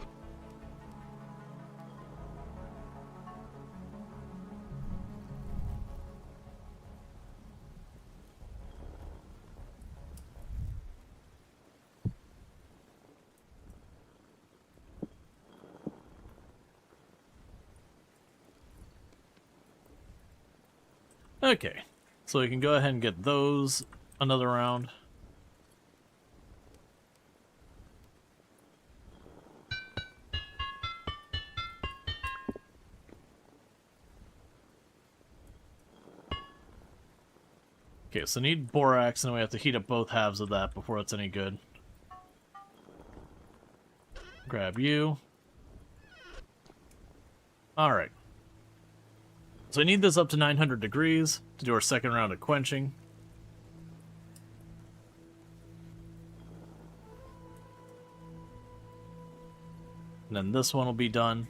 Okay, so we can go ahead and get those another round. Okay, so need borax, and we have to heat up both halves of that before it's any good. Grab you. Alright. So I need this up to 900 degrees to do our second round of quenching. And then this one will be done.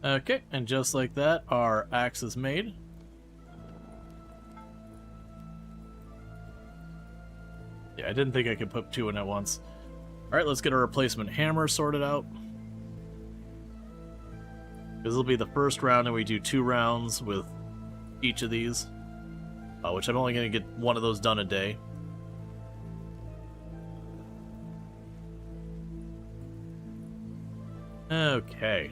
Okay, and just like that, our axe is made. Yeah, I didn't think I could put 2 in at once. Alright, let's get our replacement hammer sorted out. This will be the first round, and we do 2 rounds with each of these, which I'm only going to get one of those done a day. Okay.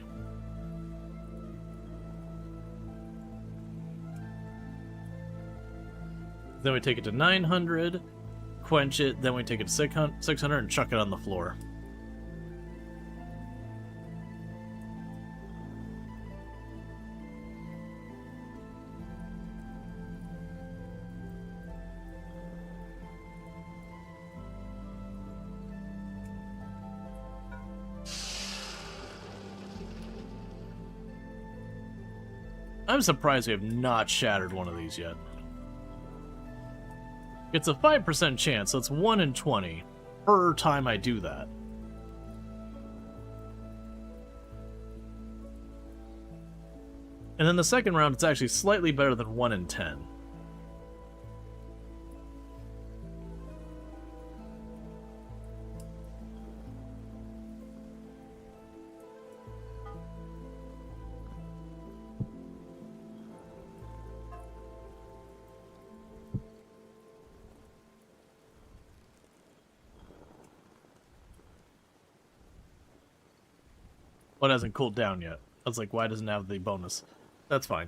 Then we take it to 900, quench it, then we take it to 600 and chuck it on the floor. I'm surprised we have not shattered one of these yet. It's a 5% chance, so it's 1 in 20 per time I do that. And then the second round, it's actually slightly better than 1 in 10. Well, it hasn't cooled down yet. I was like, why doesn't it have the bonus? That's fine.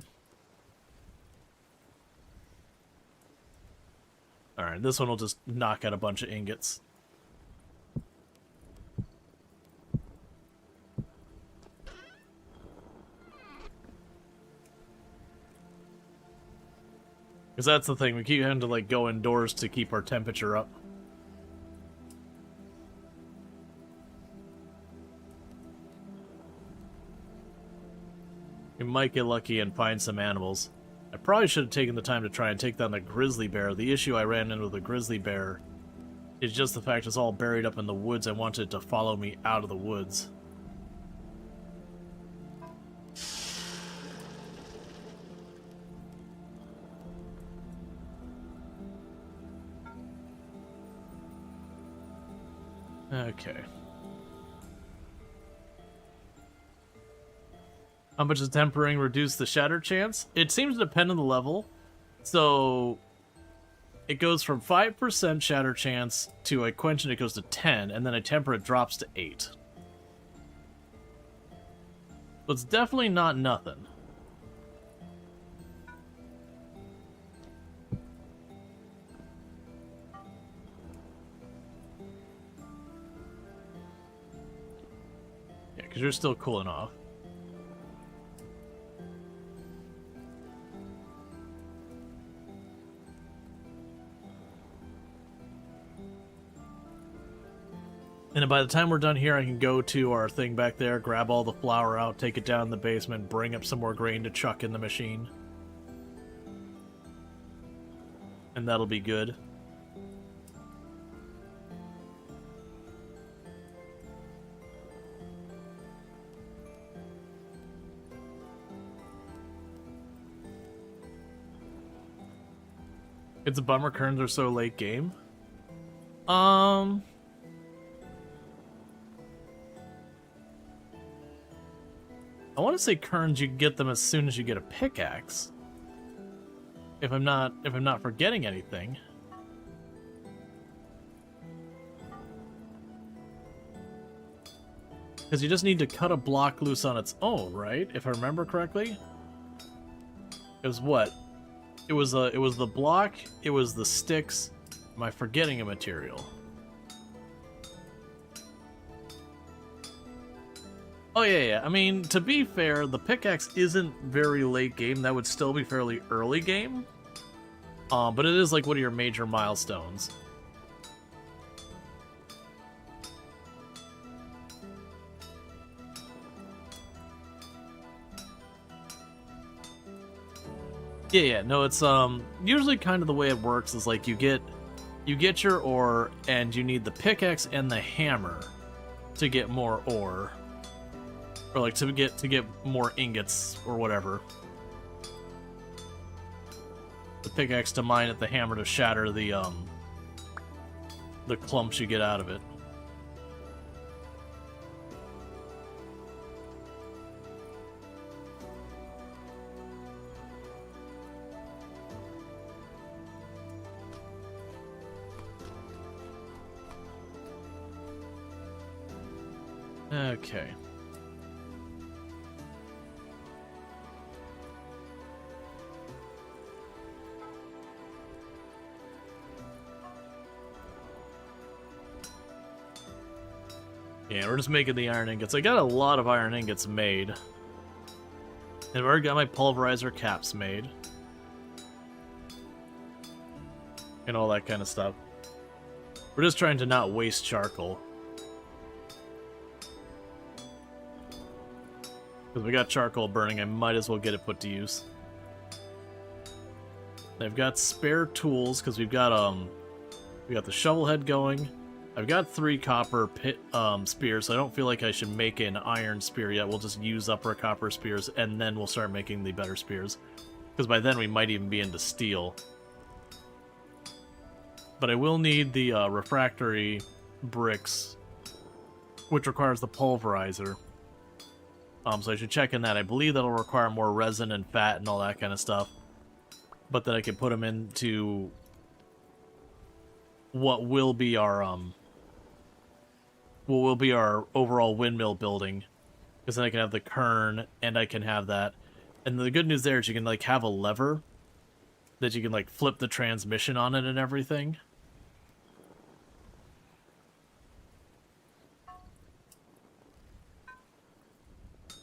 Alright, this one will just knock out a bunch of ingots. Because that's the thing, we keep having to like go indoors to keep our temperature up. We might get lucky and find some animals. I probably should have taken the time to try and take down the grizzly bear. The issue I ran into with the grizzly bear is just the fact it's all buried up in the woods. I wanted it to follow me out of the woods. Okay. How much does tempering reduce the shatter chance? It seems to depend on the level. So it goes from 5% shatter chance to a quench and it goes to 10, and then a temper it drops to 8. But it's definitely not nothing. Yeah, because you're still cooling off. And then by the time we're done here, I can go to our thing back there, grab all the flour out, take it down in the basement, bring up some more grain to chuck in the machine. And that'll be good. It's a bummer Kerns are so late game. I want to say Kerns, you get them as soon as you get a pickaxe. If I'm not forgetting anything. Because you just need to cut a block loose on its own, right? If I remember correctly. It was what? It was the block, it was the sticks. Am I forgetting a material? Oh, yeah. I mean, to be fair, the pickaxe isn't very late game. That would still be fairly early game. But it is like one of your major milestones. Yeah. No, it's usually kind of the way it works is like you get your ore and you need the pickaxe and the hammer to get more ore. Or like to get more ingots or whatever. The pickaxe to mine it, the hammer to shatter the clumps you get out of it. Okay. Yeah, we're just making the iron ingots. I got a lot of iron ingots made. And I've already got my pulverizer caps made. And all that kind of stuff. We're just trying to not waste charcoal. Because we got charcoal burning, I might as well get it put to use. I've got spare tools, because we got the shovel head going. I've got 3 copper spears, so I don't feel like I should make an iron spear yet. We'll just use up our copper spears, and then we'll start making the better spears. Because by then we might even be into steel. But I will need the refractory bricks, which requires the pulverizer. So I should check in that. I believe that'll require more resin and fat and all that kind of stuff. But then I can put them into what will be our overall windmill building, because then I can have the kern and I can have that. And the good news there is you can like have a lever that you can like flip the transmission on it and everything.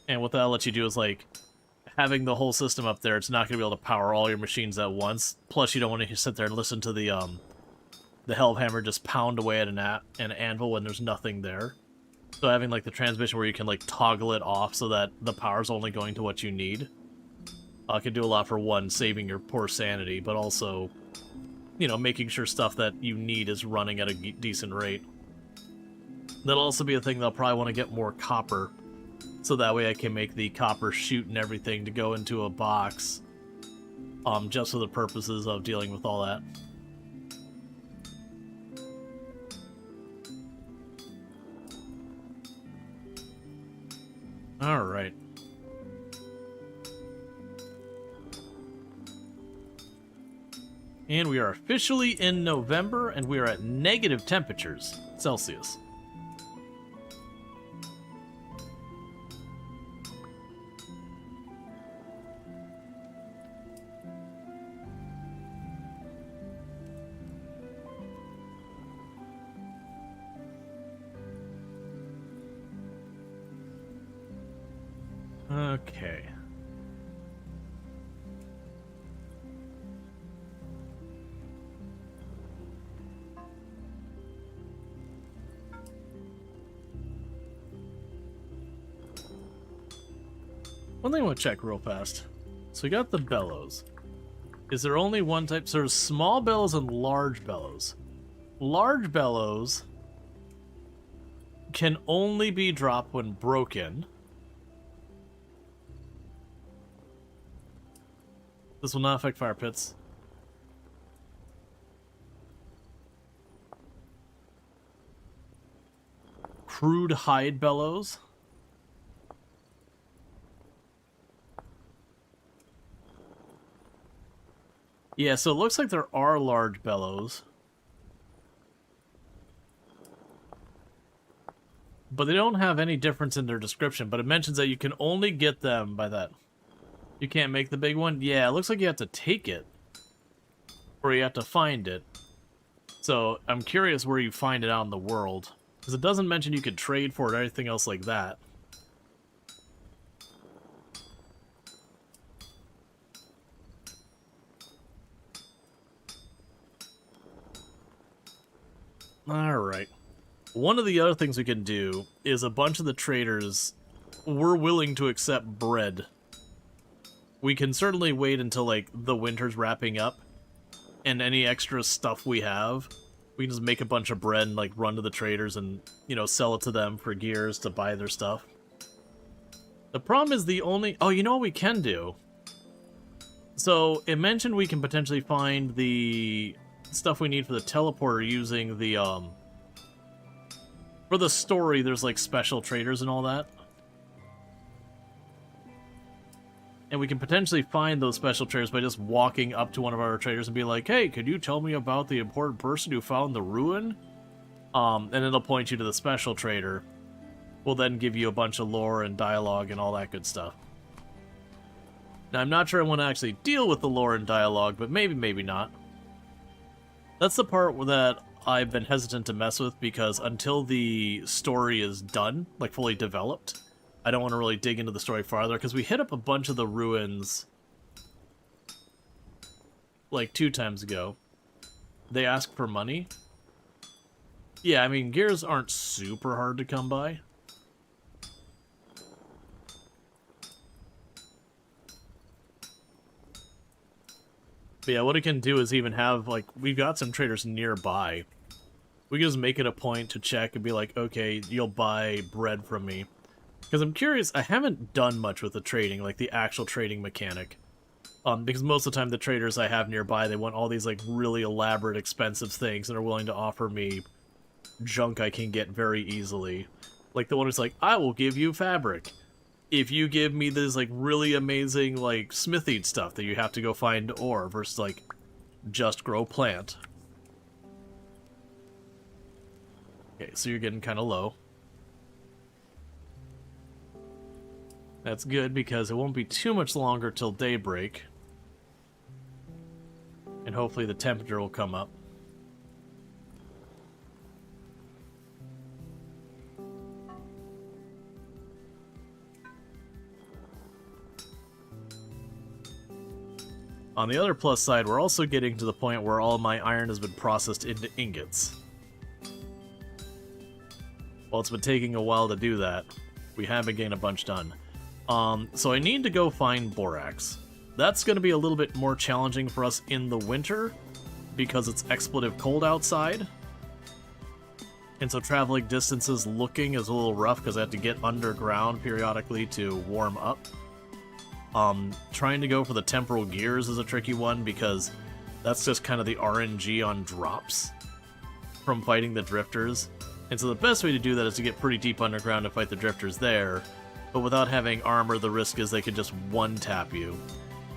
And what that'll let you do is like having the whole system up there, it's not going to be able to power all your machines at once. Plus you don't want to sit there and listen to the Hellhammer just pound away at an anvil when there's nothing there. So having like the transmission where you can like toggle it off so that the power's only going to what you need can do a lot for one, saving your poor sanity, but also, you know, making sure stuff that you need is running at a decent rate. That'll also be a thing that I'll probably want to get more copper, so that way I can make the copper chute and everything to go into a box, just for the purposes of dealing with all that. Alright. And we are officially in November, and we are at negative temperatures Celsius. Okay. One thing I want to check real fast. So we got the bellows. Is there only one type? So there's small bellows and large bellows. Large bellows can only be dropped when broken. This will not affect fire pits. Crude hide bellows. Yeah, so it looks like there are large bellows. But they don't have any difference in their description, but it mentions that you can only get them by that. You can't make the big one? Yeah, it looks like you have to take it. Or you have to find it. So, I'm curious where you find it out in the world. Because it doesn't mention you could trade for it or anything else like that. Alright. One of the other things we can do is a bunch of the traders were willing to accept bread. We can certainly wait until, like, the winter's wrapping up, and any extra stuff we have, we can just make a bunch of bread and, like, run to the traders and, you know, sell it to them for gears to buy their stuff. The problem is the only... Oh, you know what we can do? So, it mentioned we can potentially find the stuff we need for the teleporter using the, For the story, there's, like, special traders and all that. And we can potentially find those special traders by just walking up to one of our traders and be like, hey, could you tell me about the important person who found the ruin? And it'll point you to the special trader. will then give you a bunch of lore and dialogue and all that good stuff. Now, I'm not sure I want to actually deal with the lore and dialogue, but maybe, maybe not. That's the part that I've been hesitant to mess with, because until the story is done, like fully developed, I don't want to really dig into the story farther, because we hit up a bunch of the ruins like 2 times ago. They ask for money. Yeah, I mean, gears aren't super hard to come by. But yeah, what it can do is even have, like, we've got some traders nearby. We can just make it a point to check and be like, okay, you'll buy bread from me. Because I'm curious, I haven't done much with the trading, like the actual trading mechanic. Because most of the time the traders I have nearby, they want all these, like, really elaborate, expensive things and are willing to offer me junk I can get very easily. Like the one who's like, I will give you fabric if you give me this, like, really amazing, like, smithy stuff that you have to go find ore, versus, like, just grow plant. Okay, so you're getting kind of low. That's good, because it won't be too much longer till daybreak. And hopefully the temperature will come up. On the other plus side, we're also getting to the point where all my iron has been processed into ingots. Well, it's been taking a while to do that. We have been getting a bunch done. So I need to go find borax. That's going to be a little bit more challenging for us in the winter, because it's expletive cold outside. And so traveling distances looking is a little rough, because I have to get underground periodically to warm up. Trying to go for the temporal gears is a tricky one, because that's just kind of the RNG on drops from fighting the drifters. And so the best way to do that is to get pretty deep underground to fight the drifters there, but without having armor, the risk is they could just one-tap you.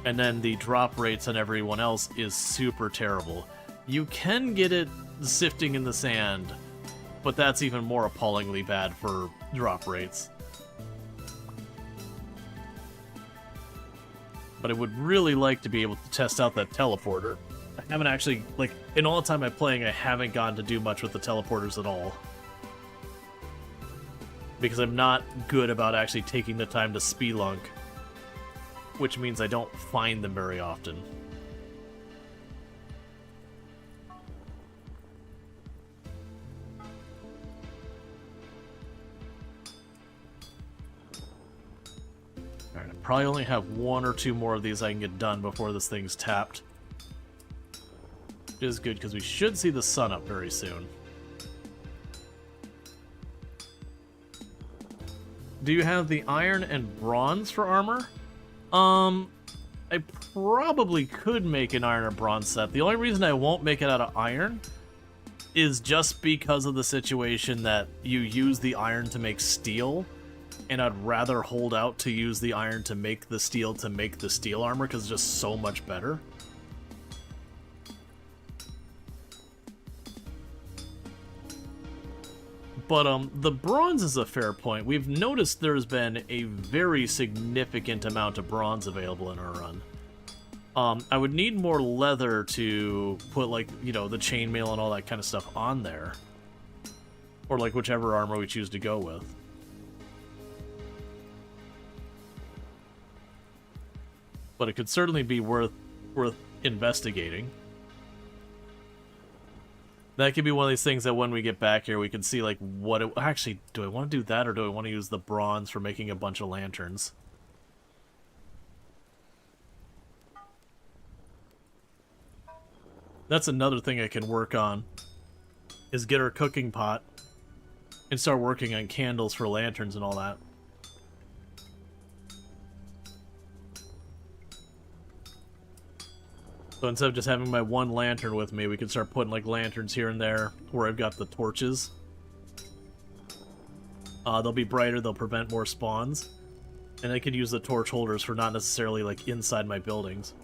And then the drop rates on everyone else is super terrible. You can get it sifting in the sand, but that's even more appallingly bad for drop rates. But I would really like to be able to test out that teleporter. I haven't actually, like, in all the time I'm playing, I haven't gotten to do much with the teleporters at all. Because I'm not good about actually taking the time to spelunk, which means I don't find them very often. Alright, I probably only have 1 or 2 more of these I can get done before this thing's tapped. Which is good, because we should see the sun up very soon. Do you have the iron and bronze for armor? I probably could make an iron or bronze set. The only reason I won't make it out of iron is just because of the situation that you use the iron to make steel, and I'd rather hold out to use the iron to make the steel armor, because it's just so much better. But the bronze is a fair point. We've noticed there's been a very significant amount of bronze available in our run. I would need more leather to put, like, you know, the chainmail and all that kind of stuff on there. Or, like, whichever armor we choose to go with. But it could certainly be worth investigating. That could be one of these things that when we get back here, we can see, like, what it... Actually, do I want to do that, or do I want to use the bronze for making a bunch of lanterns? That's another thing I can work on, is get our cooking pot and start working on candles for lanterns and all that. So instead of just having my one lantern with me, we can start putting, like, lanterns here and there where I've got the torches. They'll be brighter, they'll prevent more spawns. And I could use the torch holders for not necessarily, like, inside my buildings.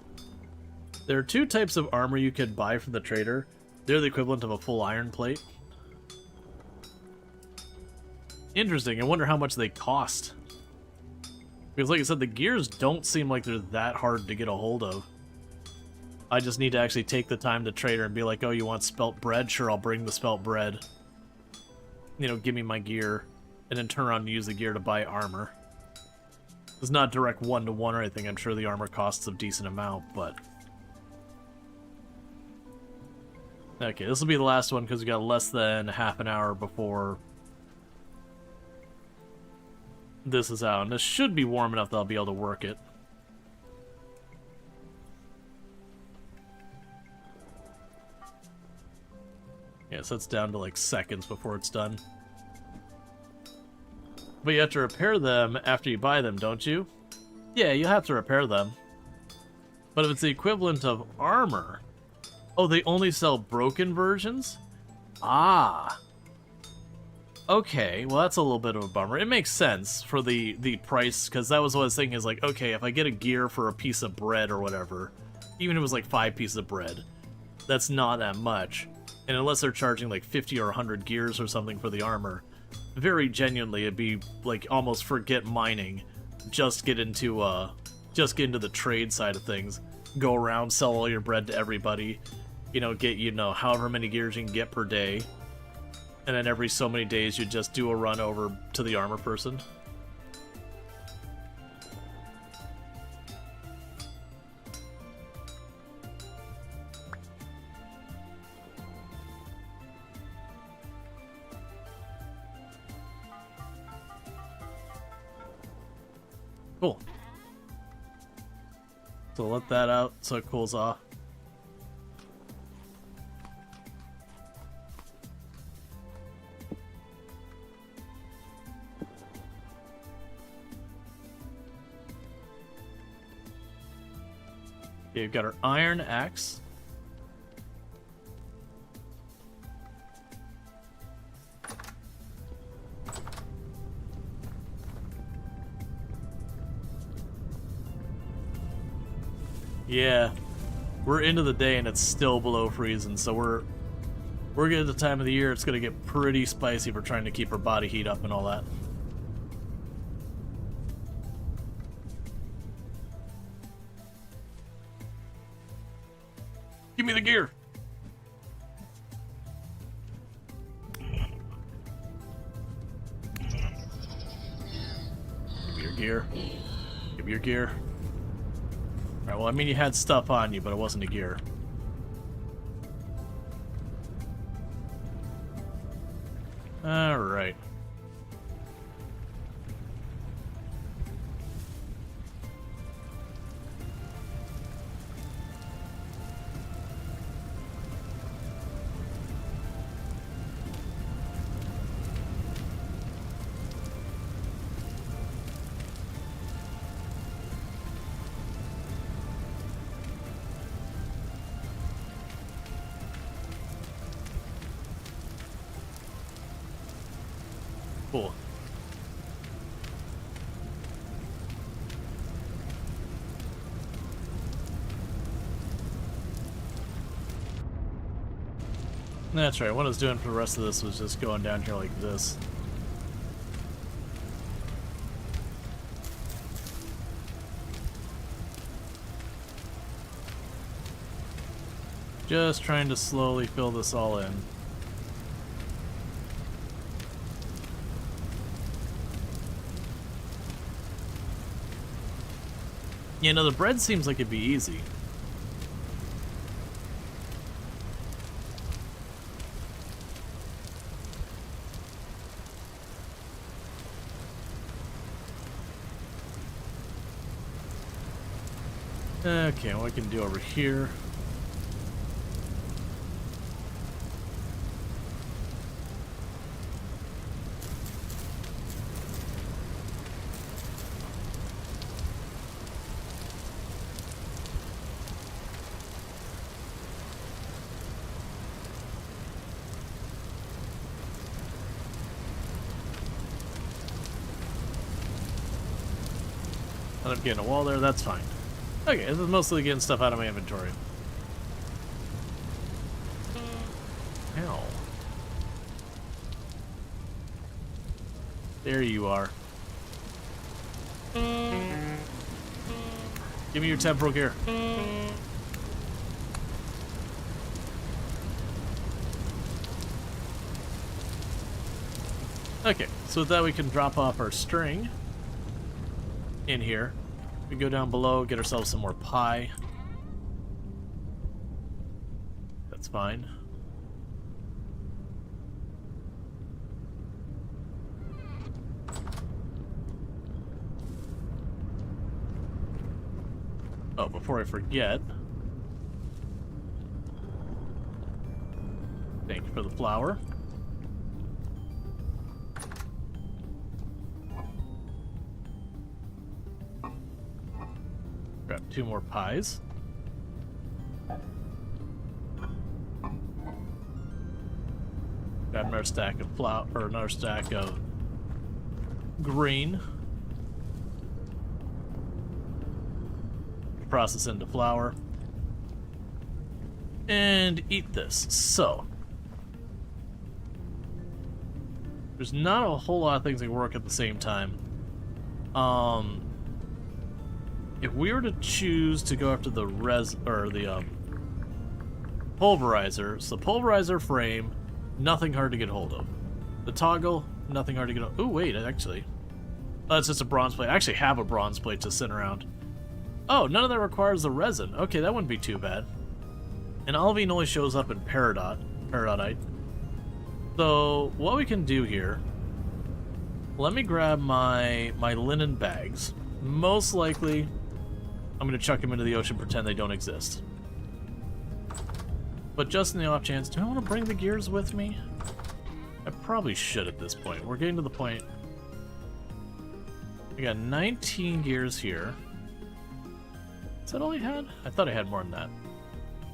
There are 2 types of armor you could buy from the trader. They're the equivalent of a full iron plate. Interesting. I wonder how much they cost. Because like I said, the gears don't seem like they're that hard to get a hold of. I just need to actually take the time to trade her and be like, oh, you want spelt bread? Sure, I'll bring the spelt bread. You know, give me my gear. And then turn around and use the gear to buy armor. It's not direct one-to-one or anything. I'm sure the armor costs a decent amount, but... Okay, this will be the last one because we got less than half an hour before this is out. And this should be warm enough that I'll be able to work it. Yeah, so it's down to like seconds before it's done. But you have to repair them after you buy them, don't you? Yeah, you have to repair them. But if it's the equivalent of armor... Oh, they only sell broken versions? Ah. Okay, well that's a little bit of a bummer. It makes sense for the price, because that was what I was thinking is like, okay, if I get a gear for a piece of bread or whatever, even if it was like 5 pieces of bread, that's not that much. And unless they're charging like 50 or 100 gears or something for the armor, very genuinely it'd be like almost forget mining, just get into the trade side of things. Go around, sell all your bread to everybody, you know, get, you know, however many gears you can get per day. And then every so many days you just do a run over to the armor person. Cool. So let that out so it cools off. Okay, we've got our iron axe. Yeah, we're into the day and it's still below freezing, so we're getting at the time of the year it's gonna get pretty spicy for trying to keep our body heat up and all that. Give me the gear. Give me your gear. Give me your gear. Alright, well, I mean, you had stuff on you, but it wasn't a gear. Alright. Cool. That's right, what I was doing for the rest of this was just going down here like this. Just trying to slowly fill this all in. You know, the bread seems like it'd be easy. Okay, what I can do over here. End up getting a wall there, that's fine. Okay, this is mostly getting stuff out of my inventory. Ow. There you are. Give me your temporal gear. Okay, so with that we can drop off our string in here. We go down below, get ourselves some more pie. That's fine. Oh, before I forget, thank you for the flour. Grab 2 more pies. Grab another stack of flour, or another stack of green. Process into flour. And eat this. So, there's not a whole lot of things that can work at the same time. If we were to choose to go after the pulverizer, so the pulverizer frame, nothing hard to get hold of. The toggle, nothing hard to get hold of. Oh, wait, actually. Oh, it's just a bronze plate. I actually have a bronze plate to sit around. Oh, none of that requires the resin. Okay, that wouldn't be too bad. And olivine only shows up in peridotite. So, what we can do here, let me grab my linen bags. Most likely, I'm going to chuck them into the ocean, pretend they don't exist. But just in the off chance, do I want to bring the gears with me? I probably should at this point. We're getting to the point. We got 19 gears here. Is that all I had? I thought I had more than that.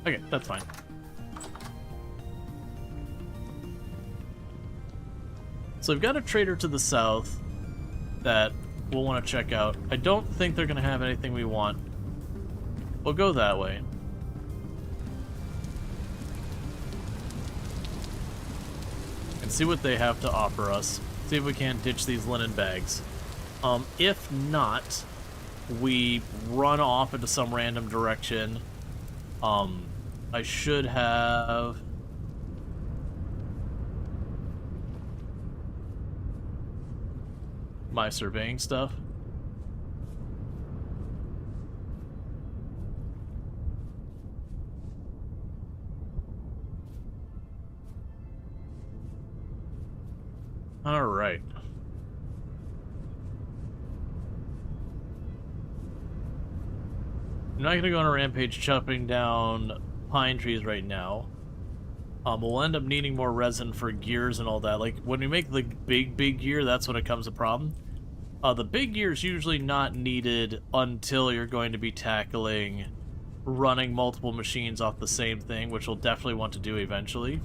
Okay, that's fine. So we've got a trader to the south that we'll want to check out. I don't think they're going to have anything we want. We'll go that way. And see what they have to offer us. See if we can't ditch these linen bags. If not, we run off into some random direction. I should have... my surveying stuff. All right. I'm not gonna go on a rampage chopping down pine trees right now. We'll end up needing more resin for gears and all that. Like, when we make the big gear, that's when it becomes a problem. The big gear is usually not needed until you're going to be tackling running multiple machines off the same thing, which we'll definitely want to do eventually.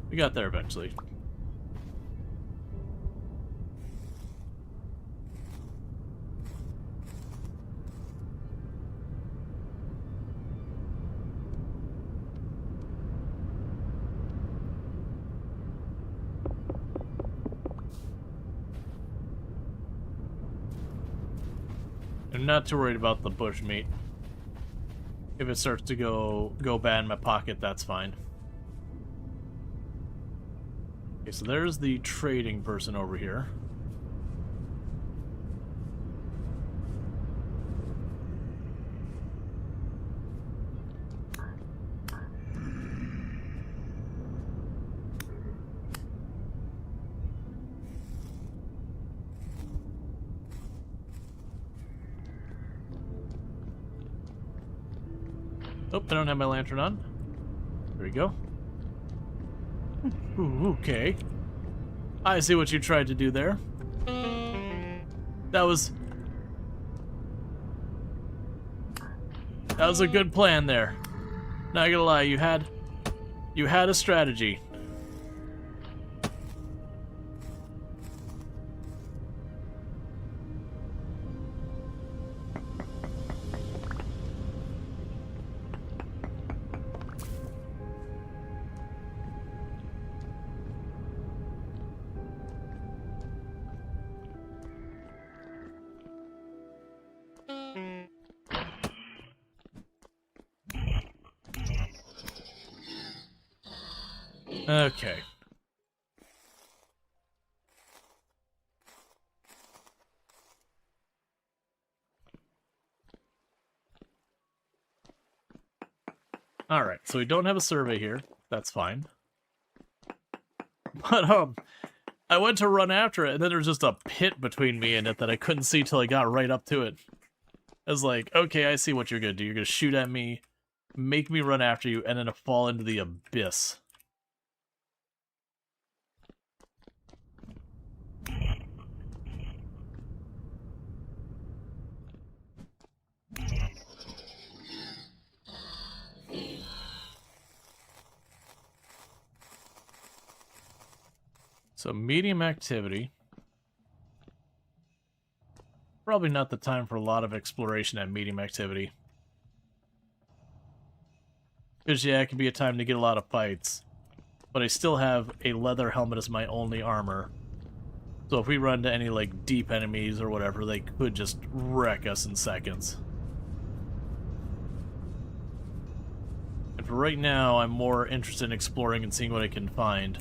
We got there eventually. I'm not too worried about the bush meat. If it starts to go bad in my pocket, that's fine. Okay, so there's the trading person over here. Oh, I don't have my lantern on. There we go. Ooh, okay. I see what you tried to do there. That was a good plan there. Not gonna lie, you had a strategy. Okay. Alright, so we don't have a survey here. That's fine. But, I went to run after it, and then there was just a pit between me and it that I couldn't see till I got right up to it. I was like, okay, I see what you're gonna do. You're gonna shoot at me, make me run after you, and then fall into the abyss. So, medium activity. Probably not the time for a lot of exploration at medium activity. Because, yeah, it can be a time to get a lot of fights. But I still have a leather helmet as my only armor. So if we run to any, like, deep enemies or whatever, they could just wreck us in seconds. And for right now, I'm more interested in exploring and seeing what I can find.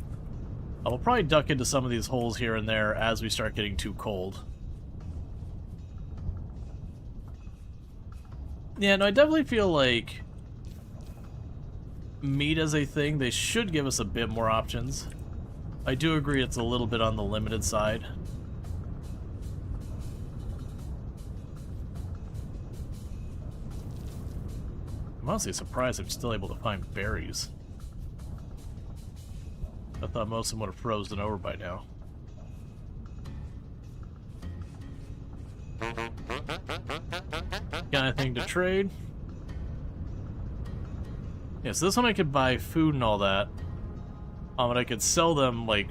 I will probably duck into some of these holes here and there as we start getting too cold. Yeah, no, I definitely feel like meat as a thing, they should give us a bit more options. I do agree it's a little bit on the limited side. I'm honestly surprised I'm still able to find berries. I thought most of them would have frozen over by now. Got anything to trade? Yeah, so this one I could buy food and all that. And I could sell them, like,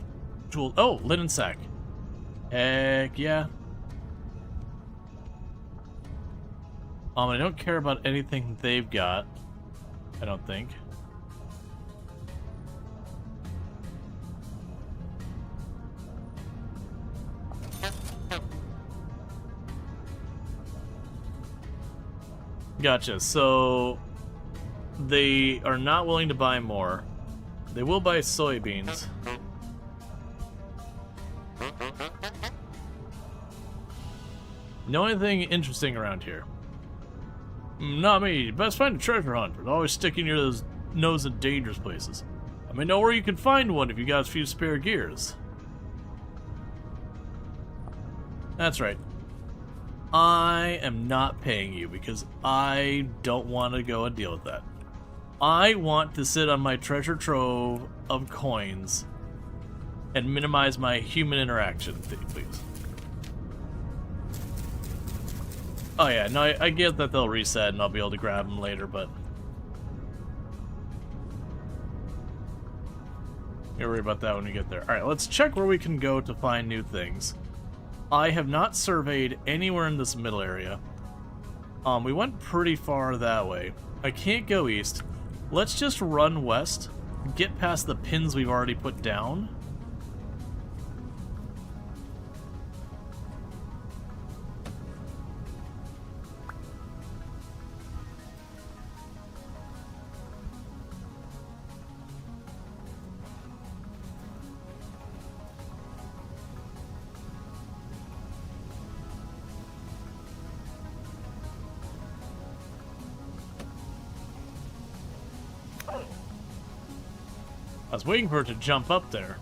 tool. Oh, linen sack. Heck yeah. I don't care about anything they've got. I don't think. Gotcha, so they are not willing to buy more. They will buy soybeans. Know anything interesting around here? Not me. Best find a treasure hunt, but always sticking your nose in dangerous places. I may know where you can find one if you got a few spare gears. That's right. I am not paying you because I don't want to go and deal with that. I want to sit on my treasure trove of coins and minimize my human interaction, please. Oh yeah, no, I get that they'll reset and I'll be able to grab them later, but you'll worry about that when we get there. Alright, let's check where we can go to find new things. I have not surveyed anywhere in this middle area. We went pretty far that way. I can't go east. Let's just run west, get past the pins we've already put down. I was waiting for it to jump up there.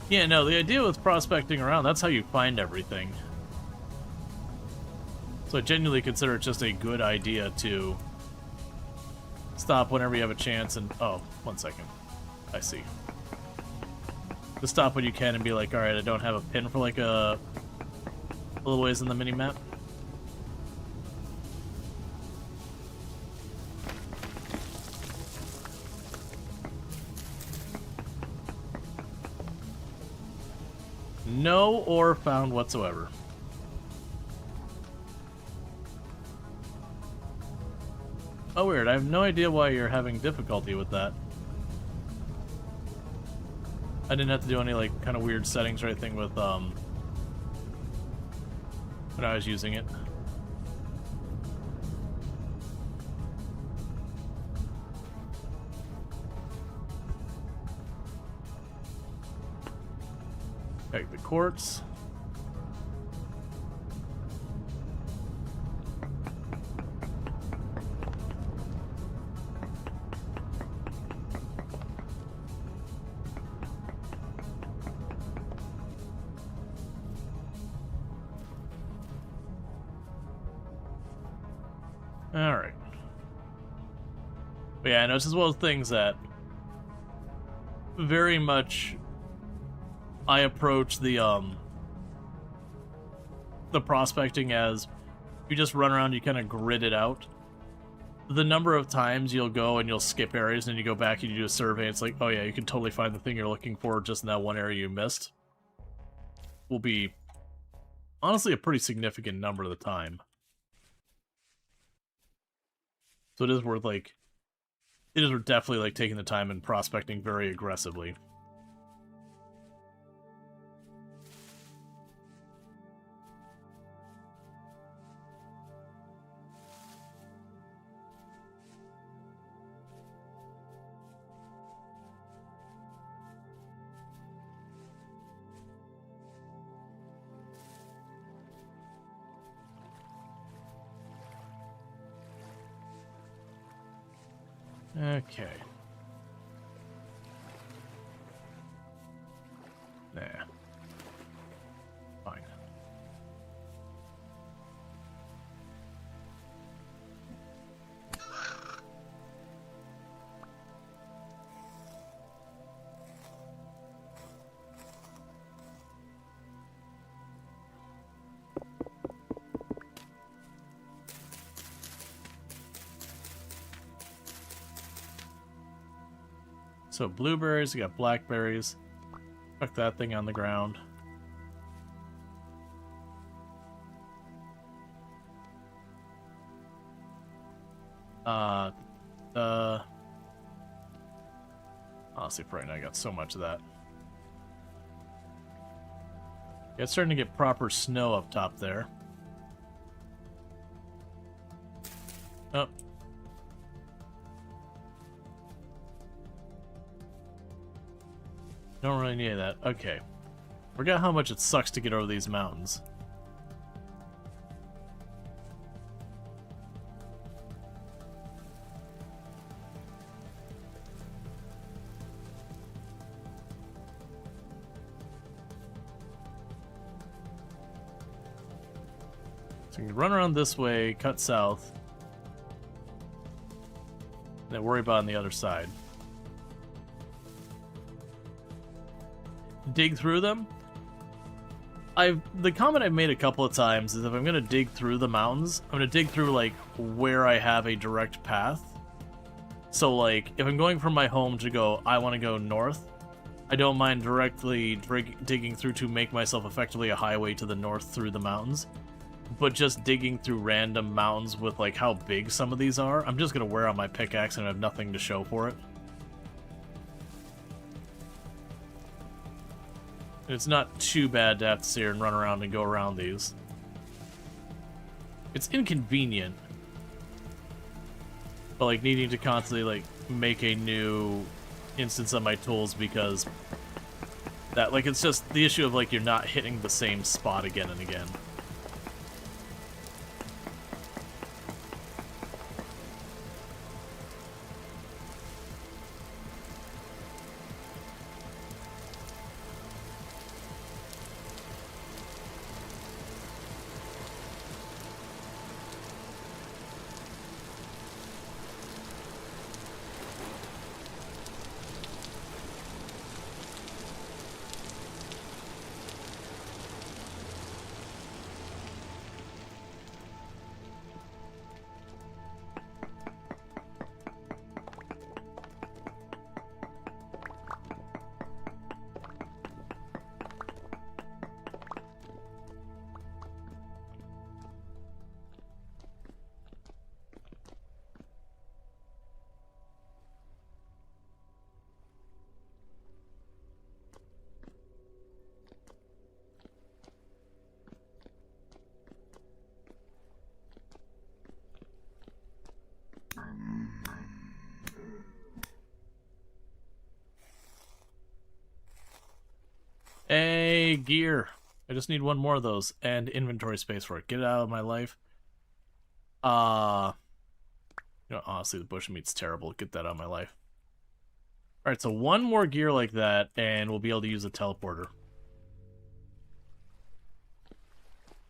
Yeah, no, the idea with prospecting around, that's how you find everything. So I genuinely consider it just a good idea to stop whenever you have a chance and... Oh, 1 second. I see. To stop when you can and be like, alright, I don't have a pin for like a little ways in the mini-map. No ore found whatsoever. Oh, weird. I have no idea why you're having difficulty with that. I didn't have to do any like kind of weird settings or anything with when I was using it. Take the quartz. Alright. But yeah, I know this is one of those things that very much I approach the prospecting as you just run around, you kind of grid it out. The number of times you'll go and you'll skip areas and you go back and you do a survey, and it's like, oh yeah, you can totally find the thing you're looking for just in that one area you missed, will be honestly a pretty significant number of the time. So it is worth, like, it is definitely, like, taking the time and prospecting very aggressively. Okay. There. Fine. So blueberries, we got blackberries. Fuck that thing on the ground. Honestly, for right now, I got so much of that. Yeah, it's starting to get proper snow up top there. Oh. Don't really need that. Okay. Forget how much it sucks to get over these mountains. So you can run around this way, cut south, and then worry about on the other side. Dig through them. The comment I've made a couple of times is if I'm gonna dig through the mountains, I'm gonna dig through like where I have a direct path. So like if I'm going from my home to go, I want to go north, I don't mind directly digging through to make myself effectively a highway to the north through the mountains. But just digging through random mountains with like how big some of these are, I'm just gonna wear out my pickaxe and have nothing to show for it. It's not too bad to have to sit here and run around and go around these. It's inconvenient. But like needing to constantly like make a new instance of my tools because that like it's just the issue of like you're not hitting the same spot again and again. Yay, gear. I just need one more of those and inventory space for it. Get it out of my life. You know, honestly, the bushmeat's terrible. Get that out of my life. Alright, so one more gear like that, and we'll be able to use a teleporter.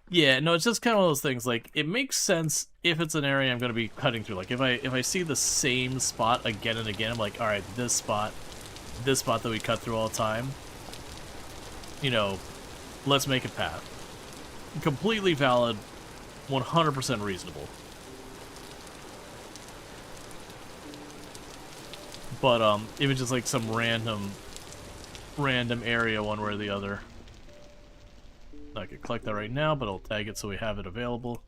Yeah, no, it's just kind of one of those things, like, it makes sense if it's an area I'm going to be cutting through. Like, if I see the same spot again and again, I'm like, alright, this spot that we cut through all the time, you know, let's make a path. Completely valid, 100% reasonable. But, if it's just like some random area one way or the other. I could collect that right now, but I'll tag it so we have it available.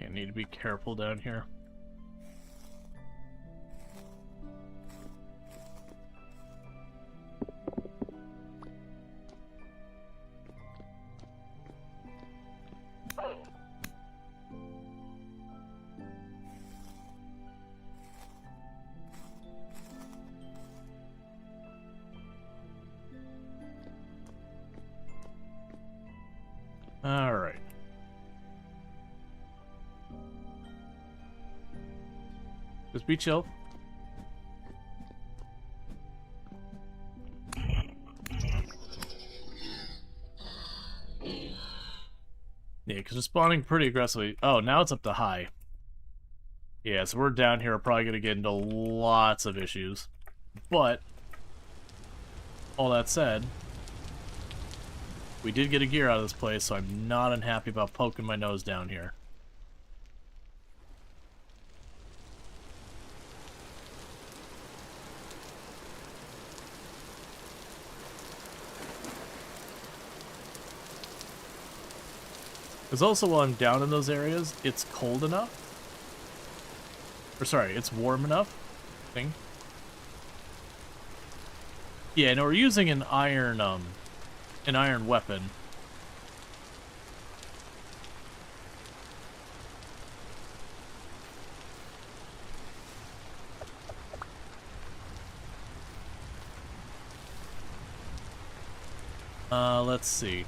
I need to be careful down here. All right. Just be chill. Yeah, because it's spawning pretty aggressively. Oh, now it's up to high. Yeah, so we're down here, probably going to get into lots of issues. But, all that said, we did get a gear out of this place, so I'm not unhappy about poking my nose down here. Because also while I'm down in those areas, it's cold enough. Or sorry, it's warm enough. Thing. Yeah, no, we're using an iron weapon. Let's see.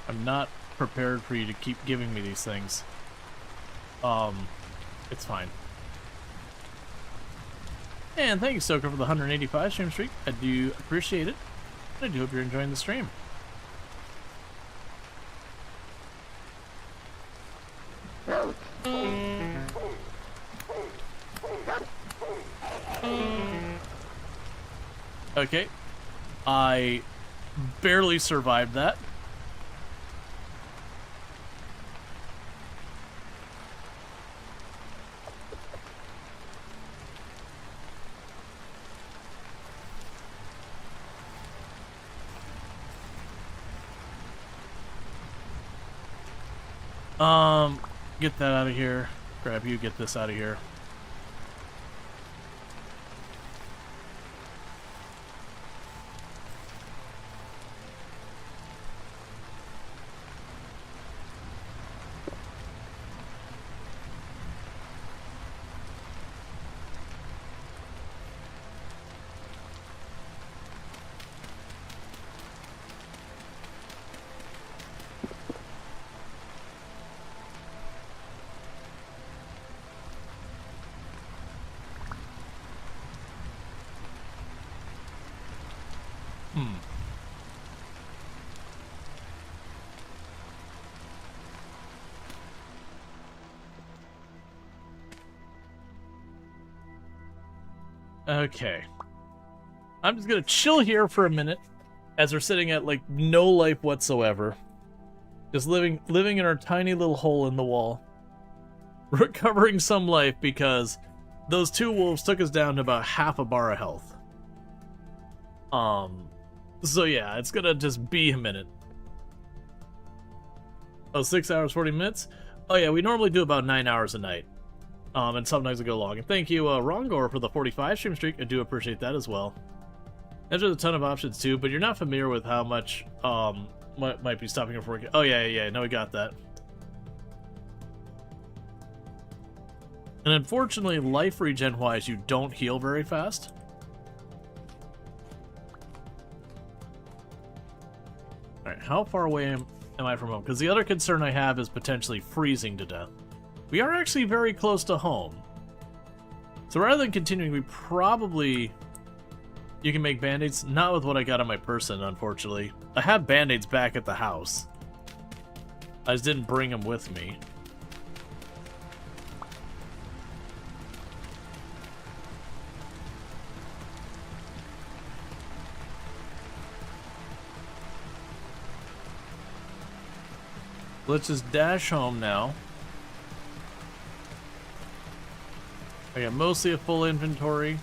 I'm not prepared for you to keep giving me these things. It's fine. And thank you, Stoker, for the 185 stream streak. I do appreciate it. I do hope you're enjoying the stream. Okay. I barely survived that. Get that out of here. Grab you, get this out of here. Okay. I'm just gonna chill here for a minute as we're sitting at, like, no life whatsoever. Just living in our tiny little hole in the wall. Recovering some life because those two wolves took us down to about half a bar of health. So yeah, it's gonna just be a minute. Oh, 6 hours, 40 minutes? Oh yeah, we normally do about 9 hours a night. And sometimes it go long. And thank you, Rongor, for the 45 stream streak. I do appreciate that as well. There's a ton of options too, but you're not familiar with how much, might be stopping you from working. Oh yeah, no, we got that. And unfortunately, life regen-wise, you don't heal very fast. Alright, how far away am I from home? Because the other concern I have is potentially freezing to death. We are actually very close to home. So rather than continuing, we probably... You can make band-aids? Not with what I got on my person, unfortunately. I have band-aids back at the house. I just didn't bring them with me. Let's just dash home now. I got mostly a full inventory.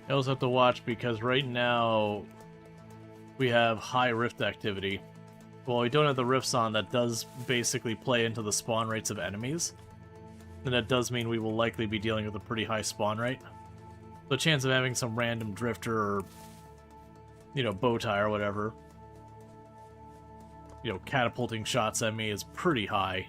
I also have to watch because right now we have high rift activity. Well, we don't have the rifts on. That does basically play into the spawn rates of enemies. And that does mean we will likely be dealing with a pretty high spawn rate. The chance of having some random drifter or, you know, bow tie or whatever, you know, catapulting shots at me is pretty high.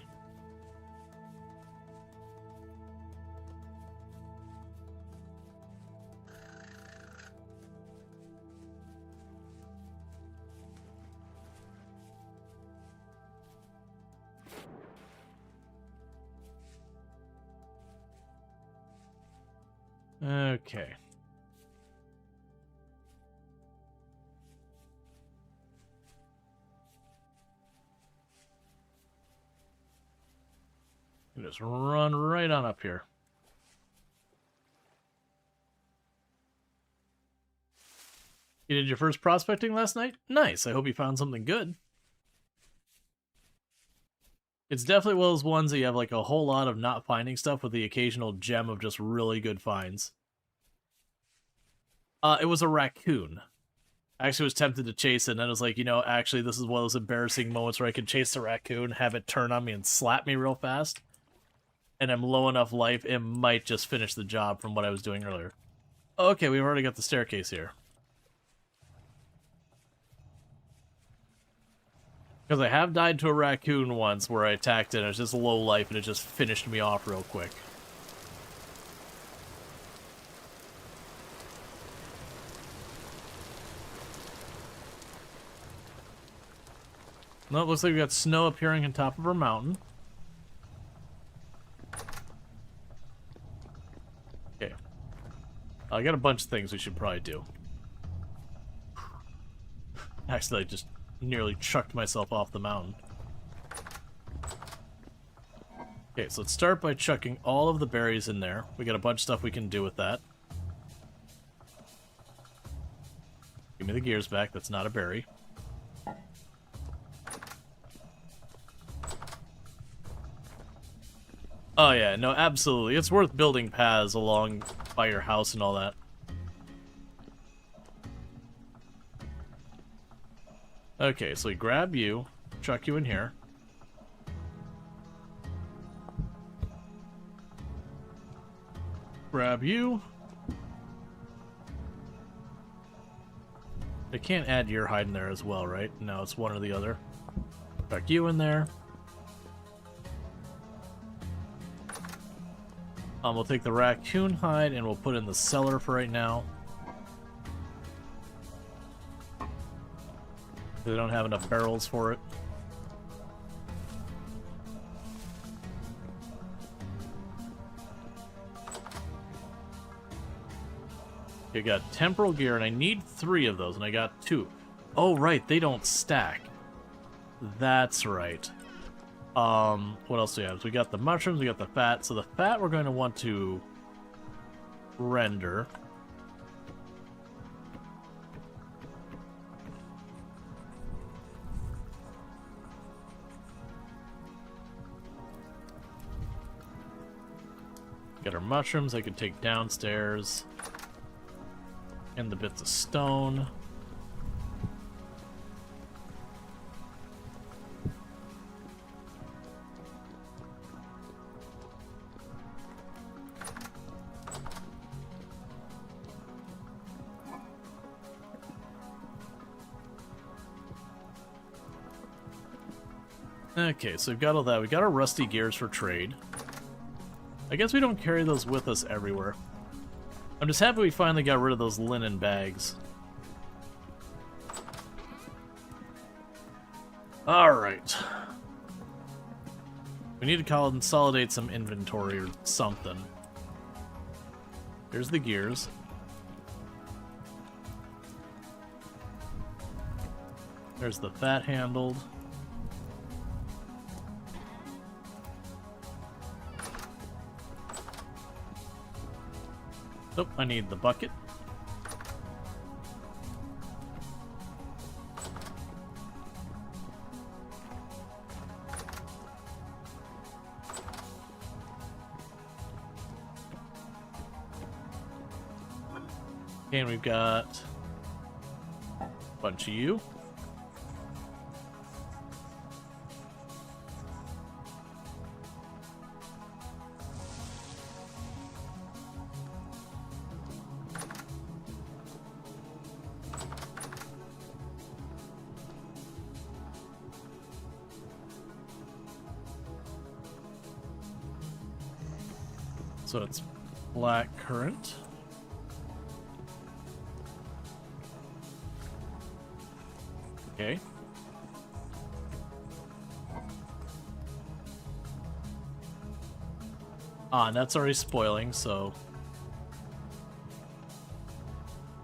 Okay. Just run right on up here. You did your first prospecting last night? Nice. I hope you found something good. It's definitely one of those ones that you have like a whole lot of not finding stuff with the occasional gem of just really good finds. It was a raccoon. I actually was tempted to chase it, and then I was like, you know, actually this is one of those embarrassing moments where I can chase the raccoon, have it turn on me and slap me real fast. And I'm low enough life, it might just finish the job from what I was doing earlier. Okay, we've already got the staircase here. Because I have died to a raccoon once where I attacked it and it was just low life and it just finished me off real quick. No, it looks like we got snow appearing on top of our mountain. Okay. I got a bunch of things we should probably do. Actually, I just nearly chucked myself off the mountain. Okay, so let's start by chucking all of the berries in there. We got a bunch of stuff we can do with that. Give me the gears back, that's not a berry. Oh yeah, no, absolutely. It's worth building paths along by your house and all that. Okay, so we grab you, chuck you in here. Grab you. I can't add your hide in there as well, right? No, it's one or the other. Chuck you in there. We'll take the raccoon hide and we'll put it in the cellar for right now. They don't have enough barrels for it. I got temporal gear, and I need 3 of those, and I got 2. Oh, right, they don't stack. That's right. What else do we have? So we got the mushrooms, we got the fat. So the fat we're going to want to render. Got our mushrooms I could take downstairs. And the bits of stone. Okay, so we've got all that. We got our rusty gears for trade. I guess we don't carry those with us everywhere. I'm just happy we finally got rid of those linen bags. Alright. We need to consolidate some inventory or something. Here's the gears. There's the fat handled. Nope, I need the bucket. And we've got a bunch of you. So it's black currant. Okay. And that's already spoiling, so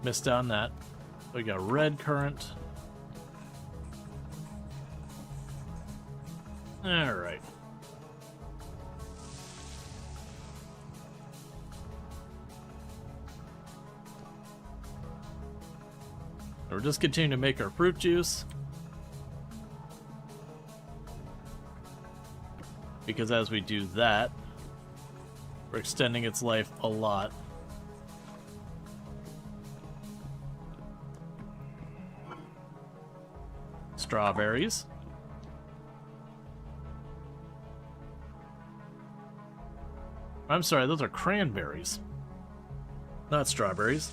missed out on that. We got red currant. All right. We're just continuing to make our fruit juice. Because as we do that, we're extending its life a lot. Strawberries. I'm sorry, those are cranberries. Not strawberries.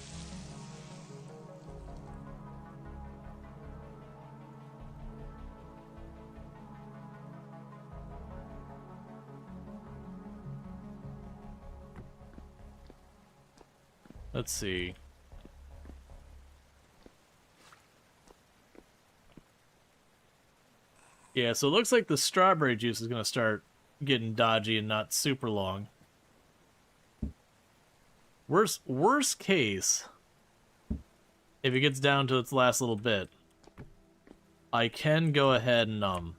Let's see. Yeah, so it looks like the strawberry juice is going to start getting dodgy and not super long. Worst case, if it gets down to its last little bit, I can go ahead and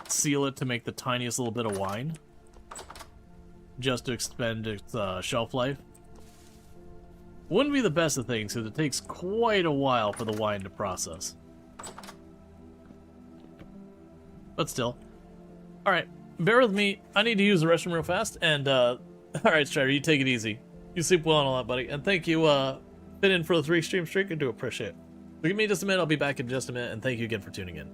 seal it to make the tiniest little bit of wine, just to expend its shelf life. Wouldn't be the best of things, because it takes quite a while for the wine to process. But still. Alright, bear with me. I need to use the restroom real fast, and, alright, Strider, you take it easy. You sleep well and all that, buddy. And thank you, fit in for the 3-stream streak. I do appreciate it. So give me just a minute, I'll be back in just a minute, and thank you again for tuning in.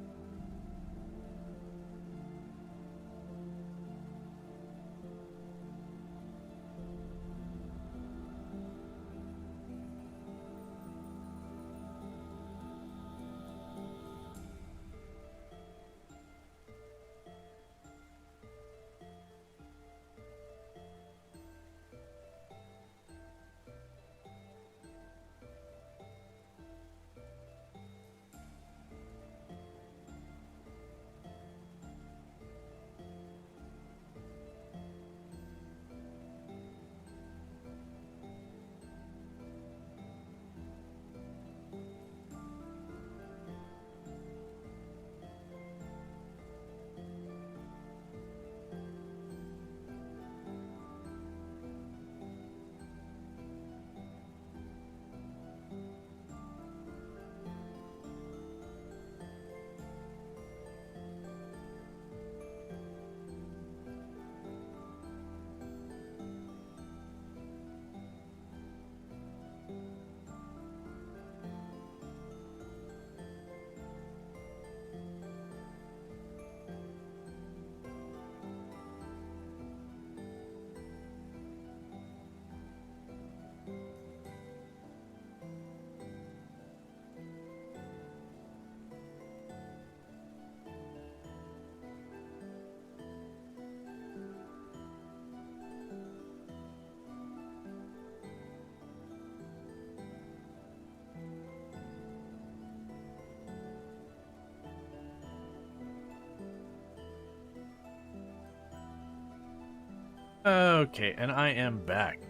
Okay, and I am back.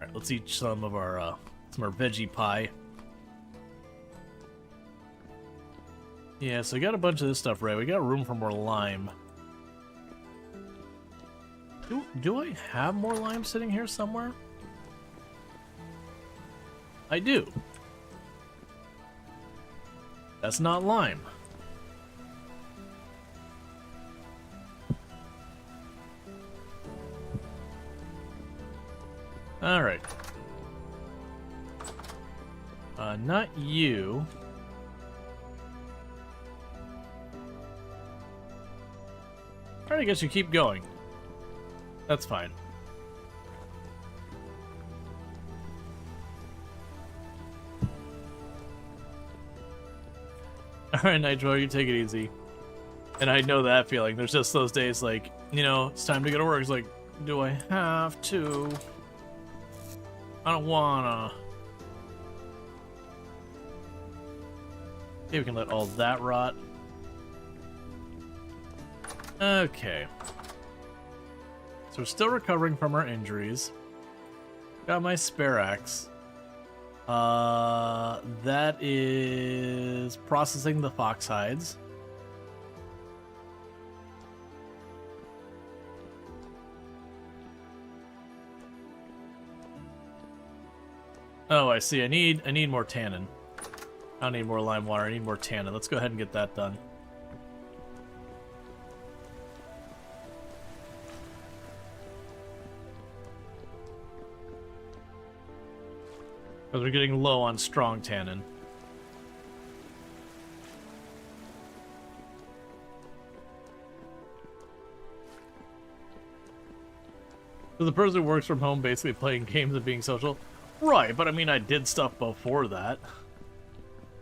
All right, let's eat some of our veggie pie. Yeah, so we got a bunch of this stuff right. We got room for more lime. Do I have more lime sitting here somewhere? I do. That's not lime. Alright. Not you. Alright, I guess you keep going. That's fine. Alright, Nitro, you take it easy. And I know that feeling. There's just those days like, you know, it's time to go to work. It's like, do I have to? I don't wanna. Okay, we can let all that rot. Okay. So we're still recovering from our injuries. Got my spare axe. That is processing the fox hides. Oh, I see. I need more tannin. I don't need more lime water. I need more tannin. Let's go ahead and get that done. Because we're getting low on strong tannin. So the person who works from home basically playing games and being social? Right, but I mean, I did stuff before that.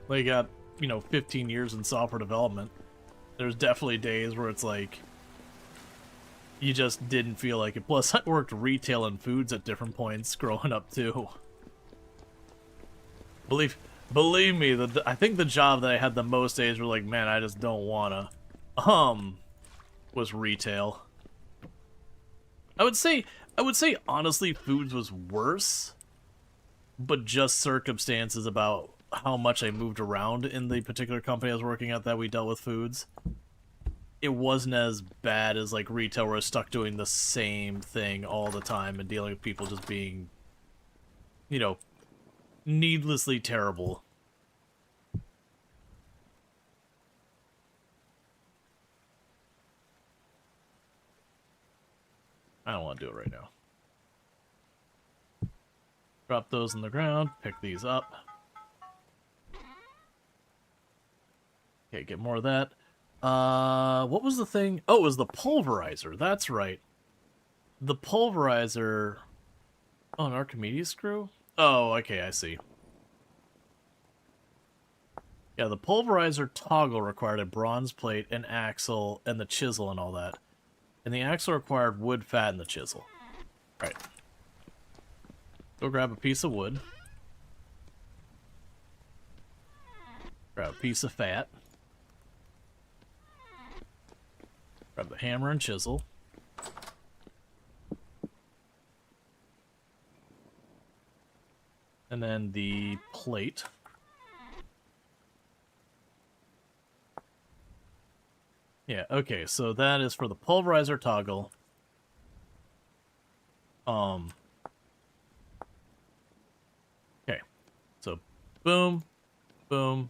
Like, got, you know, 15 years in software development. There's definitely days where it's like, you just didn't feel like it. Plus, I worked retail and foods at different points growing up, too. Believe me, I think the job that I had the most days were like, man, I just don't wanna. Was retail. I would say honestly, foods was worse, but just circumstances about how much I moved around in the particular company I was working at that we dealt with foods. It wasn't as bad as like retail where I was stuck doing the same thing all the time and dealing with people just being, you know, needlessly terrible. I don't want to do it right now. Drop those on the ground, pick these up. Okay, get more of that. What was the thing? Oh, it was the pulverizer. That's right. The pulverizer... Oh, an Archimedes screw? Oh, okay, I see. Yeah, the pulverizer toggle required a bronze plate, an axle, and the chisel and all that. And the axle required wood, fat, and the chisel. Right. Go grab a piece of wood. Grab a piece of fat. Grab the hammer and chisel. And then the plate. Yeah, okay, so that is for the pulverizer toggle. Okay. So, boom, boom,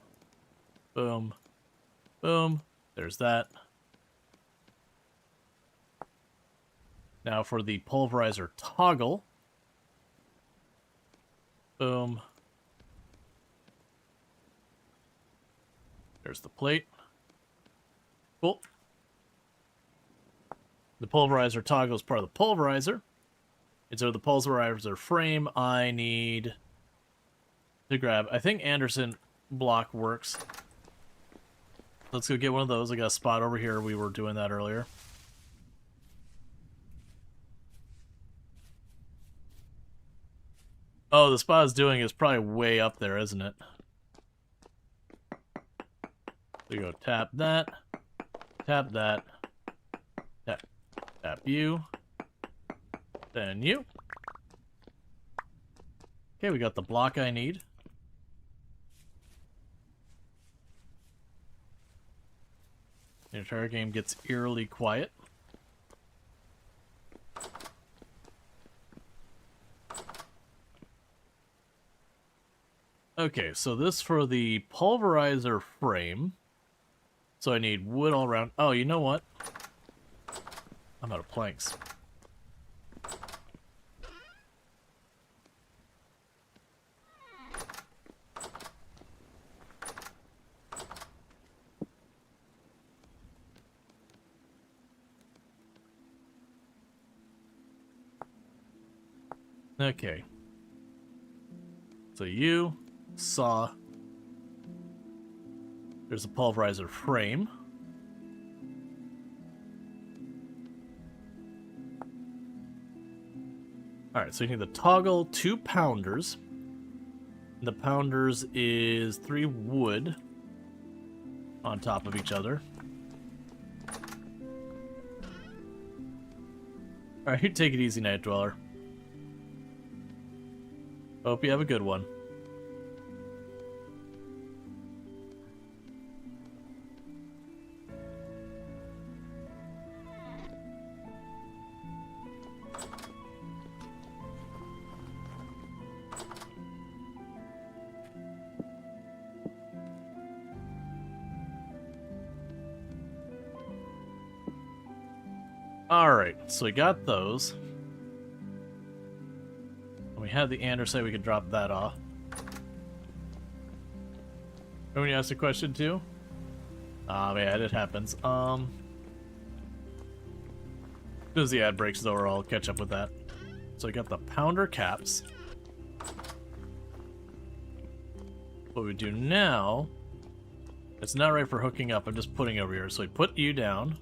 boom, boom. There's that. Now for the pulverizer toggle. Boom. There's the plate. Cool. The pulverizer toggle is part of the pulverizer. And so the pulverizer frame, I need to grab. I think Anderson block works. Let's go get one of those. I got a spot over here. We were doing that earlier. Oh, the spot it's doing is probably way up there, isn't it? We go tap that, tap that, tap you, Then you. Okay, we got the block I need. The entire game gets eerily quiet. Okay, so this for the pulverizer frame. So I need wood all around. Oh, you know what? I'm out of planks. Okay. So you saw there's a pulverizer frame. Alright, so you need the toggle 2 pounders. The pounders is 3 wood on top of each other. Alright, you take it easy, Night Dweller. Hope you have a good one. Alright, so we got those. We had the andesite, we could drop that off. When you asked a question too? Yeah, it happens. As soon as the ad breaks though, I'll catch up with that. So we got the pounder caps. What we do now, it's not right for hooking up, I'm just putting over here. So we put you down.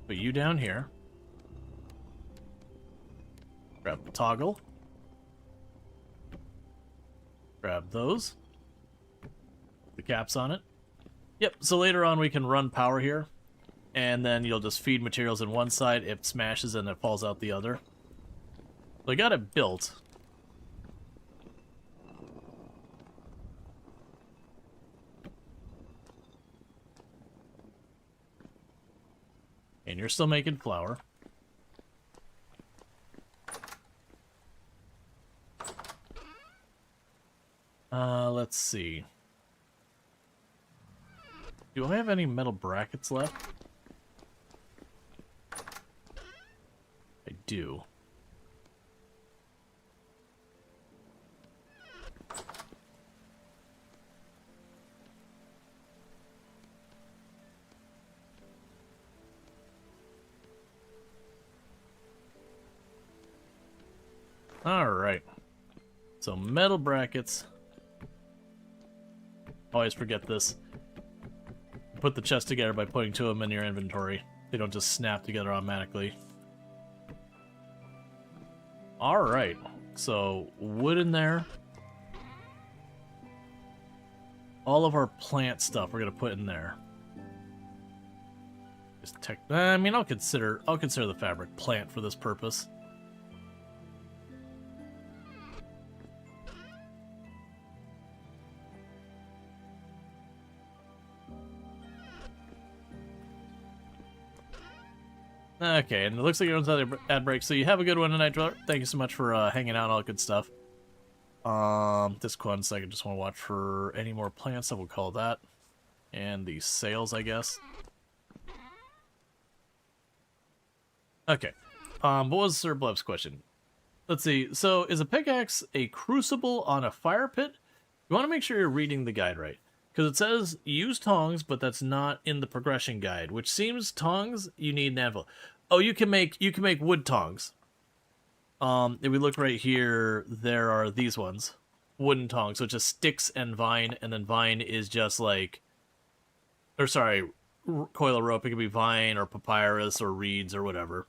Put you down here. Grab the toggle. Grab those. The caps on it. Yep, so later on we can run power here. And then you'll just feed materials in one side, it smashes and it falls out the other. So I got it built. And you're still making flour. Let's see. Do I have any metal brackets left? I do. Alright. So metal brackets. Always forget this. Put the chest together by putting 2 of them in your inventory. They don't just snap together automatically. Alright. So wood in there. All of our plant stuff we're gonna put in there. Just I mean, I'll consider the fabric plant for this purpose. Okay, and it looks like you're on the ad break, so you have a good one tonight, Dweller. Thank you so much for hanging out and all that good stuff. This one second, just want to watch for any more plants, I will call that. And the sails, I guess. Okay, what was Sir Blev's question? Let's see, so is a pickaxe a crucible on a fire pit? You want to make sure you're reading the guide right. Because it says use tongs, but that's not in the progression guide, which seems tongs you need an anvil. Oh, you can make wood tongs. If we look right here, there are these ones, wooden tongs. So it's just sticks and vine, and then vine is just like, or sorry, coil of rope. It could be vine or papyrus or reeds or whatever.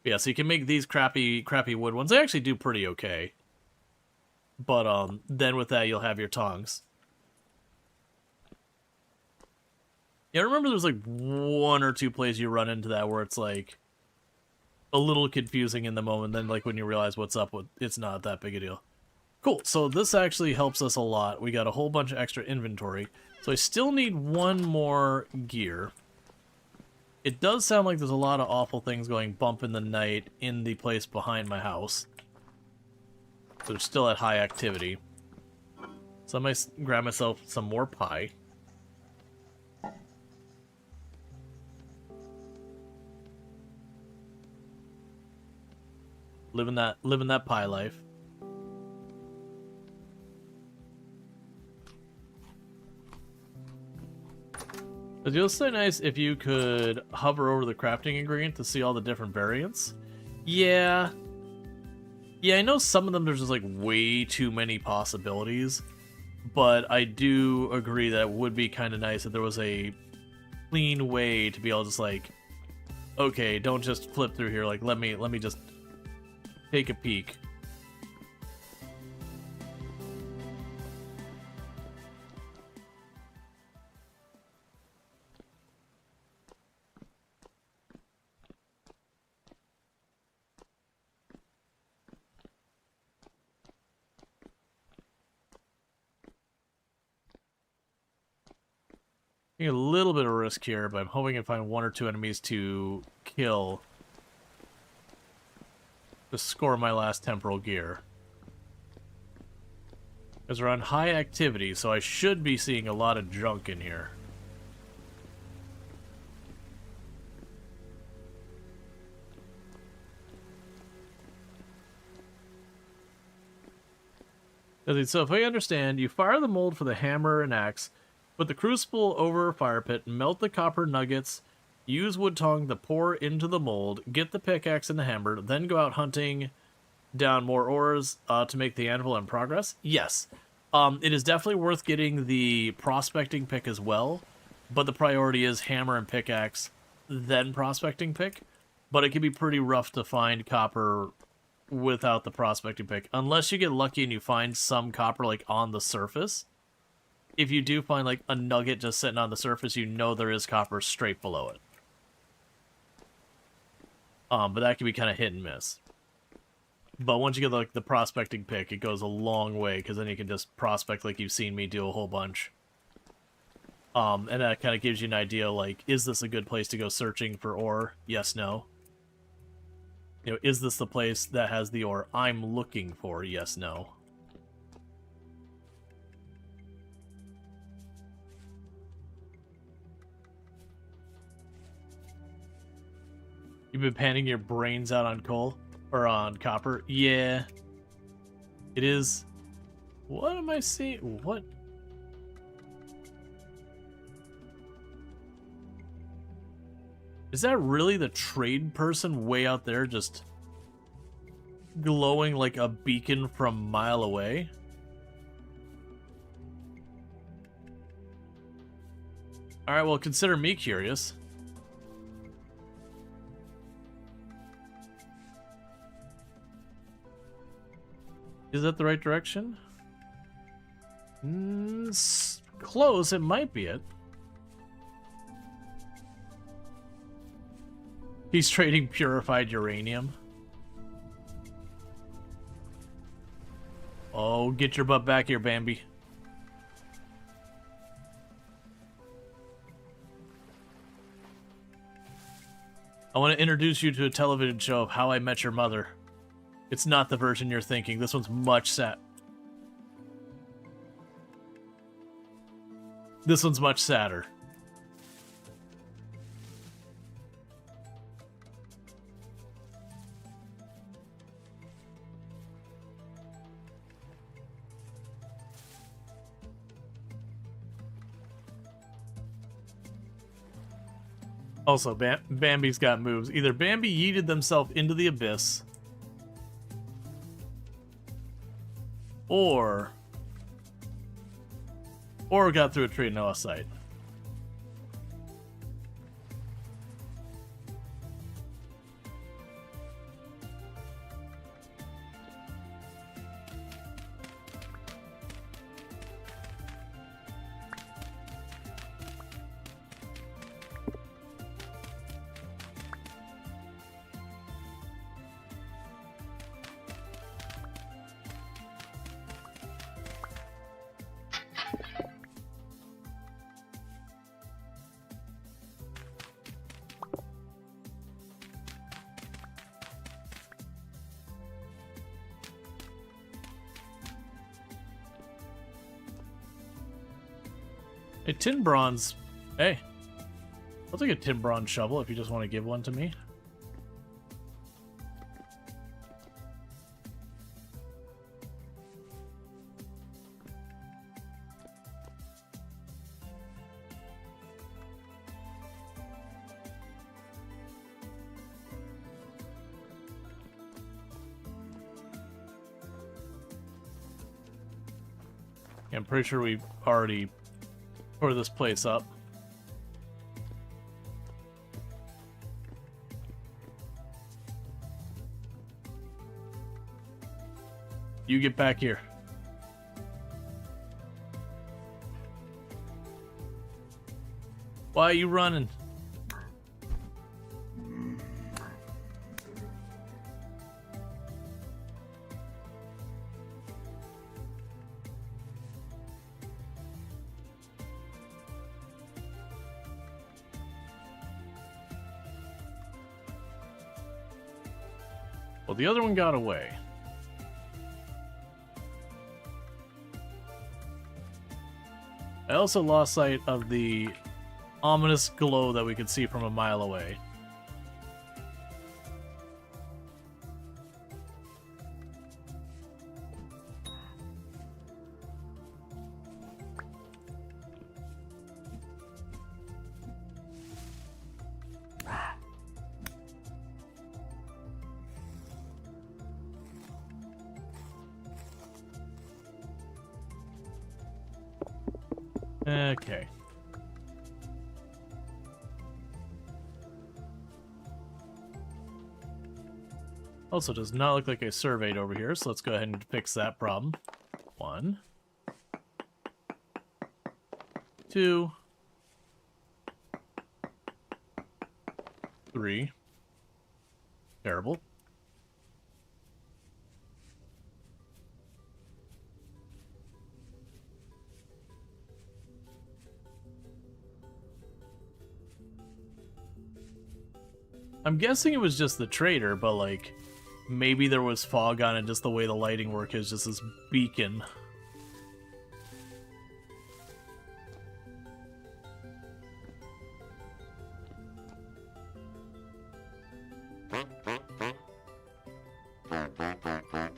Yeah, so you can make these crappy wood ones. They actually do pretty okay. But then with that, you'll have your tongs. Yeah, I remember there's like one or two plays you run into that where it's like a little confusing in the moment. Then like when you realize what's up, it's not that big a deal. Cool, so this actually helps us a lot. We got a whole bunch of extra inventory. So I still need one more gear. It does sound like there's a lot of awful things going bump in the night in the place behind my house. So they're still at high activity. So I might grab myself some more pie. Living that pie life. It'd be also nice if you could hover over the crafting ingredient to see all the different variants. Yeah. Yeah, I know some of them there's just like way too many possibilities, but I do agree that it would be kind of nice if there was a clean way to be able to just like, okay, don't just flip through here, like let me just take a peek. Taking a little bit of risk here, but I'm hoping I can find one or two enemies to kill to score my last temporal gear. Because we're on high activity, so I should be seeing a lot of junk in here. So if I understand, you fire the mold for the hammer and axe, put the crucible over a fire pit, melt the copper nuggets, use wood tongue to pour into the mold, get the pickaxe and the hammer, then go out hunting down more ores to make the anvil and progress. Yes, it is definitely worth getting the prospecting pick as well, but the priority is hammer and pickaxe, then prospecting pick. But it can be pretty rough to find copper without the prospecting pick, unless you get lucky and you find some copper like on the surface. If you do find like a nugget just sitting on the surface, you know there is copper straight below it. But that can be kind of hit and miss. But once you get like the prospecting pick, it goes a long way, because then you can just prospect like you've seen me do a whole bunch. And that kind of gives you an idea, like, is this a good place to go searching for ore? Yes, no. You know, is this the place that has the ore I'm looking for? Yes, no. You've been panning your brains out on coal? Or on copper? Yeah. It is... What am I seeing? What? Is that really the trade person way out there just glowing like a beacon from a mile away? Alright, well, consider me curious. Is that the right direction? Close, it might be it. He's trading purified uranium. Oh, get your butt back here, Bambi. I want to introduce you to a television show of How I Met Your Mother. It's not the version you're thinking. This one's much sad. This one's much sadder. Also, Bambi's got moves. Either Bambi yeeted themselves into the abyss, or got through a tree and no sight. Hey, tin bronze. Hey. I'll take a tin bronze shovel if you just want to give one to me. I'm pretty sure we've already tore this place up. You get back here. Why are you running? Well, the other one got away. I also lost sight of the ominous glow that we could see from a mile away. Okay. Also, does not look like I surveyed over here, so let's go ahead and fix that problem. 1, 2, 3. Terrible. I'm guessing it was just the trader, but like, maybe there was fog on it, just the way the lighting work is just this beacon.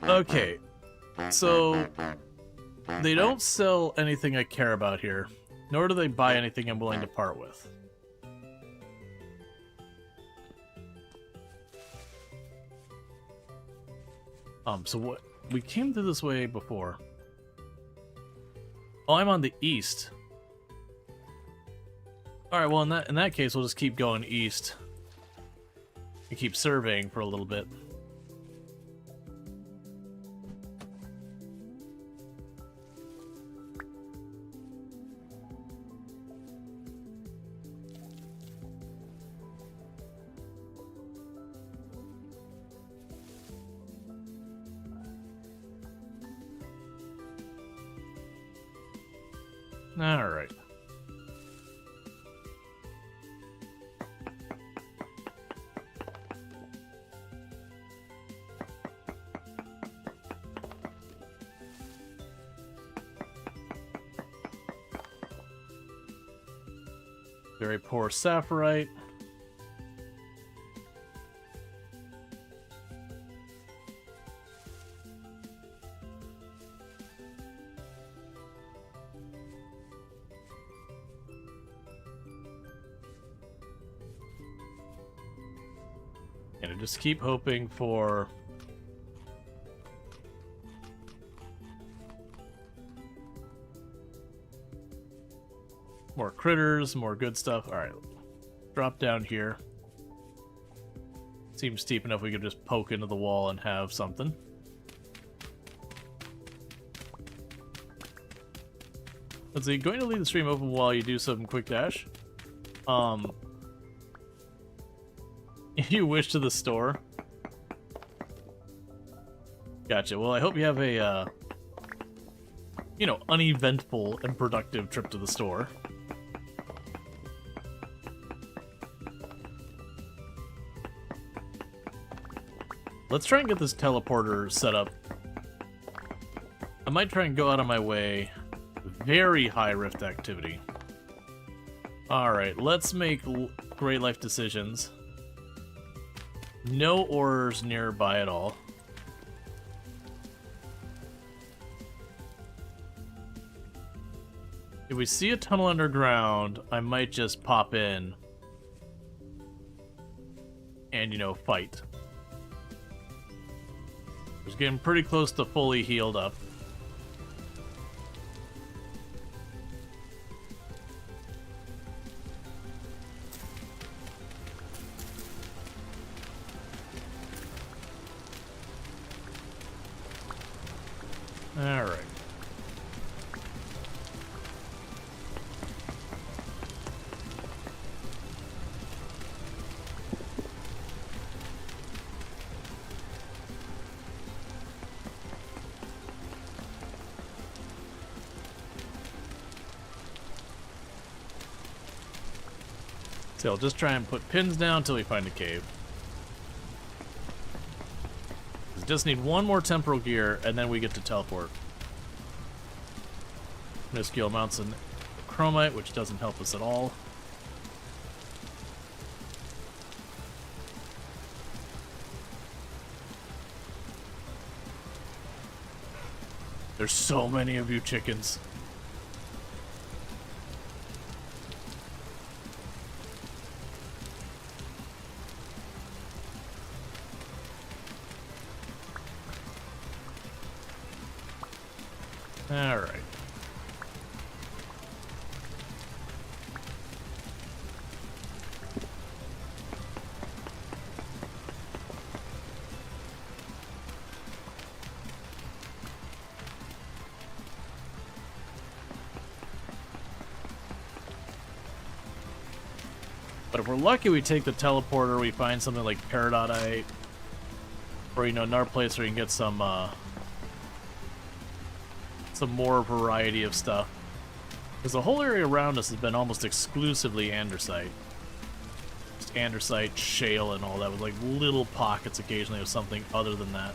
Okay, so they don't sell anything I care about here, nor do they buy anything I'm willing to part with. So what? We came through this way before. Oh, I'm on the east. Alright, well, in that case, we'll just keep going east. And keep surveying for a little bit. Alright. Very poor sapphirite. And I just keep hoping for more critters, more good stuff. Alright, drop down here. Seems steep enough we could just poke into the wall and have something. Let's see, going to leave the stream open while you do some quick dash. You wish to the store. Gotcha. Well, I hope you have a, you know, uneventful and productive trip to the store. Let's try and get this teleporter set up. I might try and go out of my way. Very high rift activity. Alright, let's make great life decisions. No ores nearby at all. If we see a tunnel underground, I might just pop in and, you know, fight. It's getting pretty close to fully healed up. Alright. So I'll just try and put pins down until we find a cave. We just need one more temporal gear, and then we get to teleport. Minuscule amounts of chromite, which doesn't help us at all. There's so many of you chickens. All right. But if we're lucky, we take the teleporter, we find something like peridotite, or, you know, another place where you can get some more variety of stuff. Because the whole area around us has been almost exclusively andesite. Just andesite, shale, and all that, with like little pockets occasionally of something other than that.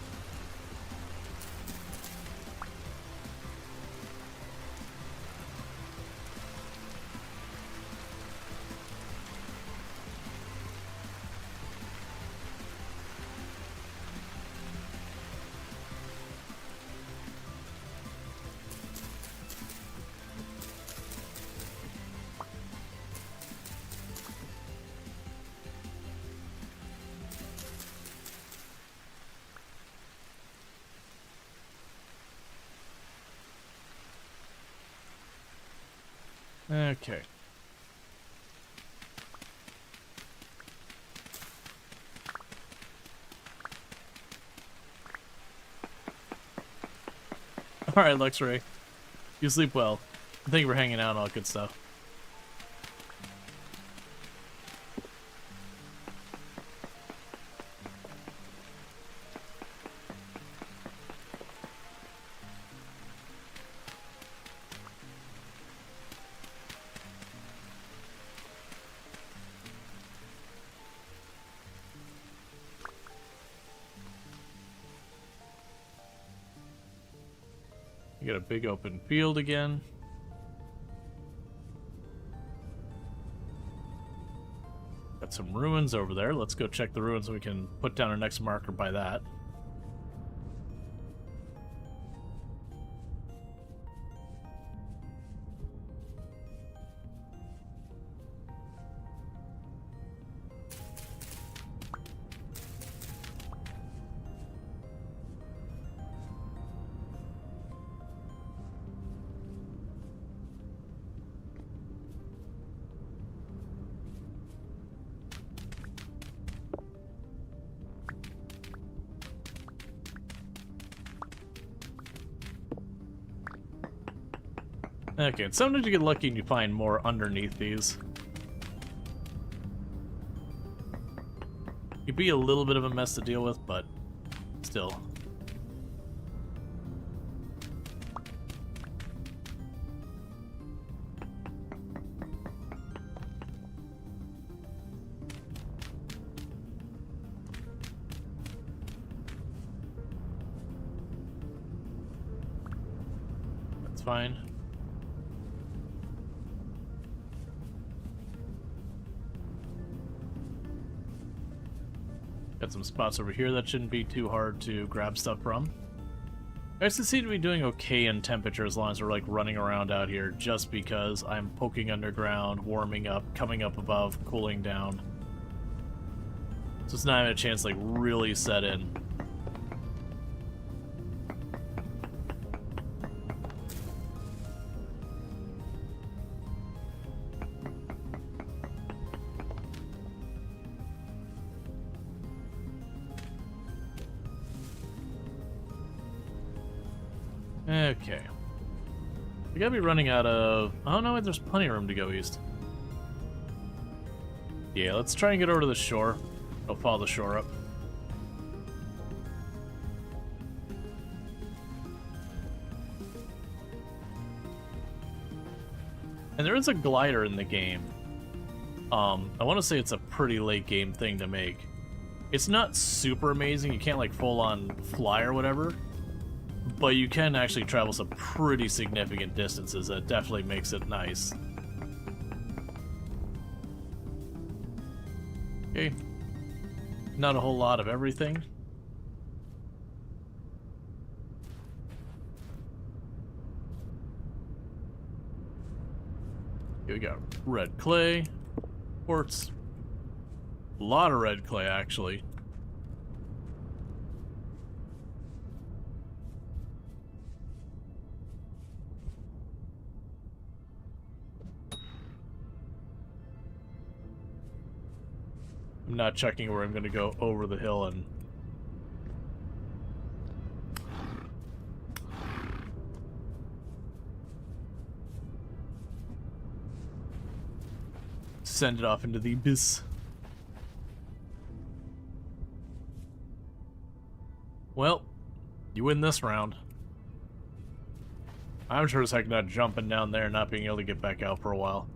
Okay. Alright, Luxray. You sleep well. Thank you for hanging out and all good stuff. You got a big open field again. Got some ruins over there. Let's go check the ruins so we can put down our next marker by that. Okay, and sometimes you get lucky and you find more underneath these. It'd be a little bit of a mess to deal with, but still. That's fine. Got some spots over here that shouldn't be too hard to grab stuff from. I actually seem to be doing okay in temperature as long as we're like running around out here, just because I'm poking underground, warming up, coming up above, cooling down. So it's not having a chance to like really set in. Okay. We gotta be running out of... Oh no, there's plenty of room to go east. Yeah, let's try and get over to the shore. I'll follow the shore up. And there is a glider in the game. I want to say it's a pretty late game thing to make. It's not super amazing, you can't like full on fly or whatever, but you can actually travel some pretty significant distances. That definitely makes it nice. Okay. Not a whole lot of everything. Here we got red clay, quartz. A lot of red clay, actually. I'm not checking where I'm going to go over the hill and... send it off into the abyss. Well, you win this round. I'm sure as heck not jumping down there and not being able to get back out for a while.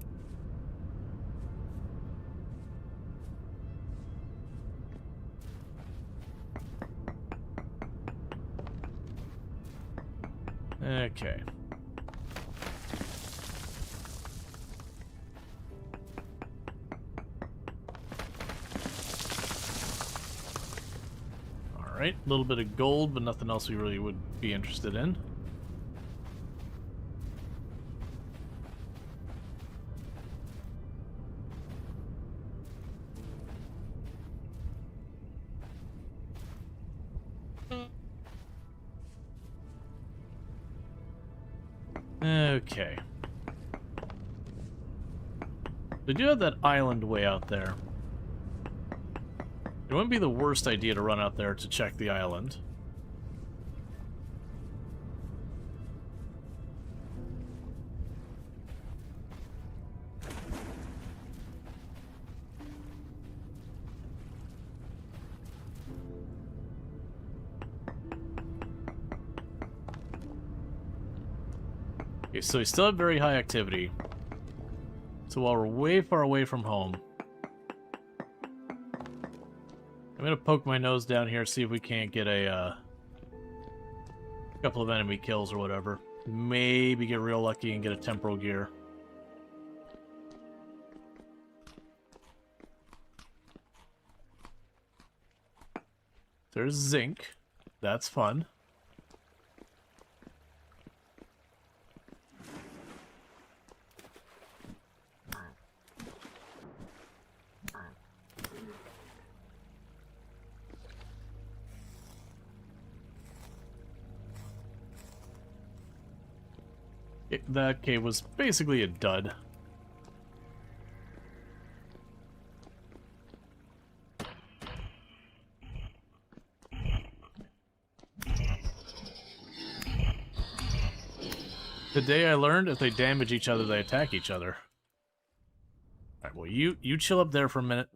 Okay. Alright, a little bit of gold, but nothing else we really would be interested in. Okay. They do have that island way out there. It wouldn't be the worst idea to run out there to check the island. Okay, so we still have very high activity. So while we're way far away from home, I'm gonna poke my nose down here, see if we can't get a couple of enemy kills or whatever. Maybe get real lucky and get a temporal gear. There's zinc. That's fun. That cave was basically a dud. Today I learned if they damage each other, they attack each other. Alright, well you chill up there for a minute.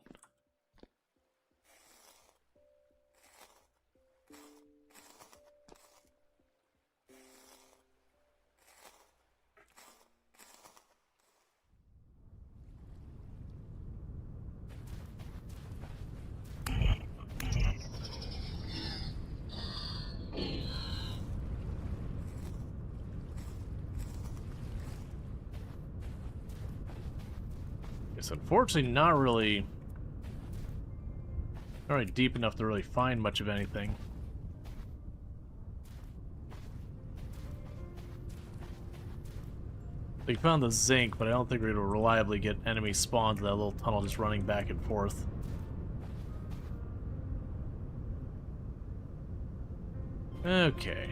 It's unfortunately not really Not really deep enough to really find much of anything. We found the zinc, but I don't think we're going to reliably get enemy spawns in that little tunnel just running back and forth. Okay.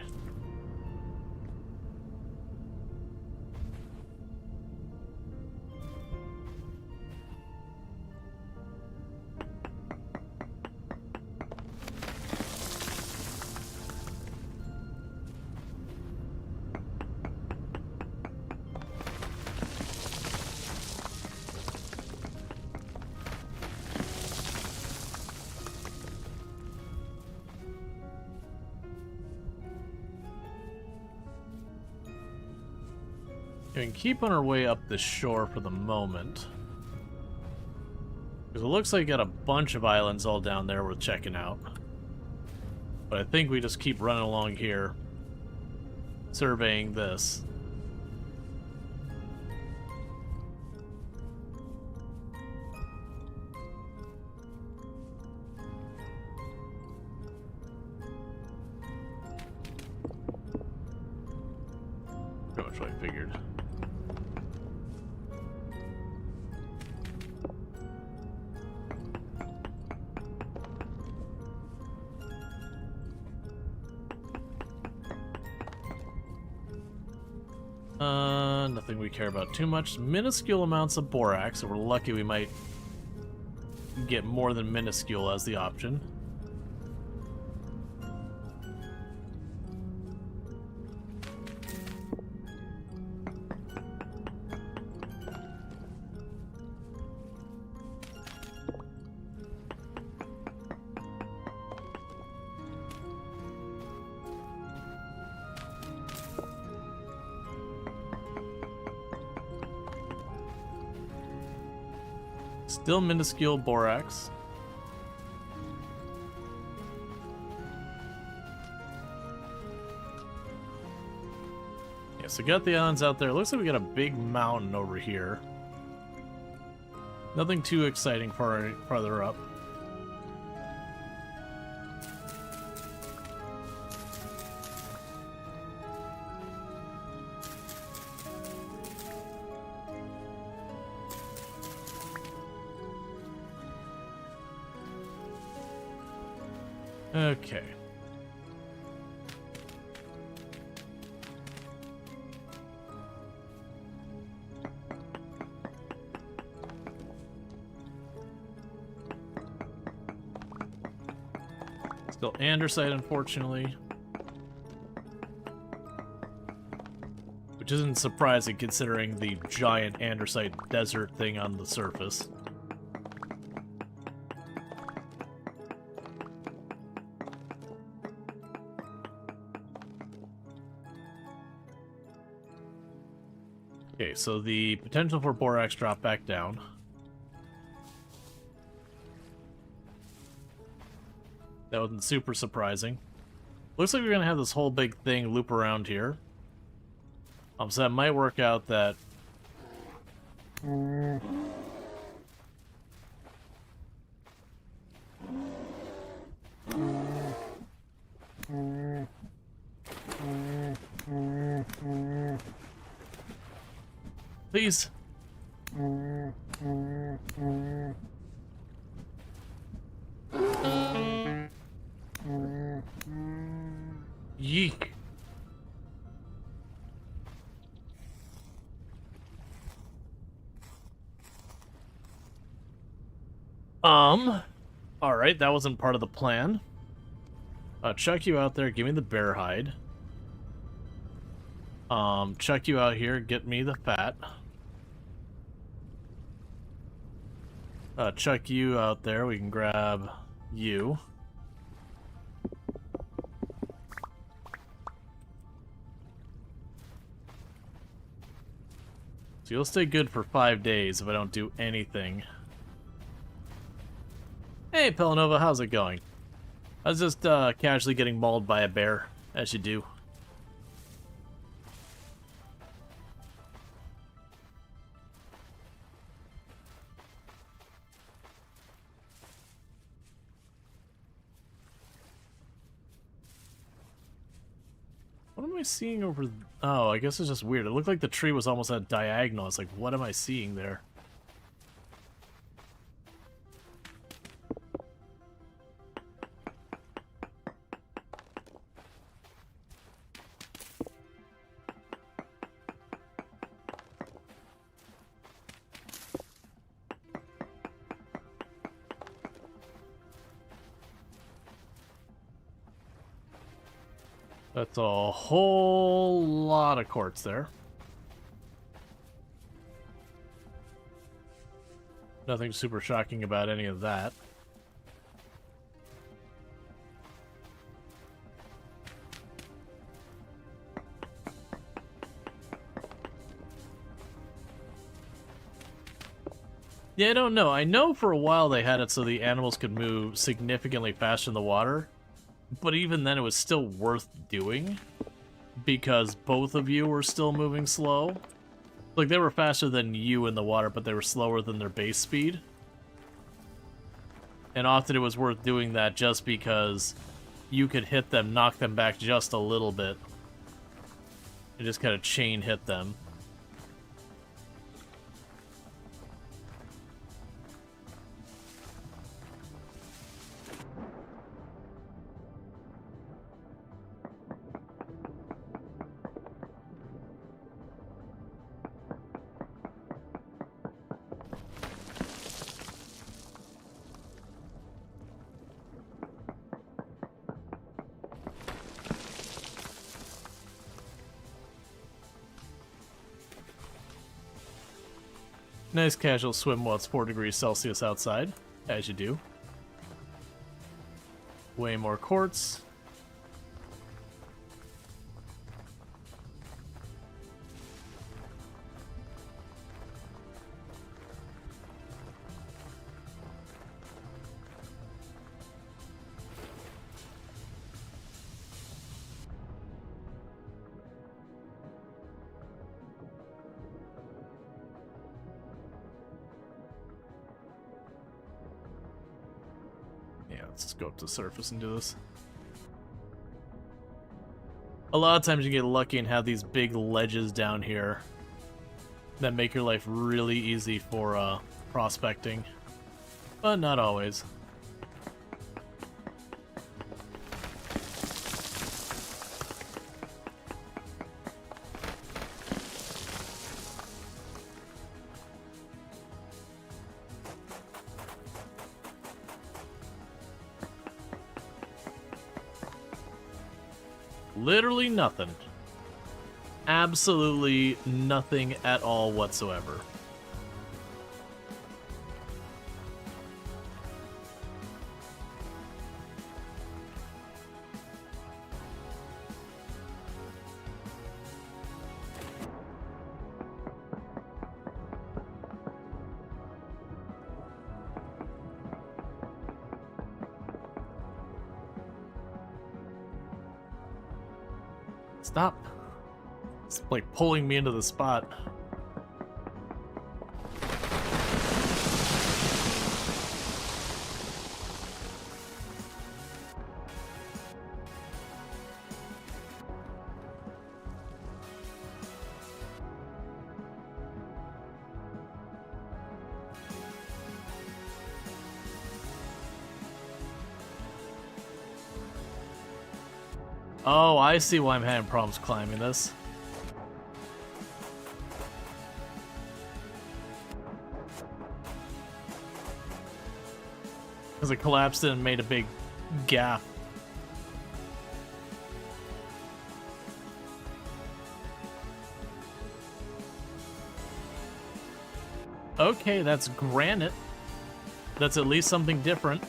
We can keep on our way up the shore for the moment. Because it looks like we got a bunch of islands all down there worth checking out. But I think we just keep running along here, surveying this. Pretty much what I figured. Nothing we care about too much. Minuscule amounts of borax, so we're lucky we might get more than minuscule as the option. Still minuscule borax. Yeah, so got the islands out there. Looks like we got a big mountain over here. Nothing too exciting farther up. Okay. Still andesite, unfortunately. Which isn't surprising considering the giant andesite desert thing on the surface. Okay, so the potential for borax dropped back down. That wasn't super surprising. Looks like we're gonna have this whole big thing loop around here. So that might work out that... Please. Yeek. Alright, that wasn't part of the plan. Chuck you out there, give me the bear hide. Chuck you out here, get me the fat. Chuck you out there, we can grab you. So you'll stay good for 5 days if I don't do anything. Hey, Pelanova, how's it going? I was just casually getting mauled by a bear, as you do. am I seeing over... Oh, I guess it's just weird. It looked like the tree was almost at diagonal. It's like, what am I seeing there? That's a whole lot of quartz there. Nothing super shocking about any of that. Yeah, I don't know. I know for a while they had it so the animals could move significantly faster in the water. But even then, it was still worth doing, because both of you were still moving slow. Like, they were faster than you in the water, but they were slower than their base speed. And often it was worth doing that just because you could hit them, knock them back just a little bit, and just kind of chain hit them. Nice casual swim while it's 4 degrees Celsius outside, as you do. Way more quartz. Let's just go up to the surface and do this. A lot of times you get lucky and have these big ledges down here that make your life really easy for prospecting, but not always. Literally nothing. Absolutely nothing at all whatsoever. Stop. It's like pulling me into the spot. Oh, I see why I'm having problems climbing this. Because it collapsed and made a big gap. Okay, that's granite. That's at least something different.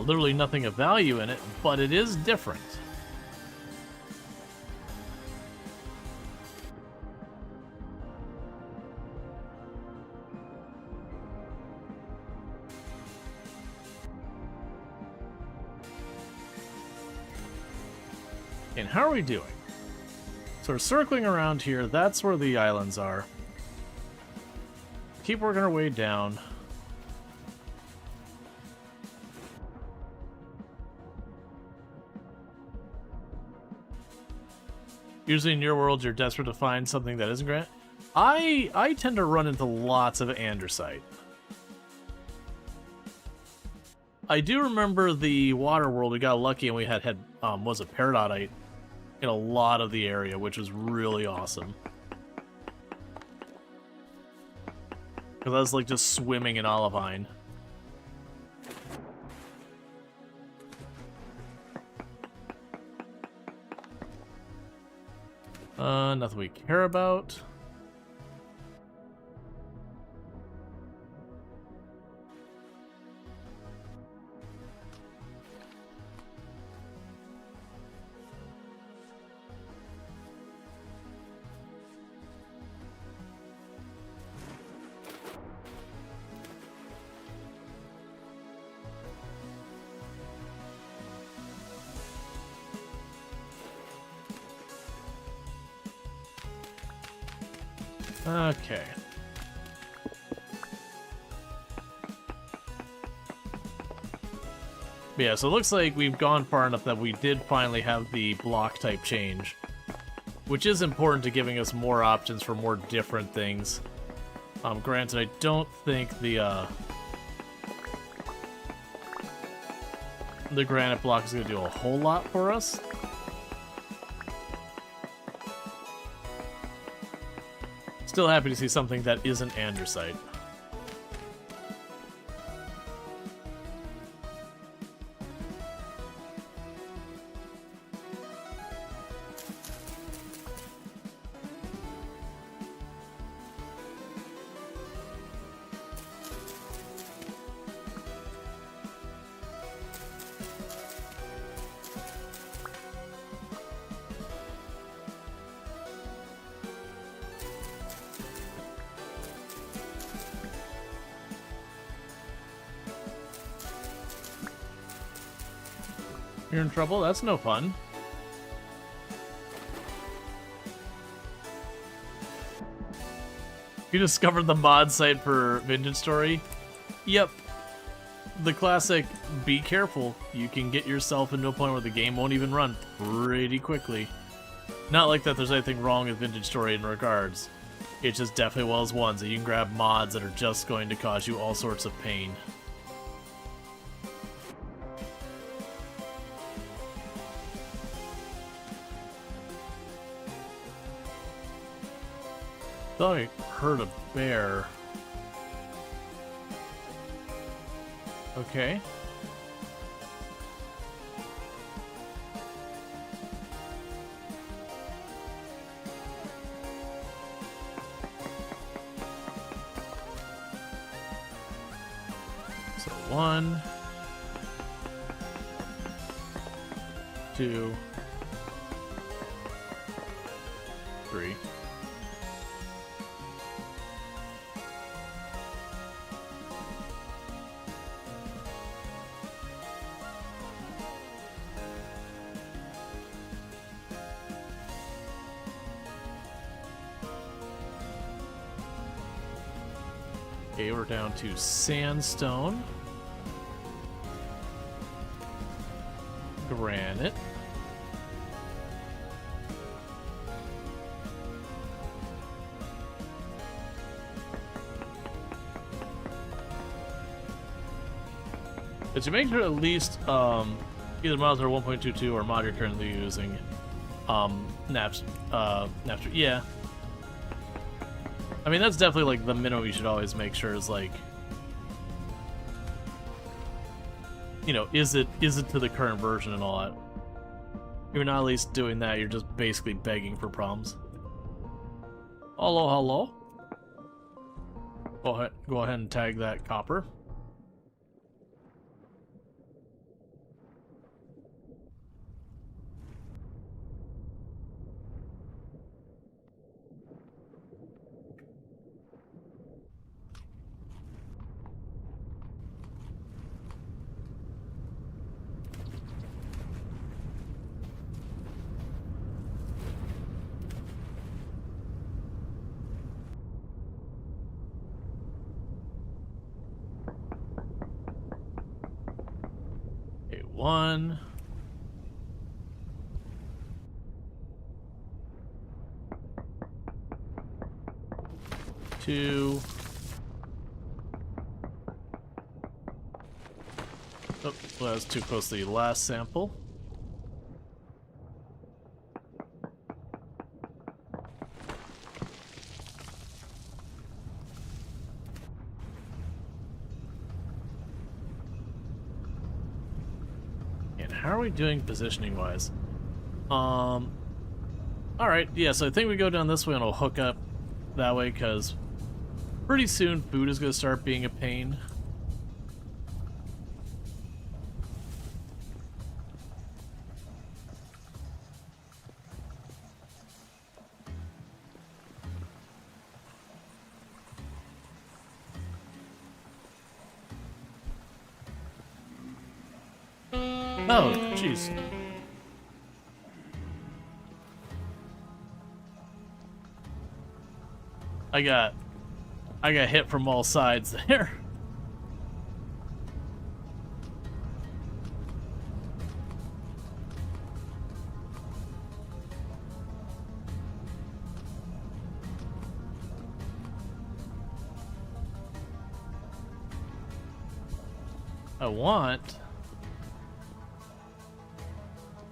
Literally nothing of value in it, but it is different. And how are we doing? So we're circling around here. That's where the islands are. keep working our way down. Usually in your world, you're desperate to find something that isn't granite. I tend to run into lots of andesite. I do remember the water world. We got lucky and we had was a peridotite in a lot of the area, which was really awesome. Because I was like just swimming in olivine. Nothing we care about. Okay. Yeah, so it looks like we've gone far enough that we did finally have the block type change, which is important to giving us more options for more different things. Granted, I don't think the granite block is going to do a whole lot for us. Still happy to see something that isn't andesite. You're in trouble? That's no fun. You discovered the mod site for Vintage Story? Yep. The classic, be careful. You can get yourself into a point where the game won't even run pretty quickly. Not like that there's anything wrong with Vintage Story in regards. It's just definitely one of those ones that you can grab mods that are just going to cause you all sorts of pain. Thought I heard a bear. Okay. So 1, 2, 3. Okay, we're down to sandstone, granite, but you make sure at least either Model 1.22 or mod you're currently using Napster. Yeah. I mean, that's definitely, like, the minimum you should always make sure is, like, you know, is it to the current version and all that. If you're not at least doing that, you're just basically begging for problems. Hello, hello. Go ahead and tag that copper. 1. Two. Oh, well, that was too close to the last sample. And how are we doing positioning wise? Alright, yeah, so I think we go down this way and I'll hook up that way because pretty soon food is going to start being a pain. Oh, jeez. I got hit from all sides there. I want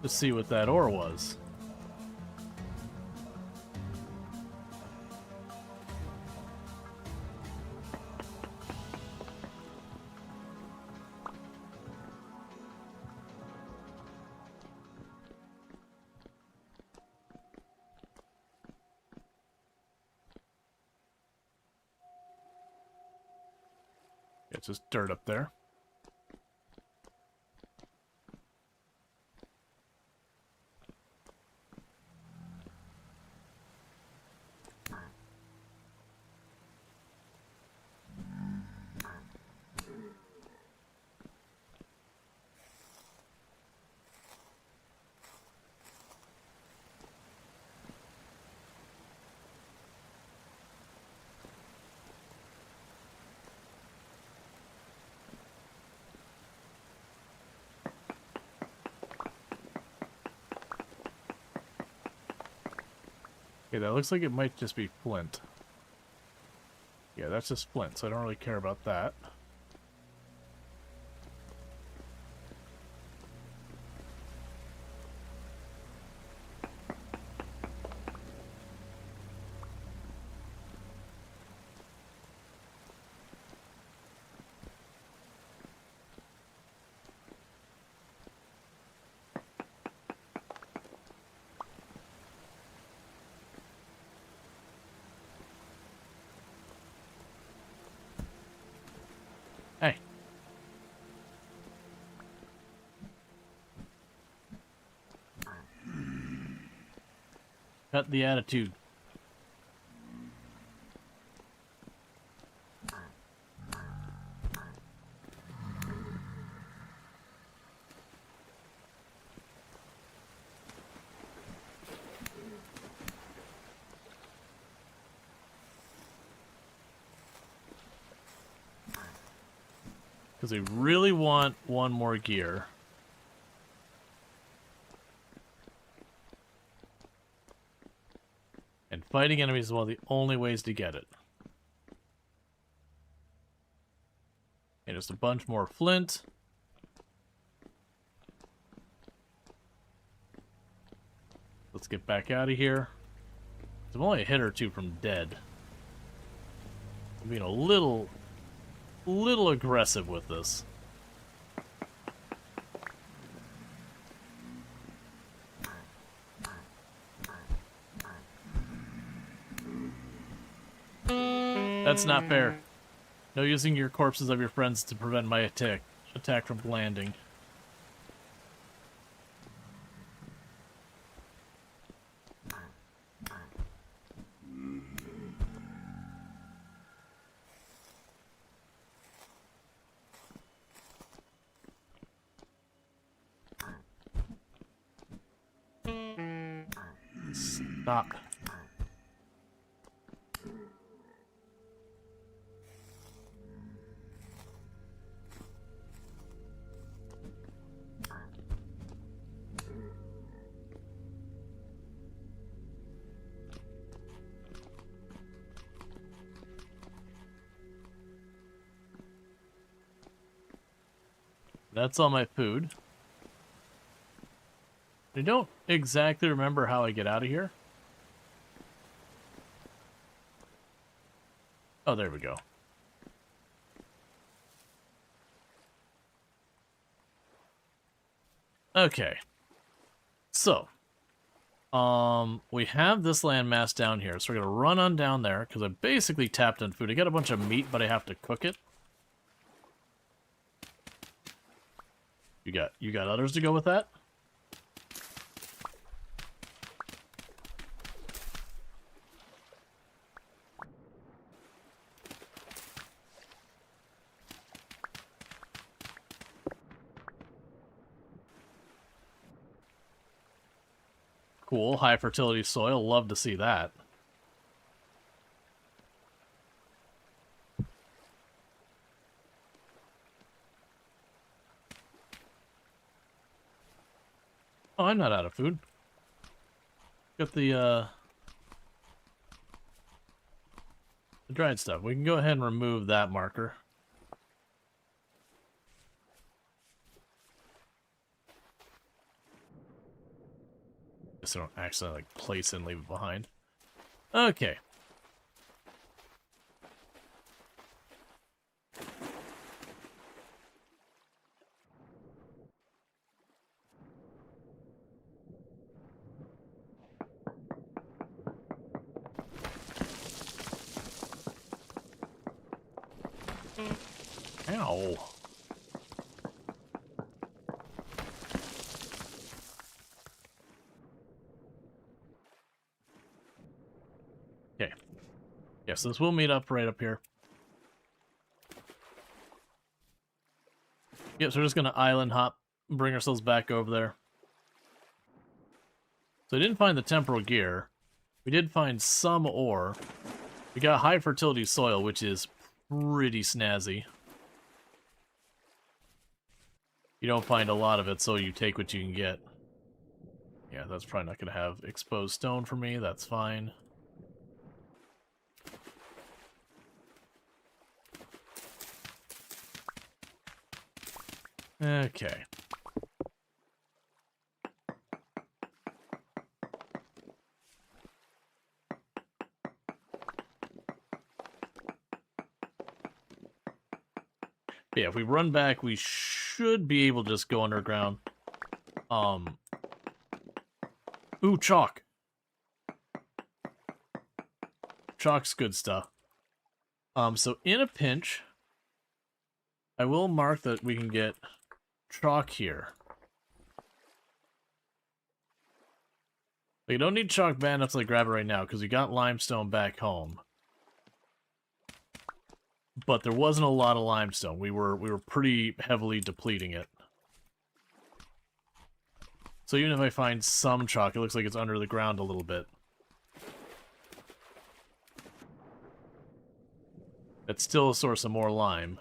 to see what that ore was. It's just dirt up there. Okay, that looks like it might just be flint. Yeah, that's just flint, so I don't really care about that. Hey. Cut the attitude. Because we really want one more gear. And fighting enemies is one of the only ways to get it. And just a bunch more flint. Let's get back out of here. I'm only a hit or two from dead. I'm being a little aggressive with this. That's not fair. No using your corpses of your friends to prevent my attack from landing. Stop. That's all my food. I don't exactly remember how I get out of here. Oh, there we go. Okay. So, we have this landmass down here, so we're gonna run on down there, because I basically tapped in food. I got a bunch of meat, but I have to cook it. You got others to go with that? Cool, high fertility soil, love to see that. Oh, I'm not out of food. Got the dried stuff. We can go ahead and remove that marker. Guess I don't accidentally like place it and leave it behind. Okay. Ow. Okay. Yes, this will meet up right up here. Yep, so we're just gonna island hop, bring ourselves back over there. So I didn't find the temporal gear. We did find some ore. We got high fertility soil, which is pretty snazzy. You don't find a lot of it, so you take what you can get. Yeah, that's probably not going to have exposed stone for me. That's fine. Okay. Yeah, if we run back, we should be able to just go underground. Ooh, chalk. Chalk's good stuff. So in a pinch, I will mark that we can get chalk here. We don't need chalk bad enough to like, grab it right now, because we got limestone back home. But there wasn't a lot of limestone. We were pretty heavily depleting it. So even if I find some chalk, it looks like it's under the ground a little bit. It's still a source of more lime.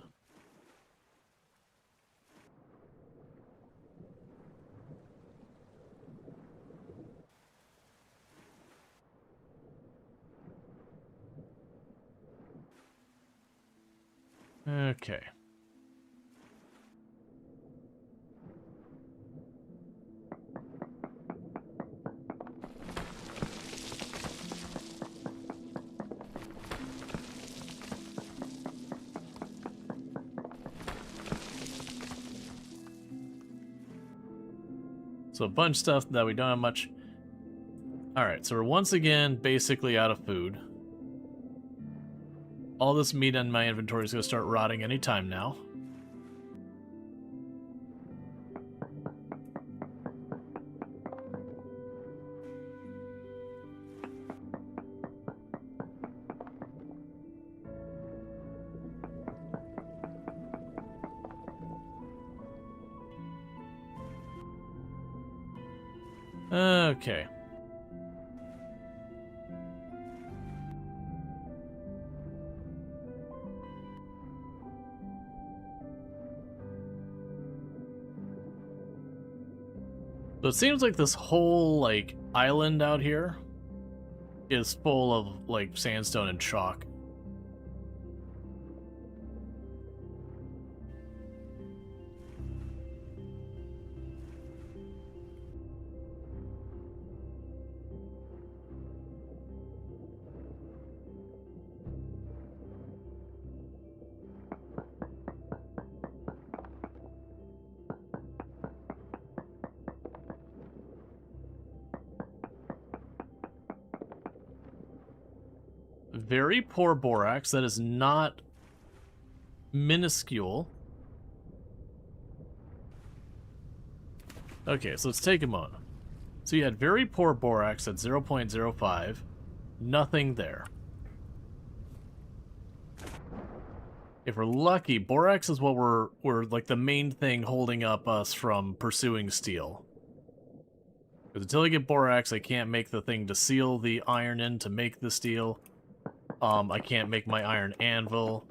Okay. So a bunch of stuff that we don't have much. Alright, so we're once again basically out of food. All this meat in my inventory is going to start rotting anytime now. Okay. So it seems like this whole, like, island out here is full of, like, sandstone and chalk. very poor borax. That is not minuscule. Okay, so let's take a moment. So you had very poor borax at 0.05. Nothing there. If we're lucky, borax is what we're like the main thing holding up us from pursuing steel. Because until I get borax, I can't make the thing to seal the iron in to make the steel. I can't make my iron anvil.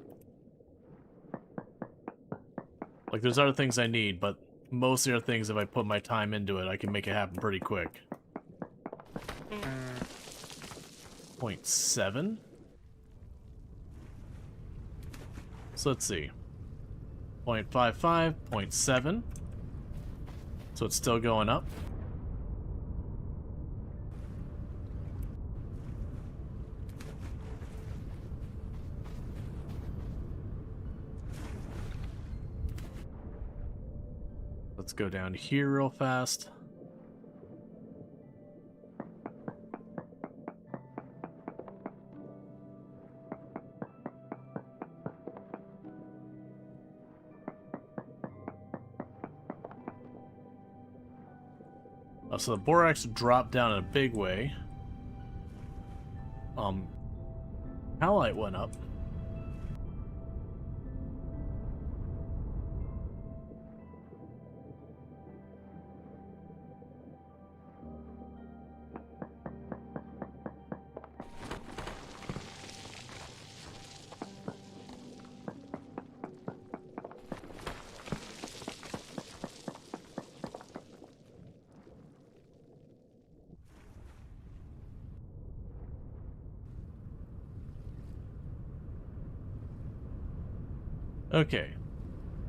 Like, there's other things I need, but most of the other things, if I put my time into it, I can make it happen pretty quick. 0.7? So let's see. 0.55, 0.7. So it's still going up. Let's go down here real fast. So the borax dropped down in a big way. Halite went up. Okay,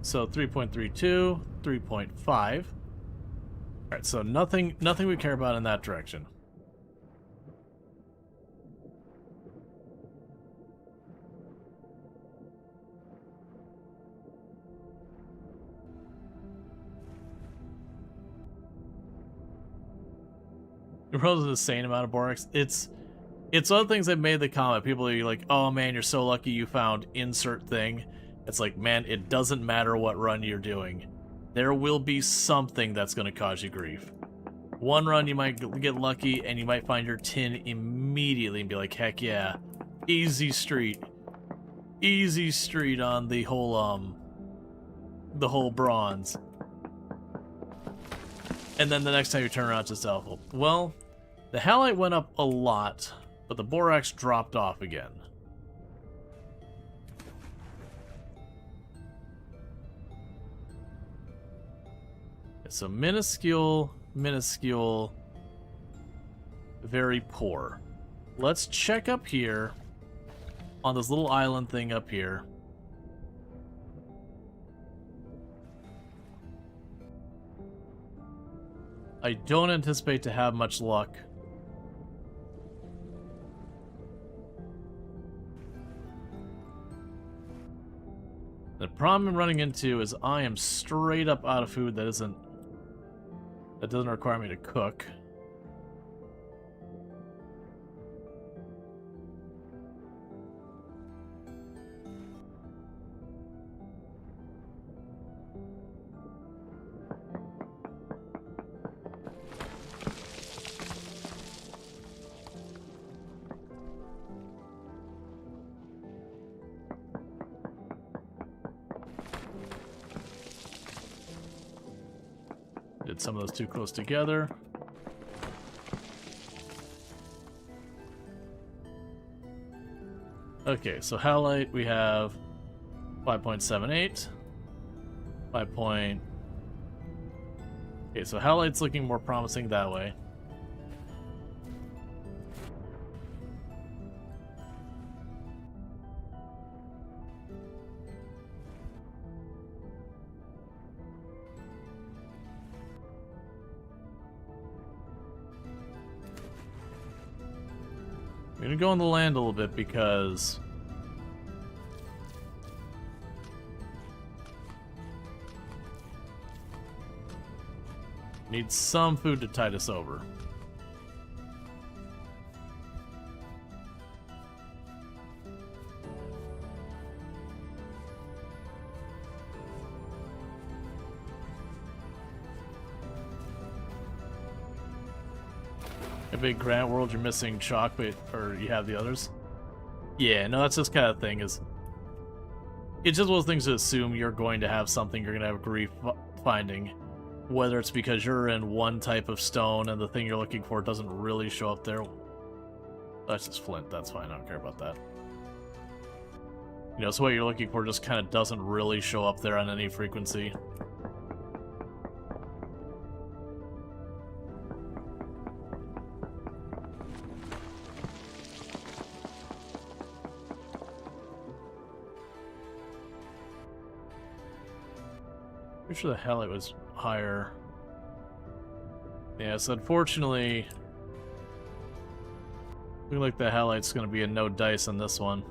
so 3.32, 3.5. Alright, so nothing we care about in that direction. Relative to the same amount of borax, it's other things that made the comment. People are like, oh man, you're so lucky you found insert thing. It's like, man, it doesn't matter what run you're doing. There will be something that's going to cause you grief. One run you might get lucky and you might find your tin immediately and be like, heck yeah, easy street on the whole bronze. And then the next time you turn around, it's just awful. Well, the halite went up a lot, but the borax dropped off again. So minuscule, very poor. Let's check up here on this little island thing up here. I don't anticipate to have much luck. The problem I'm running into is I am straight up out of food that doesn't require me to cook. Did some of those too close together. Okay, so halite we have 5.78. 5. Okay, so halite's looking more promising that way. I'm gonna go on the land a little bit because need some food to tide us over. big Grant world, you're missing Chalk, but or you have the others. Yeah, no, that's just kind of thing. Is it's just one of those things to assume you're going to have something you're going to have grief finding, whether it's because you're in one type of stone and the thing you're looking for doesn't really show up there. That's just flint. That's fine. I don't care about that. You know, so what you're looking for just kind of doesn't really show up there on any frequency. Pretty sure the halite was higher. Yes, unfortunately, looking like the halite's going to be a no dice on this one.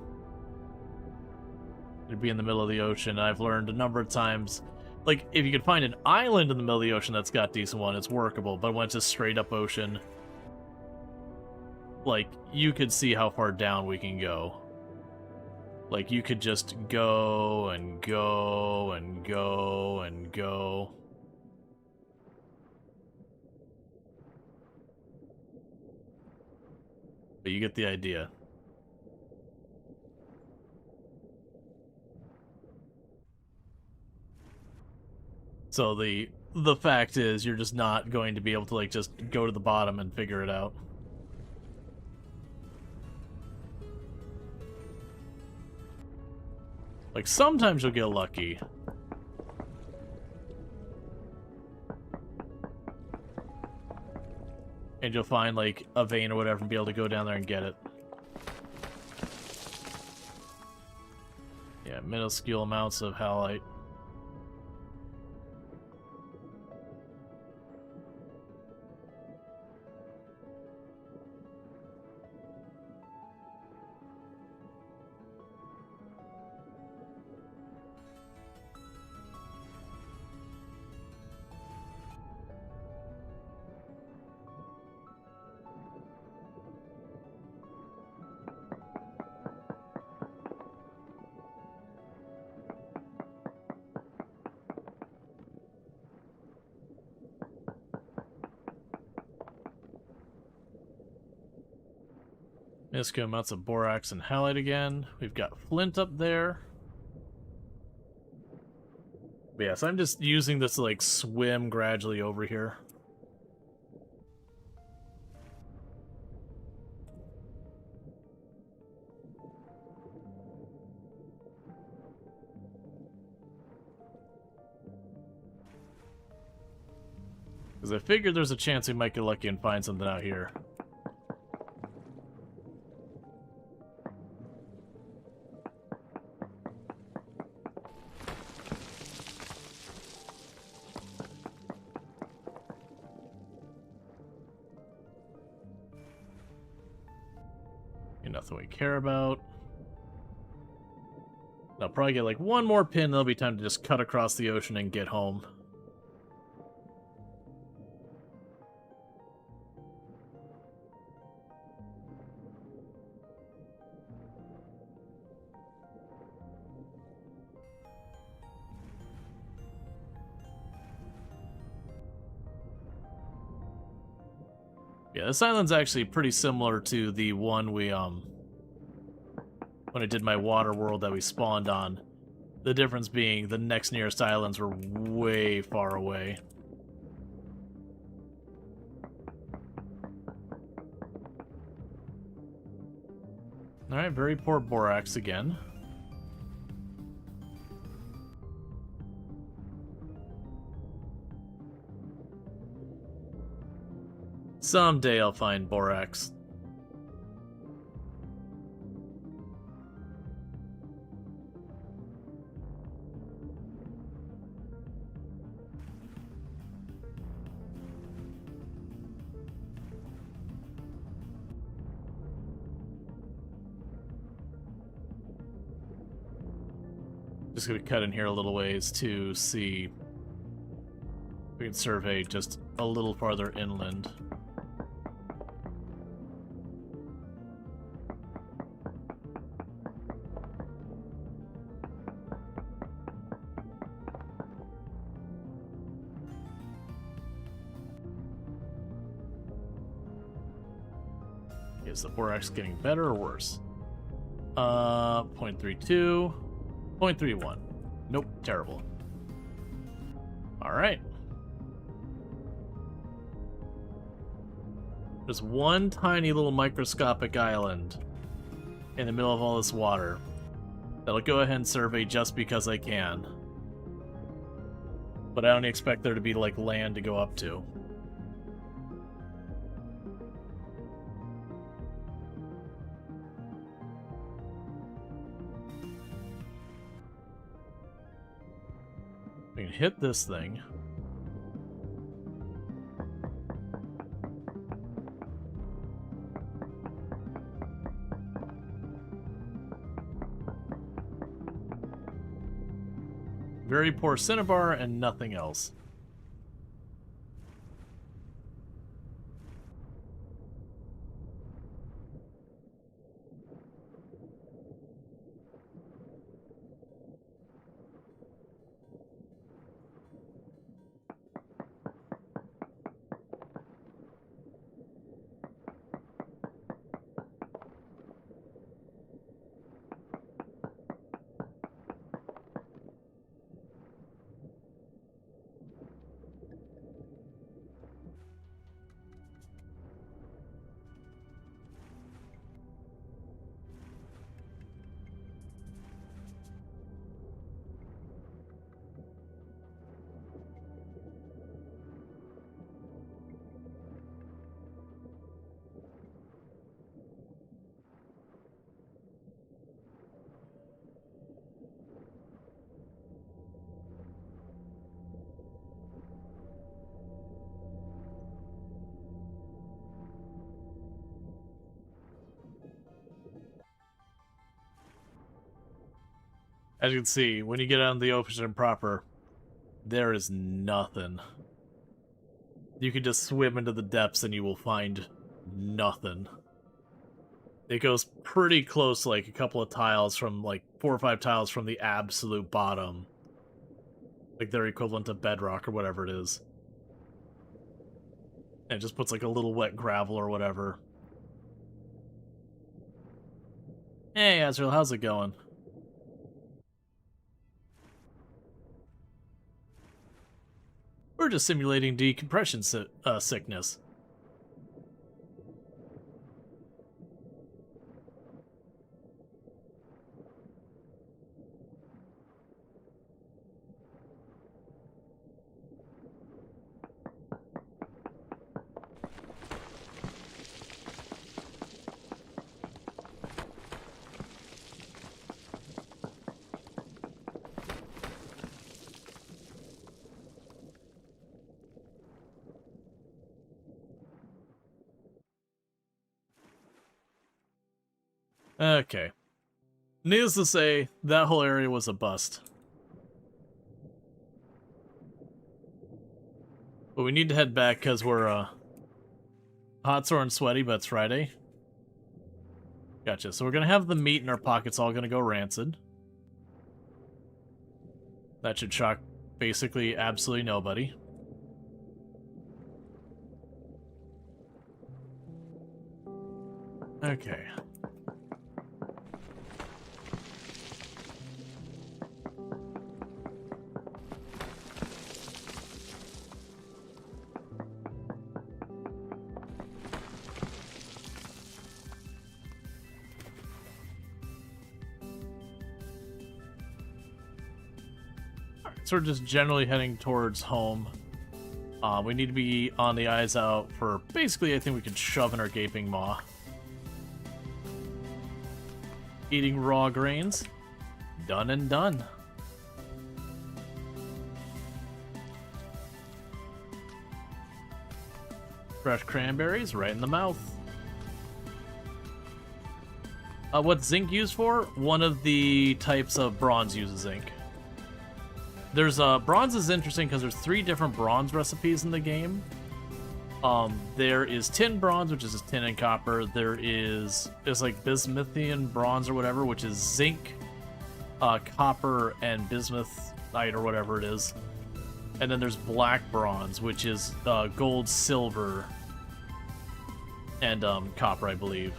It'd be in the middle of the ocean. I've learned a number of times, like, if you could find an island in the middle of the ocean that's got decent one, it's workable. But when it's just straight up ocean, like, you could see how far down we can go. Like, you could just go and go and go and go. But you get the idea. So the fact is, you're just not going to be able to, like, just go to the bottom and figure it out. Like, sometimes you'll get lucky. And you'll find, like, a vein or whatever and be able to go down there and get it. Yeah, minuscule amounts of halite. Minuscule amounts of borax and halite again. We've got flint up there. But yes, I'm just using this to, like, swim gradually over here. Because I figured there's a chance we might get lucky and find something out here. Nothing we care about. I'll probably get like one more pin, there'll be time to just cut across the ocean and get home. Yeah, this island's actually pretty similar to the one we, when I did my water world that we spawned on. The difference being the next nearest islands were way far away. Alright, very poor borax again. Someday I'll find borax. Just gonna cut in here a little ways to see if we can survey just a little farther inland. Is the 4x getting better or worse? 0.32, 0.31. Nope, terrible. All right. There's one tiny little microscopic island in the middle of all this water that I'll go ahead and survey just because I can. But I don't expect there to be, like, land to go up to. We can hit this thing. Very poor cinnabar and nothing else. As you can see, when you get out in the ocean proper, there is nothing. You can just swim into the depths and you will find nothing. It goes pretty close, like a couple of tiles from, like 4 or 5 tiles from the absolute bottom. Like their equivalent to bedrock or whatever it is. And it just puts like a little wet gravel or whatever. Hey Azrael, how's it going? We're just simulating decompression sickness. Okay. Needless to say, that whole area was a bust. But we need to head back because we're hot, sore, and sweaty, but it's Friday. Gotcha. So we're going to have the meat in our pockets all going to go rancid. That should shock basically absolutely nobody. Okay. So we're just generally heading towards home. We need to be on the eyes out for basically anything we can shove in our gaping maw. Eating raw grains. Done and done. Fresh cranberries right in the mouth. What's zinc used for? One of the types of bronze uses zinc. There's bronze is interesting because there's 3 different bronze recipes in the game. There is tin bronze, which is tin and copper. There's like bismuthian bronze or whatever, which is zinc, copper, and bismuthite or whatever it is. And then there's black bronze, which is gold, silver, and copper, I believe.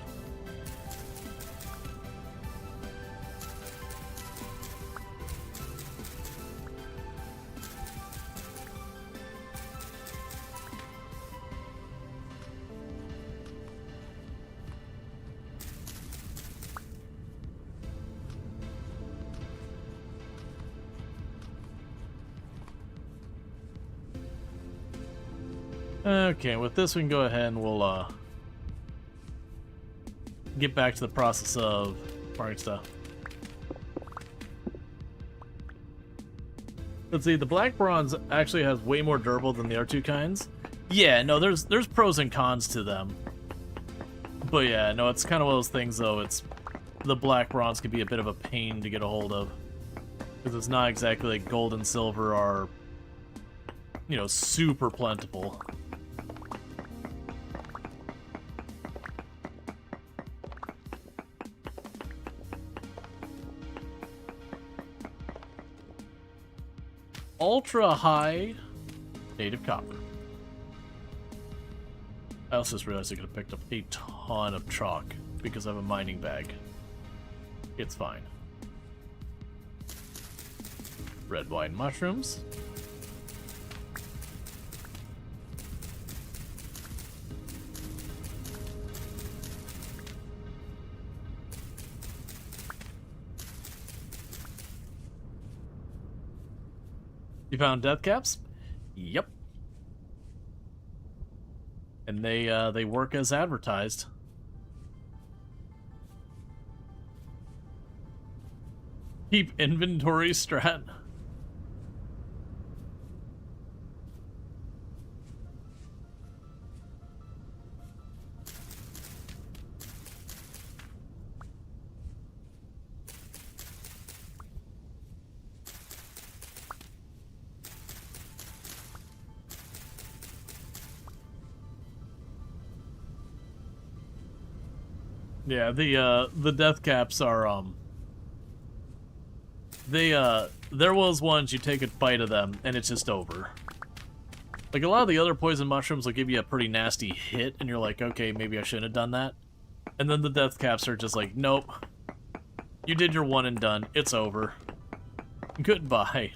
Okay, with this we can go ahead and we'll get back to the process of farming stuff. Let's see, the black bronze actually has way more durable than the other two kinds. Yeah, no, there's pros and cons to them. But yeah, no, it's kind of one of those things though, it's the black bronze can be a bit of a pain to get a hold of. Because it's not exactly like gold and silver are, you know, super plentiful. Ultra high native copper. I also just realized I could have picked up a ton of chalk because I have a mining bag. It's fine. Red wine mushrooms. You found death caps? Yep. And they work as advertised. Keep inventory strat. Yeah, the death caps are there was ones you take a bite of them and it's just over. Like a lot of the other poison mushrooms will give you a pretty nasty hit and you're like, okay, maybe I shouldn't have done that. And then the death caps are just like, nope. You did your one and done. It's over. Goodbye.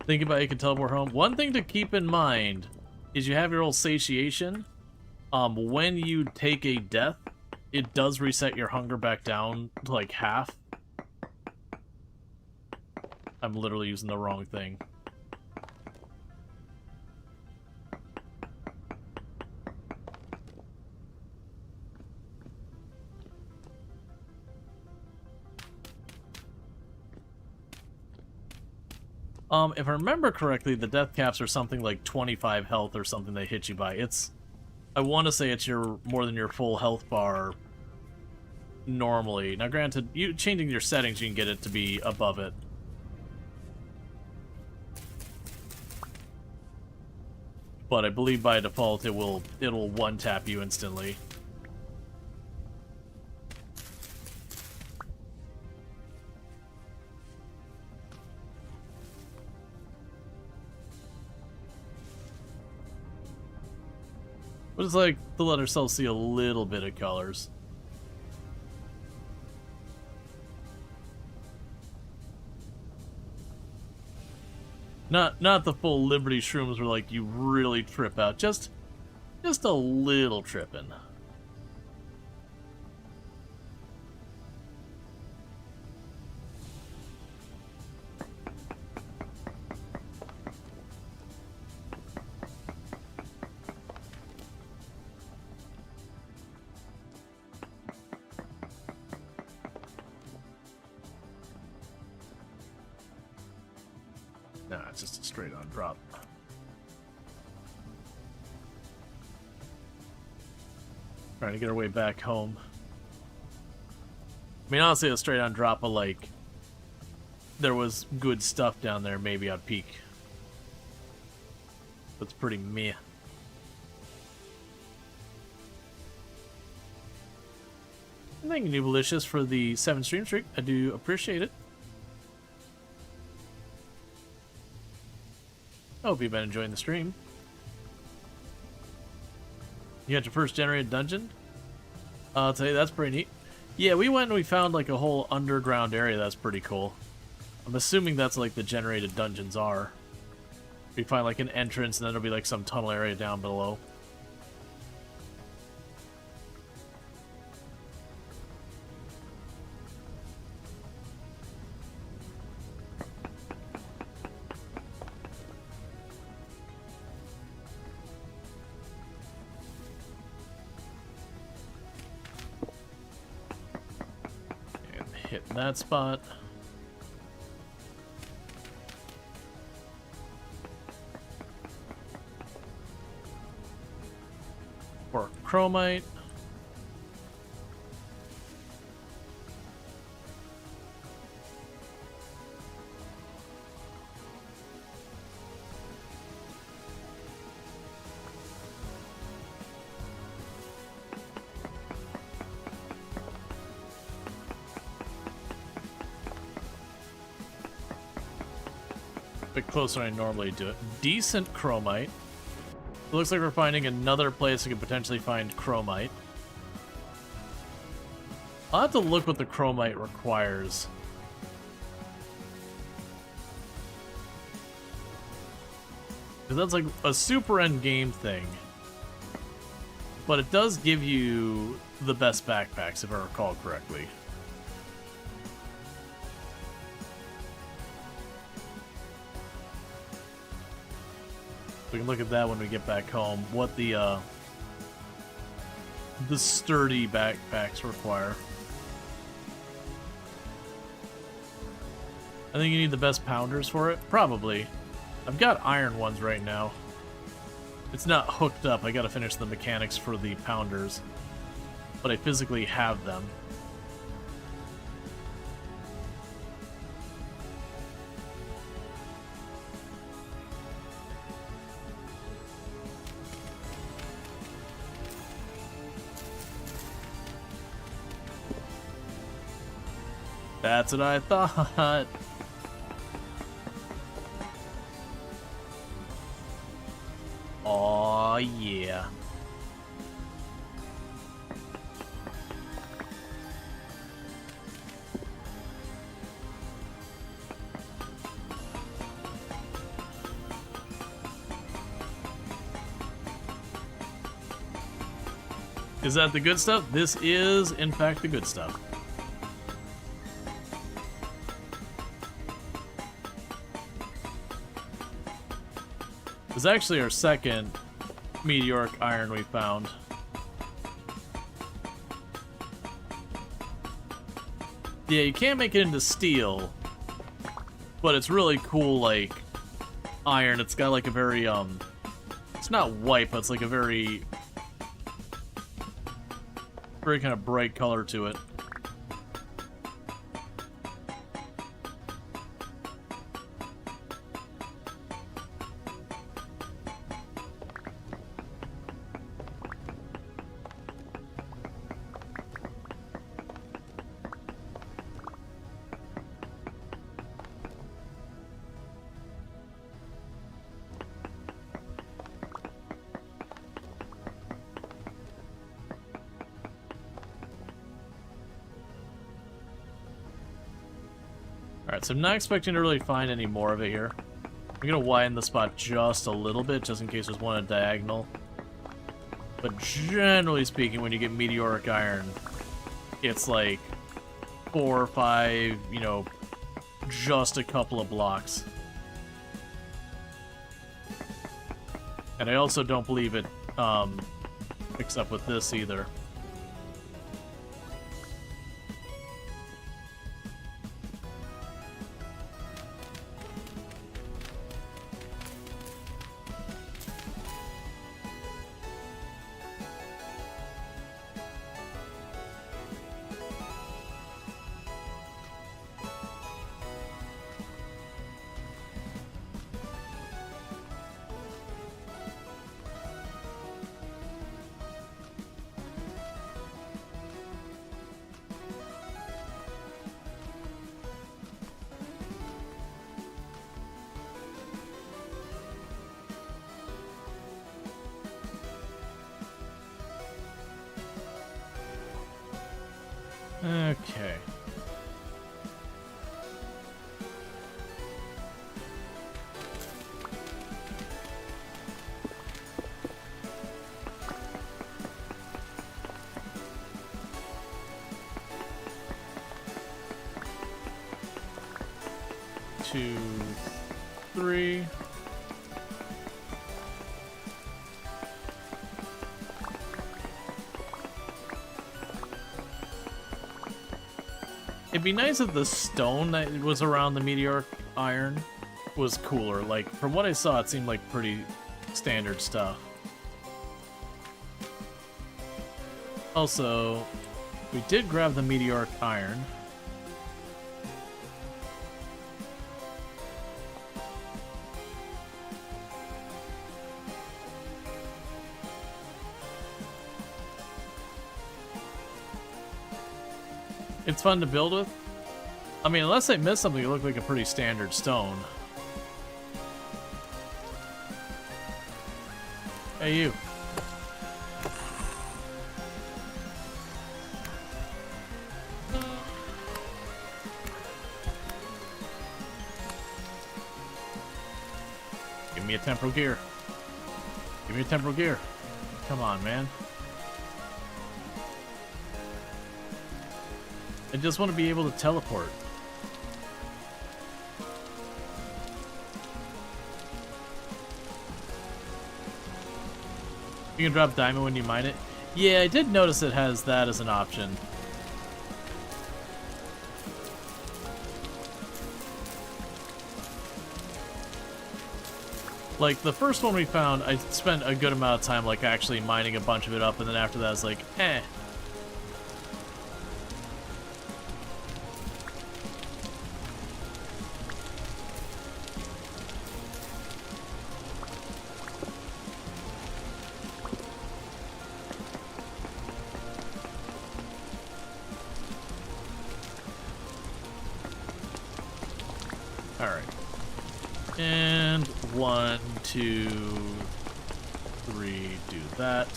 Think about it, you can teleport home. One thing to keep in mind is you have your old satiation. When you take a death, it does reset your hunger back down to like half. I'm literally using the wrong thing. If I remember correctly, the death caps are something like 25 health or something they hit you by. I want to say it's your more than your full health bar normally. Now granted, you changing your settings, you can get it to be above it. But I believe by default it'll one-tap you instantly. But it's like to let ourselves see a little bit of colors. Not the full Liberty shrooms where like you really trip out. Just a little tripping. Nah, it's just a straight on drop. Trying to get our way back home. I mean, honestly, a straight on drop of like, there was good stuff down there, maybe I'd peek. That's pretty meh. Thank you, Malicious, for the 7 stream streak. I do appreciate it. I hope you've been enjoying the stream. You got your first generated dungeon? I'll tell you, that's pretty neat. Yeah, we went and we found like a whole underground area that's pretty cool. I'm assuming that's like the generated dungeons are. We find like an entrance and then there'll be like some tunnel area down below. And hit that spot. For chromite. A bit closer than I normally do it. Decent chromite. It looks like we're finding another place we could potentially find chromite. I'll have to look what the chromite requires. Because that's like a super end game thing. But it does give you the best backpacks, if I recall correctly. We can look at that when we get back home. What the sturdy backpacks require. I think you need the best pounders for it. Probably. I've got iron ones right now. It's not hooked up. I gotta finish the mechanics for the pounders. But I physically have them. That's what I thought. Aw, yeah. Is that the good stuff? This is, in fact, the good stuff. This is actually our second meteoric iron we found. Yeah, you can't make it into steel, but it's really cool, like, iron. It's got like a very, it's not white, but it's like a very kind of bright color to it. Alright, so I'm not expecting to really find any more of it here. I'm gonna widen the spot just a little bit, just in case there's one at diagonal. But generally speaking, when you get meteoric iron, it's like 4 or 5, you know, just a couple of blocks. And I also don't believe it picks up with this either. Okay. Two, three. It'd be nice if the stone that was around the meteoric iron was cooler. Like, from what I saw, it seemed like pretty standard stuff. Also, we did grab the meteoric iron. It's fun to build with. I mean, unless I missed something, it looked like a pretty standard stone. Hey, you. Give me a temporal gear. Give me a temporal gear. Come on, man. I just want to be able to teleport. You can drop diamond when you mine it. Yeah, I did notice it has that as an option. Like, the first one we found, I spent a good amount of time, like, actually mining a bunch of it up, and then after that I was like, eh. And 1, 2, 3, do that.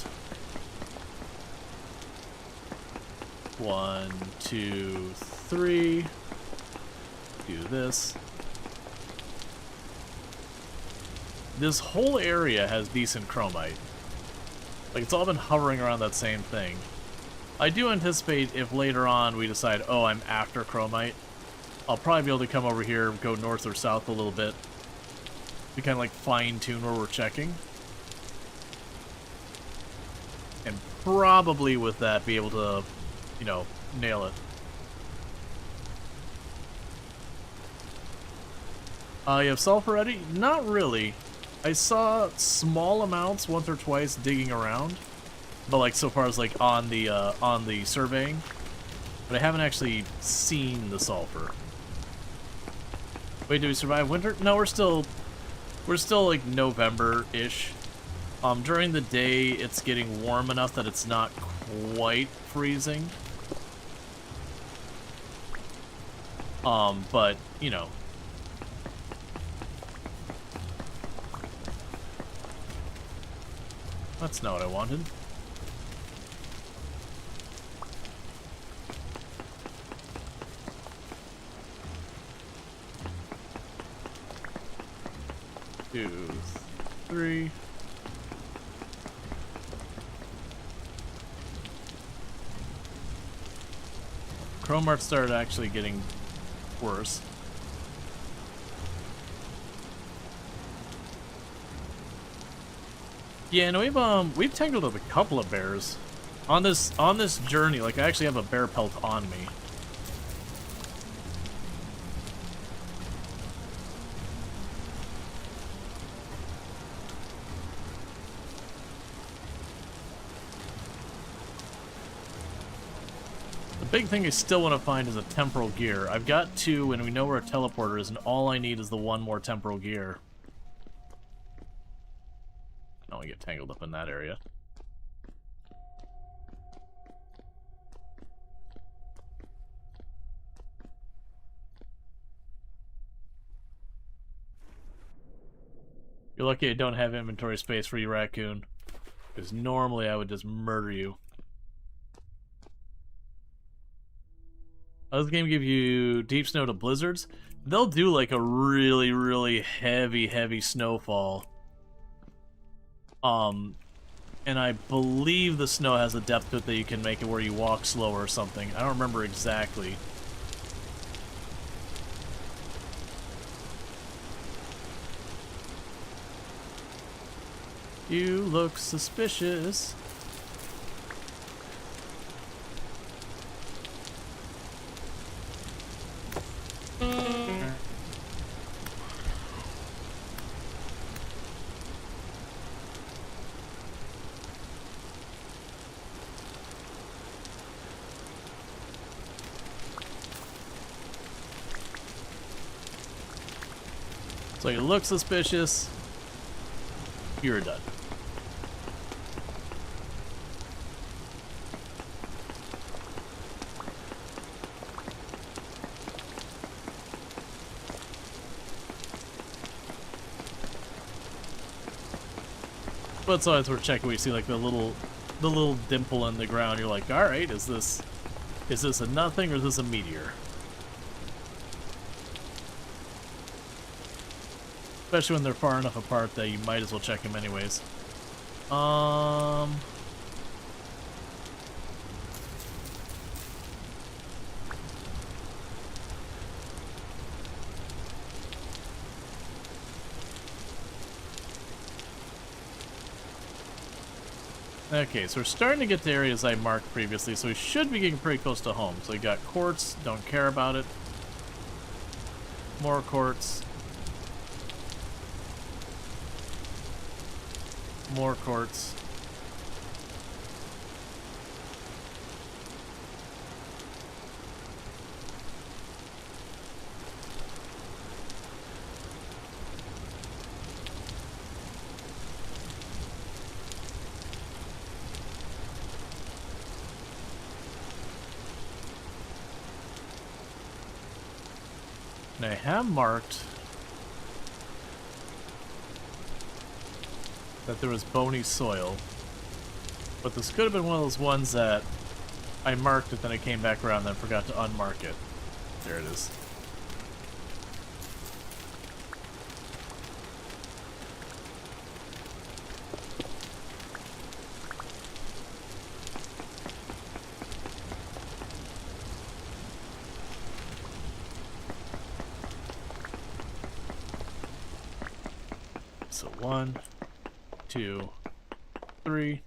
1, 2, 3, do this. This whole area has decent chromite. Like, it's all been hovering around that same thing. I do anticipate if later on we decide, oh, I'm after chromite, I'll probably be able to come over here, go north or south a little bit. We kind of like fine-tune where we're checking. And probably with that be able to, you know, nail it. You have sulfur ready? Not really. I saw small amounts once or twice digging around. But like so far as like on the surveying. But I haven't actually seen the sulfur. Wait, do we survive winter? No, we're still like November-ish. During the day, it's getting warm enough that it's not quite freezing. But, you know. That's not what I wanted. Two, three. Chrome art started actually getting worse. Yeah, and we've tangled up a couple of bears on this journey. Like, I actually have a bear pelt on me. The big thing I still want to find is a temporal gear. I've got 2, and we know where a teleporter is, and all I need is the 1 more temporal gear. I don't want to get tangled up in that area. You're lucky I don't have inventory space for you, raccoon. Because normally I would just murder you. This game give you deep snow to blizzards. They'll do like a really, really heavy snowfall. And I believe the snow has a depth to it that you can make it where you walk slower or something. I don't remember exactly. You look suspicious. So you look suspicious. You're done. But it's always worth checking. We see like the little dimple in the ground. You're like, all right, is this a nothing or is this a meteor? Especially when they're far enough apart that you might as well check them anyways. Okay, so we're starting to get to areas I marked previously, so we should be getting pretty close to home. So we got quartz, don't care about it. More quartz. More quartz. And I have marked that there was bony soil, but this could have been one of those ones that I marked it, then I came back around and then forgot to unmark it. There it is. So 1, 2, 3.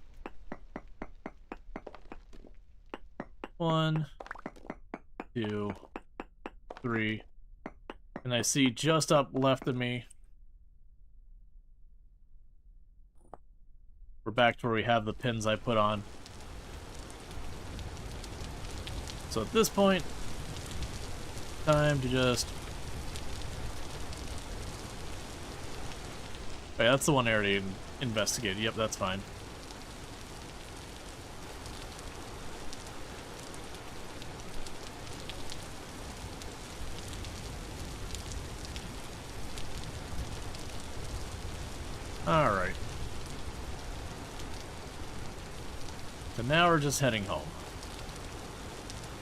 1, 2, 3. And I see just up left of me. We're back to where we have the pins I put on. So at this point, time to just... Okay, that's the one I already investigated. Yep, that's fine. Alright. So now we're just heading home.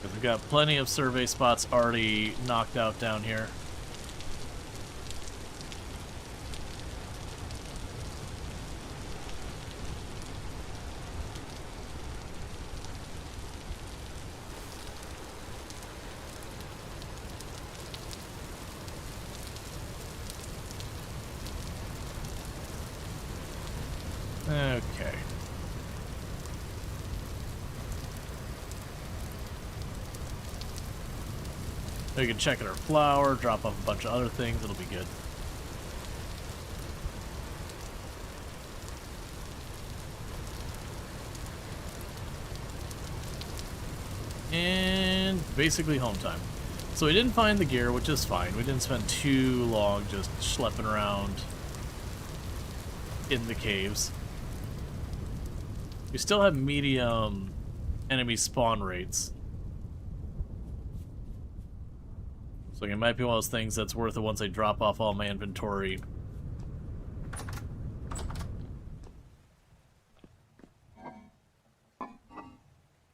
Because we've got plenty of survey spots already knocked out down here. Okay. We can check at our flour, drop off a bunch of other things, it'll be good. And basically home time. So we didn't find the gear, which is fine. We didn't spend too long just schlepping around in the caves. We still have medium enemy spawn rates. So it might be one of those things that's worth it once I drop off all my inventory.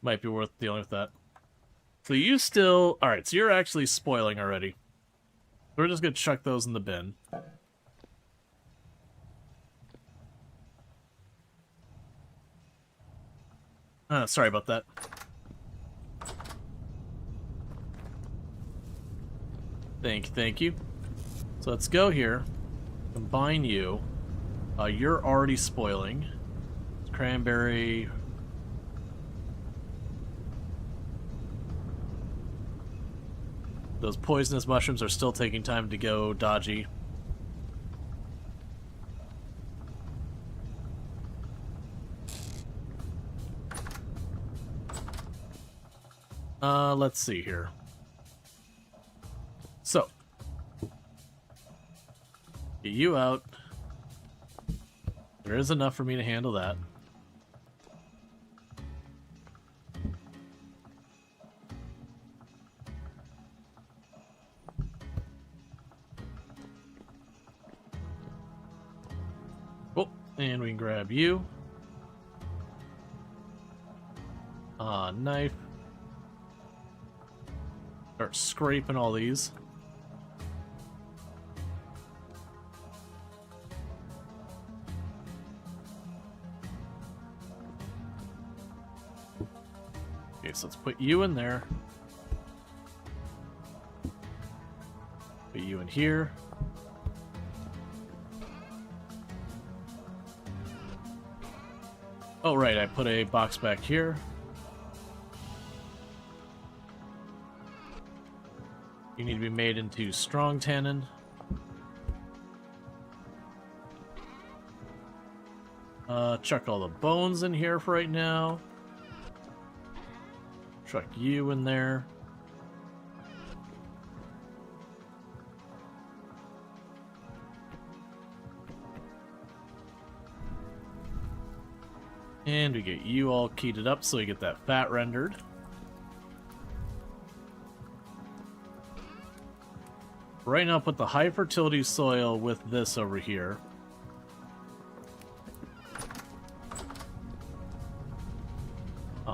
Might be worth dealing with that. So you still... Alright, so you're actually spoiling already. We're just gonna chuck those in the bin. Sorry about that. Thank you. So let's go here. Combine you. You're already spoiling. Cranberry. Those poisonous mushrooms are still taking time to go dodgy. Let's see here. So, get you out. There is enough for me to handle that. Oh, and we can grab you. Knife. Start scraping all these. Okay, so let's put you in there. Put you in here. Oh, right, I put a box back here. You need to be made into strong tannin. Chuck all the bones in here for right now. Chuck you in there. And we get you all keyed up so we get that fat rendered. Right now, put the high fertility soil with this over here.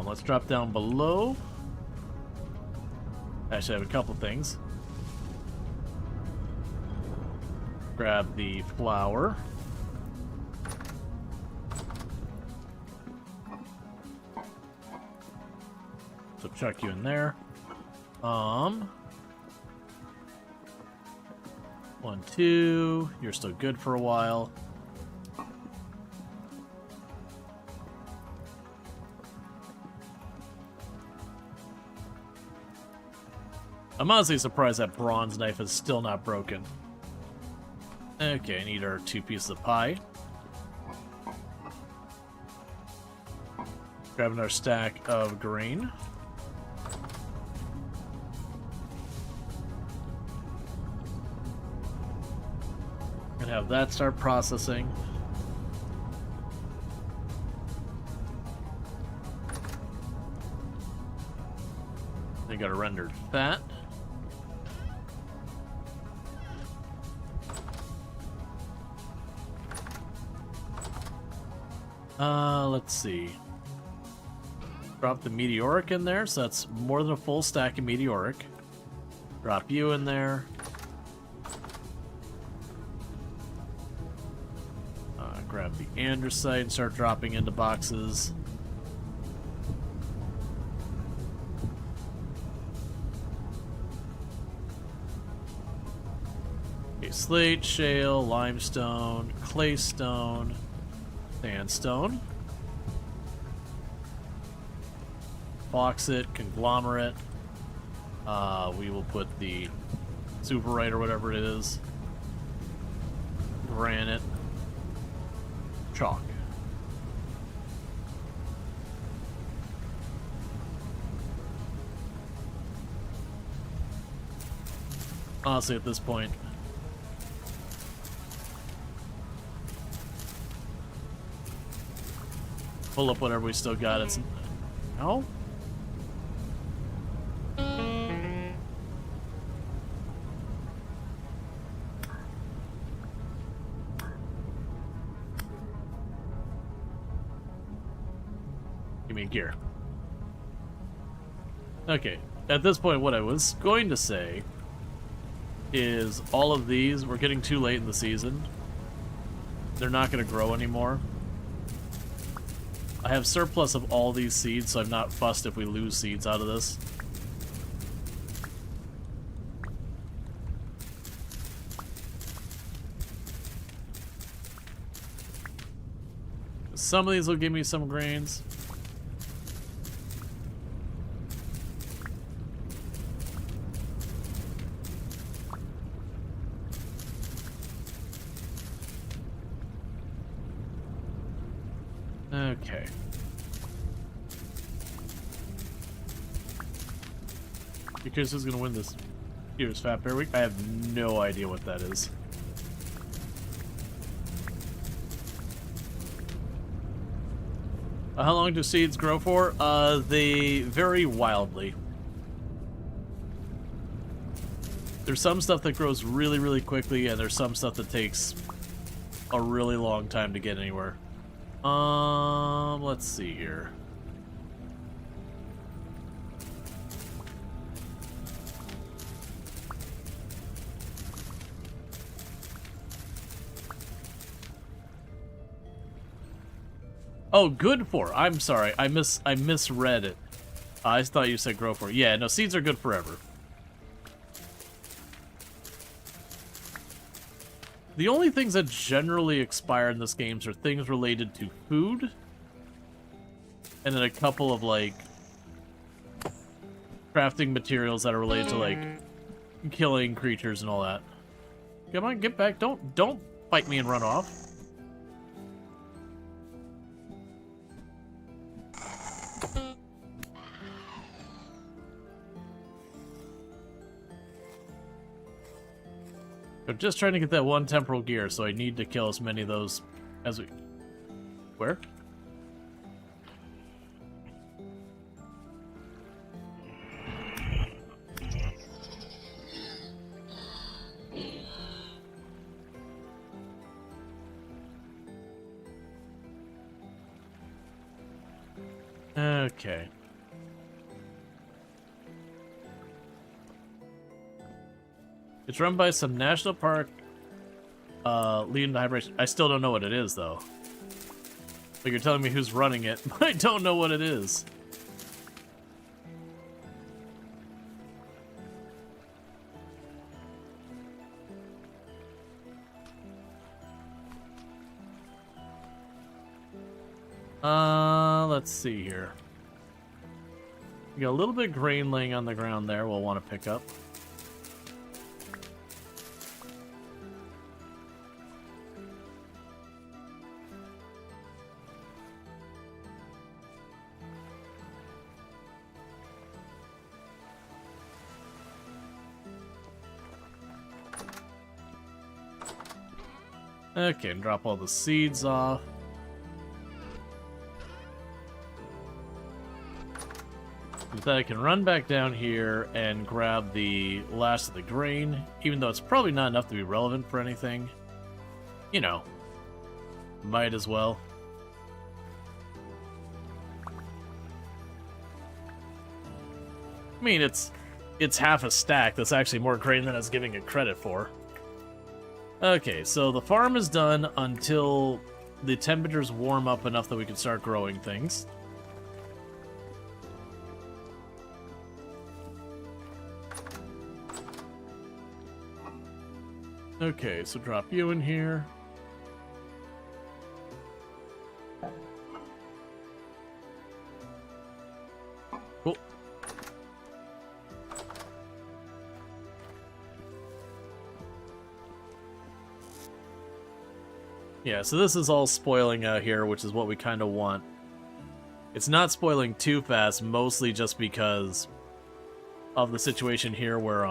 Let's drop down below. Actually, I have a couple things. Grab the flour. So chuck you in there. 1, 2. You're still good for a while. I'm honestly surprised that bronze knife is still not broken. Okay, I need our 2 pieces of pie. Grabbing our stack of grain. And have that start processing. I got a rendered fat. Let's see. Drop the meteoric in there, so that's more than a full stack of meteoric. Drop you in there. Grab the andesite and start dropping into boxes. Okay, slate, shale, limestone, claystone, sandstone. Bauxite, conglomerate. We will put the superite or whatever it is. Granite. Chalk. Honestly, at this point, pull up whatever we still got. It's no. Give me gear. Okay, at this point, what I was going to say is all of these, we're getting too late in the season. They're not going to grow anymore. I have surplus of all these seeds, so I'm not fussed if we lose seeds out of this. Some of these will give me some grains. Okay. Because who's gonna win this year's Fat Bear Week? I have no idea what that is. How long do seeds grow for? They vary wildly. There's some stuff that grows really, really quickly, and there's some stuff that takes a really long time to get anywhere. Let's see here. Oh, good for. I'm sorry. I misread it. I thought you said grow for. Yeah, no, seeds are good forever. The only things that generally expire in this game are things related to food. And then a couple of, like, crafting materials that are related to, like, killing creatures and all that. Come on, get back. Don't fight me and run off. I'm just trying to get that one temporal gear, so I need to kill as many of those as we... Where? Okay. It's run by some national park leading to hibernation. I still don't know what it is, though. Like, you're telling me who's running it, but I don't know what it is. Let's see here. We got a little bit of grain laying on the ground there we'll want to pick up. Okay, and drop all the seeds off. With that, I can run back down here and grab the last of the grain, even though it's probably not enough to be relevant for anything. You know, might as well. I mean, it's half a stack. That's actually more grain than I was giving it credit for. Okay, so the farm is done until the temperatures warm up enough that we can start growing things. Okay, so drop you in here. Cool. Yeah, so this is all spoiling out here, which is what we kind of want. It's not spoiling too fast, mostly just because of the situation here where,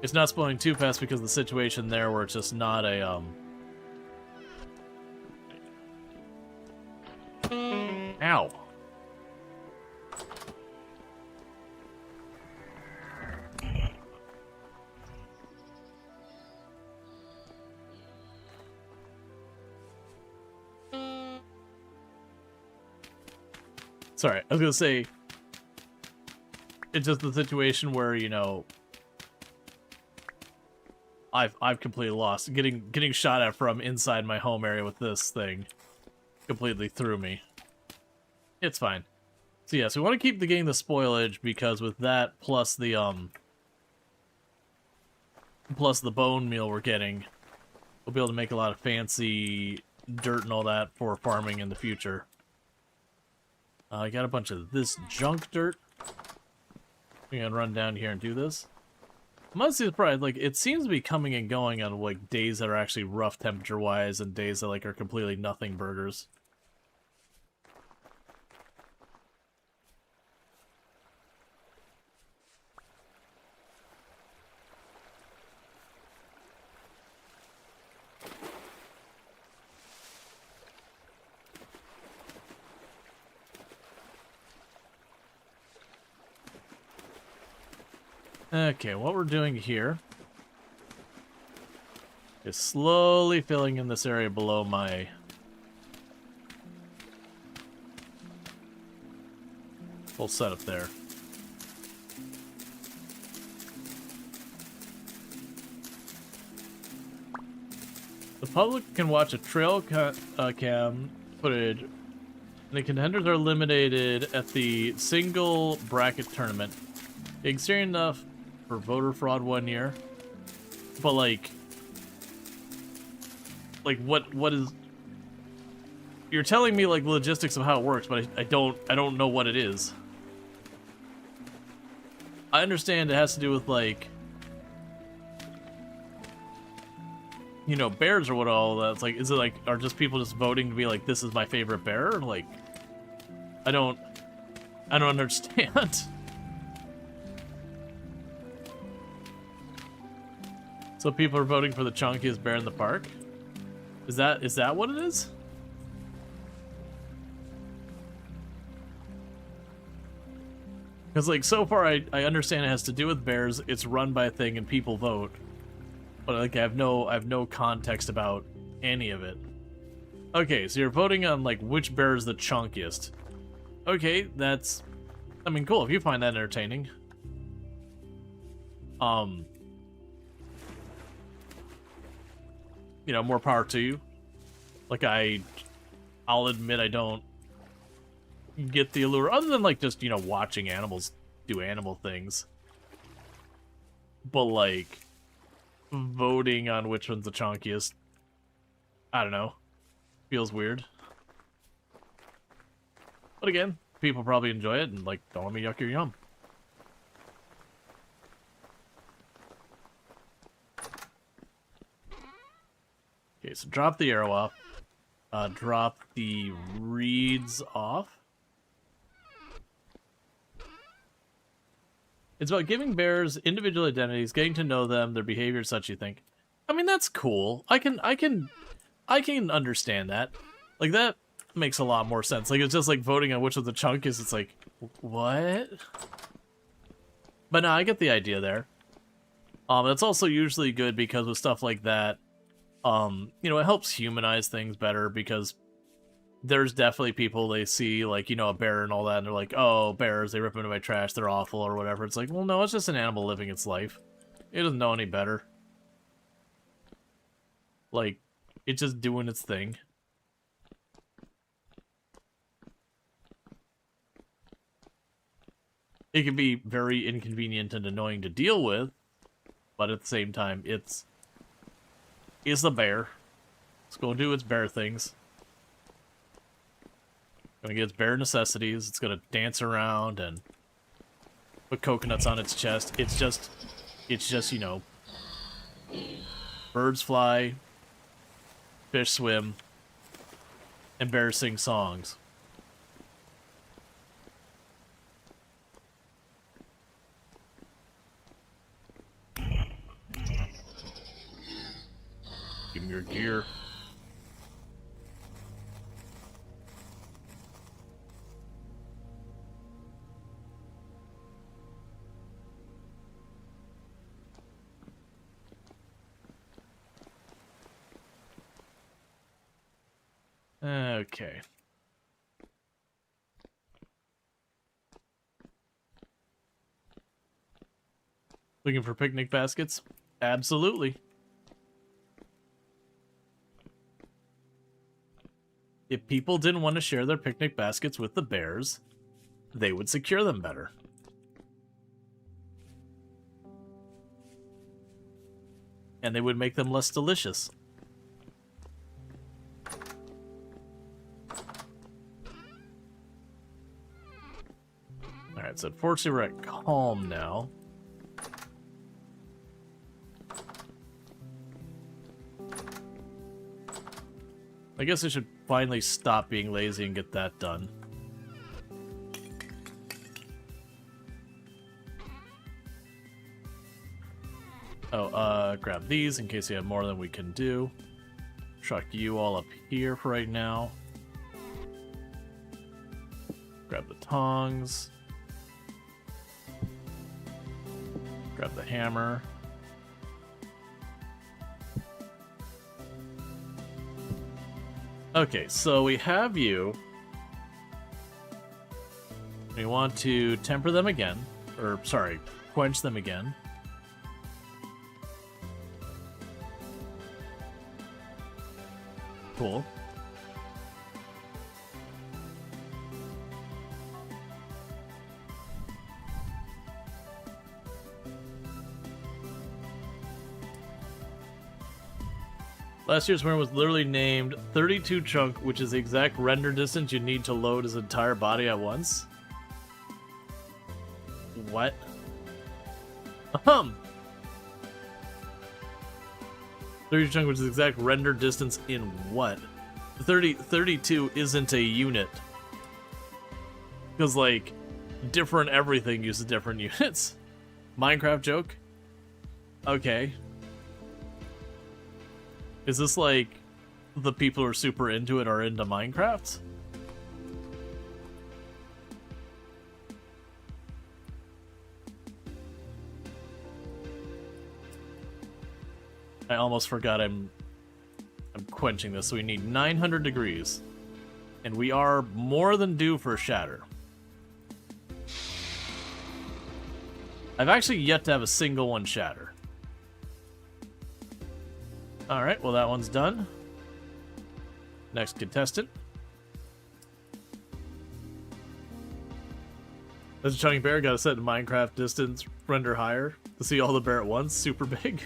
it's not spoiling too fast because of the situation there where it's just not a, Ow. Sorry, I was gonna say, it's just the situation where, you know, I've completely lost. Getting shot at from inside my home area with this thing completely threw me. It's fine. So yeah, so we want to keep the getting the spoilage, because with that plus the bone meal we're getting, we'll be able to make a lot of fancy dirt and all that for farming in the future. I got a bunch of this junk dirt. We're gonna run down here and do this. I'm honestly surprised, like, it seems to be coming and going on, like, days that are actually rough temperature-wise and days that, like, are completely nothing burgers. Okay, what we're doing here is slowly filling in this area below my full setup there. The public can watch a trail cam footage, and the contenders are eliminated at the single bracket tournament. Extreme enough for voter fraud 1 year, but like what is? You're telling me like logistics of how it works, but I don't know what it is. I understand it has to do with, like, you know, bears or what all that. It's like, is it like, are just people just voting to be like, this is my favorite bear? Like, I don't understand. So people are voting for the chunkiest bear in the park? Is that what it is? Because, like, so far I understand it has to do with bears, it's run by a thing and people vote. But, like, I have no context about any of it. Okay, so you're voting on, like, which bear is the chunkiest. Okay, that's, I mean, cool, if you find that entertaining. You know, more power to you. Like, I'll admit I don't get the allure, other than, like, just, you know, watching animals do animal things. But, like, voting on which one's the chunkiest, I don't know, feels weird. But again, people probably enjoy it and, like, don't let me yuck your yum. Okay, so drop the arrow off. Drop the reeds off. It's about giving bears individual identities, getting to know them, their behavior, such you think. I mean, that's cool. I can understand that. Like, that makes a lot more sense. Like, it's just like voting on which of the chunk is. It's like, what? But no, I get the idea there. It's also usually good because with stuff like that, you know, it helps humanize things better, because there's definitely people, they see, like, you know, a bear and all that, and they're like, oh, bears, they rip into my trash, they're awful, or whatever. It's like, well, no, it's just an animal living its life. It doesn't know any better. Like, it's just doing its thing. It can be very inconvenient and annoying to deal with, but at the same time, it's a bear. It's gonna do its bear things. Gonna get its bare necessities. It's gonna dance around and put coconuts on its chest. It's just, you know, birds fly, fish swim, and bears sing songs. Give me your gear. Okay. Looking for picnic baskets? Absolutely. If people didn't want to share their picnic baskets with the bears, they would secure them better. And they would make them less delicious. Alright, so unfortunately we're at calm now. I guess I should finally stop being lazy and get that done. Oh, grab these in case you have more than we can do. Truck you all up here for right now. Grab the tongs. Grab the hammer. Okay, so we have you. We want to temper them again. Or, sorry, quench them again. Cool. Last year's winner was literally named 32 chunk, which is the exact render distance you need to load his entire body at once. What? 32 chunk, which is the exact render distance in what? 32 isn't a unit. Because, like, different everything uses different units. Minecraft joke? Okay. Is this like the people who are super into it are into Minecraft? I almost forgot I'm quenching this, so we need 900 degrees. And we are more than due for a shatter. I've actually yet to have a single one shatter. Alright, well that one's done. Next contestant. As a chunky bear, gotta set the Minecraft distance render higher to see all the bear at once. Super big.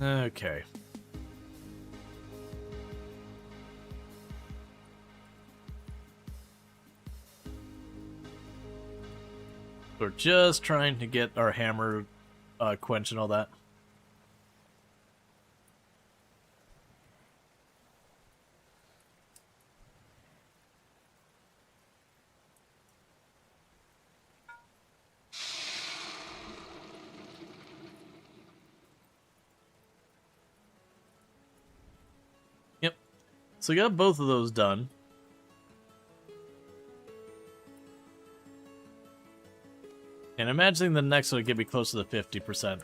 Okay. We're just trying to get our hammer quench and all that. So we got both of those done. And imagining the next one would get me close to the 50%.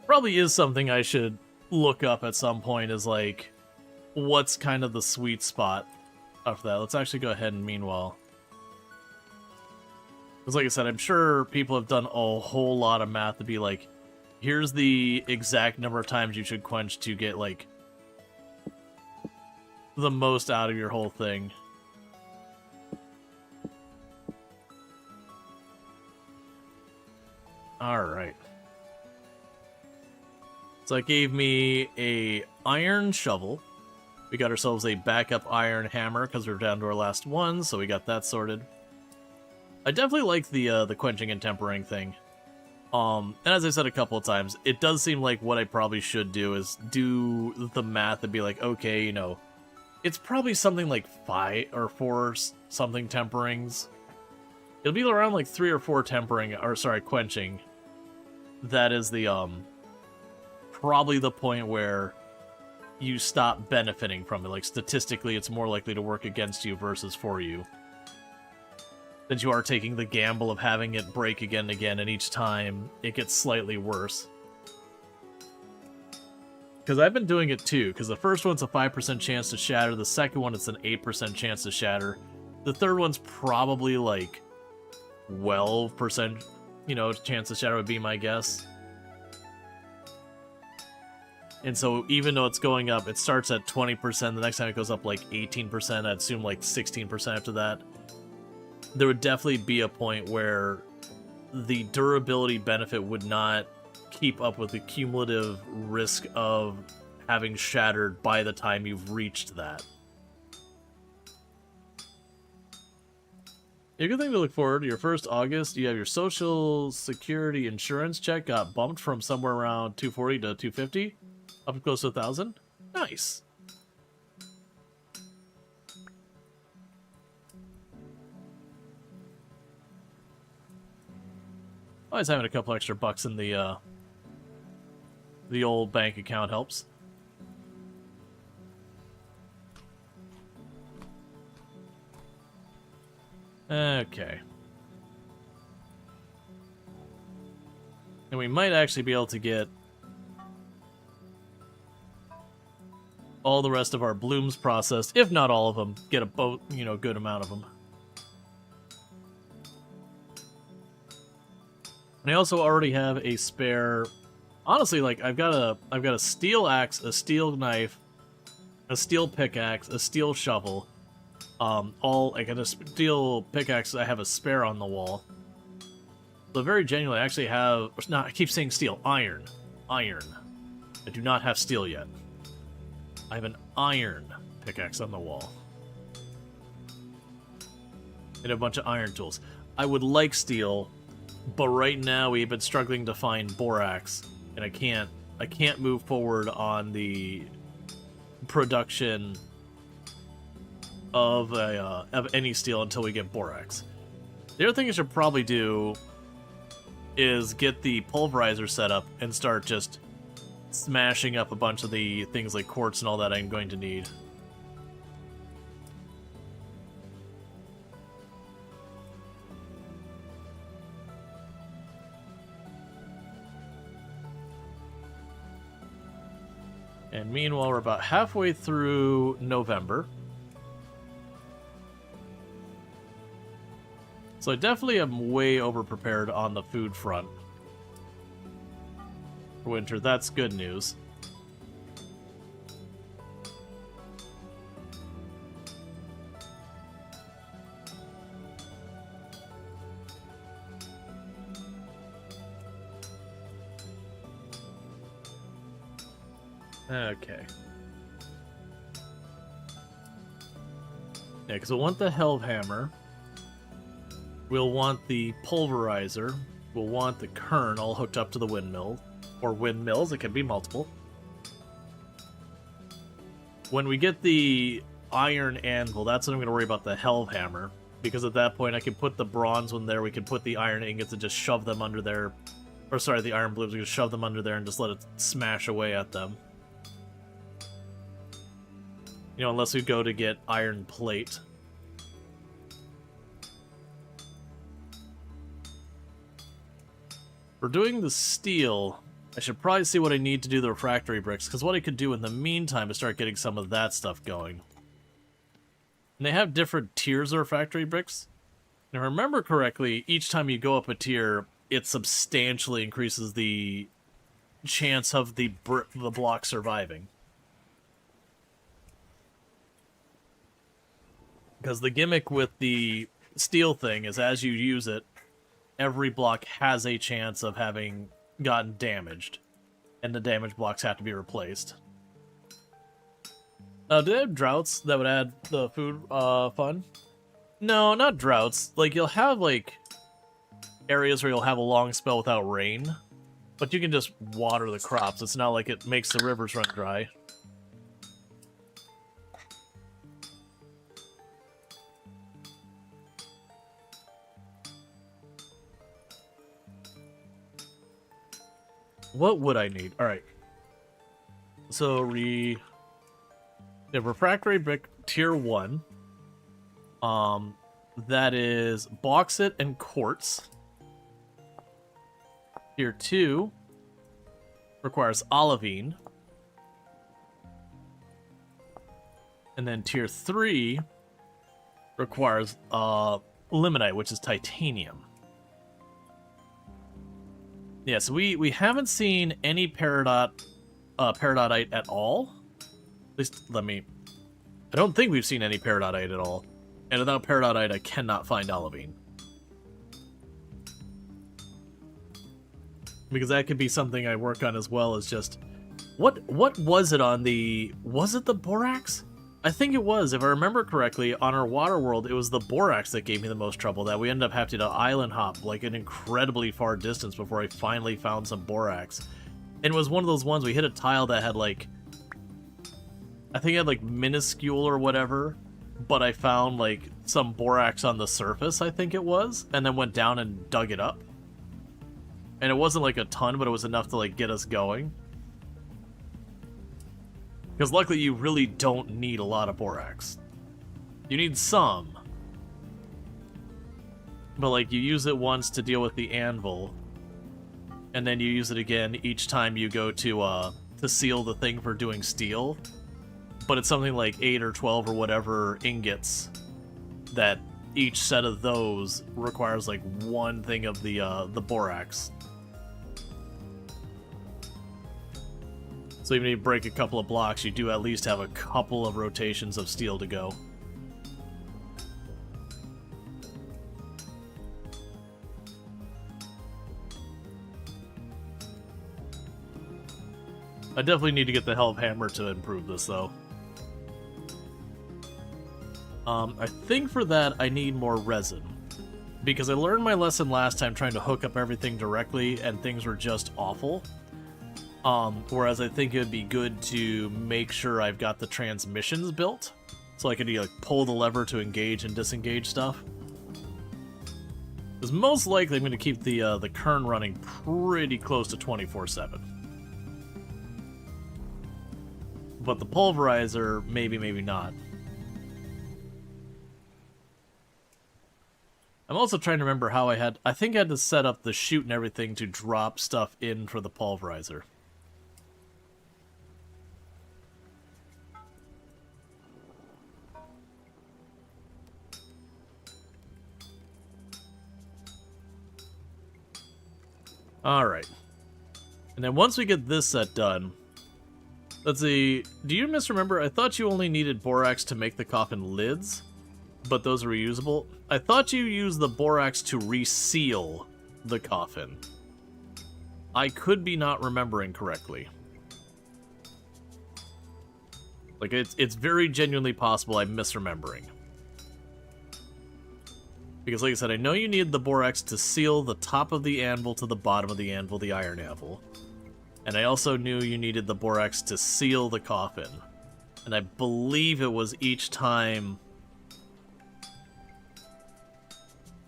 Probably is something I should look up at some point, is like, what's kind of the sweet spot of that. Let's actually go ahead and meanwhile. Because like I said, I'm sure people have done a whole lot of math to be like, here's the exact number of times you should quench to get, like, the most out of your whole thing. Alright. So that gave me a iron shovel. We got ourselves a backup iron hammer because we're down to our last one, so we got that sorted. I definitely like the quenching and tempering thing. And as I said a couple of times, it does seem like what I probably should do is do the math and be like, okay, you know, it's probably something like 5 or 4 something temperings. It'll be around like 3 or 4 tempering, or sorry, quenching. That is the, probably the point where you stop benefiting from it. Like, statistically, it's more likely to work against you versus for you. Since you are taking the gamble of having it break again and again, and each time it gets slightly worse. Because I've been doing it too, because the first one's a 5% chance to shatter, the second one it's an 8% chance to shatter. The third one's probably like 12%, you know, chance to shatter would be my guess. And so even though it's going up, it starts at 20%, the next time it goes up like 18%, I'd assume like 16% after that. There would definitely be a point where the durability benefit would not keep up with the cumulative risk of having shattered by the time you've reached that. A good thing to look forward to, your first August, you have your Social Security insurance check got bumped from somewhere around 240 to 250, up close to 1,000. Nice. Always having a couple extra bucks in the old bank account helps. Okay. And we might actually be able to get all the rest of our blooms processed, if not all of them, get a good amount of them. And I also already have a spare. Honestly, like I've got a steel axe, a steel knife, a steel pickaxe, a steel shovel. All like a steel pickaxe. I have a spare on the wall. So very genuinely, I actually have. Not. I keep saying steel. Iron. I do not have steel yet. I have an iron pickaxe on the wall. And a bunch of iron tools. I would like steel, but right now we've been struggling to find borax, and I can't move forward on the production of any steel until we get borax. The other thing I should probably do is get the pulverizer set up and start just smashing up a bunch of the things like quartz and all that I'm going to need. And meanwhile, we're about halfway through November. So I definitely am way over-prepared on the food front for winter. That's good news. Okay. Yeah, because we'll want the Hellhammer. We'll want the pulverizer. We'll want the kern all hooked up to the windmill. Or windmills, it can be multiple. When we get the iron anvil, that's when I'm going to worry about the Hellhammer. Because at that point I can put the bronze one there, we can put the iron ingots and just shove them under there. Or sorry, the iron blooms, we can shove them under there and just let it smash away at them. You know, unless we go to get iron plate. For doing the steel, I should probably see what I need to do the refractory bricks, because what I could do in the meantime is start getting some of that stuff going. And they have different tiers of refractory bricks. And if I remember correctly, each time you go up a tier, it substantially increases the chance of the block surviving. Because the gimmick with the steel thing is as you use it, every block has a chance of having gotten damaged. And the damaged blocks have to be replaced. Do they have droughts that would add the food fun? No, not droughts. Like, you'll have, like, areas where you'll have a long spell without rain. But you can just water the crops. It's not like it makes the rivers run dry. What would I need? Alright. So, we have refractory brick tier 1. that is bauxite and quartz. Tier 2 requires olivine. And then tier 3 requires limonite, which is titanium. Yeah, so we haven't seen any peridotite at all. At least, I don't think we've seen any peridotite at all. And without peridotite, I cannot find olivine. Because that could be something I work on as well, as just... What was it on the... Was it the borax? I think it was. If I remember correctly, on our water world, it was the borax that gave me the most trouble, that we ended up having to island hop like an incredibly far distance before I finally found some borax. And it was one of those ones, we hit a tile that had like... I think it had like minuscule or whatever, but I found like some borax on the surface, I think it was, and then went down and dug it up. And it wasn't like a ton, but it was enough to like get us going. Because luckily you really don't need a lot of borax. You need some. But like you use it once to deal with the anvil, and then you use it again each time you go to seal the thing for doing steel. But it's something like 8 or 12 or whatever ingots that each set of those requires like one thing of the borax. So even if you break a couple of blocks, you do at least have a couple of rotations of steel to go. I definitely need to get the Helve Hammer to improve this, though. I think for that I need more resin. Because I learned my lesson last time trying to hook up everything directly, and things were just awful. Whereas I think it would be good to make sure I've got the transmissions built, so I could like pull the lever to engage and disengage stuff. Because most likely I'm going to keep the kern running pretty close to 24/7. But the pulverizer, maybe not. I'm also trying to remember how I think I had to set up the chute and everything to drop stuff in for the pulverizer. Alright. And then once we get this set done, let's see, do you misremember? I thought you only needed borax to make the coffin lids, but those are reusable. I thought you used the borax to reseal the coffin. I could be not remembering correctly. Like, it's very genuinely possible I'm misremembering. Because like I said, I know you need the borax to seal the top of the anvil to the bottom of the anvil, the iron anvil. And I also knew you needed the borax to seal the coffin. And I believe it was each time...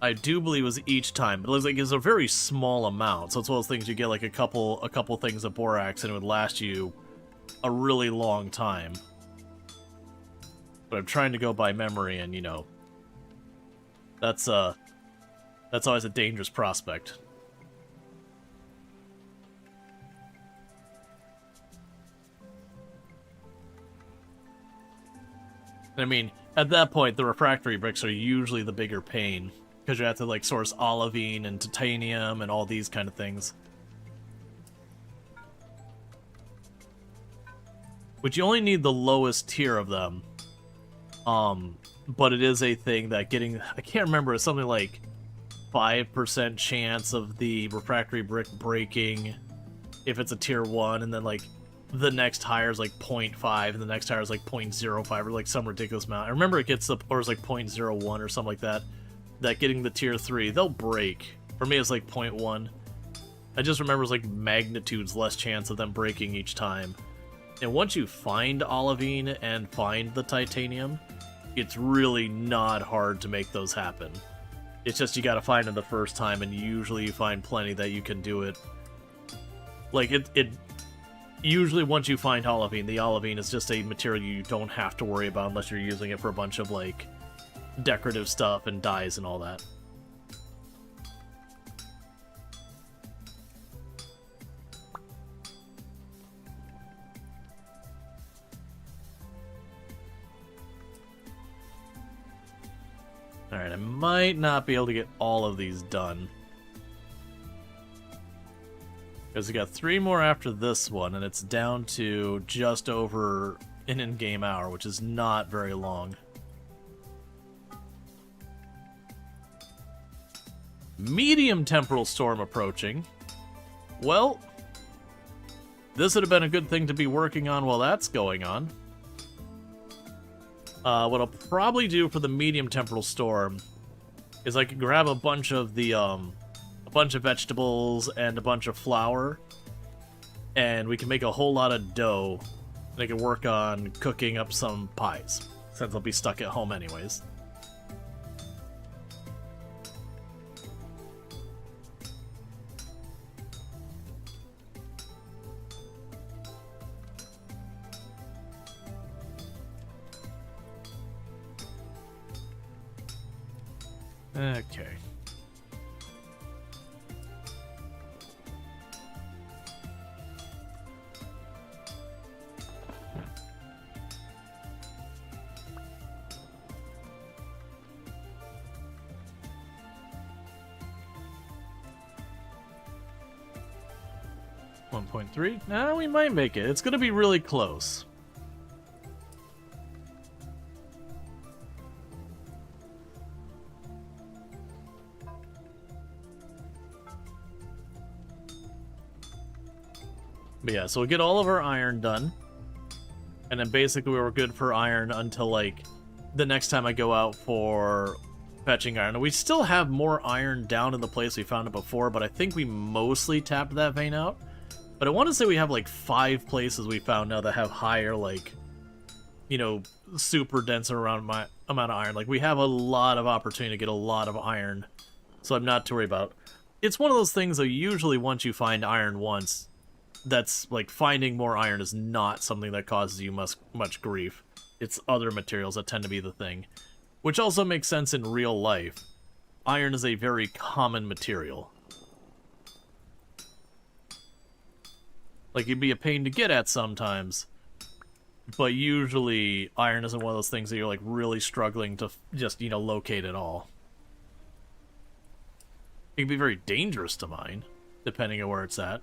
I do believe it was each time, but it looks like it's a very small amount. So it's one of those things you get like a couple things of borax and it would last you a really long time. But I'm trying to go by memory, and you know, that's always a dangerous prospect. I mean, at that point, the refractory bricks are usually the bigger pain, because you have to like source olivine and titanium and all these kind of things. Which you only need the lowest tier of them. But it is a thing that getting, I can't remember, it's something like 5% chance of the refractory brick breaking if it's a tier 1, and then like the next higher is like 0.5, and the next higher is like 0.05, or like some ridiculous amount. I remember it gets up, or it's like 0.01 or something like that, that getting the tier 3, they'll break. For me, it's like 0.1. I just remember it's like magnitudes less chance of them breaking each time. And once you find olivine and find the titanium, it's really not hard to make those happen. It's just you gotta find them the first time, and usually you find plenty that you can do it. Like, usually once you find olivine, the olivine is just a material you don't have to worry about unless you're using it for a bunch of, like, decorative stuff and dyes and all that. Alright, I might not be able to get all of these done. Because we got 3 more after this one, and it's down to just over an in-game hour, which is not very long. Medium temporal storm approaching. Well, this would have been a good thing to be working on while that's going on. What I'll probably do for the medium temporal storm is I can grab a bunch of the a bunch of vegetables and a bunch of flour, and we can make a whole lot of dough, and I can work on cooking up some pies, since I'll be stuck at home anyways. Okay. $1.3? Nah, we might make it. It's gonna be really close. But yeah, so we'll get all of our iron done. And then basically we're good for iron until, like, the next time I go out for fetching iron. And we still have more iron down in the place we found it before, but I think we mostly tapped that vein out. But I want to say we have, like, 5 places we found now that have higher, like, you know, super dense around my amount of iron. Like, we have a lot of opportunity to get a lot of iron, so I'm not too worried about it. It's one of those things, though, usually once you find iron once, that's, like, finding more iron is not something that causes you much grief. It's other materials that tend to be the thing. Which also makes sense in real life. Iron is a very common material. Like, it'd be a pain to get at sometimes, but usually iron isn't one of those things that you're, like, really struggling to just, you know, locate at all. It can be very dangerous to mine, depending on where it's at.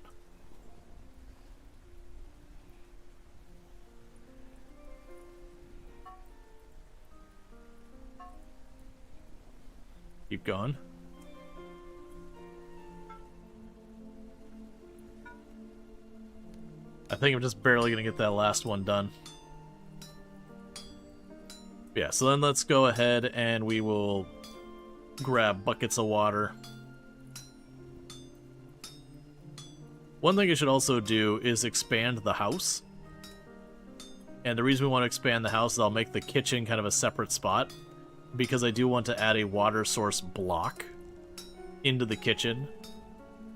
Keep going. I think I'm just barely gonna get that last one done. Yeah, so then let's go ahead and we will grab buckets of water. One thing I should also do is expand the house. And the reason we want to expand the house is I'll make the kitchen kind of a separate spot, because I do want to add a water source block into the kitchen,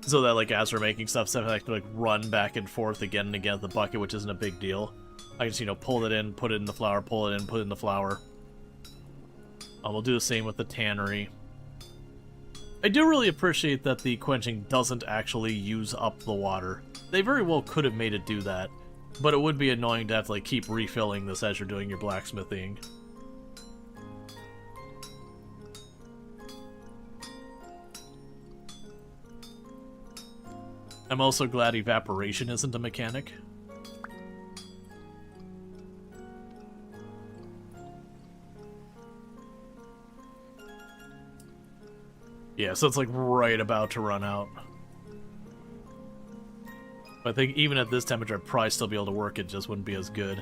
so that, like, as we're making stuff, I have to, like, run back and forth again and again with the bucket, which isn't a big deal. I just, you know, pull it in, put it in the flour, pull it in, put it in the flour. We'll do the same with the tannery. I do really appreciate that the quenching doesn't actually use up the water. They very well could have made it do that, but it would be annoying to have to, like, keep refilling this as you're doing your blacksmithing. I'm also glad evaporation isn't a mechanic. Yeah, so it's, like, right about to run out. I think even at this temperature, I'd probably still be able to work it, just wouldn't be as good.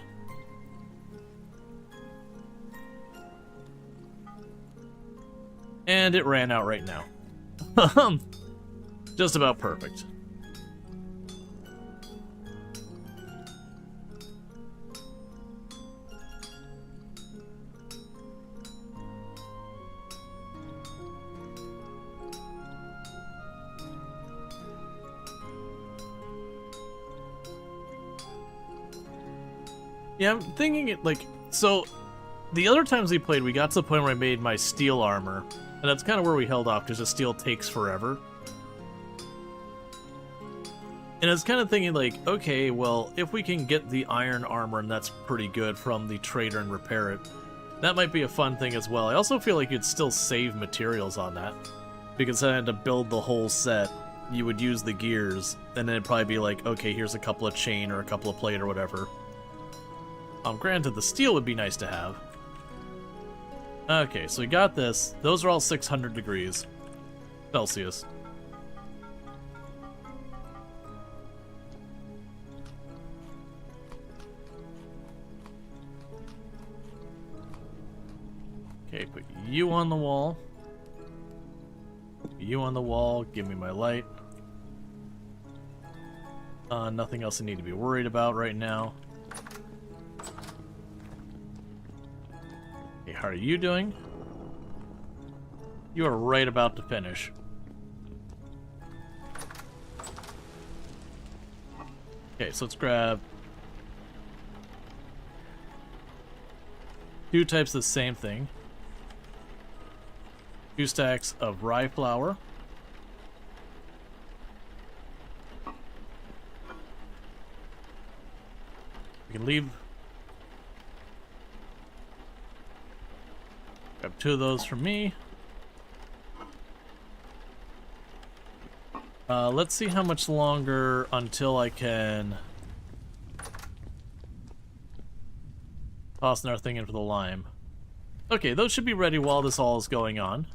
And it ran out right now. Just about perfect. Yeah, I'm thinking it, like, so The other times we played, we got to the point where I made my steel armor, and that's kind of where we held off, because the steel takes forever. And I was kind of thinking, like, okay, well, if we can get the iron armor, and that's pretty good, from the trader and repair it, that might be a fun thing as well. I also feel like you'd still save materials on that, because then to build the whole set, you would use the gears, and then it'd probably be like, okay, here's a couple of chain or a couple of plate or whatever. Granted, the steel would be nice to have. Okay, so we got this. Those are all 600 degrees Celsius. Okay, put you on the wall. You on the wall, give me my light. Nothing else I need to be worried about right now. Okay, how are you doing? You are right about to finish. Okay, so let's grab 2 types of the same thing. 2 stacks of rye flour. We can leave. Grab 2 of those for me. Let's see how much longer until I can toss another thing in for the lime. Okay, those should be ready while this all is going on.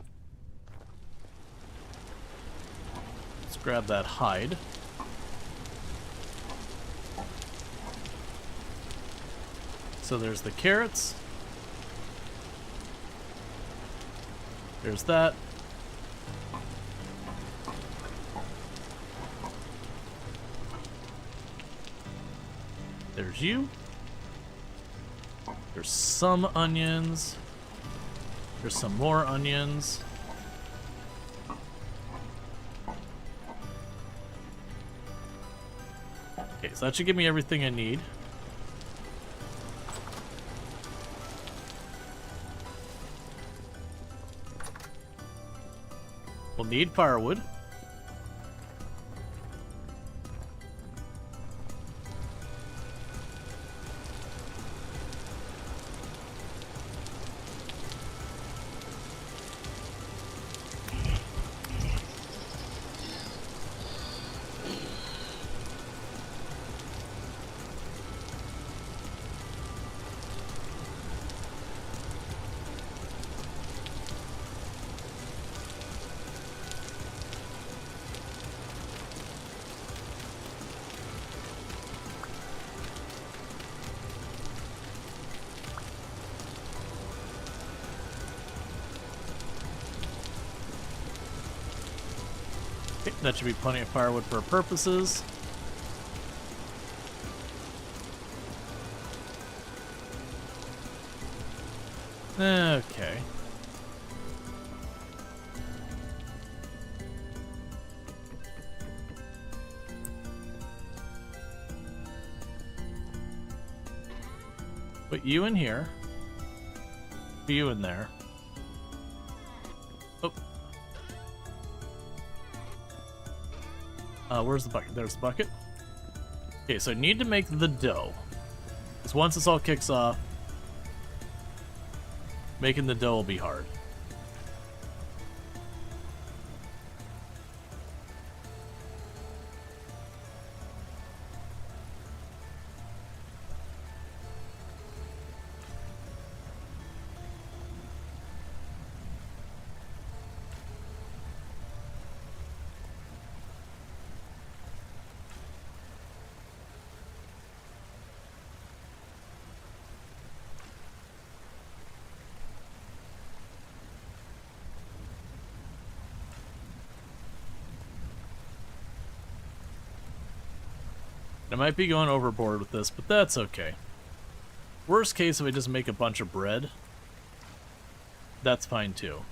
Let's grab that hide. So there's the carrots. There's that. There's you. There's some onions. There's some more onions. Okay, so that should give me everything I need. We'll need firewood. Okay, that should be plenty of firewood for our purposes. Okay. Put you in here. Put you in there. Oh. Where's the bucket? There's the bucket. Okay, so I need to make the dough. Because once this all kicks off, making the dough will be hard. I might be going overboard with this, but that's okay. Worst case, if I just make a bunch of bread, that's fine too.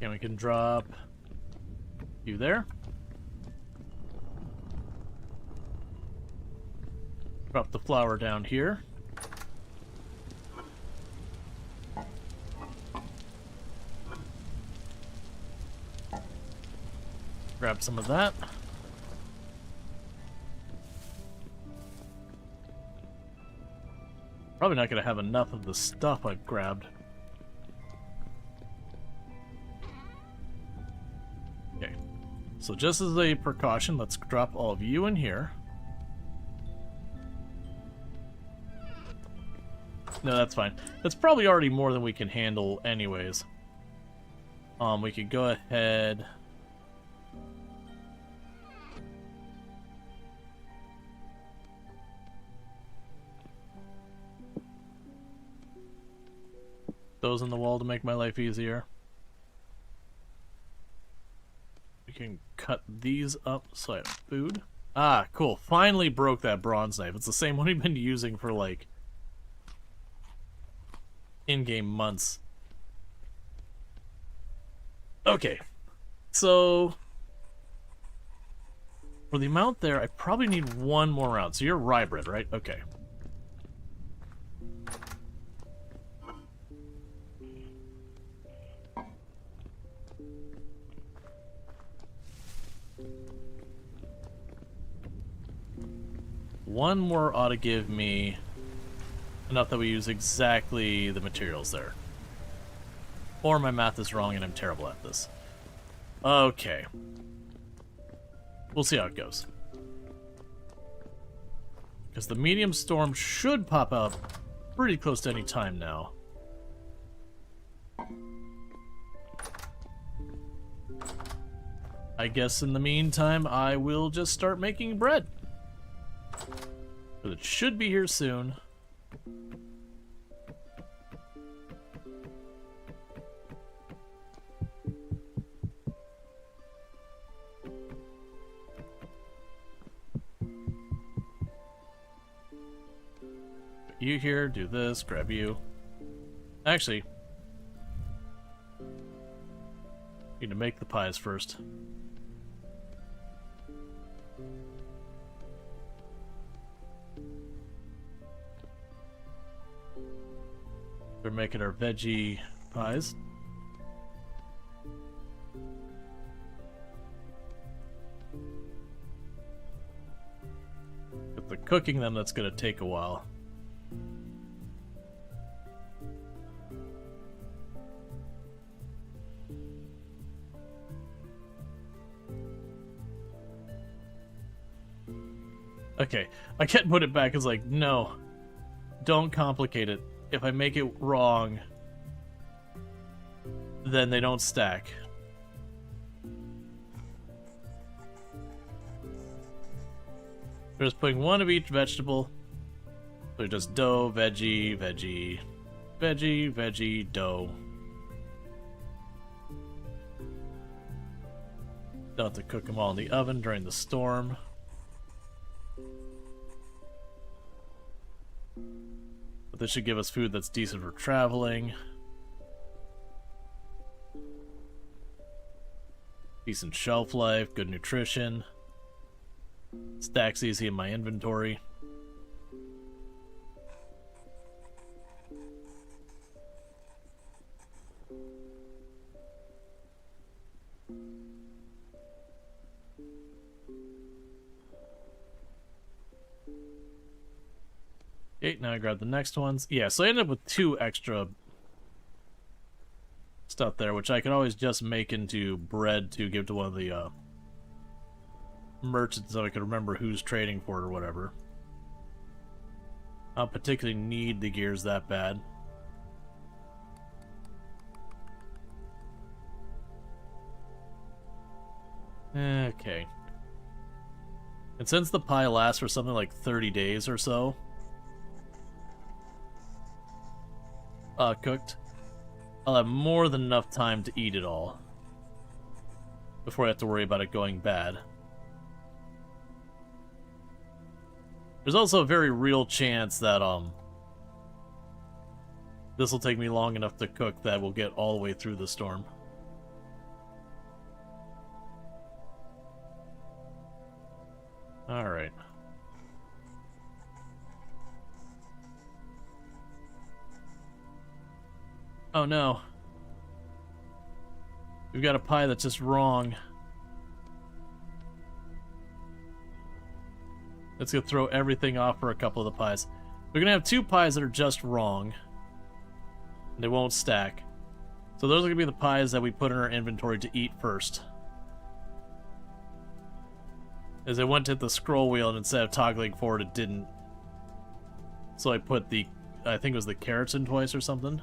And we can drop you there. Drop the flour down here. Grab some of that. Probably not going to have enough of the stuff I've grabbed. Okay. So just as a precaution, let's drop all of you in here. No, that's fine. That's probably already more than we can handle anyways. We could go ahead... those in the wall to make my life easier. We can cut these up so I have food. Ah, cool. Finally broke that bronze knife. It's the same one we've been using for, like, in-game months. Okay. So, for the amount there, I probably need one more round. So you're rye bread, right? Okay. One more ought to give me enough that we use exactly the materials there. Or my math is wrong and I'm terrible at this. Okay. We'll see how it goes. Because the medium storm should pop up pretty close to any time now. I guess in the meantime, I will just start making bread. But it should be here soon. Put you here, do this, grab you. Actually, need to make the pies first. We're making our veggie pies. With the cooking them, that's going to take a while. Okay, I can't put it back. It's like, no, don't complicate it. If I make it wrong, then they don't stack. We're just putting one of each vegetable. So just dough, veggie, veggie, veggie, veggie, dough. Don't have to cook them all in the oven during the storm. But this should give us food that's decent for traveling. Decent shelf life, good nutrition. Stacks easy in my inventory. Okay, now I grab the next ones. Yeah, so I ended up with 2 extra stuff there, which I could always just make into bread to give to one of the merchants so I could remember who's trading for it or whatever. I don't particularly need the gears that bad. Okay. And since the pie lasts for something like 30 days or so, cooked, I'll have more than enough time to eat it all before I have to worry about it going bad. There's also a very real chance that this will take me long enough to cook that we'll get all the way through the storm. Alright. Oh no. We've got a pie that's just wrong. That's gonna throw everything off for a couple of the pies. We're gonna have 2 pies that are just wrong. They won't stack. So those are gonna be the pies that we put in our inventory to eat first. As I went to hit the scroll wheel and instead of toggling forward, it didn't. So I put the, I think it was the carrots in twice or something.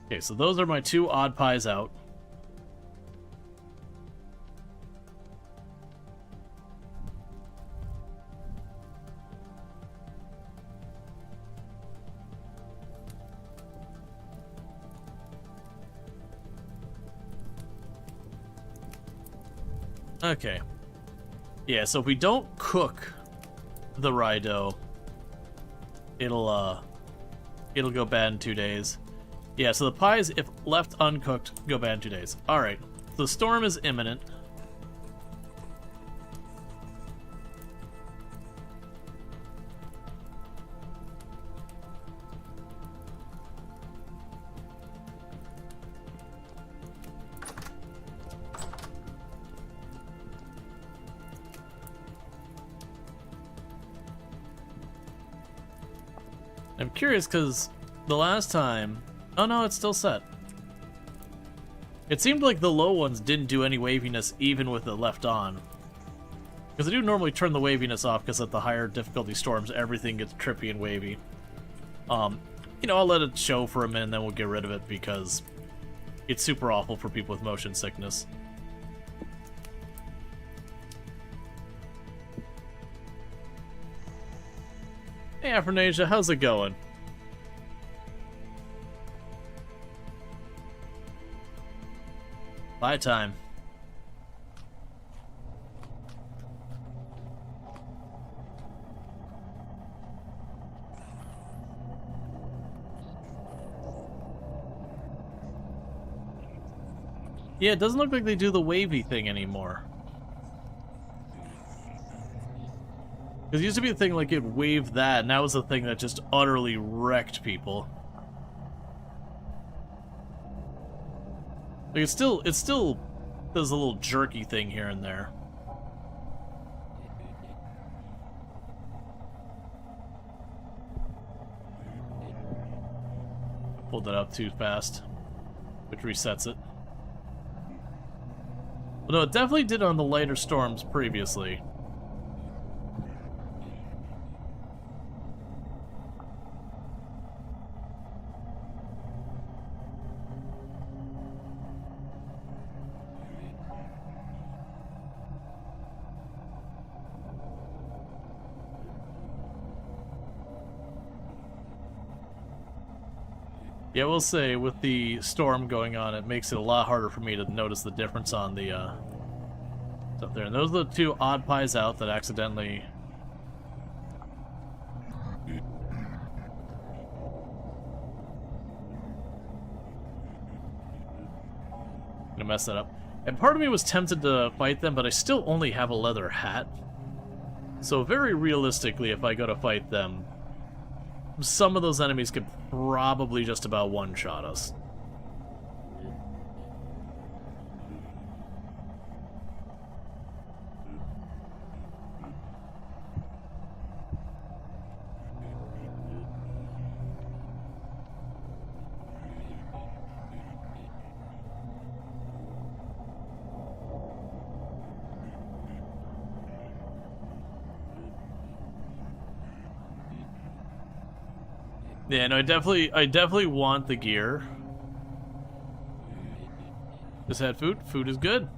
Okay, so those are my 2 odd pies out. Okay. Yeah, so if we don't cook the rye dough, it'll go bad in 2 days. Yeah, so the pies, if left uncooked, go bad in 2 days. Alright, the storm is imminent. I'm curious because the last time... Oh no, it's still set. It seemed like the low ones didn't do any waviness even with it left on. Because I do normally turn the waviness off because at the higher difficulty storms everything gets trippy and wavy. You know, I'll let it show for a minute and then we'll get rid of it because it's super awful for people with motion sickness. Hey Afronasia, how's it going? Bye time. Yeah, it doesn't look like they do the wavy thing anymore. Because it used to be the thing like it waved that, and that was the thing that just utterly wrecked people. Like it still does a little jerky thing here and there. Pulled that up too fast, which resets it. Well, no, it definitely did on the lighter storms previously. Yeah, we'll say, with the storm going on, it makes it a lot harder for me to notice the difference on the stuff there. And those are the 2 odd pies out that accidentally... Gonna mess that up. And part of me was tempted to fight them, but I still only have a leather hat. So very realistically, if I go to fight them, some of those enemies could probably just about one-shot us. Yeah, no, I definitely want the gear. Just had food. Food is good.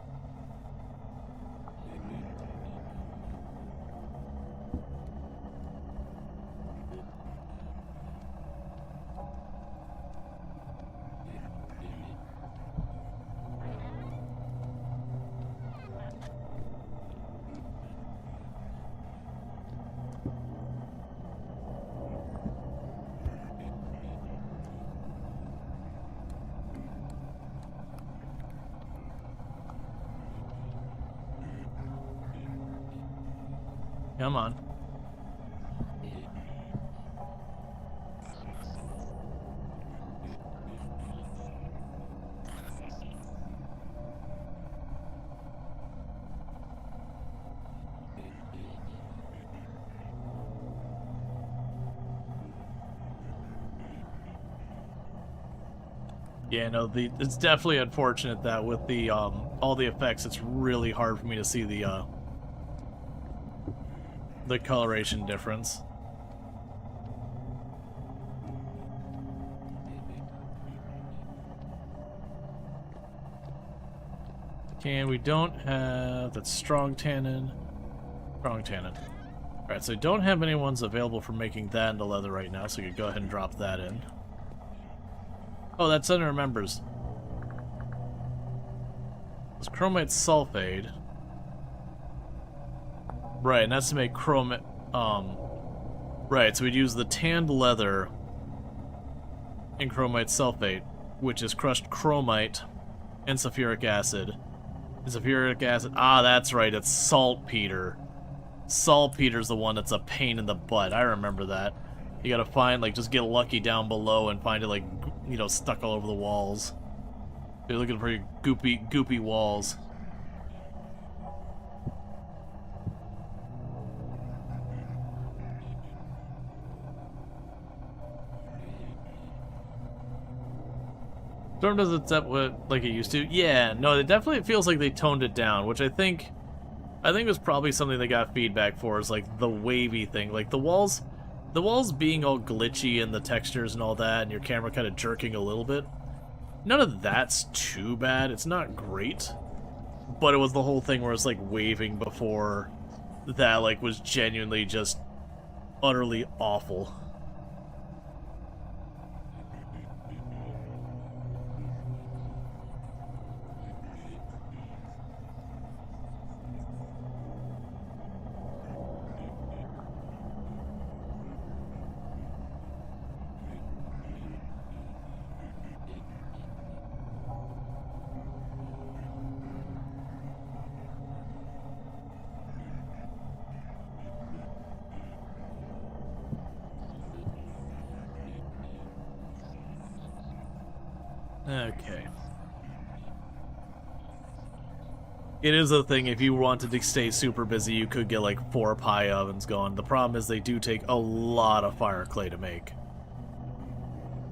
Come on. Yeah, no, it's definitely unfortunate that with the all the effects, it's really hard for me to see the coloration difference. Okay, we don't have that's strong tannin. Strong tannin. Alright, so I don't have any ones available for making that into leather right now, so you could go ahead and drop that in. Oh, that suddenly remembers. It's chromite sulfate. Right, and that's to make chromite. Right, so we'd use the tanned leather and chromite sulfate, which is crushed chromite and sulfuric acid. And sulfuric acid. Ah, that's right, it's saltpeter. Saltpeter's the one that's a pain in the butt. I remember that. You gotta find, like, just get lucky down below and find it, like, you know, stuck all over the walls. You're looking for your goopy walls. Storm doesn't set what like it used to. Yeah, no, it definitely feels like they toned it down, which I think was probably something they got feedback for, is like the wavy thing, like the walls being all glitchy and the textures and all that, and your camera kind of jerking a little bit. None of that's too bad. It's not great, but it was the whole thing where it's like waving before that, like, was genuinely just utterly awful. Okay. It is a thing, if you wanted to stay super busy, you could get like 4 pie ovens going. The problem is they do take a lot of fire clay to make.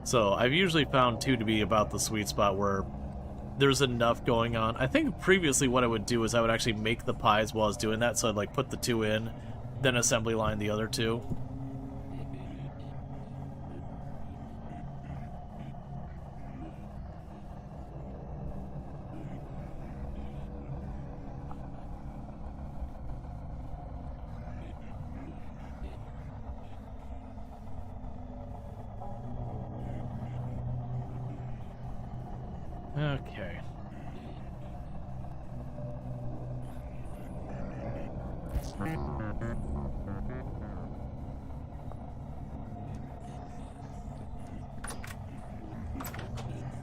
So I've usually found 2 to be about the sweet spot where there's enough going on. I think previously what I would do is I would actually make the pies while I was doing that, so I'd like put the 2 in, then assembly line the other 2. Okay.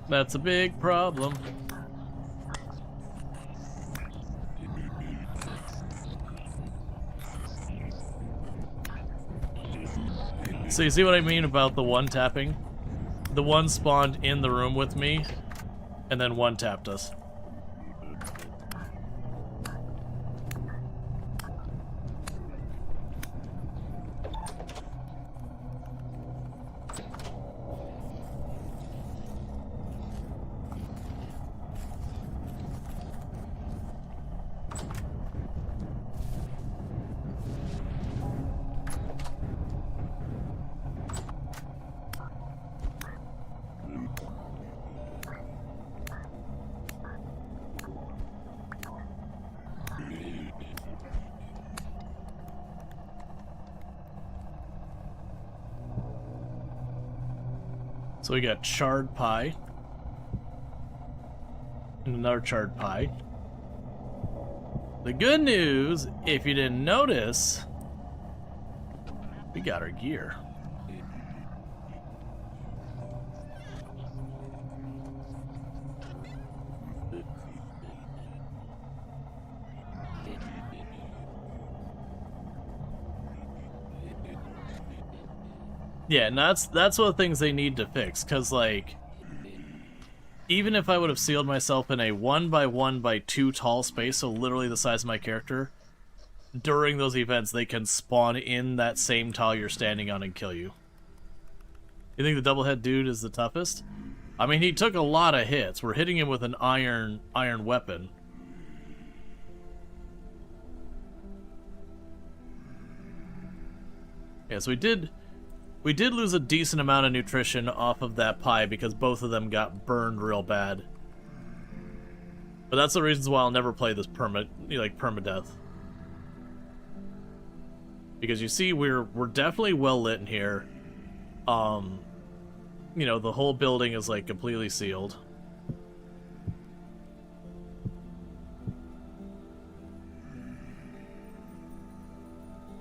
That's a big problem. So you see what I mean about the one tapping? The one spawned in the room with me, and then one tapped us. So we got charred pie. And another charred pie. The good news, if you didn't notice, we got our gear. Yeah, and that's one of the things they need to fix, because, like, even if I would have sealed myself in a 1x1x2 tall space, so literally the size of my character, during those events, they can spawn in that same tile you're standing on and kill you. You think the double head dude is the toughest? I mean, he took a lot of hits. We're hitting him with an iron weapon. Yeah, so we did lose a decent amount of nutrition off of that pie because both of them got burned real bad. But that's the reasons why I'll never play this permadeath. Because you see, we're definitely well lit in here. You know, the whole building is like completely sealed.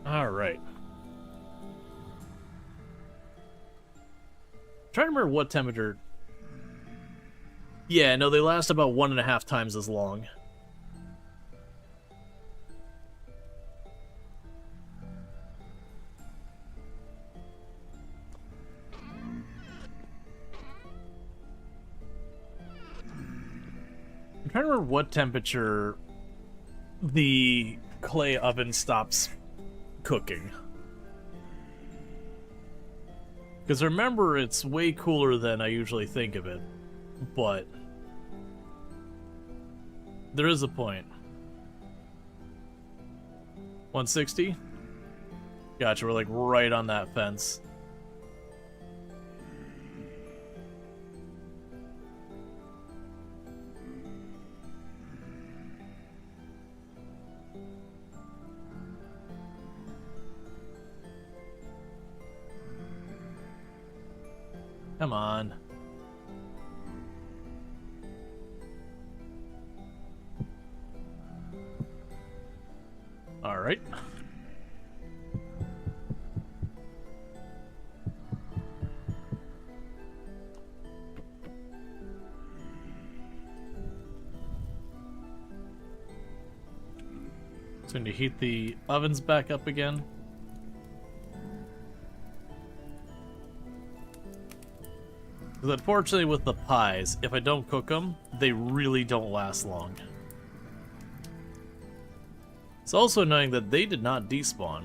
All right. Trying to remember what temperature. Yeah, no, they last about 1.5 times as long. I'm trying to remember what temperature the clay oven stops cooking. Because remember, it's way cooler than I usually think of it, but there is a point. 160? Gotcha, we're like right on that fence. Come on. All right. It's going to heat the ovens back up again. Because unfortunately with the pies, if I don't cook them, they really don't last long. It's also annoying that they did not despawn.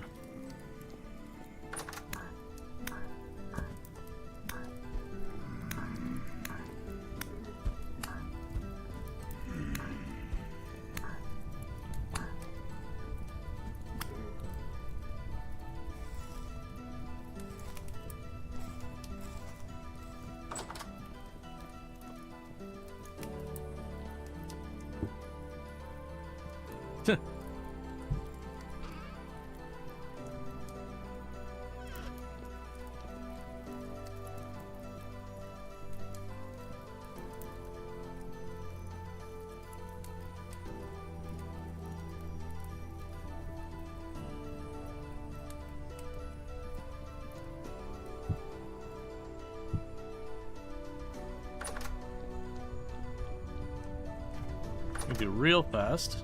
Do real fast.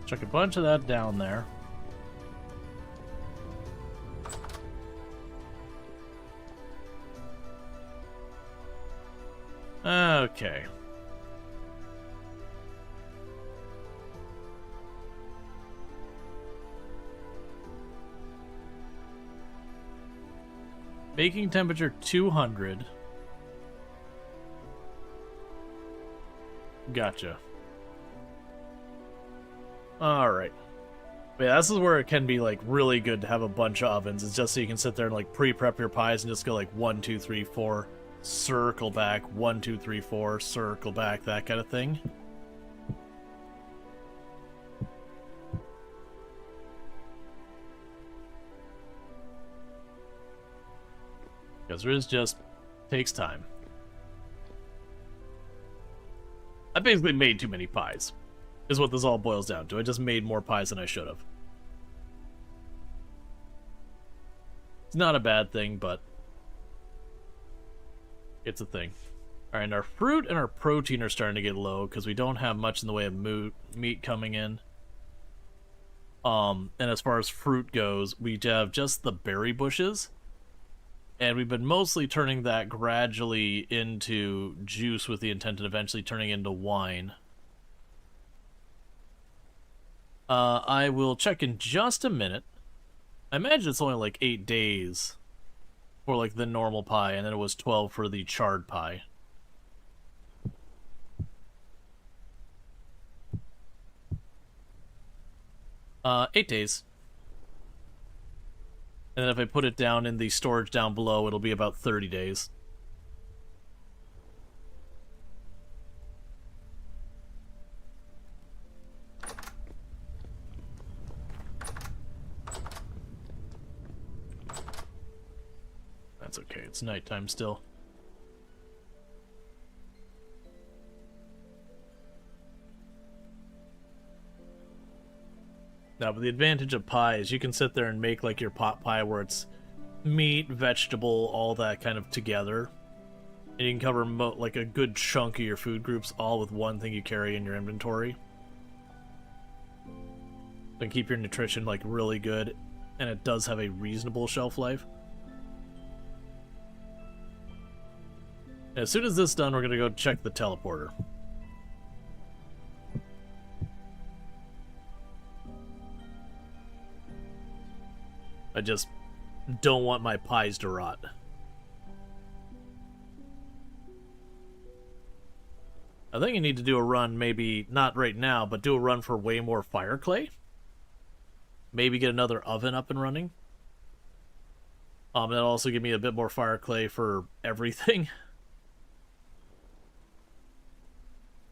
Chuck a bunch of that down there. Okay. Baking temperature 200. Gotcha. Alright. Yeah, this is where it can be, like, really good to have a bunch of ovens. It's just so you can sit there and, like, pre-prep your pies and just go, like, 1, 2, 3, 4, circle back, 1, 2, 3, 4, circle back, that kind of thing. Because it just takes time. I basically made too many pies, is what this all boils down to. I just made more pies than I should have. It's not a bad thing, but it's a thing. Alright, and our fruit and our protein are starting to get low because we don't have much in the way of meat coming in. And as far as fruit goes, we have just the berry bushes. And we've been mostly turning that gradually into juice with the intent of eventually turning into wine. I will check in just a minute. I imagine it's only like 8 days for like the normal pie, and then it was 12 for the charred pie. Uh, 8 days. And then if I put it down in the storage down below, it'll be about 30 days. That's okay, it's nighttime still. Now, but the advantage of pie is you can sit there and make like your pot pie where it's meat, vegetable, all that kind of together. And you can cover like a good chunk of your food groups all with one thing you carry in your inventory. And keep your nutrition like really good, and it does have a reasonable shelf life. As soon as this is done, we're gonna go check the teleporter. I just don't want my pies to rot. I think you need to do a run, maybe not right now, but do a run for way more fire clay. Maybe get another oven up and running. That'll also give me a bit more fire clay for everything.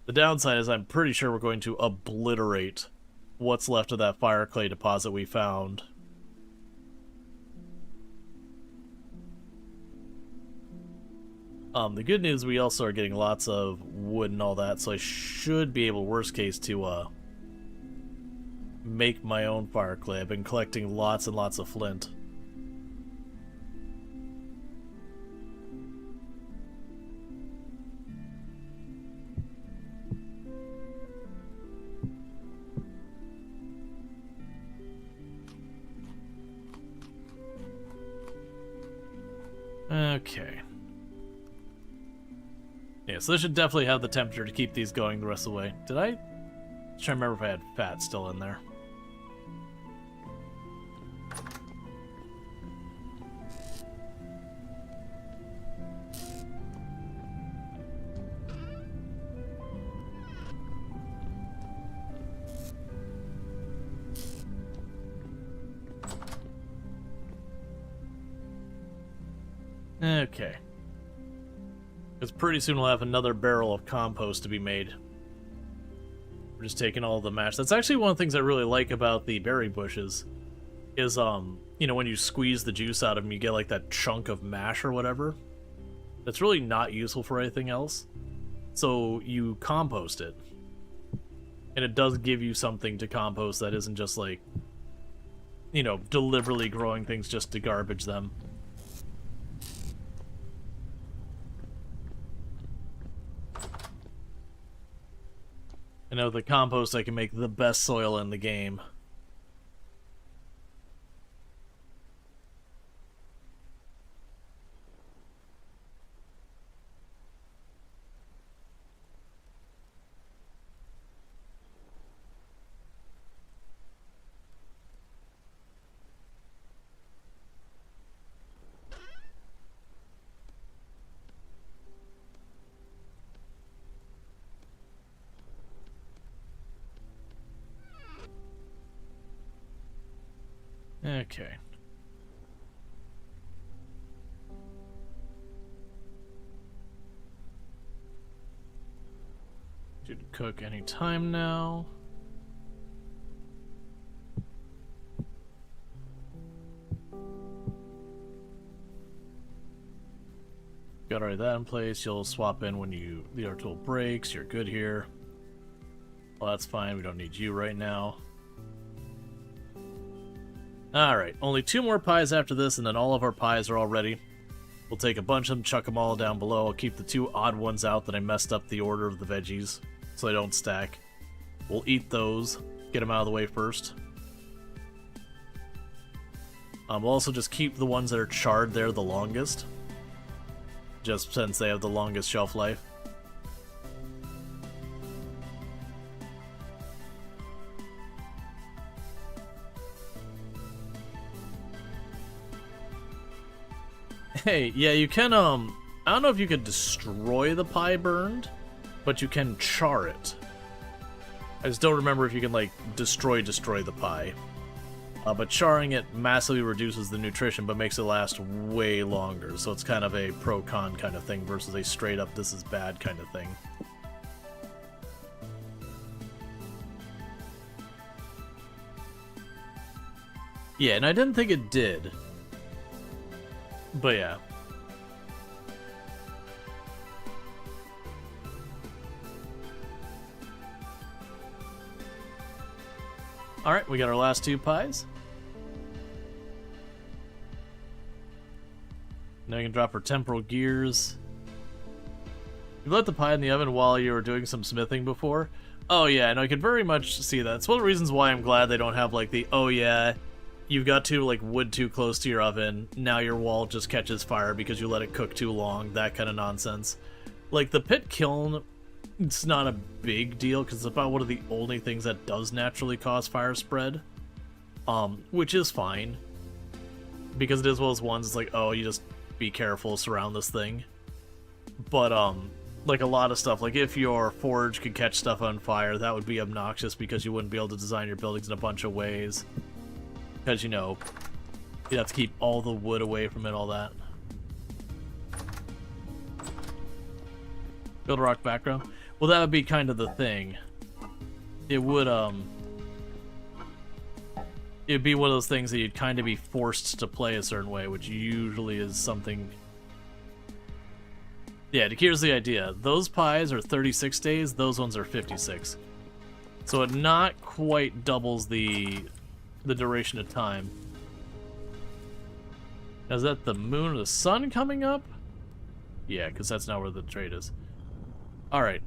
The downside is I'm pretty sure we're going to obliterate what's left of that fire clay deposit we found. The good news, we also are getting lots of wood and all that, so I should be able, worst case, to make my own fire clay. I've been collecting lots and lots of flint. Okay. Yeah, so this should definitely have the temperature to keep these going the rest of the way. Did I? I'm trying to remember if I had fat still in there. Okay. Because pretty soon we'll have another barrel of compost to be made. We're just taking all the mash. That's actually one of the things I really like about the berry bushes. Is, you know, when you squeeze the juice out of them, you get like that chunk of mash or whatever. That's really not useful for anything else. So you compost it. And it does give you something to compost that isn't just like, you know, deliberately growing things just to garbage them. I know the compost I can make the best soil in the game. Okay. Should cook any time now. Got already that in place. You'll swap in when the art tool breaks. You're good here. Well, that's fine. We don't need you right now. Alright, only 2 more pies after this, and then all of our pies are all ready. We'll take a bunch of them, chuck them all down below. I'll keep the 2 odd ones out that I messed up the order of the veggies so they don't stack. We'll eat those, get them out of the way first. We'll also just keep the ones that are charred there the longest, just since they have the longest shelf life. Hey, yeah, you can, I don't know if you could destroy the pie burned, but you can char it. I just don't remember if you can, like, destroy the pie. But charring it massively reduces the nutrition, but makes it last way longer. So it's kind of a pro-con kind of thing versus a straight-up this is bad kind of thing. Yeah, and I didn't think it did. But yeah. Alright, we got our last 2 pies. Now you can drop our temporal gears. You let the pie in the oven while you were doing some smithing before? Oh yeah, and I could very much see that. It's one of the reasons why I'm glad they don't have like the, oh yeah, you've got like wood too close to your oven, now your wall just catches fire because you let it cook too long, that kind of nonsense. Like the pit kiln, it's not a big deal because it's about one of the only things that does naturally cause fire spread. Which is fine. Because it is one of those ones, it's like, oh, you just be careful, surround this thing. But, like a lot of stuff, like if your forge could catch stuff on fire, that would be obnoxious because you wouldn't be able to design your buildings in a bunch of ways. Because, you know, you have to keep all the wood away from it, all that. Build a rock background? Well, that would be kind of the thing. It would, it'd be one of those things that you'd kind of be forced to play a certain way, which usually is something... Yeah, here's the idea. Those pies are 36 days, those ones are 56. So it not quite doubles the duration of time. Now, is that the moon or the sun coming up? Yeah, because that's not where the trade is. Alright.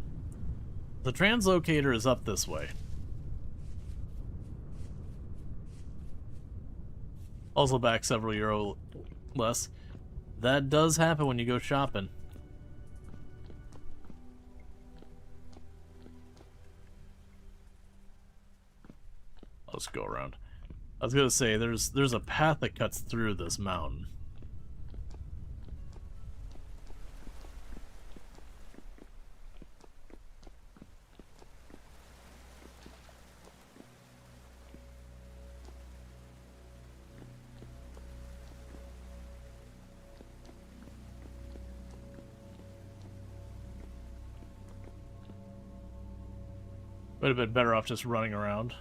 The translocator is up this way. Also back several euro less. That does happen when you go shopping. Let's go around. I was gonna say there's a path that cuts through this mountain. Would have been better off just running around.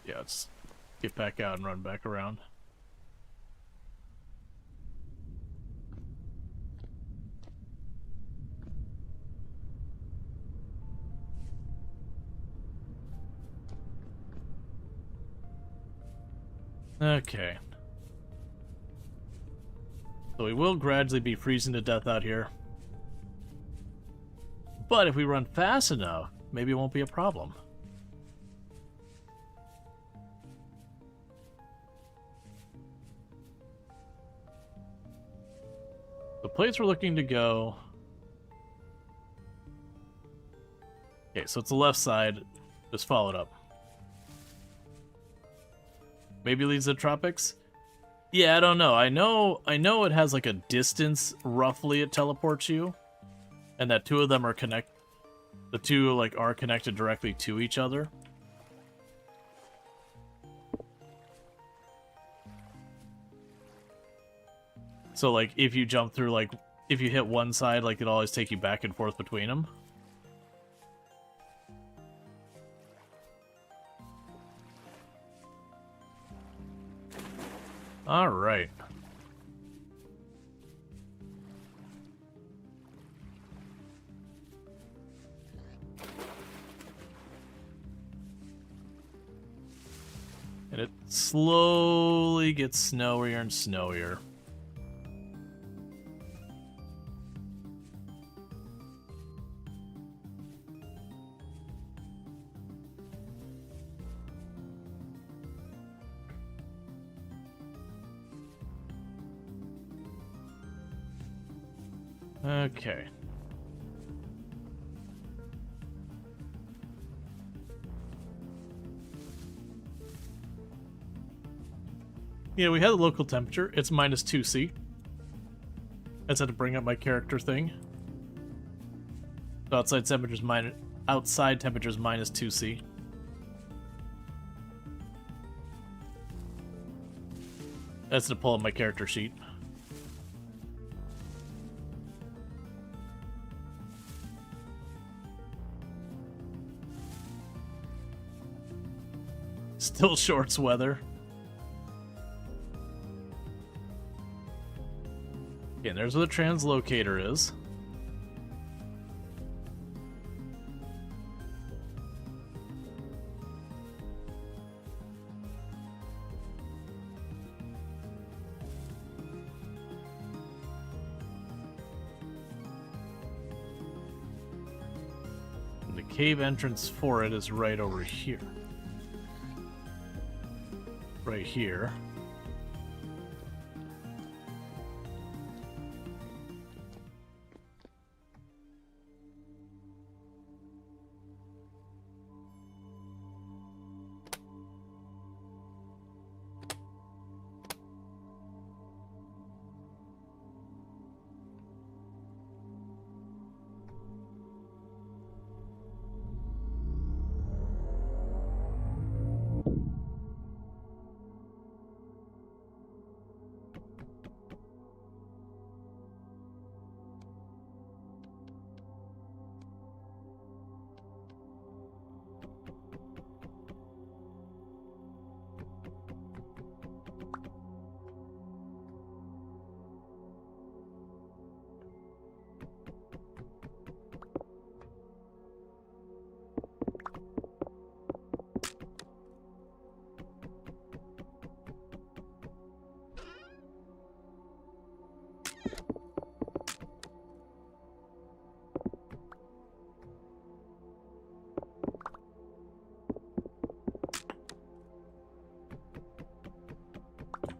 Yeah, let's get back out and run back around. Okay. So we will gradually be freezing to death out here. But if we run fast enough, maybe it won't be a problem. The place we're looking to go... Okay, so it's the left side. Just follow it up. Maybe leads to the tropics? Yeah, I don't know. I know it has like a distance roughly it teleports you. And that 2 of them are the 2 like are connected directly to each other. So like if you jump through, like if you hit one side, like it'll always take you back and forth between them. All right. And it slowly gets snowier and snowier. Okay. Yeah, we had the local temperature. It's minus 2C. I just had to bring up my character thing. So outside temperature's minus 2C. That's to pull up my character sheet. Still shorts weather. Okay, and there's where the translocator is. And the cave entrance for it is right over here. Right here.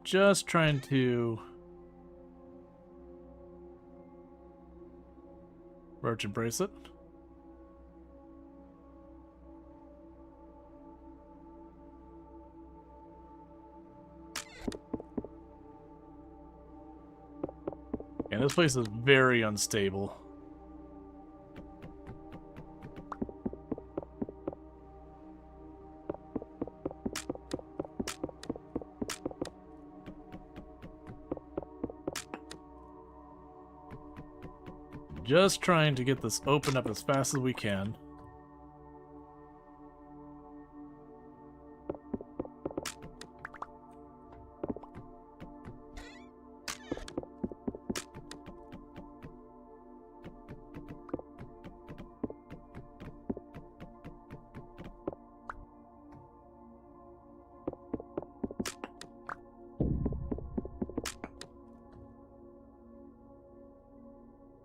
Just trying to merchant bracelet. And this place is very unstable. Just trying to get this open up as fast as we can.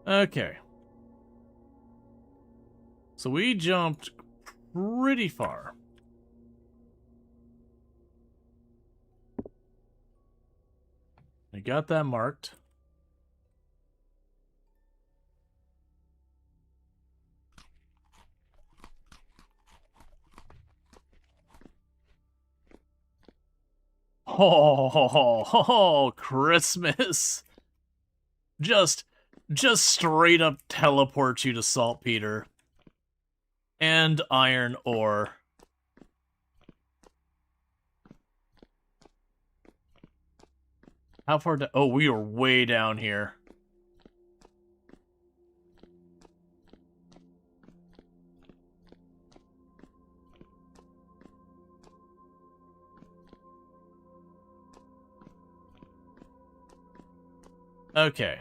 Okay. So we jumped pretty far. I got that marked. Oh, Christmas. Just straight up teleport you to saltpeter. And iron ore. How far down? Oh, we are way down here. Okay.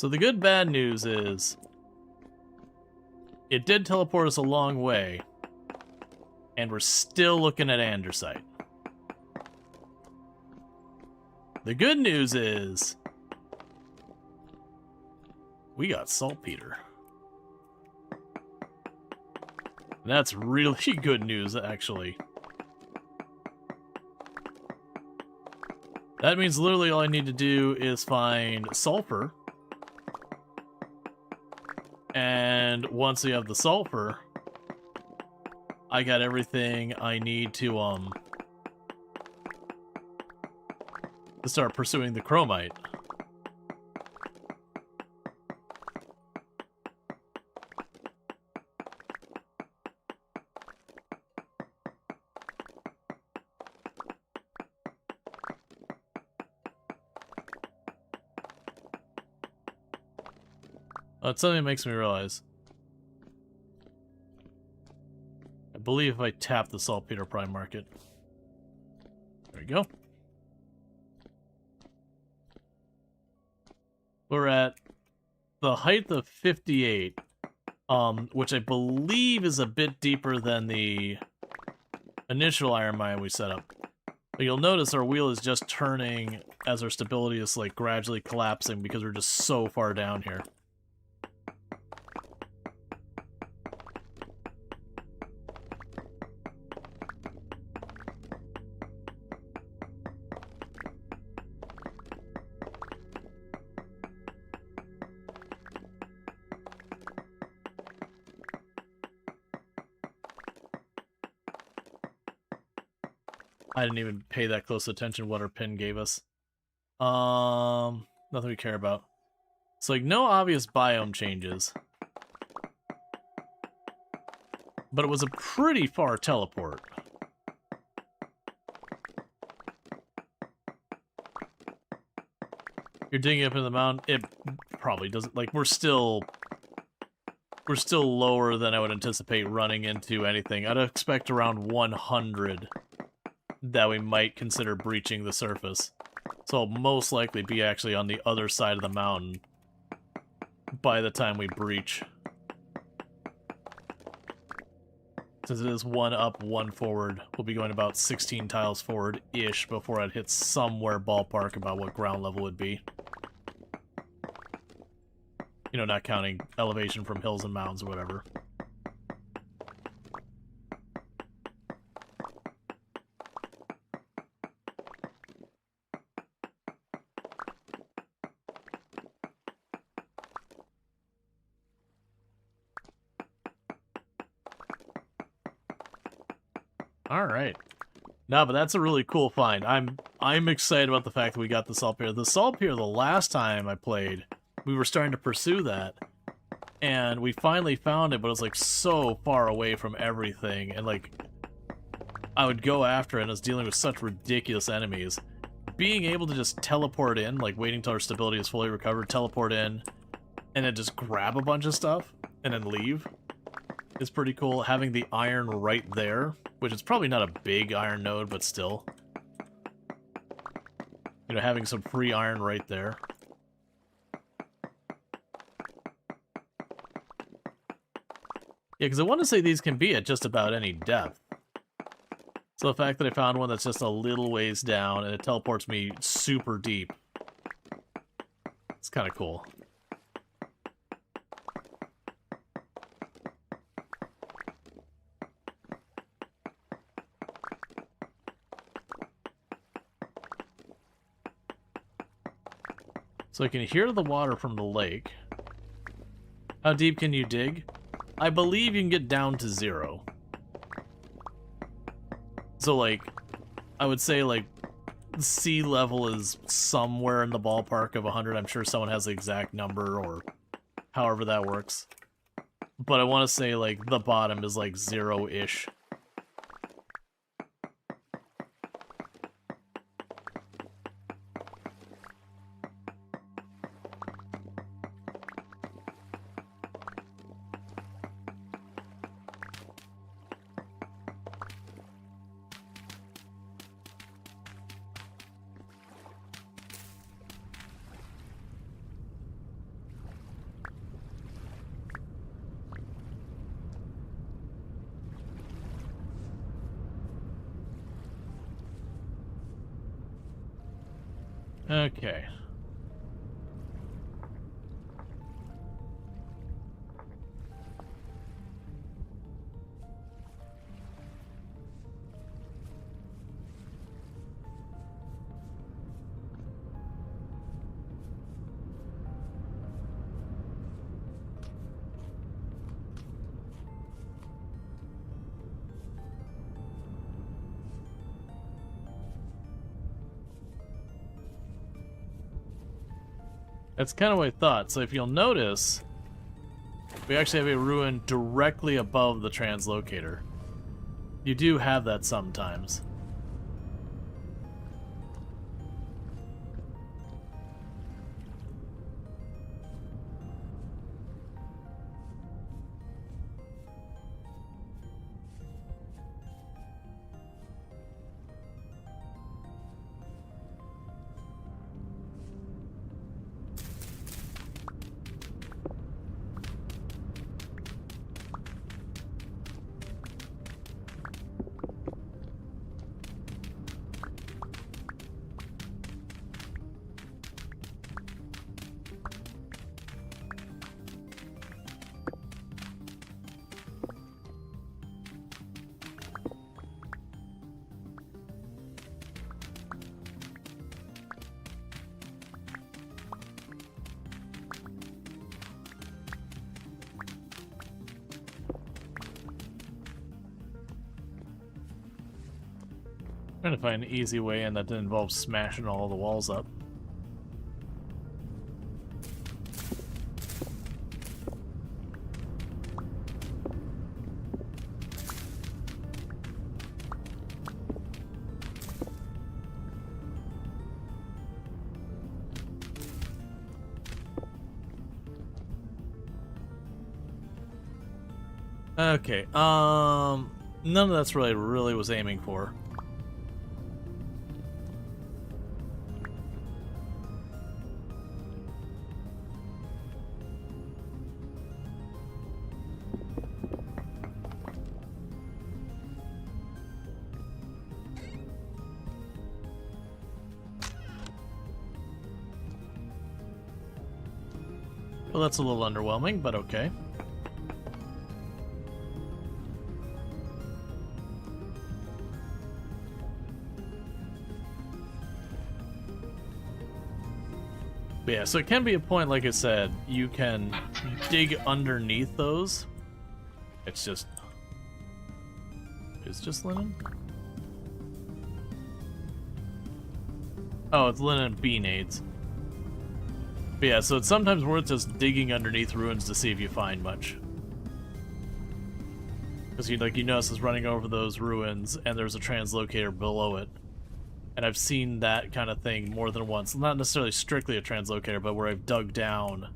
So the good bad news is it did teleport us a long way, and we're still looking at andesite. The good news is we got saltpeter. That's really good news, actually. That means literally all I need to do is find sulfur. And once we have the sulfur, I got everything I need to start pursuing the chromite. Oh, it's something that makes me realize. I believe if I tap the saltpeter prime market. There we go. We're at the height of 58, which I believe is a bit deeper than the initial iron mine we set up. But you'll notice our wheel is just turning as our stability is like gradually collapsing because we're just so far down here. I didn't even pay that close attention what our pin gave us. Nothing we care about. So like no obvious biome changes. But it was a pretty far teleport. You're digging up in the mountain, it probably doesn't, like we're still lower than I would anticipate running into anything. I'd expect around 100 that we might consider breaching the surface. So I'll most likely be actually on the other side of the mountain by the time we breach. Since it is one up, one forward, we'll be going about 16 tiles forward-ish before I'd hit somewhere ballpark about what ground level would be. You know, not counting elevation from hills and mountains or whatever. All right. No, but that's a really cool find. I'm excited about the fact that we got the saltpeter. The saltpeter, the last time I played, we were starting to pursue that, and we finally found it, but it was like so far away from everything, and like I would go after it, and I was dealing with such ridiculous enemies. Being able to just teleport in, like waiting till our stability is fully recovered, teleport in, and then just grab a bunch of stuff, and then leave, is pretty cool. Having the iron right there, which is probably not a big iron node, but still. You know, having some free iron right there. Yeah, because I want to say these can be at just about any depth. So the fact that I found one that's just a little ways down and it teleports me super deep, it's kind of cool. So I can hear the water from the lake. How deep can you dig? I believe you can get down to 0. So, like, I would say, like, sea level is somewhere in the ballpark of 100. I'm sure someone has the exact number or however that works. But I want to say, like, the bottom is, like, 0-ish. Okay. That's kind of what I thought. So if you'll notice, we actually have a ruin directly above the translocator. You do have that sometimes. Trying to find an easy way in that didn't involve smashing all the walls up. Okay, none of that's really was aiming for. Well, that's a little underwhelming, but okay. But yeah, so it can be a point, like I said, you can dig underneath those. It's just linen? Oh, it's linen and bean aids. But yeah, so it's sometimes worth just digging underneath ruins to see if you find much. Because you notice it's running over those ruins, and there's a translocator below it. And I've seen that kind of thing more than once. Not necessarily strictly a translocator, but where I've dug down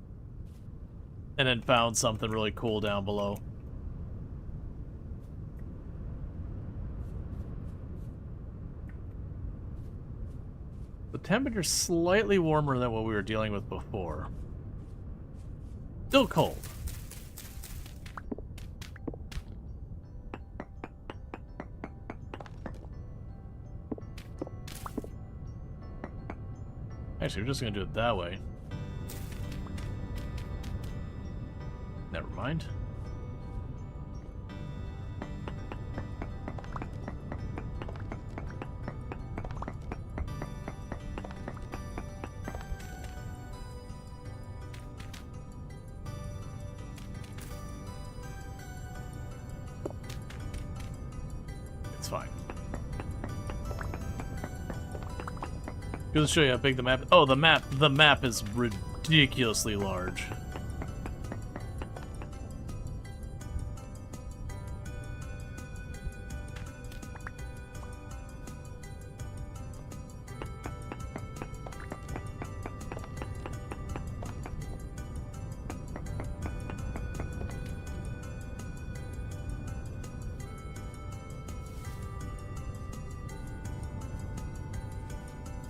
and then found something really cool down below. The temperature's slightly warmer than what we were dealing with before. Still cold. Actually, we're just gonna do it that way. Never mind. It's fine. Just to show you how big the map is. Oh, the map is ridiculously large.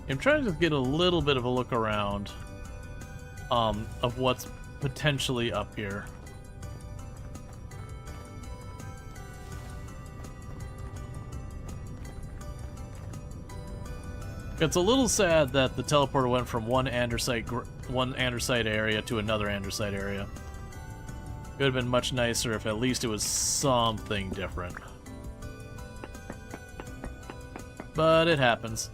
I'm trying to just get a little bit of a look around of what's potentially up here. It's a little sad that the teleporter went from one andesite area to another andesite area. It would have been much nicer if at least it was something different. But it happens.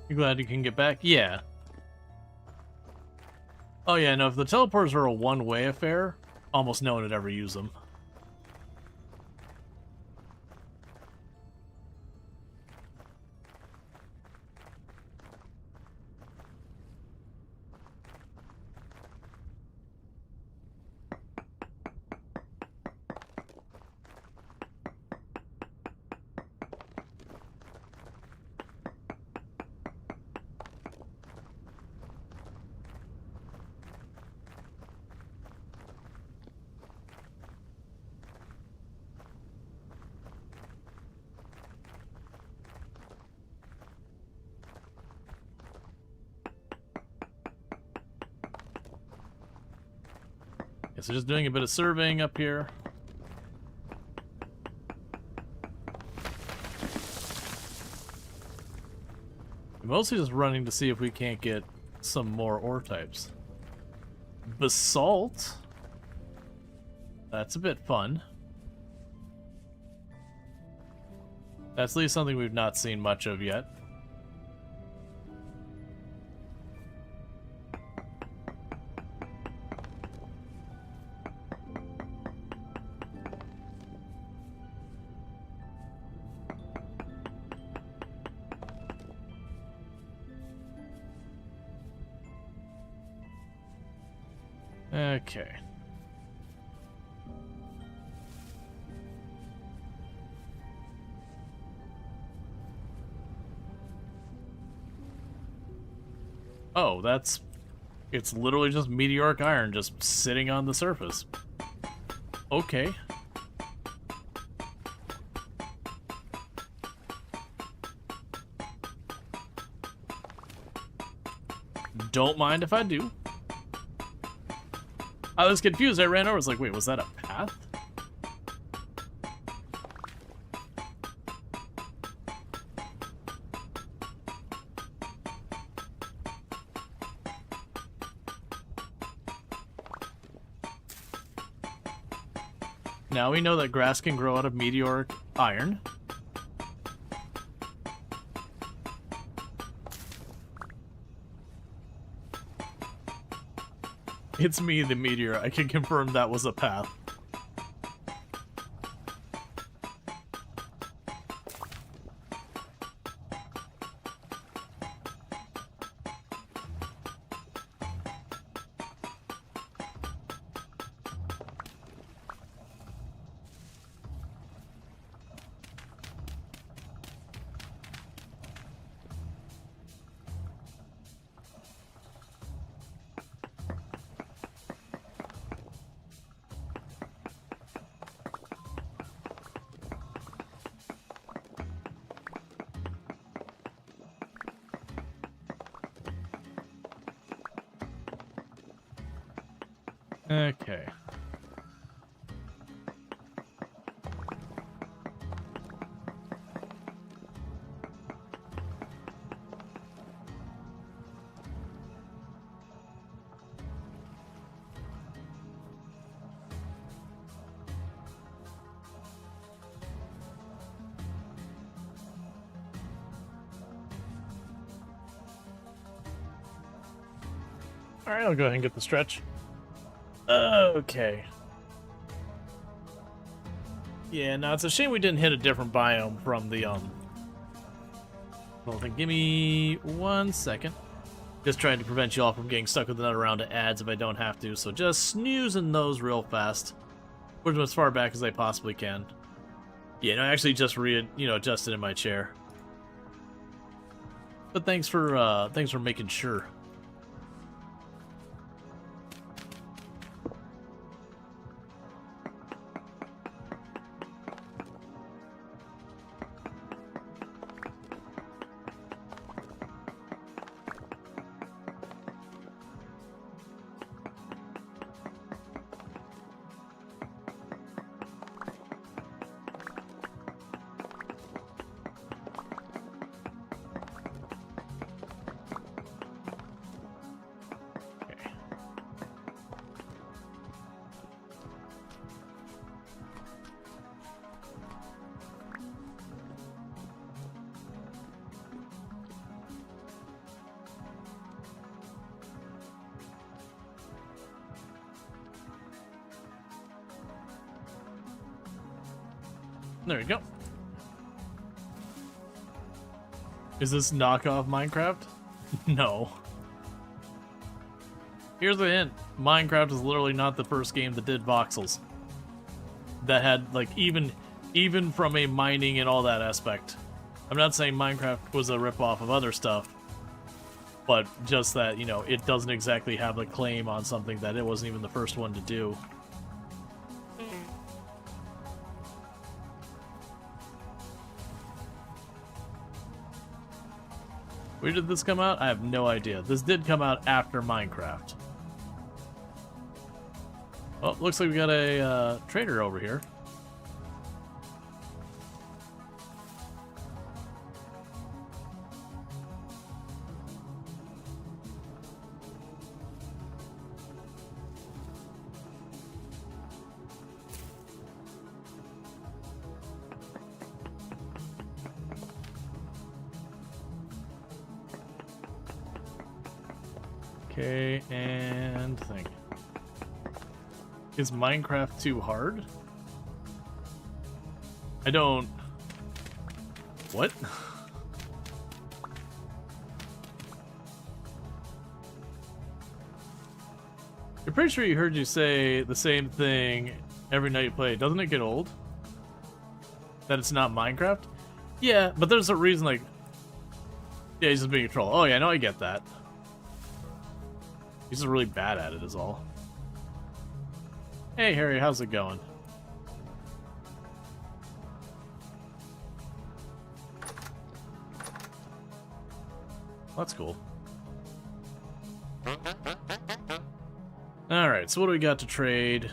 You glad you can get back? Yeah. Oh yeah, no, if the teleporters are a one-way affair, almost no one would ever use them. Okay, so just doing a bit of surveying up here. Mostly just running to see if we can't get some more ore types. Basalt. That's a bit fun. That's at least something we've not seen much of yet. Okay. Oh, it's literally just meteoric iron just sitting on the surface. Okay. Don't mind if I do. I was confused. I ran over. I was like, wait, was that a path? Now we know that grass can grow out of meteoric iron. It's me, the meteor. I can confirm that was a path. Okay. Alright, I'll go ahead and get the stretch. Okay. Yeah, no, it's a shame we didn't hit a different biome from the, Well, then give me 1 second. Just trying to prevent you all from getting stuck with another round of ads if I don't have to, so just snoozing those real fast. Put them as far back as I possibly can. Yeah, no, I actually just adjusted in my chair. But thanks for making sure. There we go. Is this knockoff Minecraft? No. Here's the hint. Minecraft is literally not the first game that did voxels. That had, like, even from a mining and all that aspect. I'm not saying Minecraft was a ripoff of other stuff, but just that, you know, it doesn't exactly have a claim on something that it wasn't even the first one to do. Where did this come out? I have no idea. This did come out after Minecraft. Oh, looks like we got a trader over here. Okay, and think. Is Minecraft too hard? I don't... What? You're pretty sure you heard you say the same thing every night you play. Doesn't it get old? That it's not Minecraft? Yeah, but there's a reason, like... Yeah, he's just being a troll. Oh yeah, no, I get that. He's just really bad at it, is all. Hey, Harry, how's it going? That's cool. Alright, so what do we got to trade?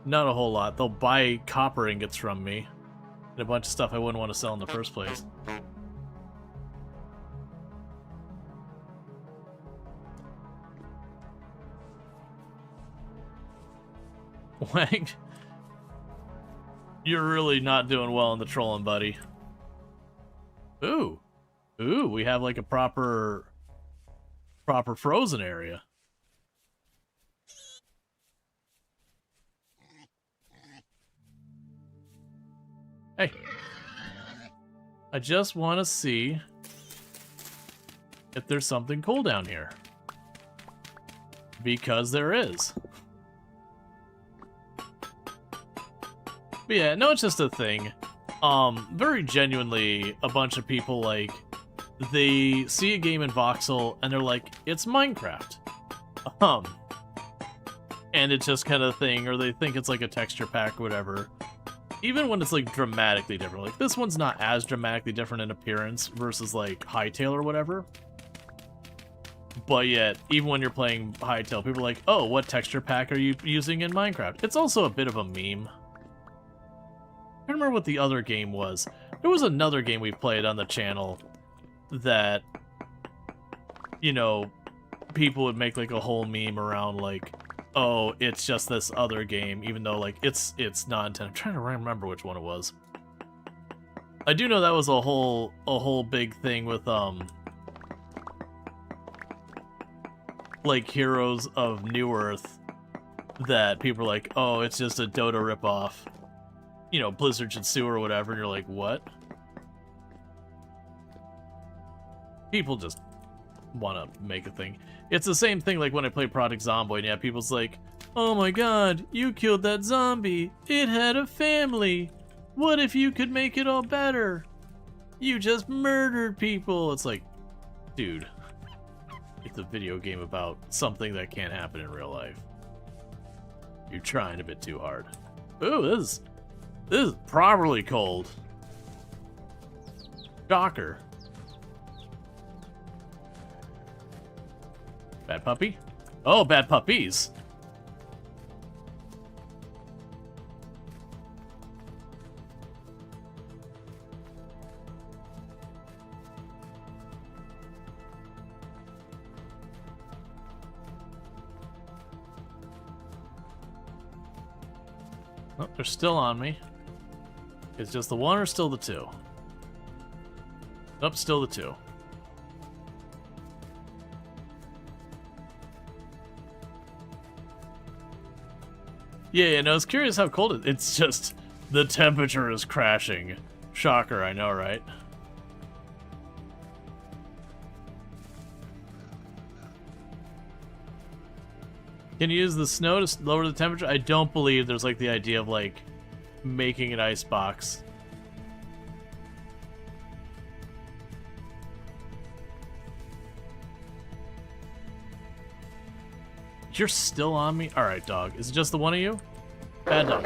Not a whole lot. They'll buy copper ingots from me. And a bunch of stuff I wouldn't want to sell in the first place. Wang, you're really not doing well in the trolling, buddy. Ooh. Ooh, we have like a proper frozen area. Hey. I just want to see if there's something cool down here. Because there is. But yeah, no, it's just a thing. Very genuinely, a bunch of people, like, they see a game in voxel, and they're like, it's Minecraft. And it's just kind of a thing, or they think it's like a texture pack or whatever. Even when it's, like, dramatically different. Like, this one's not as dramatically different in appearance versus, like, Hytale or whatever. But yet, even when you're playing Hytale, people are like, oh, what texture pack are you using in Minecraft? It's also a bit of a meme. I don't remember what the other game was. There was another game we played on the channel that, you know, people would make like a whole meme around like, oh, it's just this other game, even though like it's not intended. I'm trying to remember which one it was. I do know that was a whole big thing with like Heroes of New Earth that people are like, oh, it's just a Dota ripoff. You know, Blizzard should sue or whatever, and you're like, what? People just want to make a thing. It's the same thing like when I play Project Zomboid, and yeah, people's like, oh my god, you killed that zombie. It had a family. What if you could make it all better? You just murdered people. It's like, dude, it's a video game about something that can't happen in real life. You're trying a bit too hard. Ooh, this is properly cold. Shocker. Bad puppy? Oh, bad puppies. Oh, they're still on me. It's just the one or still the two? Nope, still the two. Yeah, no, I was curious how cold it is. It's just the temperature is crashing. Shocker, I know, right? Can you use the snow to lower the temperature? I don't believe there's like the idea of like making an ice box. You're still on me? Alright, dog. Is it just the one of you? Bad dog.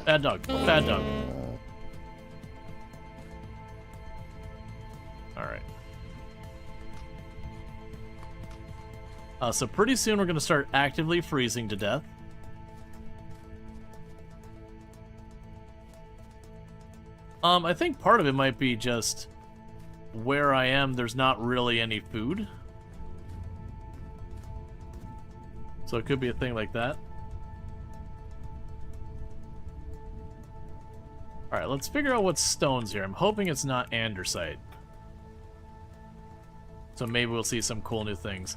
Bad dog. Bad dog. Alright. So pretty soon we're going to start actively freezing to death. I think part of it might be just where I am, there's not really any food. So it could be a thing like that. Alright, let's figure out what stone's here. I'm hoping it's not andesite. So maybe we'll see some cool new things.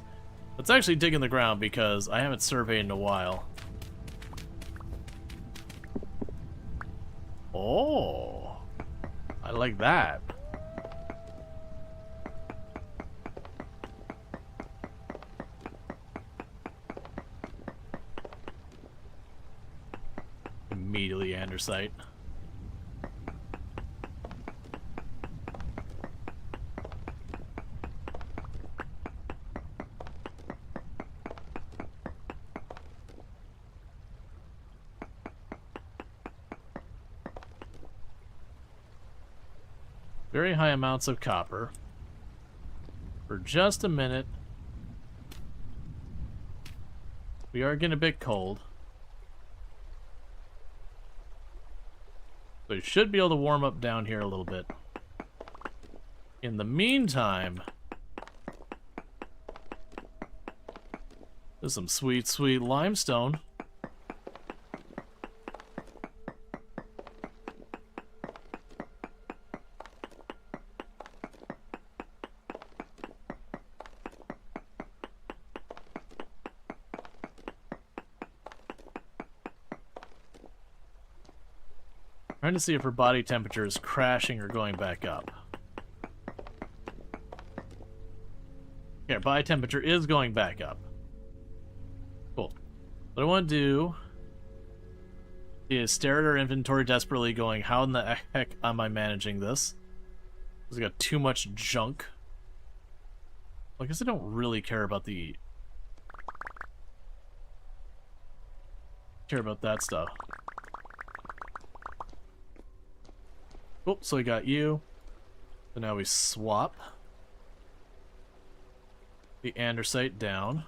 Let's actually dig in the ground because I haven't surveyed in a while. Oh, I like that. Immediately andesite. Very high amounts of copper. For just a minute. We are getting a bit cold. So you should be able to warm up down here a little bit. In the meantime, there's some sweet, sweet limestone. Trying to see if her body temperature is crashing or going back up. Yeah, body temperature is going back up. Cool. What I want to do is stare at our inventory desperately going, how in the heck am I managing this? Because I got too much junk. I guess I don't really care about the... care about that stuff. Oh, so we got you. So now we swap the andesite down.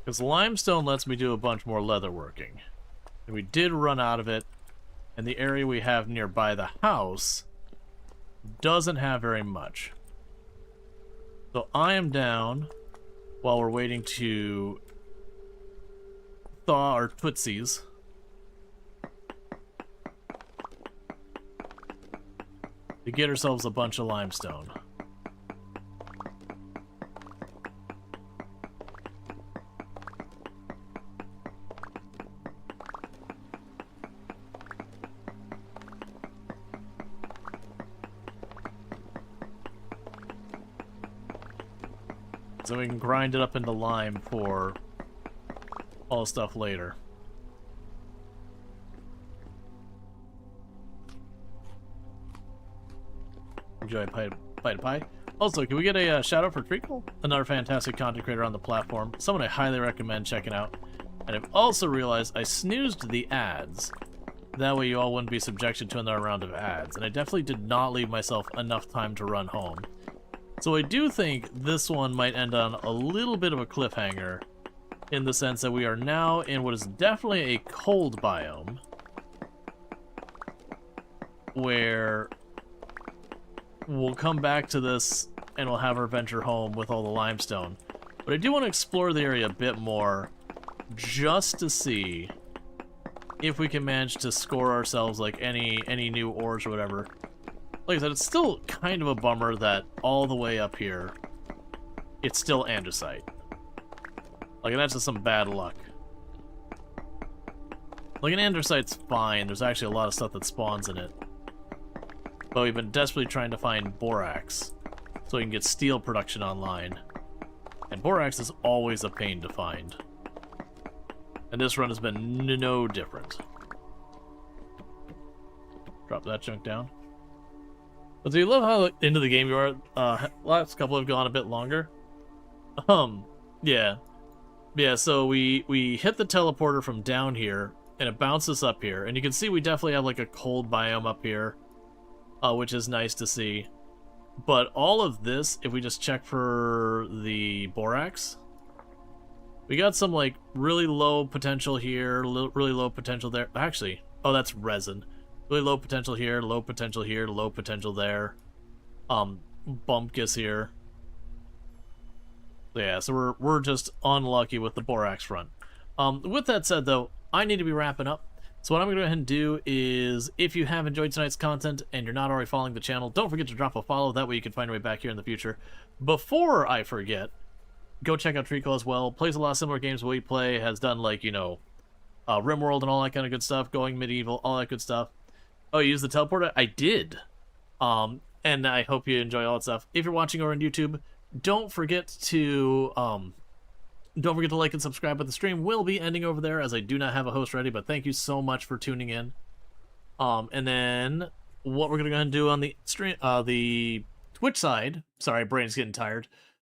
Because limestone lets me do a bunch more leatherworking. And we did run out of it, and the area we have nearby the house doesn't have very much. So I am down while we're waiting to thaw our tootsies. To get ourselves a bunch of limestone. So we can grind it up into lime for all stuff later. Enjoy bite of pie. Also, can we get a shout out for Treacle? Another fantastic content creator on the platform. Someone I highly recommend checking out. And I've also realized I snoozed the ads. That way you all wouldn't be subjected to another round of ads. And I definitely did not leave myself enough time to run home. So I do think this one might end on a little bit of a cliffhanger, in the sense that we are now in what is definitely a cold biome, where we'll come back to this and we'll have our venture home with all the limestone. But I do want to explore the area a bit more, just to see if we can manage to score ourselves like any new ores or whatever. Like I said, it's still kind of a bummer that all the way up here, it's still andesite. Like, that's just some bad luck. Like, an andesite's fine. There's actually a lot of stuff that spawns in it. But we've been desperately trying to find borax, so we can get steel production online. And borax is always a pain to find. And this run has been no different. Drop that junk down. But do you love how into the game you are? Last couple have gone a bit longer. Yeah. Yeah, so we hit the teleporter from down here, and it bounces up here. And you can see we definitely have like a cold biome up here, which is nice to see. But all of this, if we just check for the borax, we got some like really low potential here, really low potential there. Actually, oh, that's resin. Really low potential here, low potential here, low potential there. Bumpkus here. Yeah, so we're just unlucky with the borax front. With that said, though, I need to be wrapping up. So what I'm going to go ahead and do is, if you have enjoyed tonight's content and you're not already following the channel, don't forget to drop a follow. That way you can find your way back here in the future. Before I forget, go check out Treacle as well. Plays a lot of similar games we play. Has done, like, you know, RimWorld and all that kind of good stuff. Going Medieval, all that good stuff. Oh, you used the teleporter? I did. And I hope you enjoy all that stuff. If you're watching over on YouTube, don't forget to like and subscribe. But the stream will be ending over there, as I do not have a host ready. But thank you so much for tuning in. And then what we're gonna go ahead and do on the stream, the Twitch side. Sorry, brain's getting tired.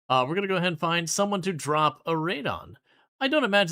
We're gonna go ahead and find someone to drop a raid on. I don't imagine